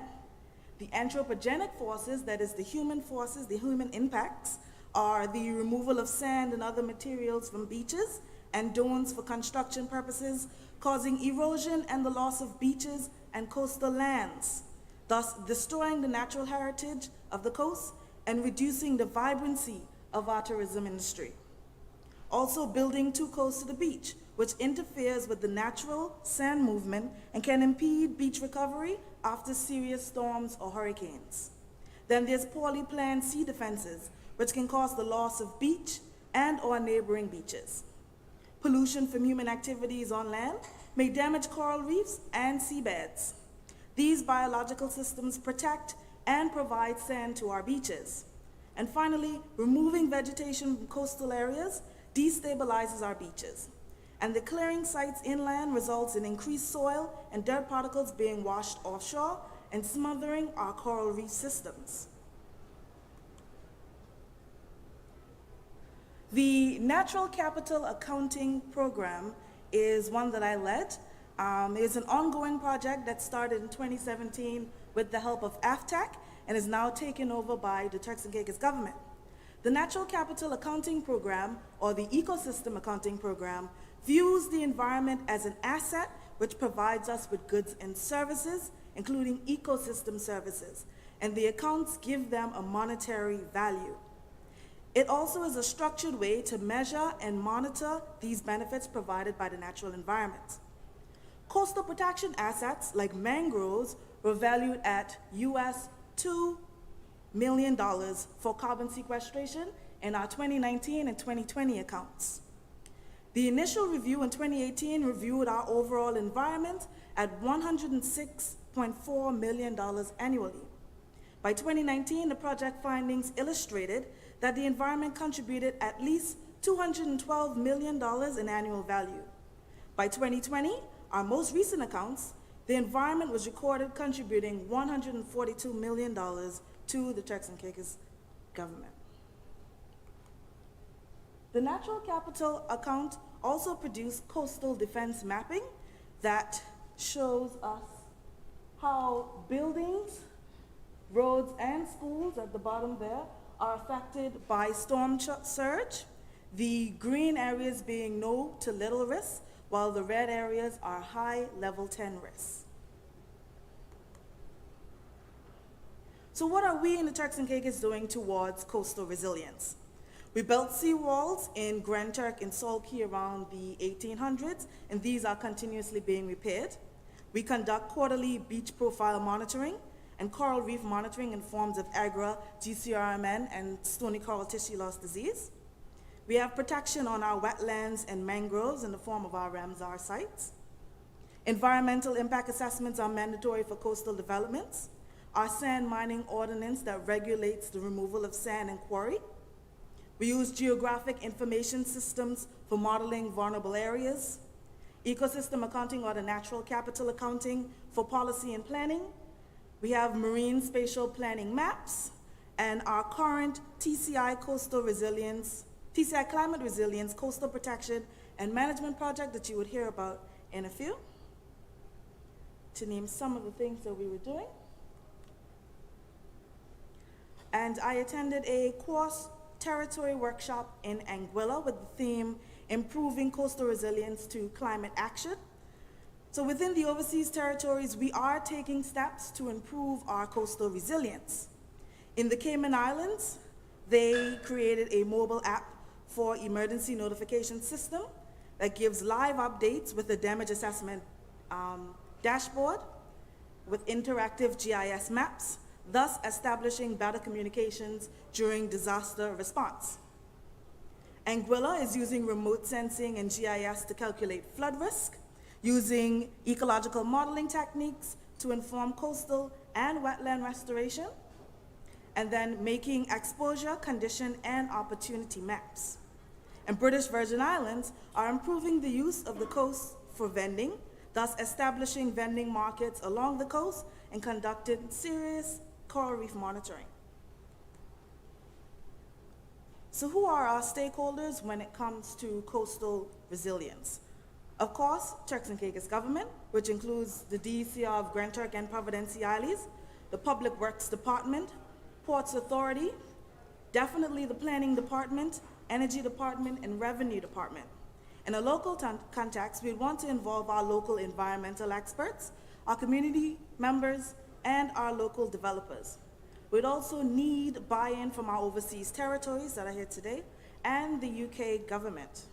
The anthropogenic forces, that is the human forces, the human impacts, are the removal of sand and other materials from beaches and dunes for construction purposes, causing erosion and the loss of beaches and coastal lands, thus destroying the natural heritage of the coast and reducing the vibrancy of our tourism industry. Also building too close to the beach, which interferes with the natural sand movement and can impede beach recovery after serious storms or hurricanes. Then there's poorly planned sea defenses, which can cause the loss of beach and or neighboring beaches. Pollution from human activities on land may damage coral reefs and seabeds. These biological systems protect and provide sand to our beaches. And finally, removing vegetation from coastal areas destabilizes our beaches. And the clearing sites inland results in increased soil and dirt particles being washed offshore and smothering our coral reef systems. The Natural Capital Accounting Program is one that I led. It's an ongoing project that started in 2017 with the help of AFTAC and is now taken over by the Turks and Caicos government. The Natural Capital Accounting Program, or the Ecosystem Accounting Program, views the environment as an asset which provides us with goods and services, including ecosystem services, and the accounts give them a monetary value. It also is a structured way to measure and monitor these benefits provided by the natural environment. Coastal protection assets like mangroves were valued at US $2 million for carbon sequestration in our 2019 and 2020 accounts. The initial review in 2018 reviewed our overall environment at $106.4 million annually. By 2019, the project findings illustrated that the environment contributed at least $212 million in annual value. By 2020, our most recent accounts, the environment was recorded contributing $142 million to the Turks and Caicos government. The Natural Capital Account also produced coastal defense mapping that shows us how buildings, roads, and schools at the bottom there are affected by storm surge, the green areas being no to little risk, while the red areas are high level 10 risk. So what are we in the Turks and Caicos doing towards coastal resilience? We built seawalls in Grand Turk and Salt Key around the 1800s, and these are continuously being repaired. We conduct quarterly beach profile monitoring and coral reef monitoring in forms of AGRA, GCRMN, and stony coral tissue loss disease. We have protection on our wetlands and mangroves in the form of our Ramsar sites. Environmental impact assessments are mandatory for coastal developments. Our sand mining ordinance that regulates the removal of sand and quarry. We use geographic information systems for modeling vulnerable areas. Ecosystem accounting, or the natural capital accounting, for policy and planning. We have marine spatial planning maps, and our current TCI coastal resilience, TCI climate resilience, coastal protection and management project that you would hear about in a few. to name some of the things that we were doing. And I attended a cross-territory workshop in Anguilla with the theme, Improving Coastal Resilience to Climate Action. So within the overseas territories, we are taking steps to improve our coastal resilience. In the Cayman Islands, they created a mobile app for emergency notification system that gives live updates with a damage assessment dashboard with interactive GIS maps, thus establishing better communications during disaster response. Anguilla is using remote sensing and GIS to calculate flood risk, using ecological modeling techniques to inform coastal and wetland restoration, and then making exposure, condition, and opportunity maps. And British Virgin Islands are improving the use of the coast for vending, thus establishing vending markets along the coast and conducting serious coral reef monitoring. So who are our stakeholders when it comes to coastal resilience? Of course, Turks and Caicos government, which includes the DCR of Grand Turk and Providencia Islands, the Public Works Department, Ports Authority, definitely the Planning Department, Energy Department, and Revenue Department. In a local context, we want to involve our local environmental experts, our community members, and our local developers. We'd also need buy-in from our overseas territories that are here today and the UK government.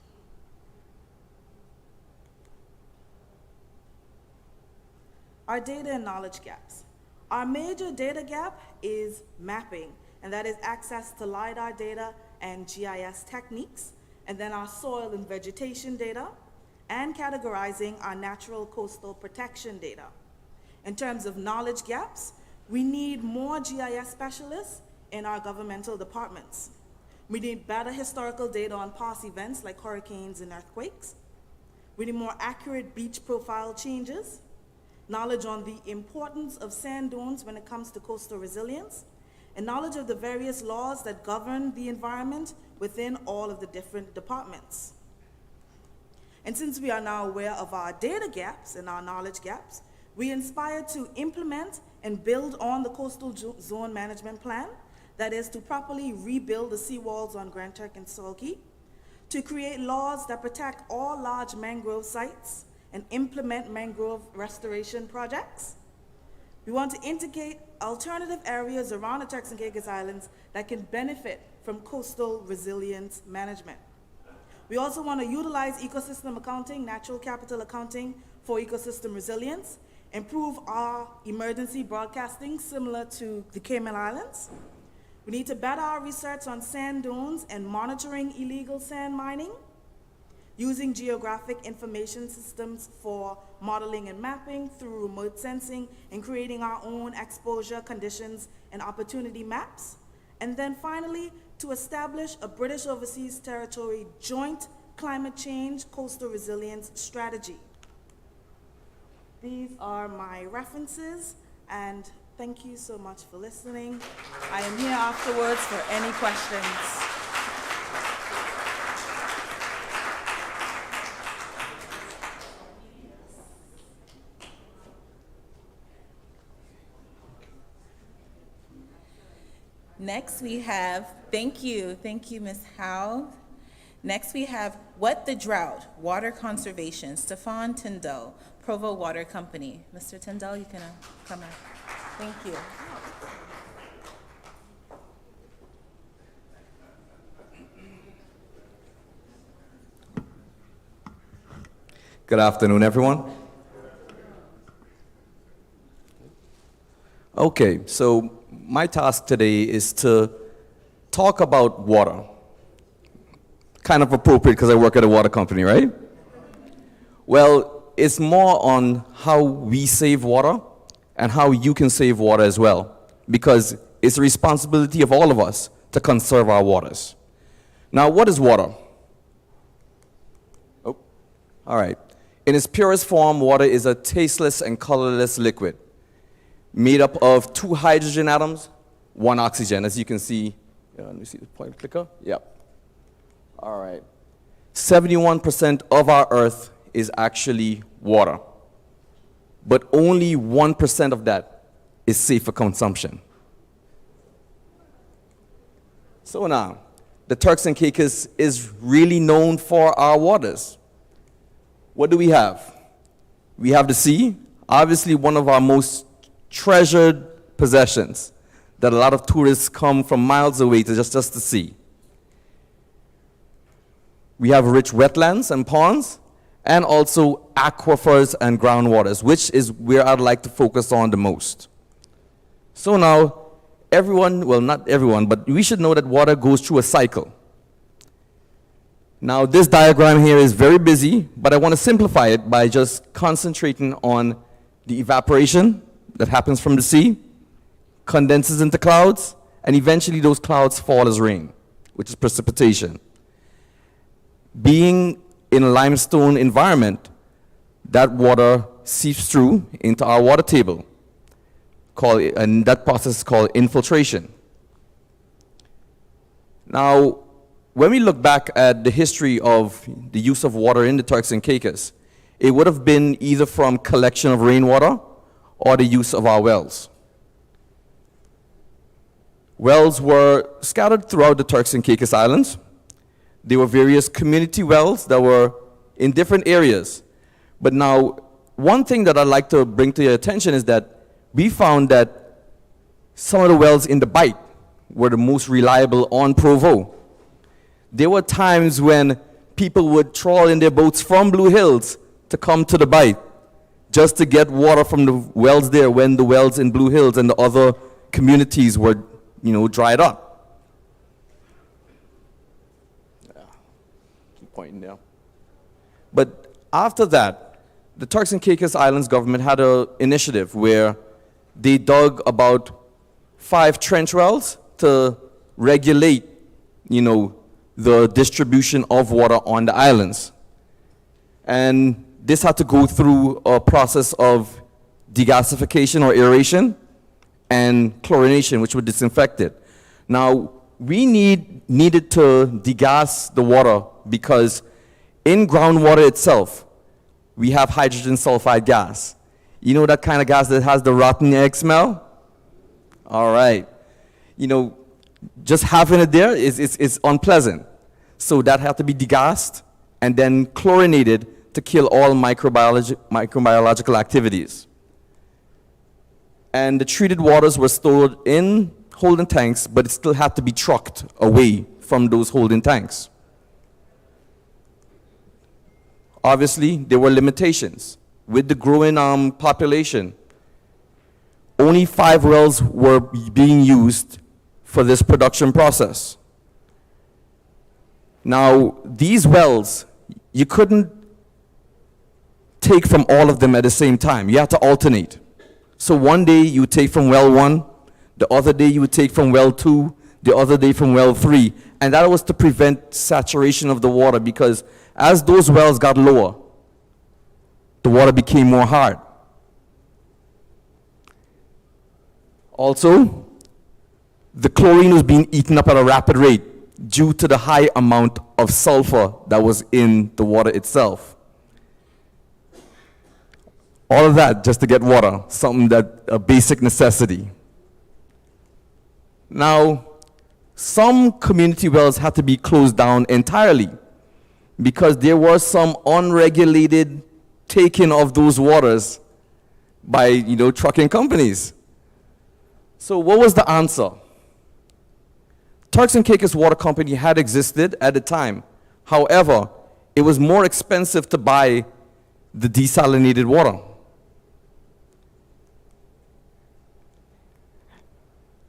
Our data and knowledge gaps. Our major data gap is mapping, and that is access to LiDAR data and GIS techniques, and then our soil and vegetation data, and categorizing our natural coastal protection data. In terms of knowledge gaps, we need more GIS specialists in our governmental departments. We need better historical data on past events like hurricanes and earthquakes. We need more accurate beach profile changes, knowledge on the importance of sand dunes when it comes to coastal resilience, and knowledge of the various laws that govern the environment within all of the different departments. And since we are now aware of our data gaps and our knowledge gaps, we aspire to implement and build on the Coastal Zone Management Plan, that is to properly rebuild the seawalls on Grand Turk and Sorokee, to create laws that protect all large mangrove sites and implement mangrove restoration projects. We want to indicate alternative areas around the Turks and Caicos Islands that can benefit from coastal resilience management. We also want to utilize ecosystem accounting, natural capital accounting for ecosystem resilience, improve our emergency broadcasting similar to the Cayman Islands. We need to better our research on sand dunes and monitoring illegal sand mining, using geographic information systems for modeling and mapping through remote sensing, and creating our own exposure, conditions, and opportunity maps. And then finally, to establish a British Overseas Territory joint climate change coastal resilience strategy. These are my references, and thank you so much for listening. I am here afterwards for any questions. Next we have, thank you, Ms. Howe. Next we have What the Drought, Water Conservation, Stefan Tyndall, Provo Water Company. Mr. Tyndall, you can come up. Thank you. Good afternoon, everyone. Okay, so my task today is to talk about water. Kind of appropriate because I work at a water company, right? Well, it's more on how we save water and how you can save water as well, because it's the responsibility of all of us to conserve our waters. Now, what is water? Oh, all right. In its purest form, water is a tasteless and colorless liquid made up of 2 hydrogen atoms, 1 oxygen, as you can see. Let me see the point clicker. Yep. All right. 71% of our Earth is actually water. but only 1% of that is safe for consumption. So now, the Turks and Caicos is really known for our waters. What do we have? We have the sea, obviously one of our most treasured possessions that a lot of tourists come from miles away to just to see. We have rich wetlands and ponds, and also aquifers and groundwaters, which is where I'd like to focus on the most. So now, everyone, well, not everyone, but we should know that water goes through a cycle. Now, this diagram here is very busy, but I want to simplify it by just concentrating on the evaporation that happens from the sea, condenses into clouds, and eventually those clouds fall as rain, which is precipitation. Being in a limestone environment, that water seeps through into our water table, and that process is called infiltration. Now, when we look back at the history of the use of water in the Turks and Caicos, it would have been either from collection of rainwater or the use of our wells. Wells were scattered throughout the Turks and Caicos Islands. There were various community wells that were in different areas. But now, one thing that I'd like to bring to your attention is that we found that some of the wells in the Bight were the most reliable on Provo. There were times when people would trawl in their boats from Blue Hills to come to the Bight just to get water from the wells there when the wells in Blue Hills and the other communities were, dried up. Keep pointing there. But after that, the Turks and Caicos Islands government had an initiative where they dug about 5 trench wells to regulate, the distribution of water on the islands. And this had to go through a process of degasification or aeration and chlorination, which would disinfect it. Now, we needed to degas the water because in groundwater itself, we have hydrogen sulfide gas. You know that kind of gas that has the rotten egg smell? All right. Just having it there is unpleasant. So that had to be degassed and then chlorinated to kill all microbiological activities. And the treated waters were stored in holding tanks, but it still had to be trucked away from those holding tanks. Obviously, there were limitations. With the growing population, only 5 wells were being used for this production process. Now, these wells, you couldn't take from all of them at the same time. You had to alternate. So one day you would take from well 1, the other day you would take from well 2, the other day from well 3. And that was to prevent saturation of the water, because as those wells got lower, the water became more hard. Also, the chlorine was being eaten up at a rapid rate due to the high amount of sulfur that was in the water itself. All of that just to get water, something that a basic necessity. Now, some community wells had to be closed down entirely because there was some unregulated taking of those waters by, trucking companies. So what was the answer? Turks and Caicos Water Company had existed at the time. However, it was more expensive to buy the desalinated water.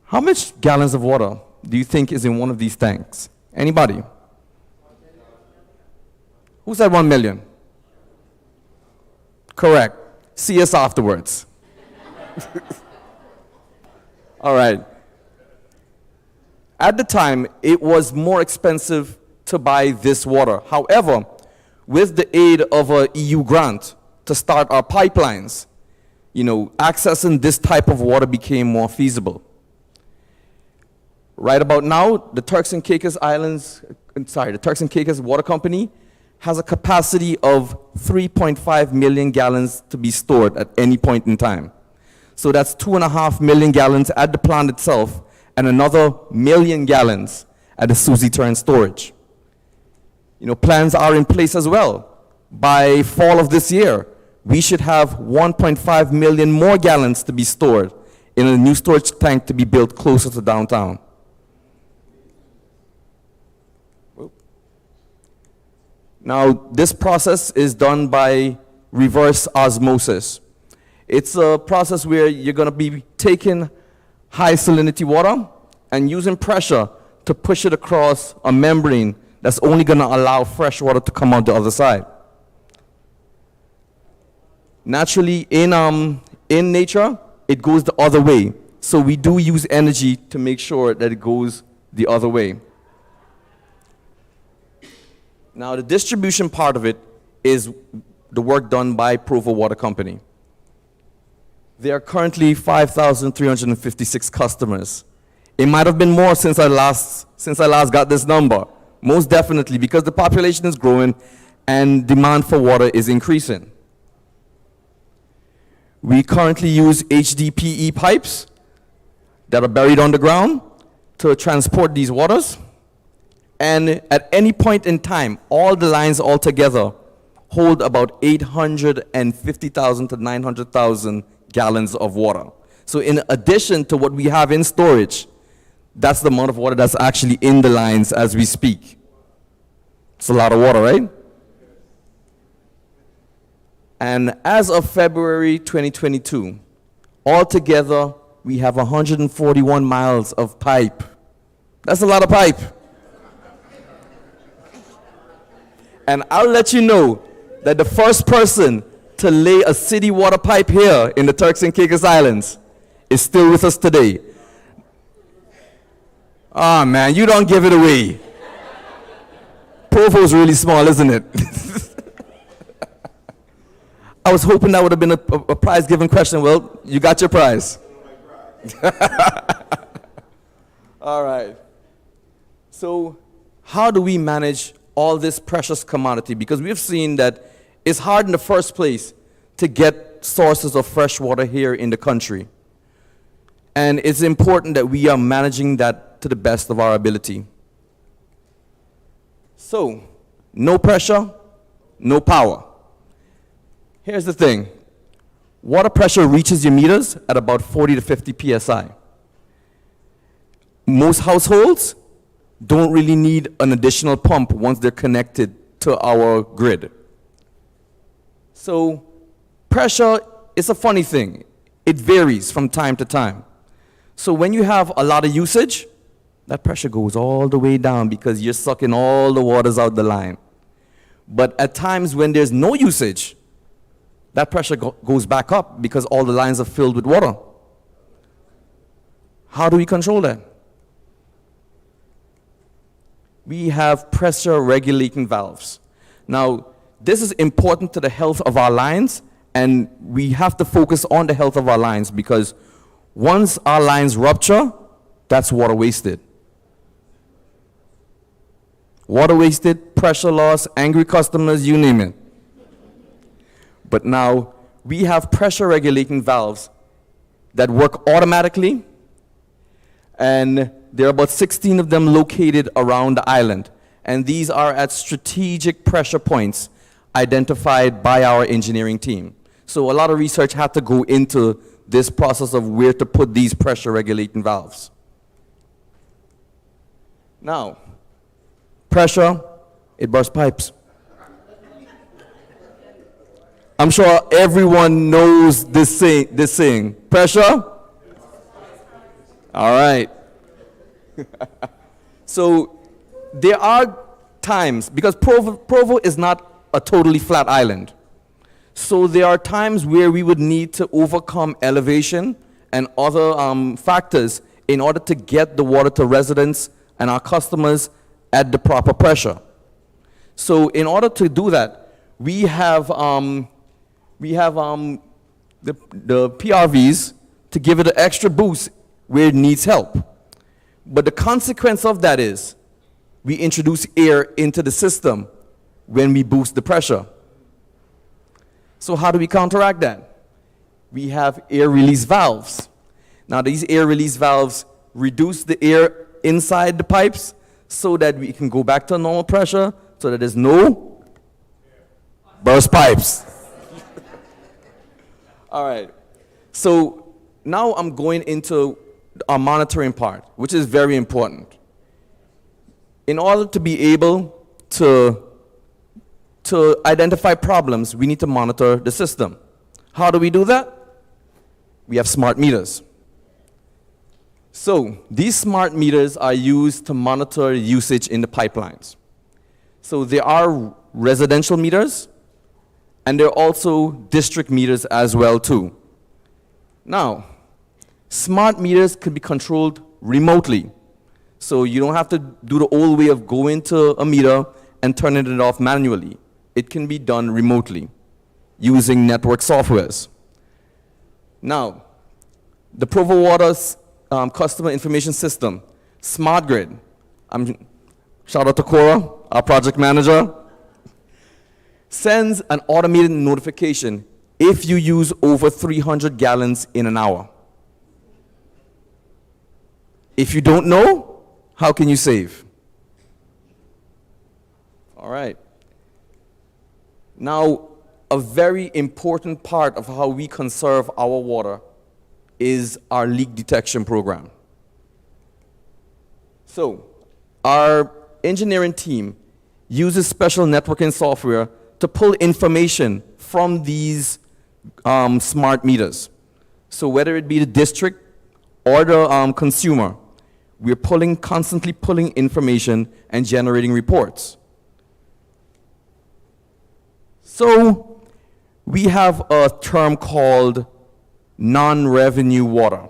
How much gallons of water do you think is in one of these tanks? Anybody? Who said 1 million? Correct. See us afterwards. All right. At the time, it was more expensive to buy this water. However, with the aid of an EU grant to start our pipelines, accessing this type of water became more feasible. Right about now, the Turks and Caicos Water Company has a capacity of 3.5 million gallons to be stored at any point in time. So that's 2.5 million gallons at the plant itself and another million gallons at the Susie Turn storage. Plans are in place as well. By fall of this year, we should have 1.5 million more gallons to be stored in a new storage tank to be built closer to downtown. Now, this process is done by reverse osmosis. It's a process where you're going to be taking high salinity water and using pressure to push it across a membrane that's only going to allow fresh water to come out the other side. Naturally, in nature, it goes the other way. So we do use energy to make sure that it goes the other way. Now, the distribution part of it is the work done by Provo Water Company. There are currently 5,356 customers. It might have been more since I last got this number. Most definitely, because the population is growing and demand for water is increasing. We currently use HDPE pipes that are buried underground to transport these waters. And at any point in time, all the lines altogether hold about 850,000 to 900,000 gallons of water. So in addition to what we have in storage, that's the amount of water that's actually in the lines as we speak. It's a lot of water, right? And as of February 2022, altogether, we have 141 miles of pipe. That's a lot of pipe. And I'll let you know that the first person to lay a city water pipe here in the Turks and Caicos Islands is still with us today. Ah, man, you don't give it away. Provo's really small, isn't it? I was hoping that would have been a prize-giving question. Well, you got your prize. All right. So how do we manage all this precious commodity? Because we've seen that it's hard in the first place to get sources of fresh water here in the country. And it's important that we are managing that to the best of our ability. So, no pressure, no power. Here's the thing. Water pressure reaches your meters at about 40 to 50 psi. Most households don't really need an additional pump once they're connected to our grid. So pressure is a funny thing. It varies from time to time. So when you have a lot of usage, that pressure goes all the way down because you're sucking all the waters out the line. But at times when there's no usage, that pressure goes back up because all the lines are filled with water. How do we control that? We have pressure regulating valves. Now, this is important to the health of our lines, and we have to focus on the health of our lines because once our lines rupture, that's water wasted. Water wasted, pressure loss, angry customers, you name it. But now, we have pressure regulating valves that work automatically, and there are about 16 of them located around the island. And these are at strategic pressure points identified by our engineering team. So a lot of research had to go into this process of where to put these pressure regulating valves. Now, pressure, it bursts pipes. I'm sure everyone knows this saying. Pressure? All right. So there are times, because Provo is not a totally flat island. So there are times where we would need to overcome elevation and other factors in order to get the water to residents and our customers at the proper pressure. So in order to do that, we have the PRVs to give it an extra boost where it needs help. But the consequence of that is we introduce air into the system when we boost the pressure. So how do we counteract that? We have air release valves. Now these air release valves reduce the air inside the pipes so that we can go back to normal pressure, so that there's no burst pipes. All right. So now I'm going into our monitoring part, which is very important. In order to be able to identify problems, we need to monitor the system. How do we do that? We have smart meters. So these smart meters are used to monitor usage in the pipelines. So there are residential meters, and there are also district meters as well too. Now, smart meters can be controlled remotely. So you don't have to do the old way of going to a meter and turning it off manually. It can be done remotely using network softwares. Now, the Provo Water's customer information system, Smart Grid, shout out to Cora, our project manager, sends an automated notification if you use over 300 gallons in an hour. If you don't know, how can you save? All right. Now, a very important part of how we conserve our water is our leak detection program. So, our engineering team uses special networking software to pull information from these smart meters. So whether it be the district or the consumer, we're constantly pulling information and generating reports. So we have a term called non-revenue water.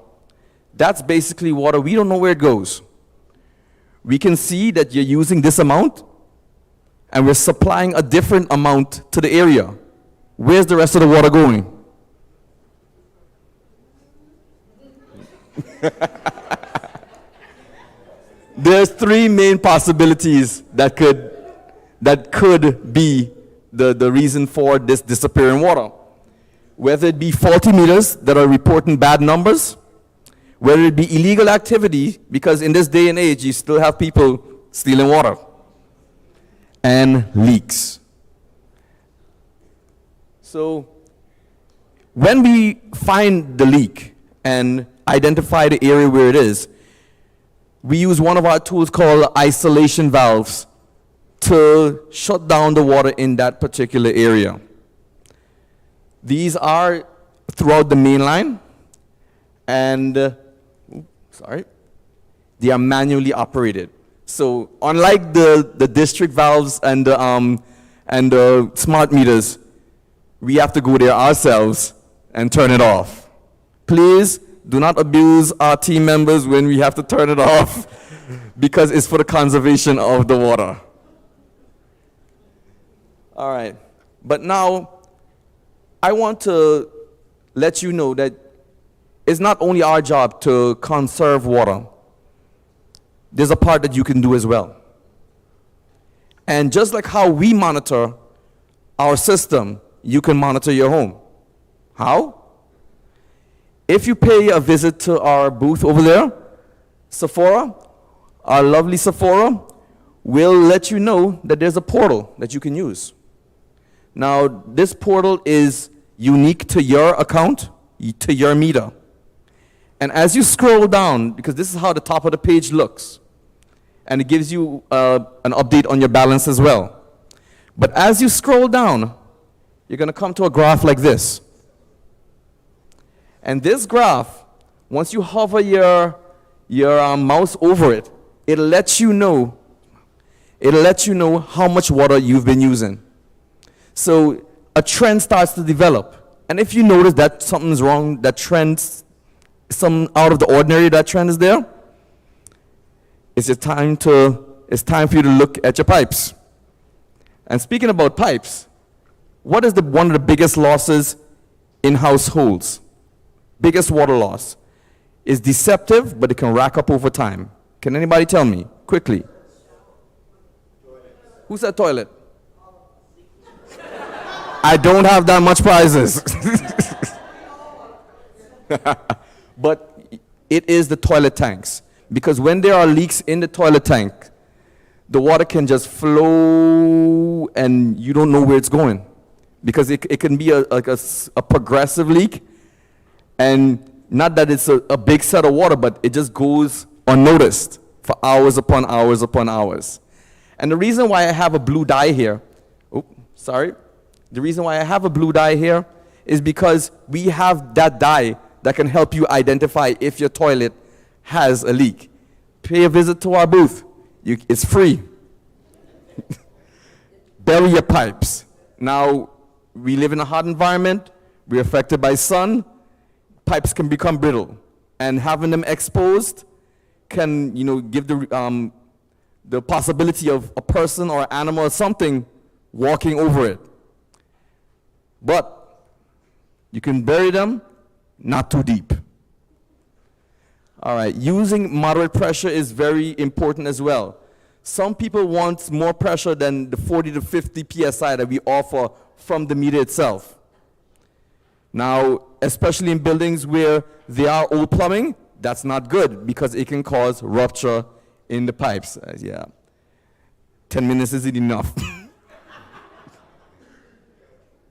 That's basically water we don't know where it goes. We can see that you're using this amount, and we're supplying a different amount to the area. Where's the rest of the water going? There's three main possibilities that could be the reason for this disappearing water. Whether it be faulty meters that are reporting bad numbers, whether it be illegal activity, because in this day and age you still have people stealing water, and leaks. So when we find the leak and identify the area where it is, we use one of our tools called isolation valves to shut down the water in that particular area. These are throughout the main line, and they are manually operated. So unlike the district valves and the smart meters, we have to go there ourselves and turn it off. Please do not abuse our team members when we have to turn it off, because it's for the conservation of the water. All right, but now I want to let you know that it's not only our job to conserve water. There's a part that you can do as well. And just like how we monitor our system, you can monitor your home. How? If you pay a visit to our booth over there, Sephora, our lovely Sephora, will let you know that there's a portal that you can use. Now, this portal is unique to your account, to your meter. And as you scroll down, because this is how the top of the page looks, and it gives you an update on your balance as well. But as you scroll down, you're going to come to a graph like this. And this graph, once you hover your mouse over it, it'll let you know how much water you've been using. So a trend starts to develop. And if you notice that something's wrong, that trend, some out of the ordinary, that trend is there, it's time for you to look at your pipes. And speaking about pipes, what is one of the biggest losses in households? Biggest water loss is deceptive, but it can rack up over time. Can anybody tell me quickly? Who said toilet? I don't have that much prizes. But it is the toilet tanks. Because when there are leaks in the toilet tank, the water can just flow and you don't know where it's going. Because it can be a progressive leak, and not that it's a big set of water, but it just goes unnoticed for hours upon hours upon hours. And the reason why I have a blue dye here, the reason why I have a blue dye here is because we have that dye that can help you identify if your toilet has a leak. Pay a visit to our booth. It's free. Bury your pipes. Now, we live in a hot environment. We're affected by sun. Pipes can become brittle. And having them exposed can, give the possibility of a person or animal or something walking over it. But you can bury them, not too deep. All right, using moderate pressure is very important as well. Some people want more pressure than the 40 to 50 psi that we offer from the meter itself. Now, especially in buildings where there are old plumbing, that's not good because it can cause rupture in the pipes. 10 minutes isn't enough.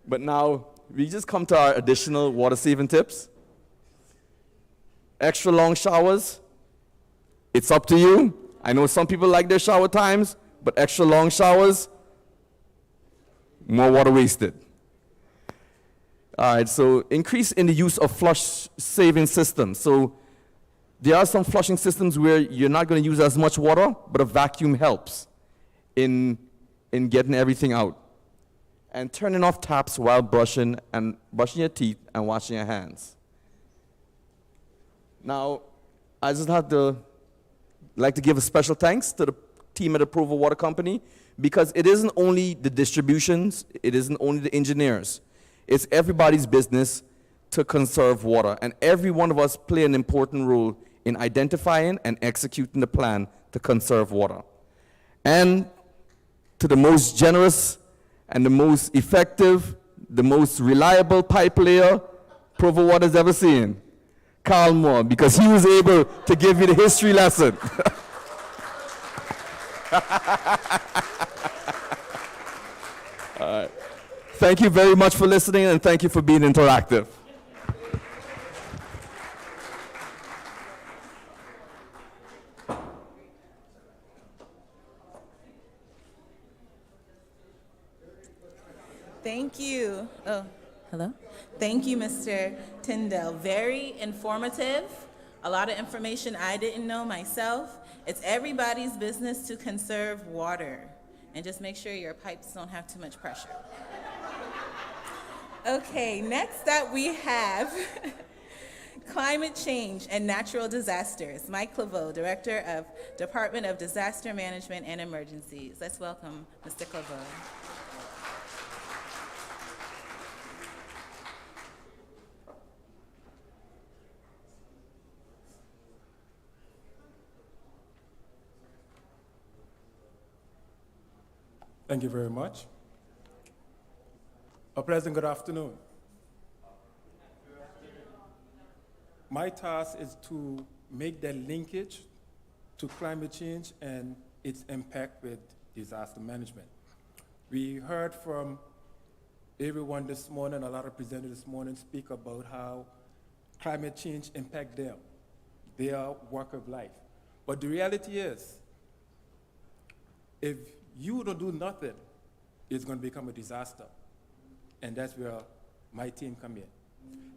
But now, we just come to our additional water-saving tips. Extra long showers, it's up to you. I know some people like their shower times, but extra long showers, more water wasted. All right, so increase in the use of flush-saving systems. So there are some flushing systems where you're not going to use as much water, but a vacuum helps in getting everything out. And turning off taps while brushing your teeth and washing your hands. Now, I just like to give a special thanks to the team at the Provo Water Company, because it isn't only the distributions, it isn't only the engineers. It's everybody's business to conserve water, and every one of us play an important role in identifying and executing the plan to conserve water. And to the most generous and the most effective, the most reliable pipe layer Provo Water's ever seen, Carl Moore, because he was able to give you the history lesson. All right. Thank you very much for listening, and thank you for being interactive. Thank you. Oh, hello. Thank you, Mr. Tyndall. Very informative. A lot of information I didn't know myself. It's everybody's business to conserve water. And just make sure your pipes don't have too much pressure. Okay, next up we have Climate Change and Natural Disasters. Mike Claveau, Director of Department of Disaster Management and Emergencies. Let's welcome Mr. Claveau. Thank you very much. A pleasant good afternoon. My task is to make the linkage to climate change and its impact with disaster management. We heard from everyone this morning, a lot of presenters this morning speak about how climate change impacts them, their work of life. But the reality is, if you don't do nothing, it's going to become a disaster. And that's where my team come in.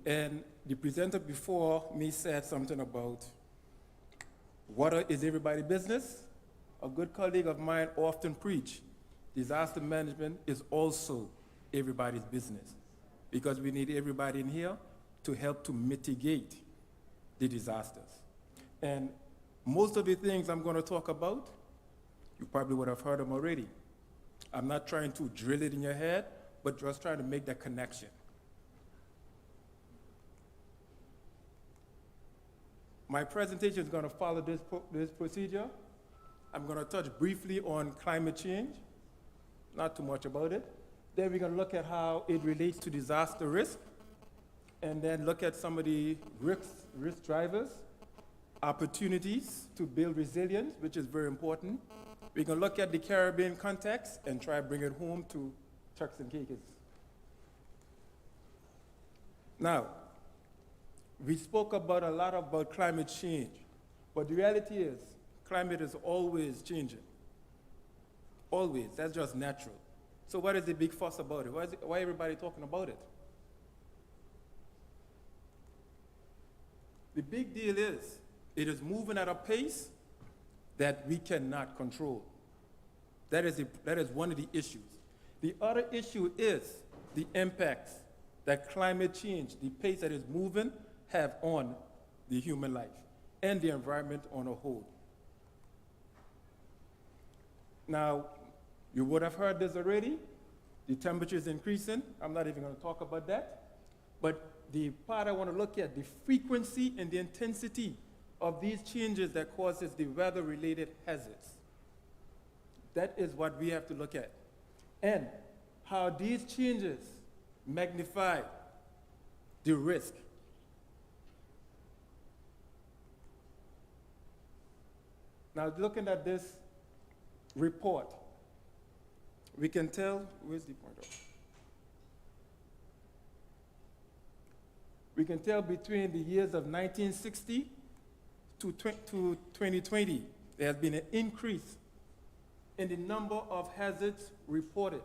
And the presenter before me said something about water is everybody's business. A good colleague of mine often preach, disaster management is also everybody's business, because we need everybody in here to help to mitigate the disasters. And most of the things I'm going to talk about, you probably would have heard them already. I'm not trying to drill it in your head, but just trying to make that connection. My presentation is going to follow this procedure. I'm going to touch briefly on climate change, not too much about it. Then we're going to look at how it relates to disaster risk, and then look at some of the risk drivers, opportunities to build resilience, which is very important. We're going to look at the Caribbean context and try to bring it home to Turks and Caicos. Now, we spoke a lot about climate change, but the reality is climate is always changing. Always. That's just natural. So what is the big fuss about it? Why everybody talking about it? The big deal is it is moving at a pace that we cannot control. That is one of the issues. The other issue is the impacts that climate change, the pace that is moving, have on the human life and the environment on a whole. Now, you would have heard this already. The temperature is increasing. I'm not even going to talk about that. But the part I want to look at, the frequency and the intensity of these changes that causes the weather-related hazards. That is what we have to look at. And how these changes magnify the risk. Now, looking at this report, we can tell, where's the pointer? We can tell between the years of 1960 to 2020, there has been an increase in the number of hazards reported.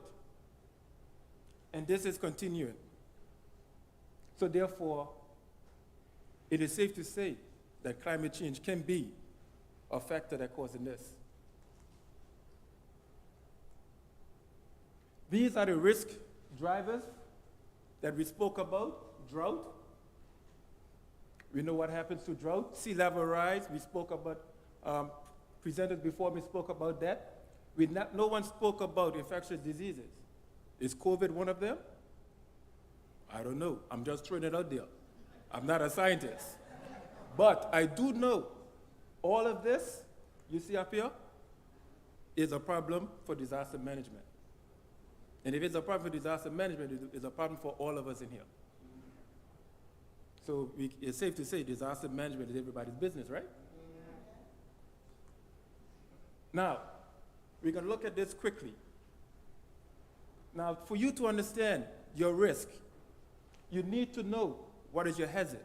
And this is continuing. So therefore, it is safe to say that climate change can be a factor that causes this. These are the risk drivers that we spoke about. Drought. We know what happens to drought. Sea level rise, we spoke about, presenters before me spoke about that. No one spoke about infectious diseases. Is COVID one of them? I don't know. I'm just throwing it out there. I'm not a scientist. But I do know all of this, you see up here, is a problem for disaster management. And if it's a problem for disaster management, it's a problem for all of us in here. So it's safe to say disaster management is everybody's business, right? Now, we're going to look at this quickly. Now, for you to understand your risk, you need to know what is your hazard.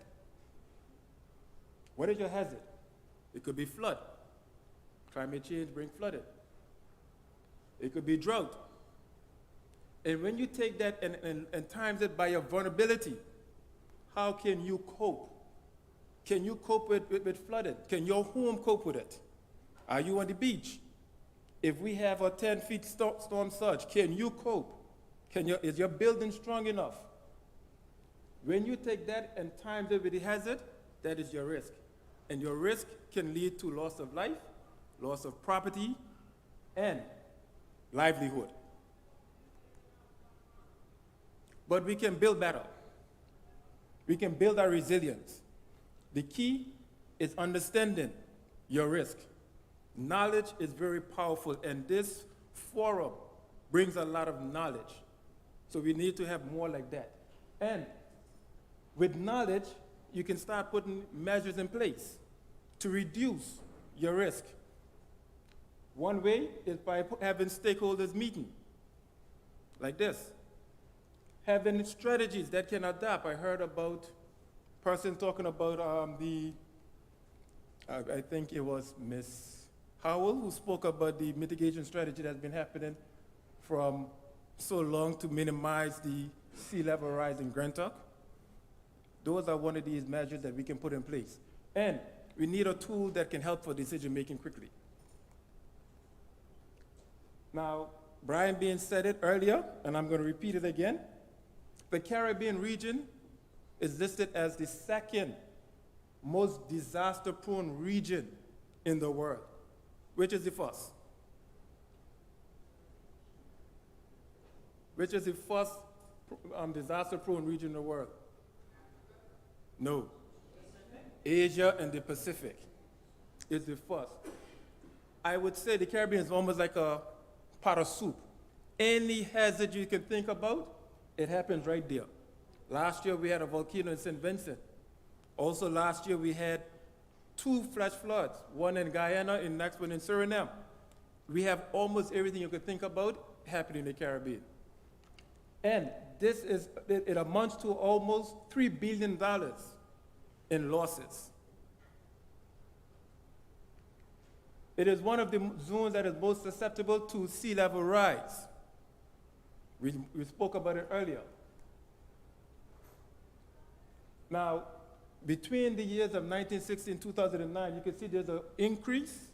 What is your hazard? It could be flood. Climate change brings flooding. It could be drought. And when you take that and times it by your vulnerability, how can you cope? Can you cope with flooding? Can your home cope with it? Are you on the beach? If we have a 10-foot storm surge, can you cope? Is your building strong enough? When you take that and times it with the hazard, that is your risk. And your risk can lead to loss of life, loss of property, and livelihood. But we can build better. We can build our resilience. The key is understanding your risk. Knowledge is very powerful, and this forum brings a lot of knowledge. So we need to have more like that. And with knowledge, you can start putting measures in place to reduce your risk. One way is by having stakeholders meeting, like this. Having strategies that can adapt. I heard about a person talking about I think it was Ms. Howell who spoke about the mitigation strategy that's been happening from so long to minimize the sea level rise in Grand Turk. Those are one of these measures that we can put in place. And we need a tool that can help for decision making quickly. Now, Brian Bain said it earlier, and I'm going to repeat it again. The Caribbean region is listed as the second most disaster-prone region in the world. Which is the first? Which is the first disaster-prone region in the world? No. Asia and the Pacific is the first. I would say the Caribbean is almost like a pot of soup. Any hazard you can think about, it happens right there. Last year we had a volcano in St. Vincent. Also last year we had 2 flash floods, one in Guyana and next one in Suriname. We have almost everything you could think about happening in the Caribbean. And it amounts to almost $3 billion in losses. It is one of the zones that is most susceptible to sea level rise. We spoke about it earlier. Now, between the years of 1960 and 2009, you can see there's an increase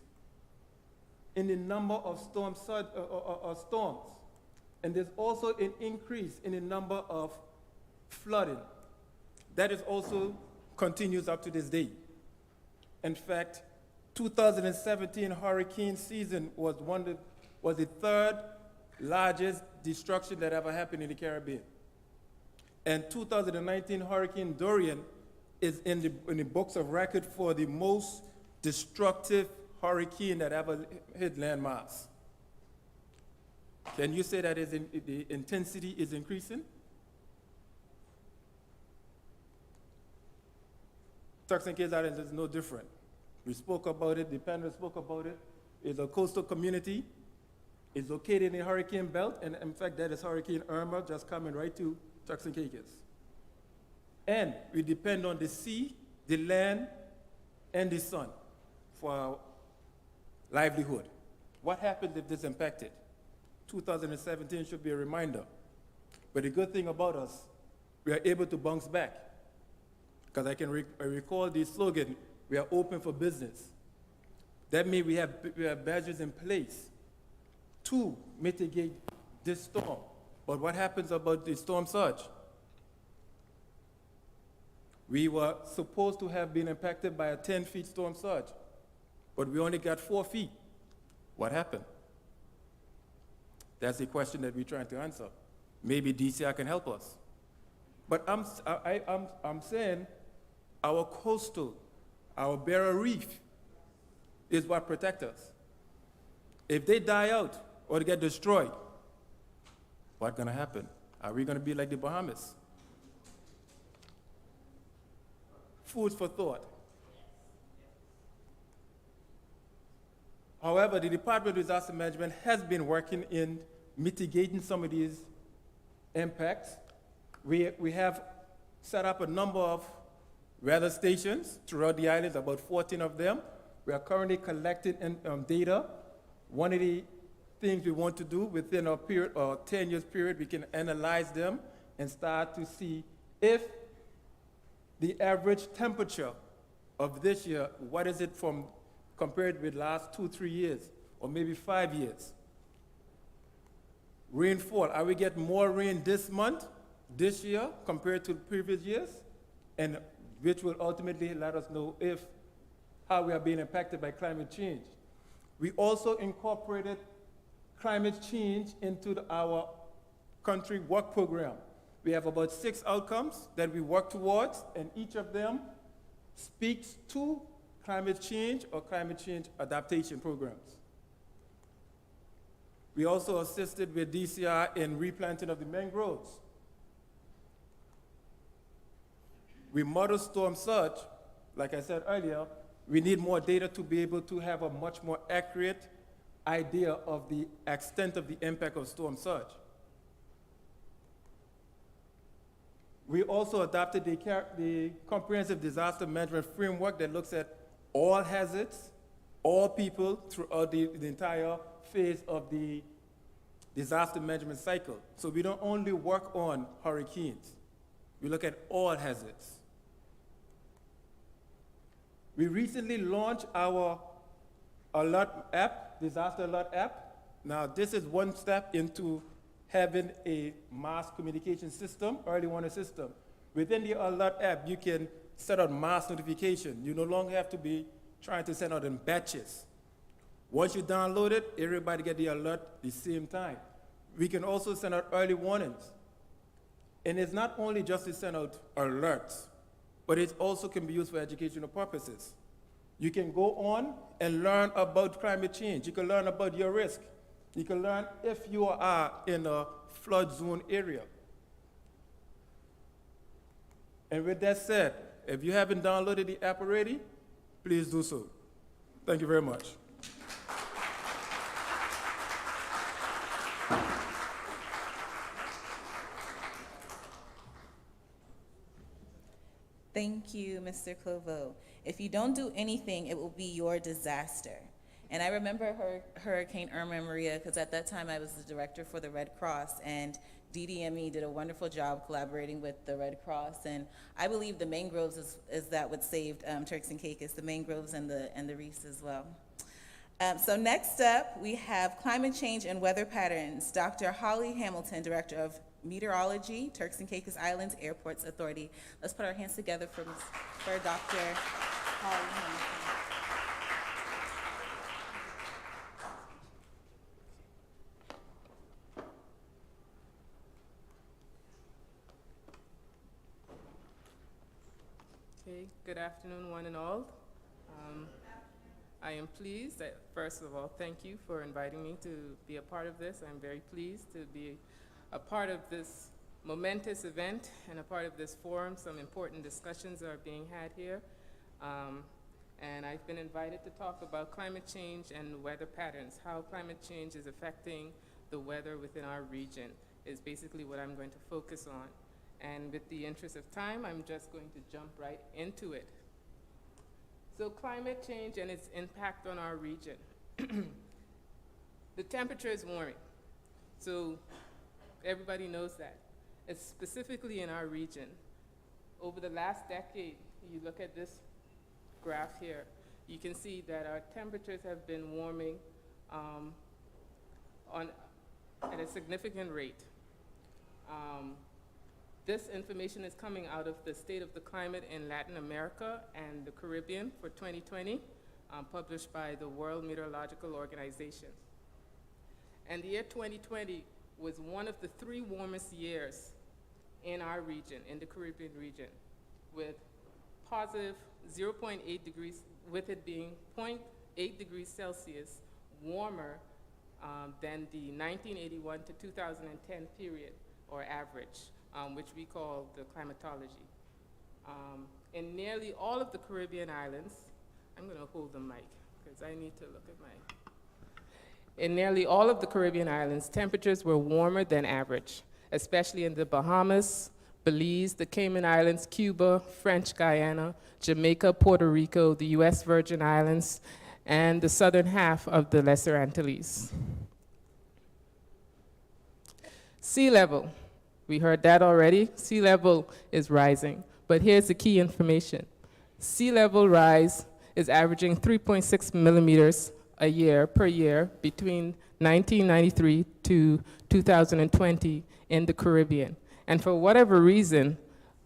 in the number of storms. And there's also an increase in the number of flooding. That is also continues up to this day. In fact, 2017 hurricane season was the 3rd largest destruction that ever happened in the Caribbean. And 2019 Hurricane Dorian is in the books of record for the most destructive hurricane that ever hit landmass. Can you say that the intensity is increasing? Turks and Caicos Islands is no different. We spoke about it, the panel spoke about it. It's a coastal community. It's located in the hurricane belt, and in fact, that is Hurricane Irma just coming right to Turks and Caicos. And we depend on the sea, the land, and the sun for our livelihood. What happens if this is impacted? 2017 should be a reminder. But the good thing about us, we are able to bounce back. Because I recall the slogan, we are open for business. That means we have measures in place to mitigate this storm. But what happens about the storm surge? We were supposed to have been impacted by a 10-foot storm surge, but we only got 4 feet. What happened? That's the question that we're trying to answer. Maybe DCI can help us. But I'm saying our coastal, our barrier reef is what protects us. If they die out or they get destroyed, what's going to happen? Are we going to be like the Bahamas? Food for thought. However, the Department of Disaster Management has been working in mitigating some of these impacts. We have set up a number of weather stations throughout the islands, about 14 of them. We are currently collecting data. One of the things we want to do within a period, or 10 years period, we can analyze them and start to see if the average temperature of this year, what is it from compared with last 2-3 years, or maybe 5 years? Rainfall, are we getting more rain this month, this year, compared to previous years? And which will ultimately let us know how we are being impacted by climate change. We also incorporated climate change into our country work program. We have about 6 outcomes that we work towards, and each of them speaks to climate change or climate change adaptation programs. We also assisted with DCI in replanting of the mangroves. We model storm surge. Like I said earlier, we need more data to be able to have a much more accurate idea of the extent of the impact of storm surge. We also adopted the comprehensive disaster management framework that looks at all hazards, all people throughout the entire phase of the disaster management cycle. So we don't only work on hurricanes, we look at all hazards. We recently launched our alert app, disaster alert app. Now this is one step into having a mass communication system, early warning system. Within the alert app, you can set out mass notification. You no longer have to be trying to send out in batches. Once you download it, everybody get the alert at the same time. We can also send out early warnings. And it's not only just to send out alerts, but it also can be used for educational purposes. You can go on and learn about climate change. You can learn about your risk. You can learn if you are in a flood zone area. And with that said, if you haven't downloaded the app already, please do so. Thank you very much. Thank you, Mr. Clovo. If you don't do anything, it will be your disaster. And I remember Hurricane Irma and Maria, because at that time I was the director for the Red Cross, and DDME did a wonderful job collaborating with the Red Cross. And I believe the mangroves is that what saved Turks and Caicos, the mangroves and the reefs as well. So next up, we have Climate Change and Weather Patterns. Dr. Holly Hamilton, Director of Meteorology, Turks and Caicos Islands Airports Authority. Let's put our hands together for Dr. Holly Hamilton. Okay, good afternoon, one and all. I am pleased that, first of all, thank you for inviting me to be a part of this. I'm very pleased to be a part of this momentous event and a part of this forum. Some important discussions are being had here. And I've been invited to talk about climate change and weather patterns, how climate change is affecting the weather within our region is basically what I'm going to focus on. And with the interest of time, I'm just going to jump right into it. So climate change and its impact on our region. The temperature is warming. So everybody knows that. It's specifically in our region. Over the last decade, you look at this graph here, you can see that our temperatures have been warming at a significant rate. This information is coming out of the State of the Climate in Latin America and the Caribbean for 2020, published by the World Meteorological Organization. And the year 2020 was one of the 3 warmest years in our region, in the Caribbean region, with positive 0.8 degrees, with it being 0.8 degrees Celsius warmer than the 1981 to 2010 period, or average. Which we call the climatology. In nearly all of the Caribbean islands, I'm going to hold the mic because I need to look at my. In nearly all of the Caribbean islands, temperatures were warmer than average, especially in the Bahamas, Belize, the Cayman Islands, Cuba, French Guiana, Jamaica, Puerto Rico, the US Virgin Islands, and the southern half of the Lesser Antilles. Sea level. We heard that already. Sea level is rising, but here's the key information. Sea level rise is averaging 3.6 millimeters a year per year between 1993 to 2020 in the Caribbean. And for whatever reason,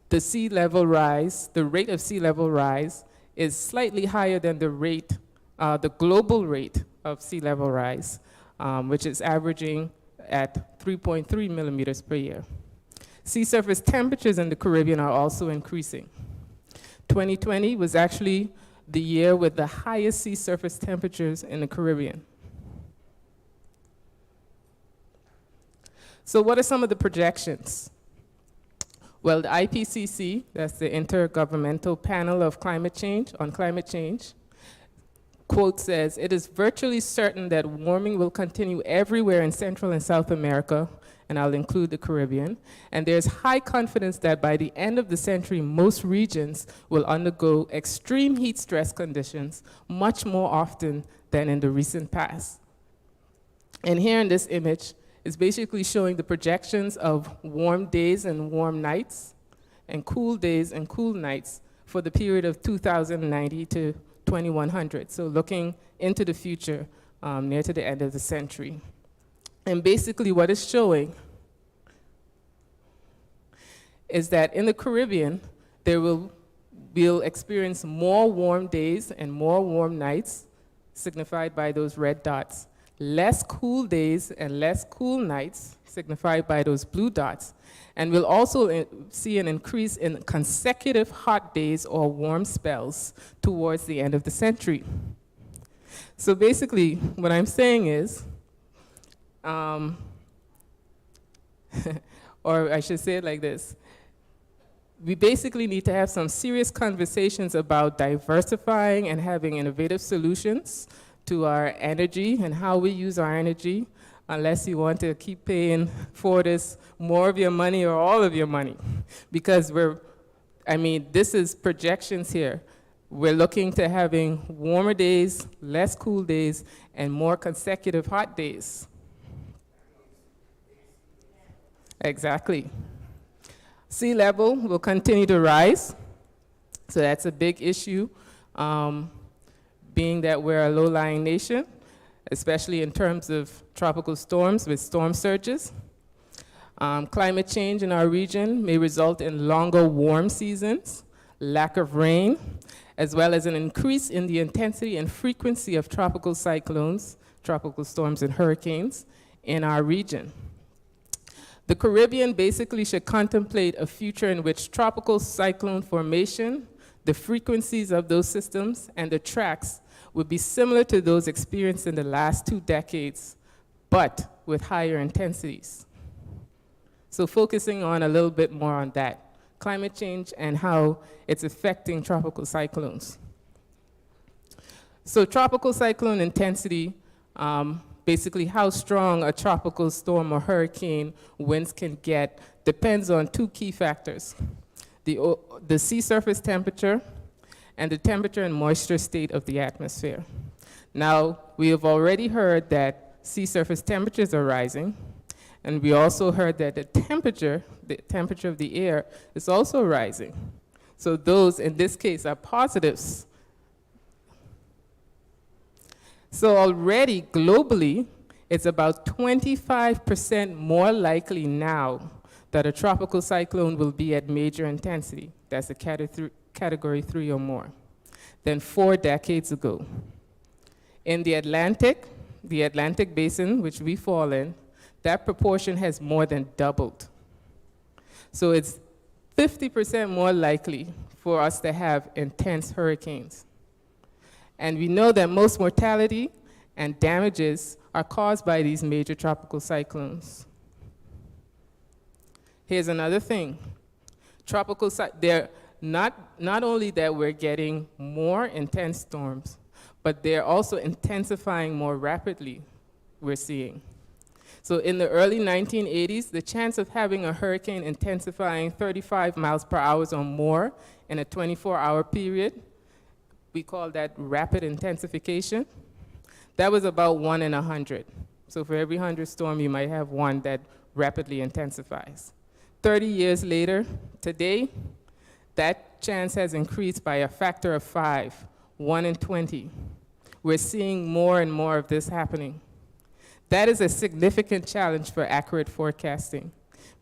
the sea level rise, the rate of sea level rise is slightly higher than the rate, the global rate of sea level rise, which is averaging at 3.3 millimeters per year. Sea surface temperatures in the Caribbean are also increasing. 2020 was actually the year with the highest sea surface temperatures in the Caribbean. So what are some of the projections? Well, the IPCC, that's the Intergovernmental Panel of Climate Change, on climate change, quote says, "It is virtually certain that warming will continue everywhere in Central and South America," and I'll include the Caribbean, "and there's high confidence that by the end of the century, most regions will undergo extreme heat stress conditions much more often than in the recent past." And here in this image is basically showing the projections of warm days and warm nights, and cool days and cool nights for the period of 2090 to 2100, so looking into the future near to the end of the century. And basically what it's showing is that in the Caribbean, we'll experience more warm days and more warm nights, signified by those red dots, less cool days and less cool nights, signified by those blue dots, and we'll also see an increase in consecutive hot days or warm spells towards the end of the century. So basically, what I'm saying is, or I should say it like this. We basically need to have some serious conversations about diversifying and having innovative solutions to our energy and how we use our energy, unless you want to keep paying for this more of your money or all of your money. Because this is projections here. We're looking to having warmer days, less cool days, and more consecutive hot days. Exactly. Sea level will continue to rise, so that's a big issue, being that we're a low-lying nation, especially in terms of tropical storms with storm surges. Climate change in our region may result in longer warm seasons, lack of rain, as well as an increase in the intensity and frequency of tropical cyclones, tropical storms, and hurricanes in our region. The Caribbean basically should contemplate a future in which tropical cyclone formation, the frequencies of those systems, and the tracks would be similar to those experienced in the last 2 decades, but with higher intensities. So focusing on a little bit more on that, climate change and how it's affecting tropical cyclones. So tropical cyclone intensity, basically how strong a tropical storm or hurricane winds can get depends on 2 key factors: the sea surface temperature and the temperature and moisture state of the atmosphere. Now, we have already heard that sea surface temperatures are rising, and we also heard that the temperature of the air is also rising. So those, in this case, are positives. So already, globally, it's about 25% more likely now that a tropical cyclone will be at major intensity, that's a category 3 or more, than 4 decades ago. In the Atlantic basin, which we fall in, that proportion has more than doubled. So it's 50% more likely for us to have intense hurricanes. And we know that most mortality and damages are caused by these major tropical cyclones. Here's another thing. They're not only that we're getting more intense storms, but they're also intensifying more rapidly, we're seeing. So in the early 1980s, the chance of having a hurricane intensifying 35 miles per hour or more in a 24-hour period, we call that rapid intensification. That was about 1 in 100. So for every 100 storm, you might have one that rapidly intensifies. 30 years later, today, that chance has increased by a factor of 5, 1 in 20. We're seeing more and more of this happening. That is a significant challenge for accurate forecasting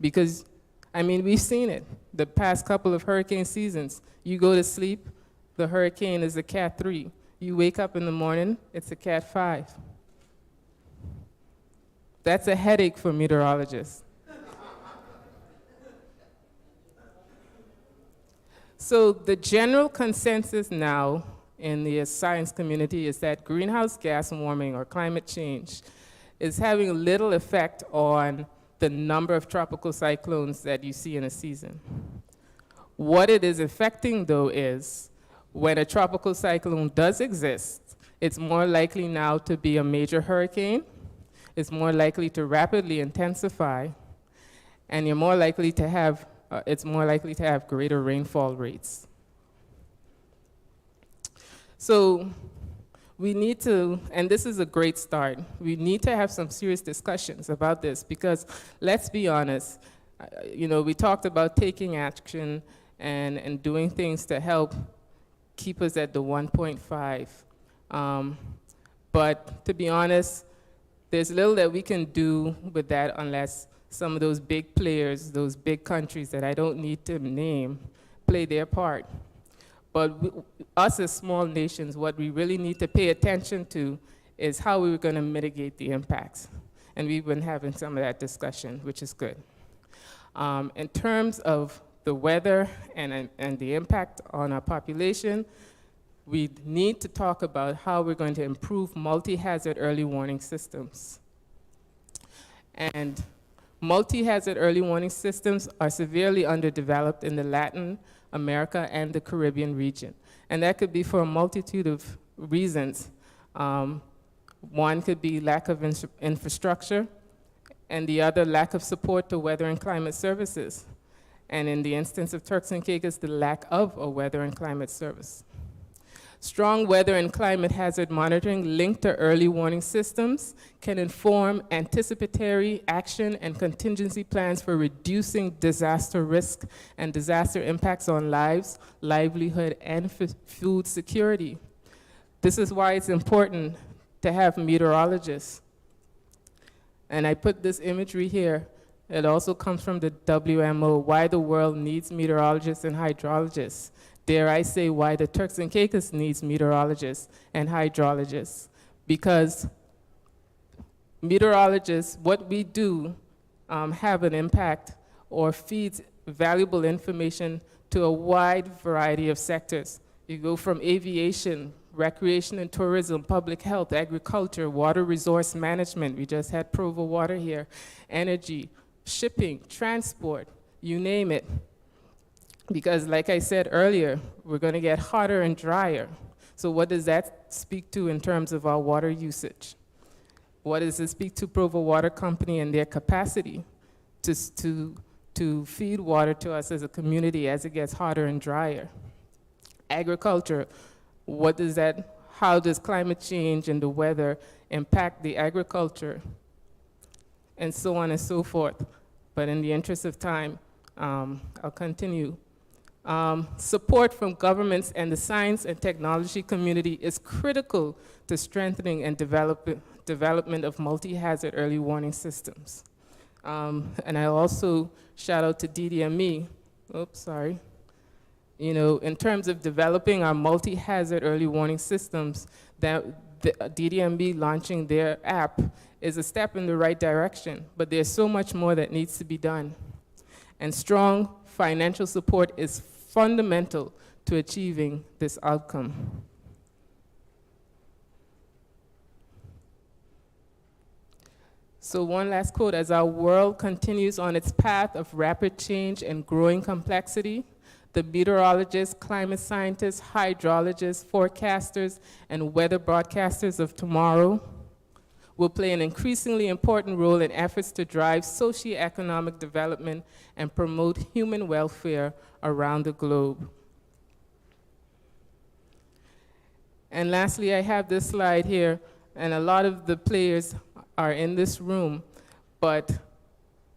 because, we've seen it. The past couple of hurricane seasons, you go to sleep, the hurricane is a Cat 3. You wake up in the morning, it's a Cat 5. That's a headache for meteorologists. So the general consensus now in the science community is that greenhouse gas warming or climate change is having little effect on the number of tropical cyclones that you see in a season. What it is affecting, though, is when a tropical cyclone does exist, it's more likely now to be a major hurricane, it's more likely to rapidly intensify, and it's more likely to have greater rainfall rates. So we need to, and this is a great start, we need to have some serious discussions about this because let's be honest, we talked about taking action and doing things to help keep us at the 1.5. But to be honest, there's little that we can do with that unless some of those big players, those big countries that I don't need to name, play their part. But us as small nations, what we really need to pay attention to is how we're going to mitigate the impacts. And we've been having some of that discussion, which is good. In terms of the weather and the impact on our population, we need to talk about how we're going to improve multi-hazard early warning systems. And multi-hazard early warning systems are severely underdeveloped in the Latin America and the Caribbean region. And that could be for a multitude of reasons. One could be lack of infrastructure, and the other, lack of support to weather and climate services. And in the instance of Turks and Caicos, the lack of a weather and climate service. Strong weather and climate hazard monitoring linked to early warning systems can inform anticipatory action and contingency plans for reducing disaster risk and disaster impacts on lives, livelihood, and food security. This is why it's important to have meteorologists. And I put this imagery here. It also comes from the WMO, why the world needs meteorologists and hydrologists. Dare I say why the Turks and Caicos needs meteorologists and hydrologists. Because meteorologists, what we do have an impact or feeds valuable information to a wide variety of sectors. You go from aviation, recreation and tourism, public health, agriculture, water resource management, we just had Provo Water here, energy, shipping, transport, you name it. Because like I said earlier, we're gonna get hotter and drier. So what does that speak to in terms of our water usage? What does it speak to Provo Water Company and their capacity to feed water to us as a community as it gets hotter and drier? Agriculture, how does climate change and the weather impact the agriculture? And so on and so forth. But in the interest of time, I'll continue. Support from governments and the science and technology community is critical to strengthening and development of multi-hazard early warning systems. And I also shout out to DDME, oops, sorry. You know, in terms of developing our multi-hazard early warning systems, that the DDMB launching their app is a step in the right direction, but there's so much more that needs to be done. And strong financial support is fundamental to achieving this outcome. So one last quote: as our world continues on its path of rapid change and growing complexity, the meteorologists, climate scientists, hydrologists, forecasters, and weather broadcasters of tomorrow will play an increasingly important role in efforts to drive socioeconomic development and promote human welfare around the globe. And lastly, I have this slide here, and a lot of the players are in this room, but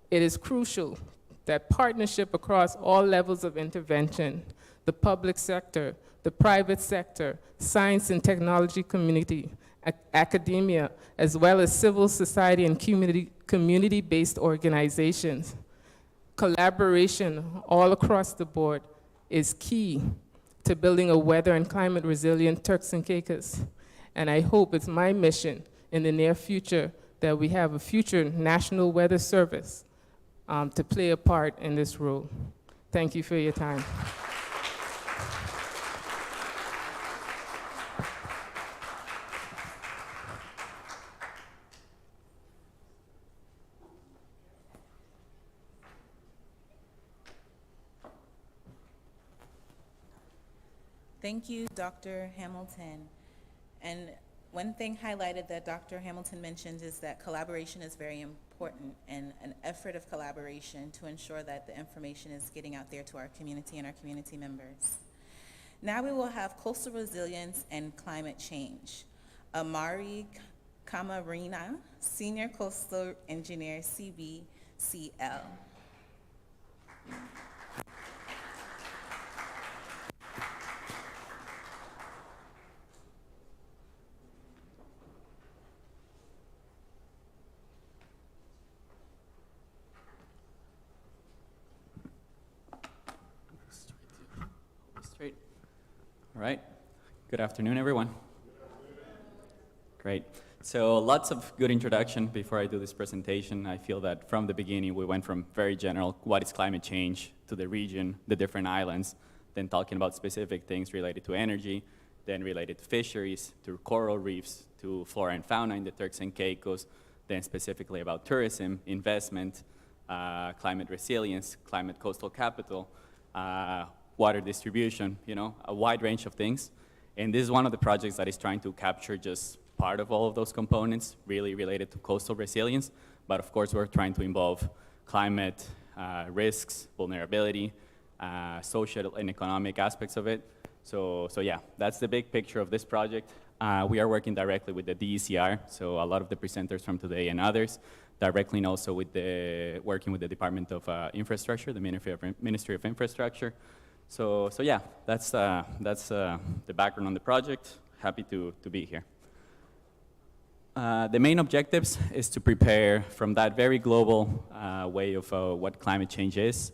it is crucial that partnership across all levels of intervention, the public sector, the private sector, science and technology community, academia, as well as civil society and community-based organizations. Collaboration all across the board is key to building a weather and climate resilient Turks and Caicos. And I hope it's my mission in the near future that we have a future National Weather Service to play a part in this role. Thank you for your time. Thank you, Dr. Hamilton. And one thing highlighted that Dr. Hamilton mentioned is that collaboration is very important, and an effort of collaboration to ensure that the information is getting out there to our community and our community members. Now we will have coastal resilience and climate change. Amari Camarina, Senior Coastal Engineer, CBCL. All right. Good afternoon, everyone. Great. So lots of good introduction before I do this presentation. I feel that from the beginning we went from very general, what is climate change, to the region, the different islands, then talking about specific things related to energy, then related to fisheries, to coral reefs, to flora and fauna in the Turks and Caicos, then specifically about tourism, investment, climate resilience, climate coastal capital, water distribution, you know, a wide range of things. And this is one of the projects that is trying to capture just part of all of those components, really related to coastal resilience. But of course, we're trying to involve climate risks, vulnerability, social and economic aspects of it. So yeah, that's the big picture of this project. We are working directly with the DECR, so a lot of the presenters from today and others, directly and also with working with the Department of Infrastructure, the Ministry of Infrastructure. So yeah, that's the background on the project. Happy to be here. The main objectives is to prepare from that very global way of what climate change is,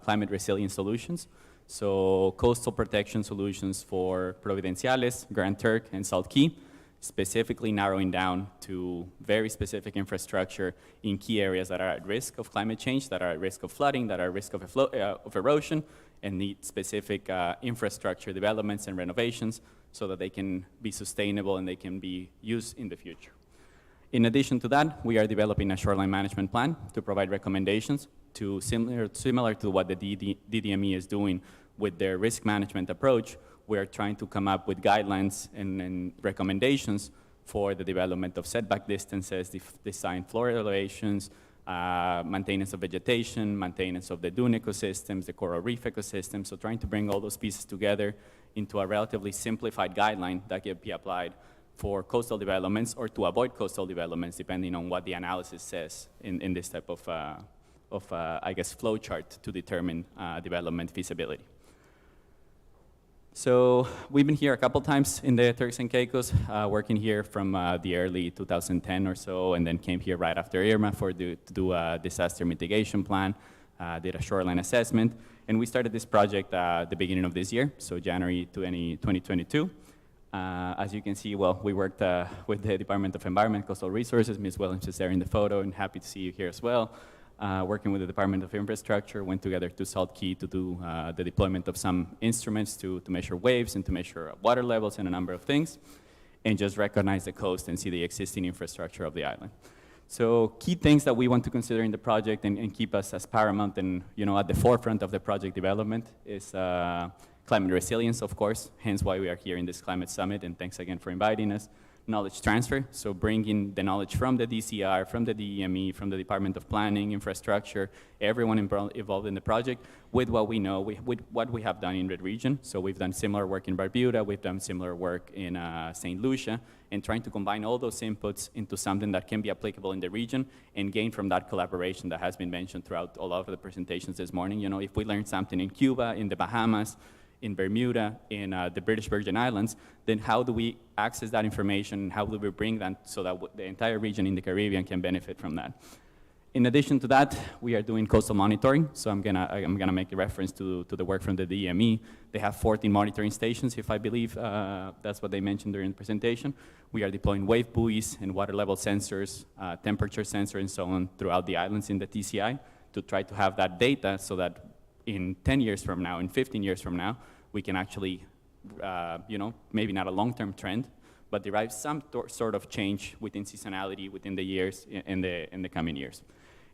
climate resilient solutions. So coastal protection solutions for Providenciales, Grand Turk, and Salt Key, specifically narrowing down to very specific infrastructure in key areas that are at risk of climate change, that are at risk of flooding, that are at risk of erosion, and need specific infrastructure developments and renovations so that they can be sustainable and they can be used in the future. In addition to that, we are developing a shoreline management plan to provide recommendations to similar to what the DDME is doing with their risk management approach. We are trying to come up with guidelines and recommendations for the development of setback distances, design floor elevations, maintenance of vegetation, maintenance of the dune ecosystems, the coral reef ecosystem. So trying to bring all those pieces together into a relatively simplified guideline that can be applied for coastal developments or to avoid coastal developments, depending on what the analysis says in this type of I guess, flow chart to determine development feasibility. So we've been here a couple times in the Turks and Caicos, working here from the early 2010 or so, and then came here right after Irma to do a disaster mitigation plan, did a shoreline assessment, and we started this project at the beginning of this year, so January 2022. As you can see, well, we worked with the Department of Environment, Coastal Resources. Ms. Williams is there in the photo, and happy to see you here as well. Working with the Department of Infrastructure, went together to Salt Key to do the deployment of some instruments to measure waves and to measure water levels and a number of things, and just recognize the coast and see the existing infrastructure of the island. So key things that we want to consider in the project and keep us as paramount and at the forefront of the project development is climate resilience, of course, hence why we are here in this climate summit, and thanks again for inviting us. Knowledge transfer, so bringing the knowledge from the DCR, from the DEME, from the Department of Planning, Infrastructure, everyone involved in the project with what we know, with what we have done in the region. So we've done similar work in Barbuda, we've done similar work in St. Lucia, and trying to combine all those inputs into something that can be applicable in the region and gain from that collaboration that has been mentioned throughout all of the presentations this morning. If we learn something in Cuba, in the Bahamas, in Bermuda, in the British Virgin Islands, then how do we access that information? How do we bring that so that the entire region in the Caribbean can benefit from that? In addition to that, we are doing coastal monitoring. So I'm gonna make a reference to the work from the DME. They have 14 monitoring stations, if I believe that's what they mentioned during the presentation. We are deploying wave buoys and water level sensors, temperature sensors, and so on throughout the islands in the TCI to try to have that data so that in 10 years from now, in 15 years from now, we can actually, maybe not a long-term trend, but derive some sort of change within seasonality within the years, in the coming years.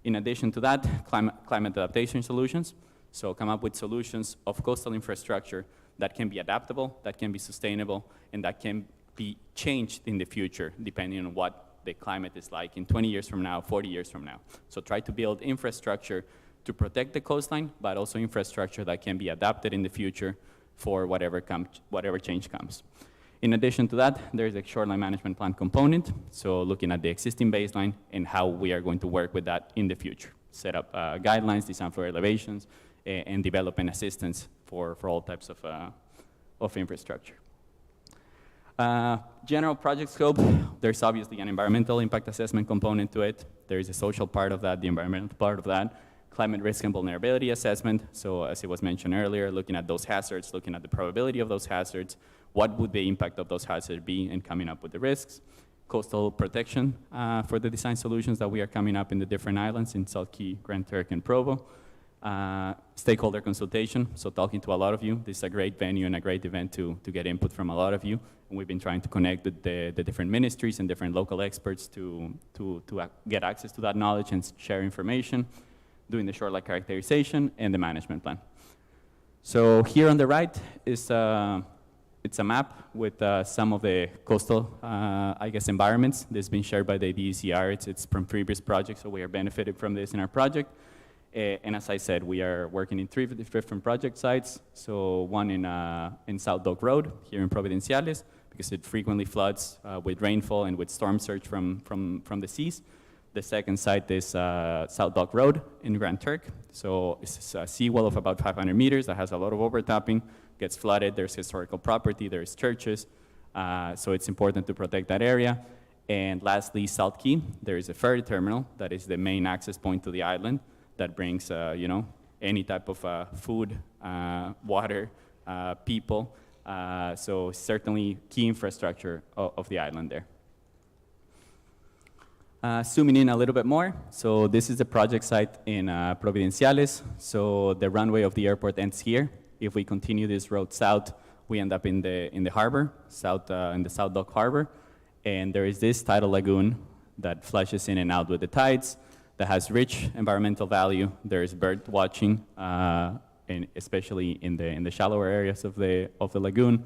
In addition to that, climate adaptation solutions. So come up with solutions of coastal infrastructure that can be adaptable, that can be sustainable, and that can be changed in the future, depending on what the climate is like in 20 years from now, 40 years from now. So try to build infrastructure to protect the coastline, but also infrastructure that can be adapted in the future for whatever change comes. In addition to that, there's a shoreline management plan component, so looking at the existing baseline and how we are going to work with that in the future. Set up guidelines, design for elevations, and develop an assistance for all types of infrastructure. General project scope, there's obviously an environmental impact assessment component to it. There is a social part of that, the environmental part of that. Climate risk and vulnerability assessment, so as it was mentioned earlier, looking at those hazards, looking at the probability of those hazards, what would the impact of those hazards be, and coming up with the risks. Coastal protection for the design solutions that we are coming up in the different islands in Salt Key, Grand Turk, and Provo. stakeholder consultation, so talking to a lot of you. This is a great venue and a great event to get input from a lot of you. And we've been trying to connect with the different ministries and different local experts to get access to that knowledge and share information, doing the shoreline characterization and the management plan. So here on the right is it's a map with some of the coastal, I guess, environments. This has been shared by the DECR. It's from previous projects, so we are benefiting from this in our project. And as I said, we are working in 3 different project sites. So one in South Dock Road here in Providenciales, because it frequently floods with rainfall and with storm surge from the seas. The second site is South Dock Road in Grand Turk. So it's a seawall of about 500 meters that has a lot of overtopping, gets flooded, there's historical property, there's churches. So it's important to protect that area. And lastly, South Key, there is a ferry terminal that is the main access point to the island that brings, you know, any type of food, water, people. So certainly key infrastructure of the island there. Zooming in a little bit more, so this is the project site in Providenciales. So the runway of the airport ends here. If we continue this road south, we end up in the harbor, in the South Dock Harbor. And there is this tidal lagoon that flushes in and out with the tides, that has rich environmental value. There's bird watching, and especially in the shallower areas of the lagoon.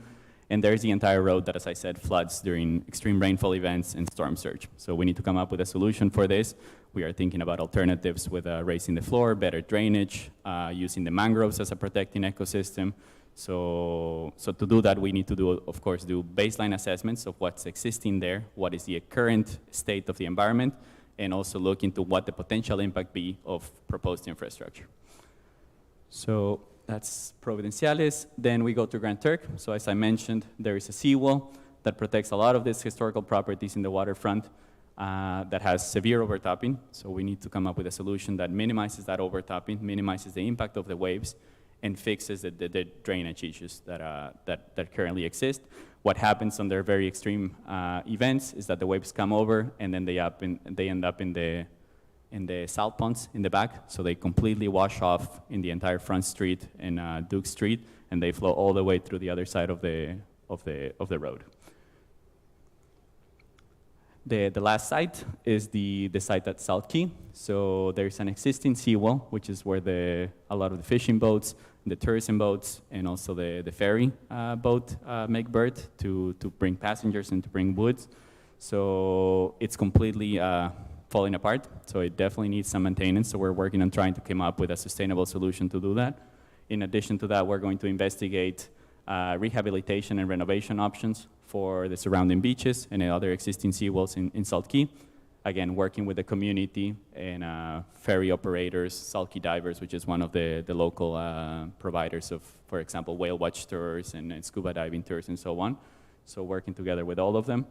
And there's the entire road that, as I said, floods during extreme rainfall events and storm surge. So we need to come up with a solution for this. We are thinking about alternatives with raising the floor, better drainage, using the mangroves as a protecting ecosystem. So to do that, we need to do, of course, baseline assessments of what's existing there, what is the current state of the environment, and also look into what the potential impact be of proposed infrastructure. So that's Providenciales. Then we go to Grand Turk. So as I mentioned, there is a seawall that protects a lot of these historical properties in the waterfront that has severe overtopping. So we need to come up with a solution that minimizes that overtopping, minimizes the impact of the waves, and fixes the drainage issues that currently exist. What happens under very extreme events is that the waves come over and then they end up in the salt ponds in the back, so they completely wash off in the entire front street in Duke Street, and they flow all the way through the other side of the road. The last site is the site at South Key. So there's an existing seawall, which is where a lot of the fishing boats, the tourism boats, and also the ferry boat make berth to bring passengers and to bring goods. So it's completely falling apart, so it definitely needs some maintenance. So we're working on trying to come up with a sustainable solution to do that. In addition to that, we're going to investigate rehabilitation and renovation options for the surrounding beaches and other existing seawalls in Salt Key. Again, working with the community and ferry operators, Salt Key Divers, which is one of the local providers of, for example, whale watch tours and scuba diving tours and so on. So working together with all of them.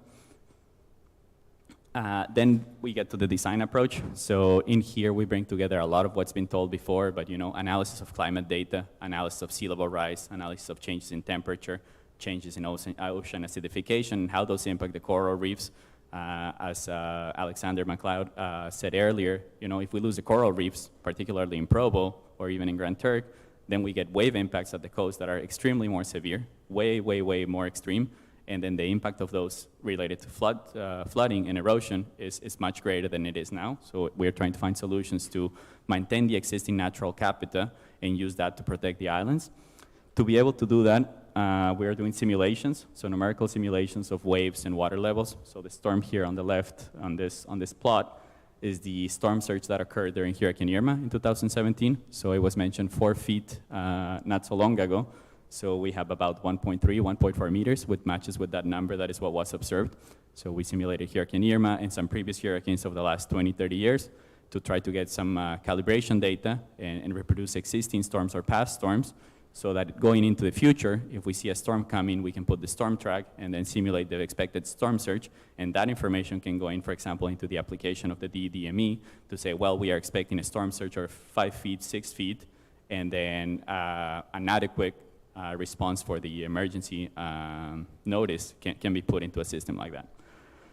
Then we get to the design approach. So in here, we bring together a lot of what's been told before, but analysis of climate data, analysis of sea level rise, analysis of changes in temperature, changes in ocean acidification, and how those impact the coral reefs. As Alexander McLeod said earlier, if we lose the coral reefs, particularly in Provo or even in Grand Turk, then we get wave impacts at the coast that are extremely more severe, way, way, way more extreme. And then the impact of those related to flooding and erosion is much greater than it is now. So we're trying to find solutions to maintain the existing natural capita and use that to protect the islands. To be able to do that, we are doing simulations, so numerical simulations of waves and water levels. So the storm here on the left on this plot is the storm surge that occurred during Hurricane Irma in 2017. So it was mentioned 4 feet not so long ago. So we have about 1.3, 1.4 meters, which matches with that number. That is what was observed. So we simulated Hurricane Irma and some previous hurricanes of the last 20, 30 years to try to get some calibration data and reproduce existing storms or past storms, so that going into the future, if we see a storm coming, we can put the storm track and then simulate the expected storm surge, and that information can go in, for example, into the application of the DDME to say, well, we are expecting a storm surge of 5 feet, 6 feet, and then an adequate response for the emergency notice can be put into a system like that.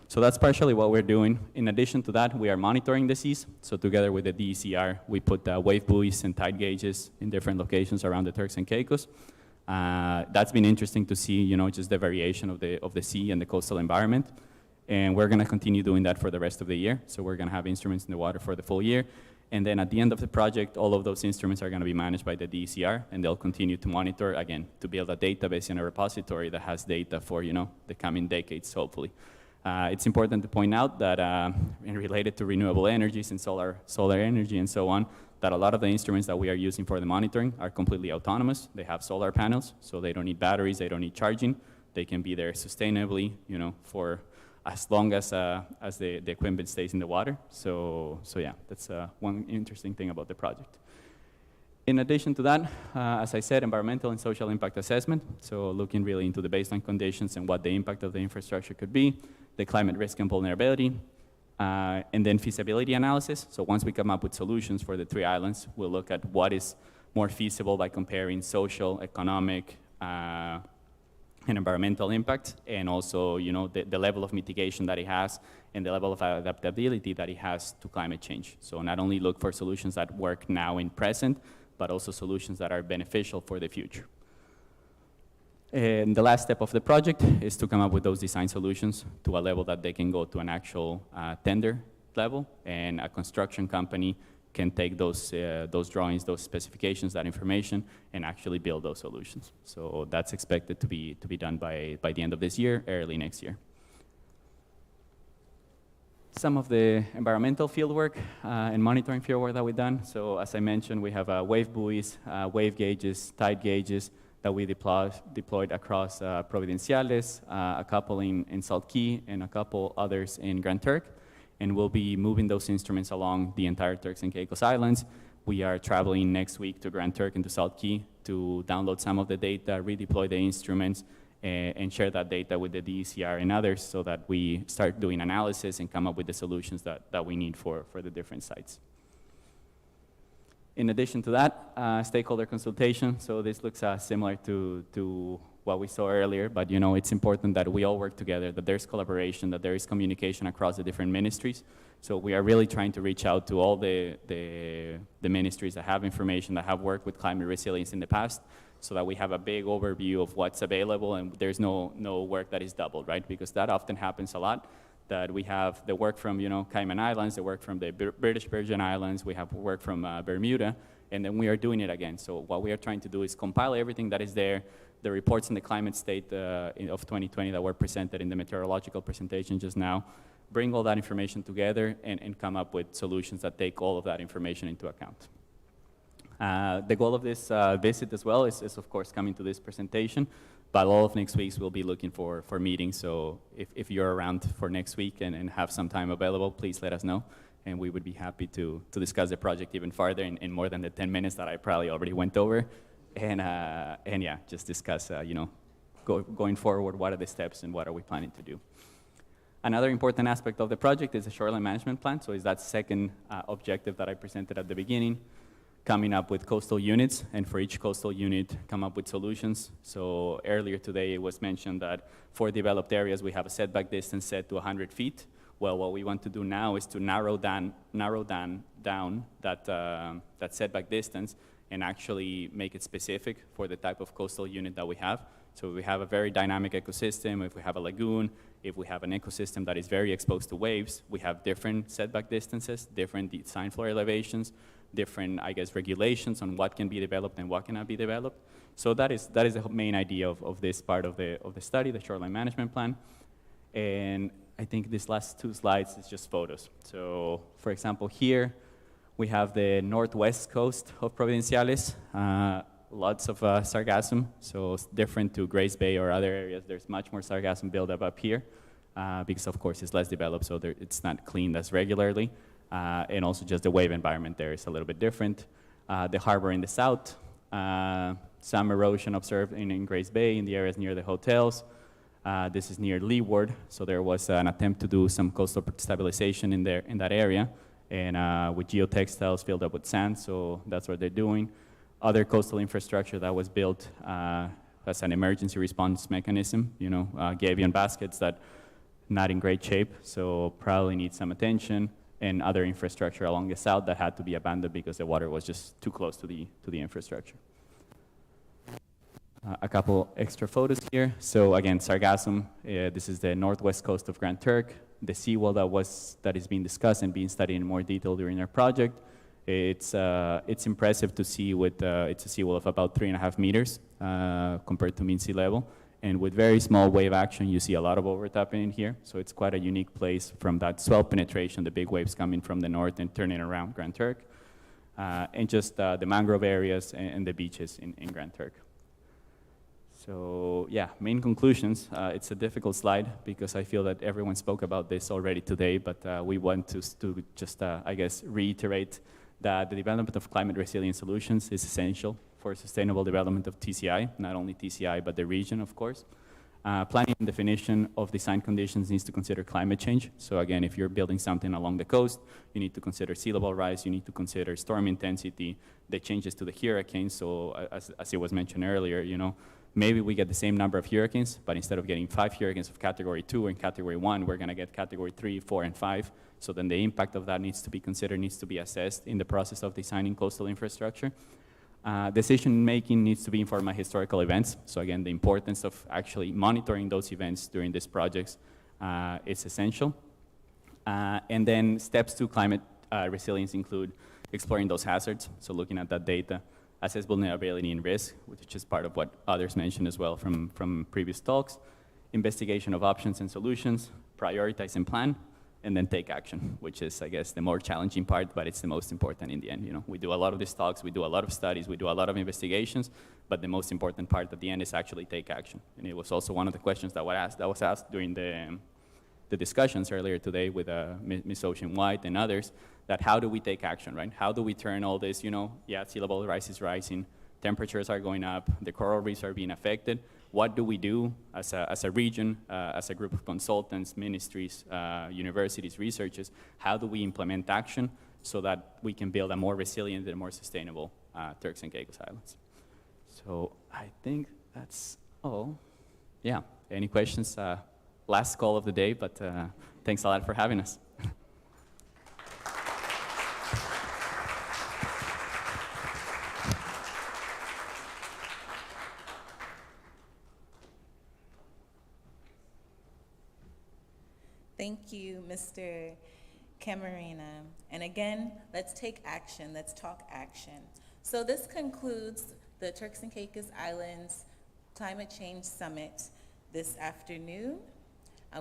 So that's partially what we're doing. In addition to that, we are monitoring the seas. So together with the DECR, we put wave buoys and tide gauges in different locations around the Turks and Caicos. That's been interesting to see, just the variation of the sea and the coastal environment. And we're going to continue doing that for the rest of the year. So we're going to have instruments in the water for the full year. And then at the end of the project, all of those instruments are going to be managed by the DECR, and they'll continue to monitor, again, to build a database and a repository that has data for, the coming decades, hopefully. It's important to point out that, related to renewable energies and solar energy and so on, that a lot of the instruments that we are using for the monitoring are completely autonomous. They have solar panels, so they don't need batteries, they don't need charging. They can be there sustainably, for as long as the equipment stays in the water. So yeah, that's one interesting thing about the project. In addition to that, as I said, environmental and social impact assessment, so looking really into the baseline conditions and what the impact of the infrastructure could be, the climate risk and vulnerability, and then feasibility analysis. So once we come up with solutions for the 3 islands, we'll look at what is more feasible by comparing social, economic, and environmental impact, and also, the level of mitigation that it has and the level of adaptability that it has to climate change. So not only look for solutions that work now in present, but also solutions that are beneficial for the future. And the last step of the project is to come up with those design solutions to a level that they can go to an actual tender level, and a construction company can take those drawings, those specifications, that information, and actually build those solutions. So that's expected to be done by the end of this year, early next year. Some of the environmental fieldwork and monitoring fieldwork that we've done. So as I mentioned, we have wave buoys, wave gauges, tide gauges that we deployed across Providenciales, a couple in Salt Key, and a couple others in Grand Turk. And we'll be moving those instruments along the entire Turks and Caicos Islands. We are traveling next week to Grand Turk and to Salt Key to download some of the data, redeploy the instruments, and share that data with the DECR and others, so that we start doing analysis and come up with the solutions that we need for the different sites. In addition to that, stakeholder consultation. So this looks similar to what we saw earlier, but it's important that we all work together, that there's collaboration, that there is communication across the different ministries. So we are really trying to reach out to all the ministries that have information, that have worked with climate resilience in the past, so that we have a big overview of what's available, and there's no work that is doubled, right? Because that often happens a lot, that we have the work from, Cayman Islands, the work from the British Virgin Islands, we have work from Bermuda, and then we are doing it again. So what we are trying to do is compile everything that is there, the reports in the climate state of 2020 that were presented in the meteorological presentation just now, bring all that information together and come up with solutions that take all of that information into account. The goal of this visit as well is of course coming to this presentation, but all of next week we'll be looking for meetings. So if you're around for next week and have some time available, please let us know, and we would be happy to discuss the project even farther in more than the 10 minutes that I probably already went over, and yeah, just discuss going forward, what are the steps and what are we planning to do. Another important aspect of the project is the shoreline management plan. So is that second objective that I presented at the beginning, coming up with coastal units, and for each coastal unit, come up with solutions. So earlier today, it was mentioned that for developed areas, we have a setback distance set to 100 feet. Well, what we want to do now is to narrow down that setback distance and actually make it specific for the type of coastal unit that we have. So if we have a very dynamic ecosystem, if we have a lagoon, if we have an ecosystem that is very exposed to waves, we have different setback distances, different design floor elevations, different, regulations on what can be developed and what cannot be developed. So that is the main idea of this part of the study, the shoreline management plan. And I think these last 2 slides is just photos. So for example, here we have the northwest coast of Providenciales, lots of sargassum, so it's different to Grace Bay or other areas. There's much more sargassum buildup up here because of course it's less developed, so it's not cleaned as regularly. And also just the wave environment there is a little bit different. The harbor in the south, some erosion observed in Grace Bay in the areas near the hotels. This is near Leeward, so there was an attempt to do some coastal stabilization in that area, and with geotextiles filled up with sand, so that's what they're doing. Other coastal infrastructure that was built as an emergency response mechanism, Gabion baskets that not in great shape, so probably need some attention, and other infrastructure along the south that had to be abandoned because the water was just too close to the infrastructure. A couple extra photos here. So again, Sargassum, this is the northwest coast of Grand Turk. The seawall that is being discussed and being studied in more detail during our project. It's impressive to see with, it's a seawall of about 3.5 meters compared to mean sea level. And with very small wave action, you see a lot of overtopping in here. So it's quite a unique place from that swell penetration, the big waves coming from the north and turning around Grand Turk. And just the mangrove areas and the beaches in Grand Turk. So yeah, main conclusions. It's a difficult slide because I feel that everyone spoke about this already today, but we want to just, I guess, reiterate that the development of climate resilient solutions is essential for sustainable development of TCI, not only TCI, but the region, of course. Planning and definition of design conditions needs to consider climate change. So again, if you're building something along the coast, you need to consider sea level rise, you need to consider storm intensity, the changes to the hurricanes. So as it was mentioned earlier, you know, maybe we get the same number of hurricanes, but instead of getting 5 hurricanes of category 2 and category 1, we're gonna get category 3, 4, and 5. So then the impact of that needs to be considered, needs to be assessed in the process of designing coastal infrastructure. Decision-making needs to be informed by historical events. So again, the importance of actually monitoring those events during these projects is essential. And then steps to climate resilience include exploring those hazards, so looking at that data, assess vulnerability and risk, which is part of what others mentioned as well from previous talks, investigation of options and solutions, prioritize and plan, and then take action, which is, I guess, the more challenging part, but it's the most important in the end. You know, we do a lot of these talks, we do a lot of studies, we do a lot of investigations, but the most important part at the end is actually take action. And it was also one of the questions that was asked during the discussions earlier today with Ms. Ocean White and others, that how do we take action, right? How do we turn all this, you know, yeah, sea level rise is rising, temperatures are going up, the coral reefs are being affected. What do we do as a region, as a group of consultants, ministries, universities, researchers? How do we implement action so that we can build a more resilient and more sustainable Turks and Caicos Islands? So I think that's all. Yeah, any questions? Last call of the day, but thanks a lot for having us. Thank you, Mr. Camarena. And again, let's take action. Let's talk action. So this concludes the Turks and Caicos Islands Climate Change Summit this afternoon.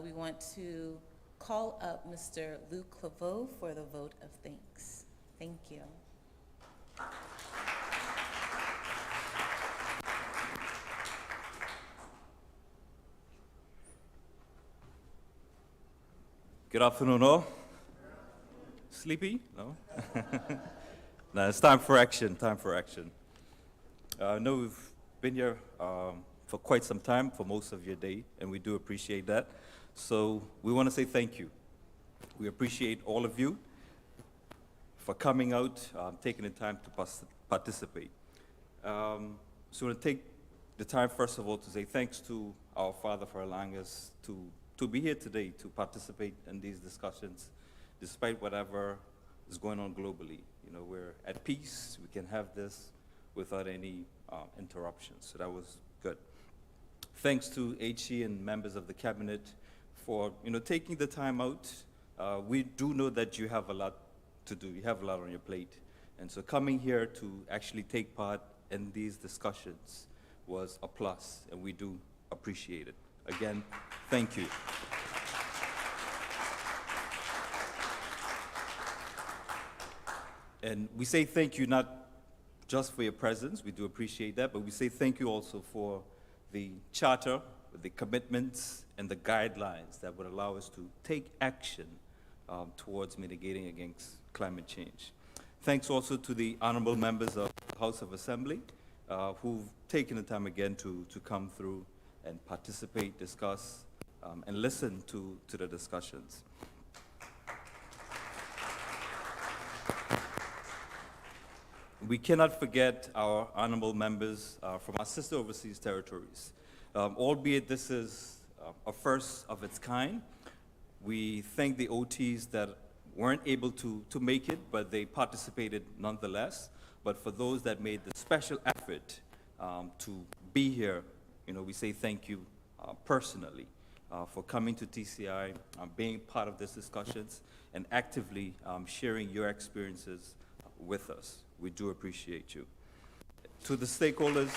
We want to call up Mr. Luc Claveau for the vote of thanks. Thank you. Good afternoon, all. Sleepy? No? No, it's time for action, time for action. I know we've been here for quite some time, for most of your day, and we do appreciate that. So we want to say thank you. We appreciate all of you for coming out, taking the time to participate. So we'll take the time, first of all, to say thanks to our Father for allowing us to be here today to participate in these discussions, despite whatever is going on globally. You know, we're at peace. We can have this without any interruptions. So that was good. Thanks to HE and members of the cabinet for, you know, taking the time out. We do know that you have a lot to do. You have a lot on your plate. And so coming here to actually take part in these discussions was a plus, and we do appreciate it. Again, thank you. And we say thank you not just for your presence, we do appreciate that, but we say thank you also for the charter, the commitments, and the guidelines that would allow us to take action towards mitigating against climate change. Thanks also to the honorable members of the House of Assembly who've taken the time again to come through and participate, discuss, and listen to the discussions. We cannot forget our honorable members from our sister overseas territories. Albeit this is a first of its kind, We thank the OTs that weren't able to make it, but they participated nonetheless. But for those that made the special effort to be here, we say thank you personally for coming to TCI, being part of these discussions, and actively sharing your experiences with us. We do appreciate you. To the stakeholders,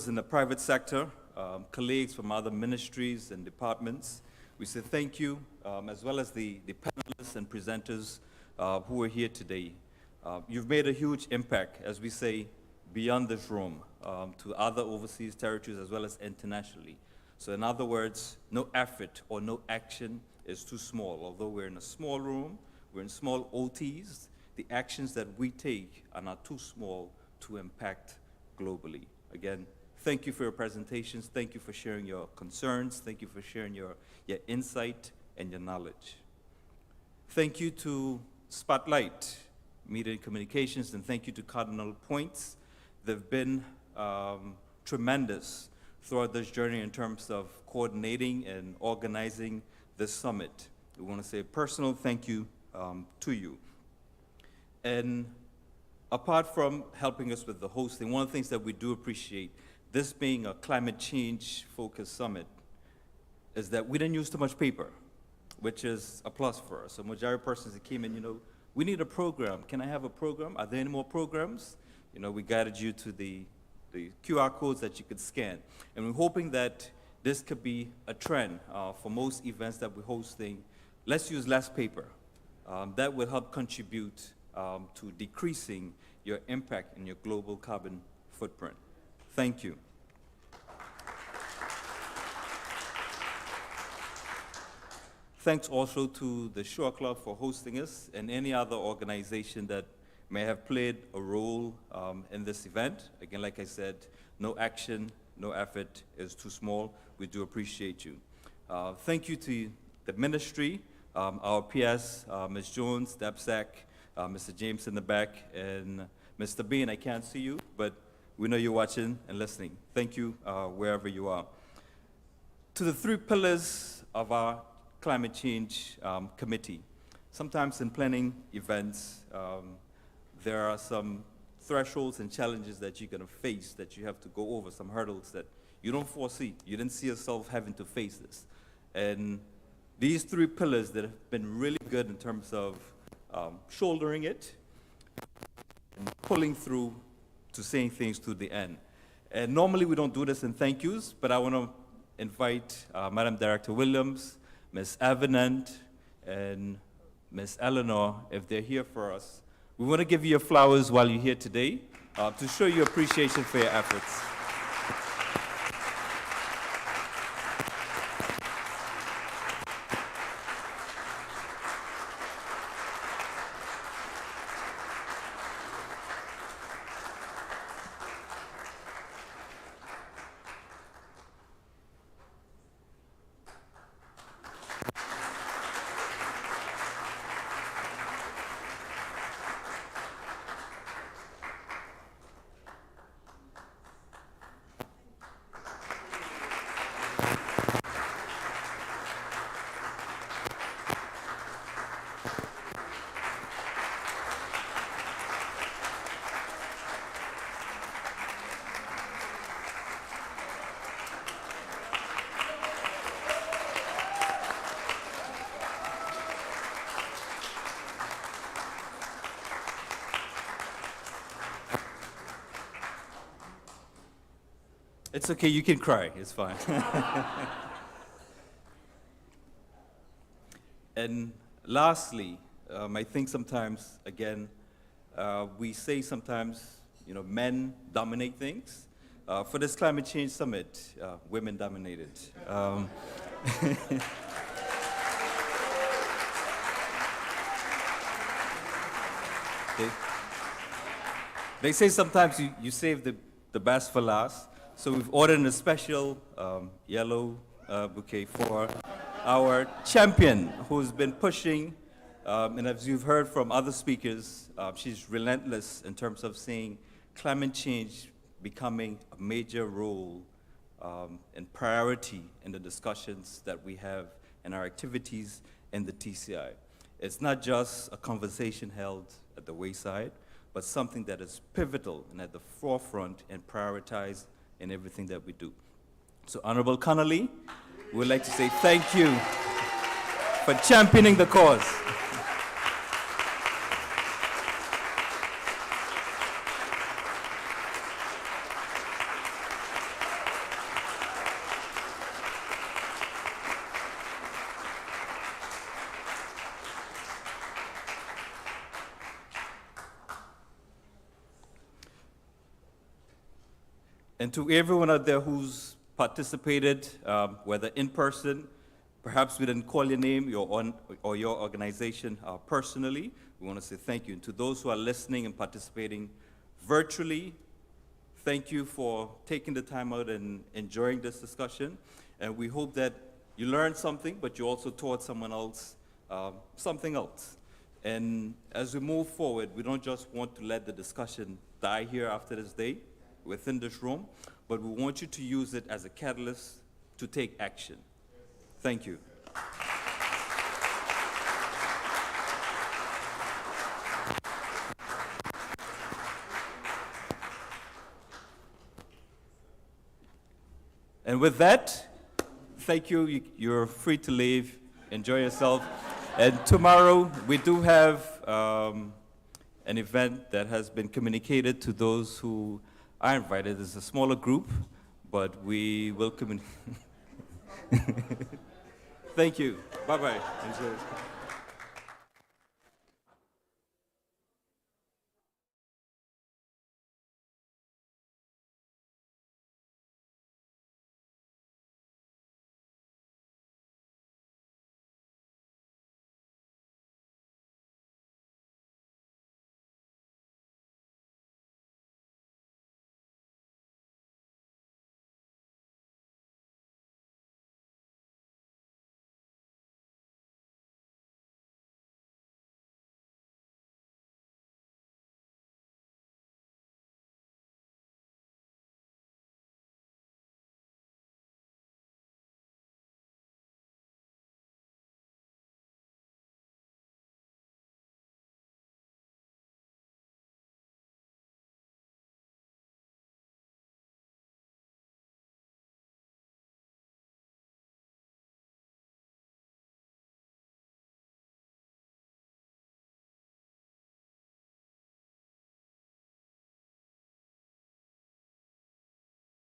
in the private sector, colleagues from other ministries and departments, we say thank you, as well as the panelists and presenters who are here today. You've made a huge impact, as we say, beyond this room, to other overseas territories as well as internationally. So in other words, no effort or no action is too small. Although we're in a small room, we're in small OTs, the actions that we take are not too small to impact globally. Again, thank you for your presentations. Thank you for sharing your concerns. Thank you for sharing your insight and your knowledge. Thank you to Spotlight Media and Communications, and thank you to Cardinal Points. They've been tremendous throughout this journey in terms of coordinating and organizing this summit. We want to say a personal thank you to you. And apart from helping us with the hosting, one of the things that we do appreciate, this being a climate change focused summit, is that we didn't use too much paper, which is a plus for us. A majority of persons that came in, we need a program. Can I have a program? Are there any more programs? We guided you to the QR codes that you could scan. And we're hoping that this could be a trend for most events that we're hosting. Let's use less paper. That will help contribute to decreasing your impact and your global carbon footprint. Thank you. Thanks also to the Shore Club for hosting us and any other organization that may have played a role in this event. Again, like I said, no action, no effort is too small. We do appreciate you. Thank you to the ministry, our PS, Ms. Jones, DEPSAC, Mr. James in the back, and Mr. Bean, I can't see you, but we know you're watching and listening. Thank you wherever you are. To the 3 pillars of our climate change committee. Sometimes in planning events, there are some thresholds and challenges that you're going to face, that you have to go over, some hurdles that you don't foresee. You didn't see yourself having to face this. And these 3 pillars that have been really good in terms of shouldering it, and pulling through to saying things to the end. And normally we don't do this in thank yous, but I want to invite Madam Director Williams, Ms. Avenant, and Ms. Eleanor, if they're here for us. We want to give you your flowers while you're here today to show your appreciation for your efforts. It's okay, you can cry, it's fine. And lastly, I think sometimes, again, we say sometimes, men dominate things. For this climate change summit, women dominated. They say sometimes you save the best for last. So we've ordered a special yellow bouquet for our champion, who's been pushing, and as you've heard from other speakers, she's relentless in terms of seeing climate change becoming a major role and priority in the discussions that we have and our activities in the TCI. It's not just a conversation held at the wayside, but something that is pivotal and at the forefront and prioritized in everything that we do. So, Honorable Connolly, we would like to say thank you for championing the cause. And to everyone out there who's participated, whether in person, perhaps we didn't call your name or your organization personally, we want to say thank you. And to those who are listening and participating virtually, thank you for taking the time out and enjoying this discussion. And we hope that you learned something, but you also taught someone else something else. And as we move forward, we don't just want to let the discussion die here after this day within this room, but we want you to use it as a catalyst to take action. Thank you. And with that, thank you. You're free to leave. Enjoy yourself. And tomorrow, we do have an event that has been communicated to those who are invited. It's a smaller group, but we will communicate. Thank you. Bye-bye. Enjoy.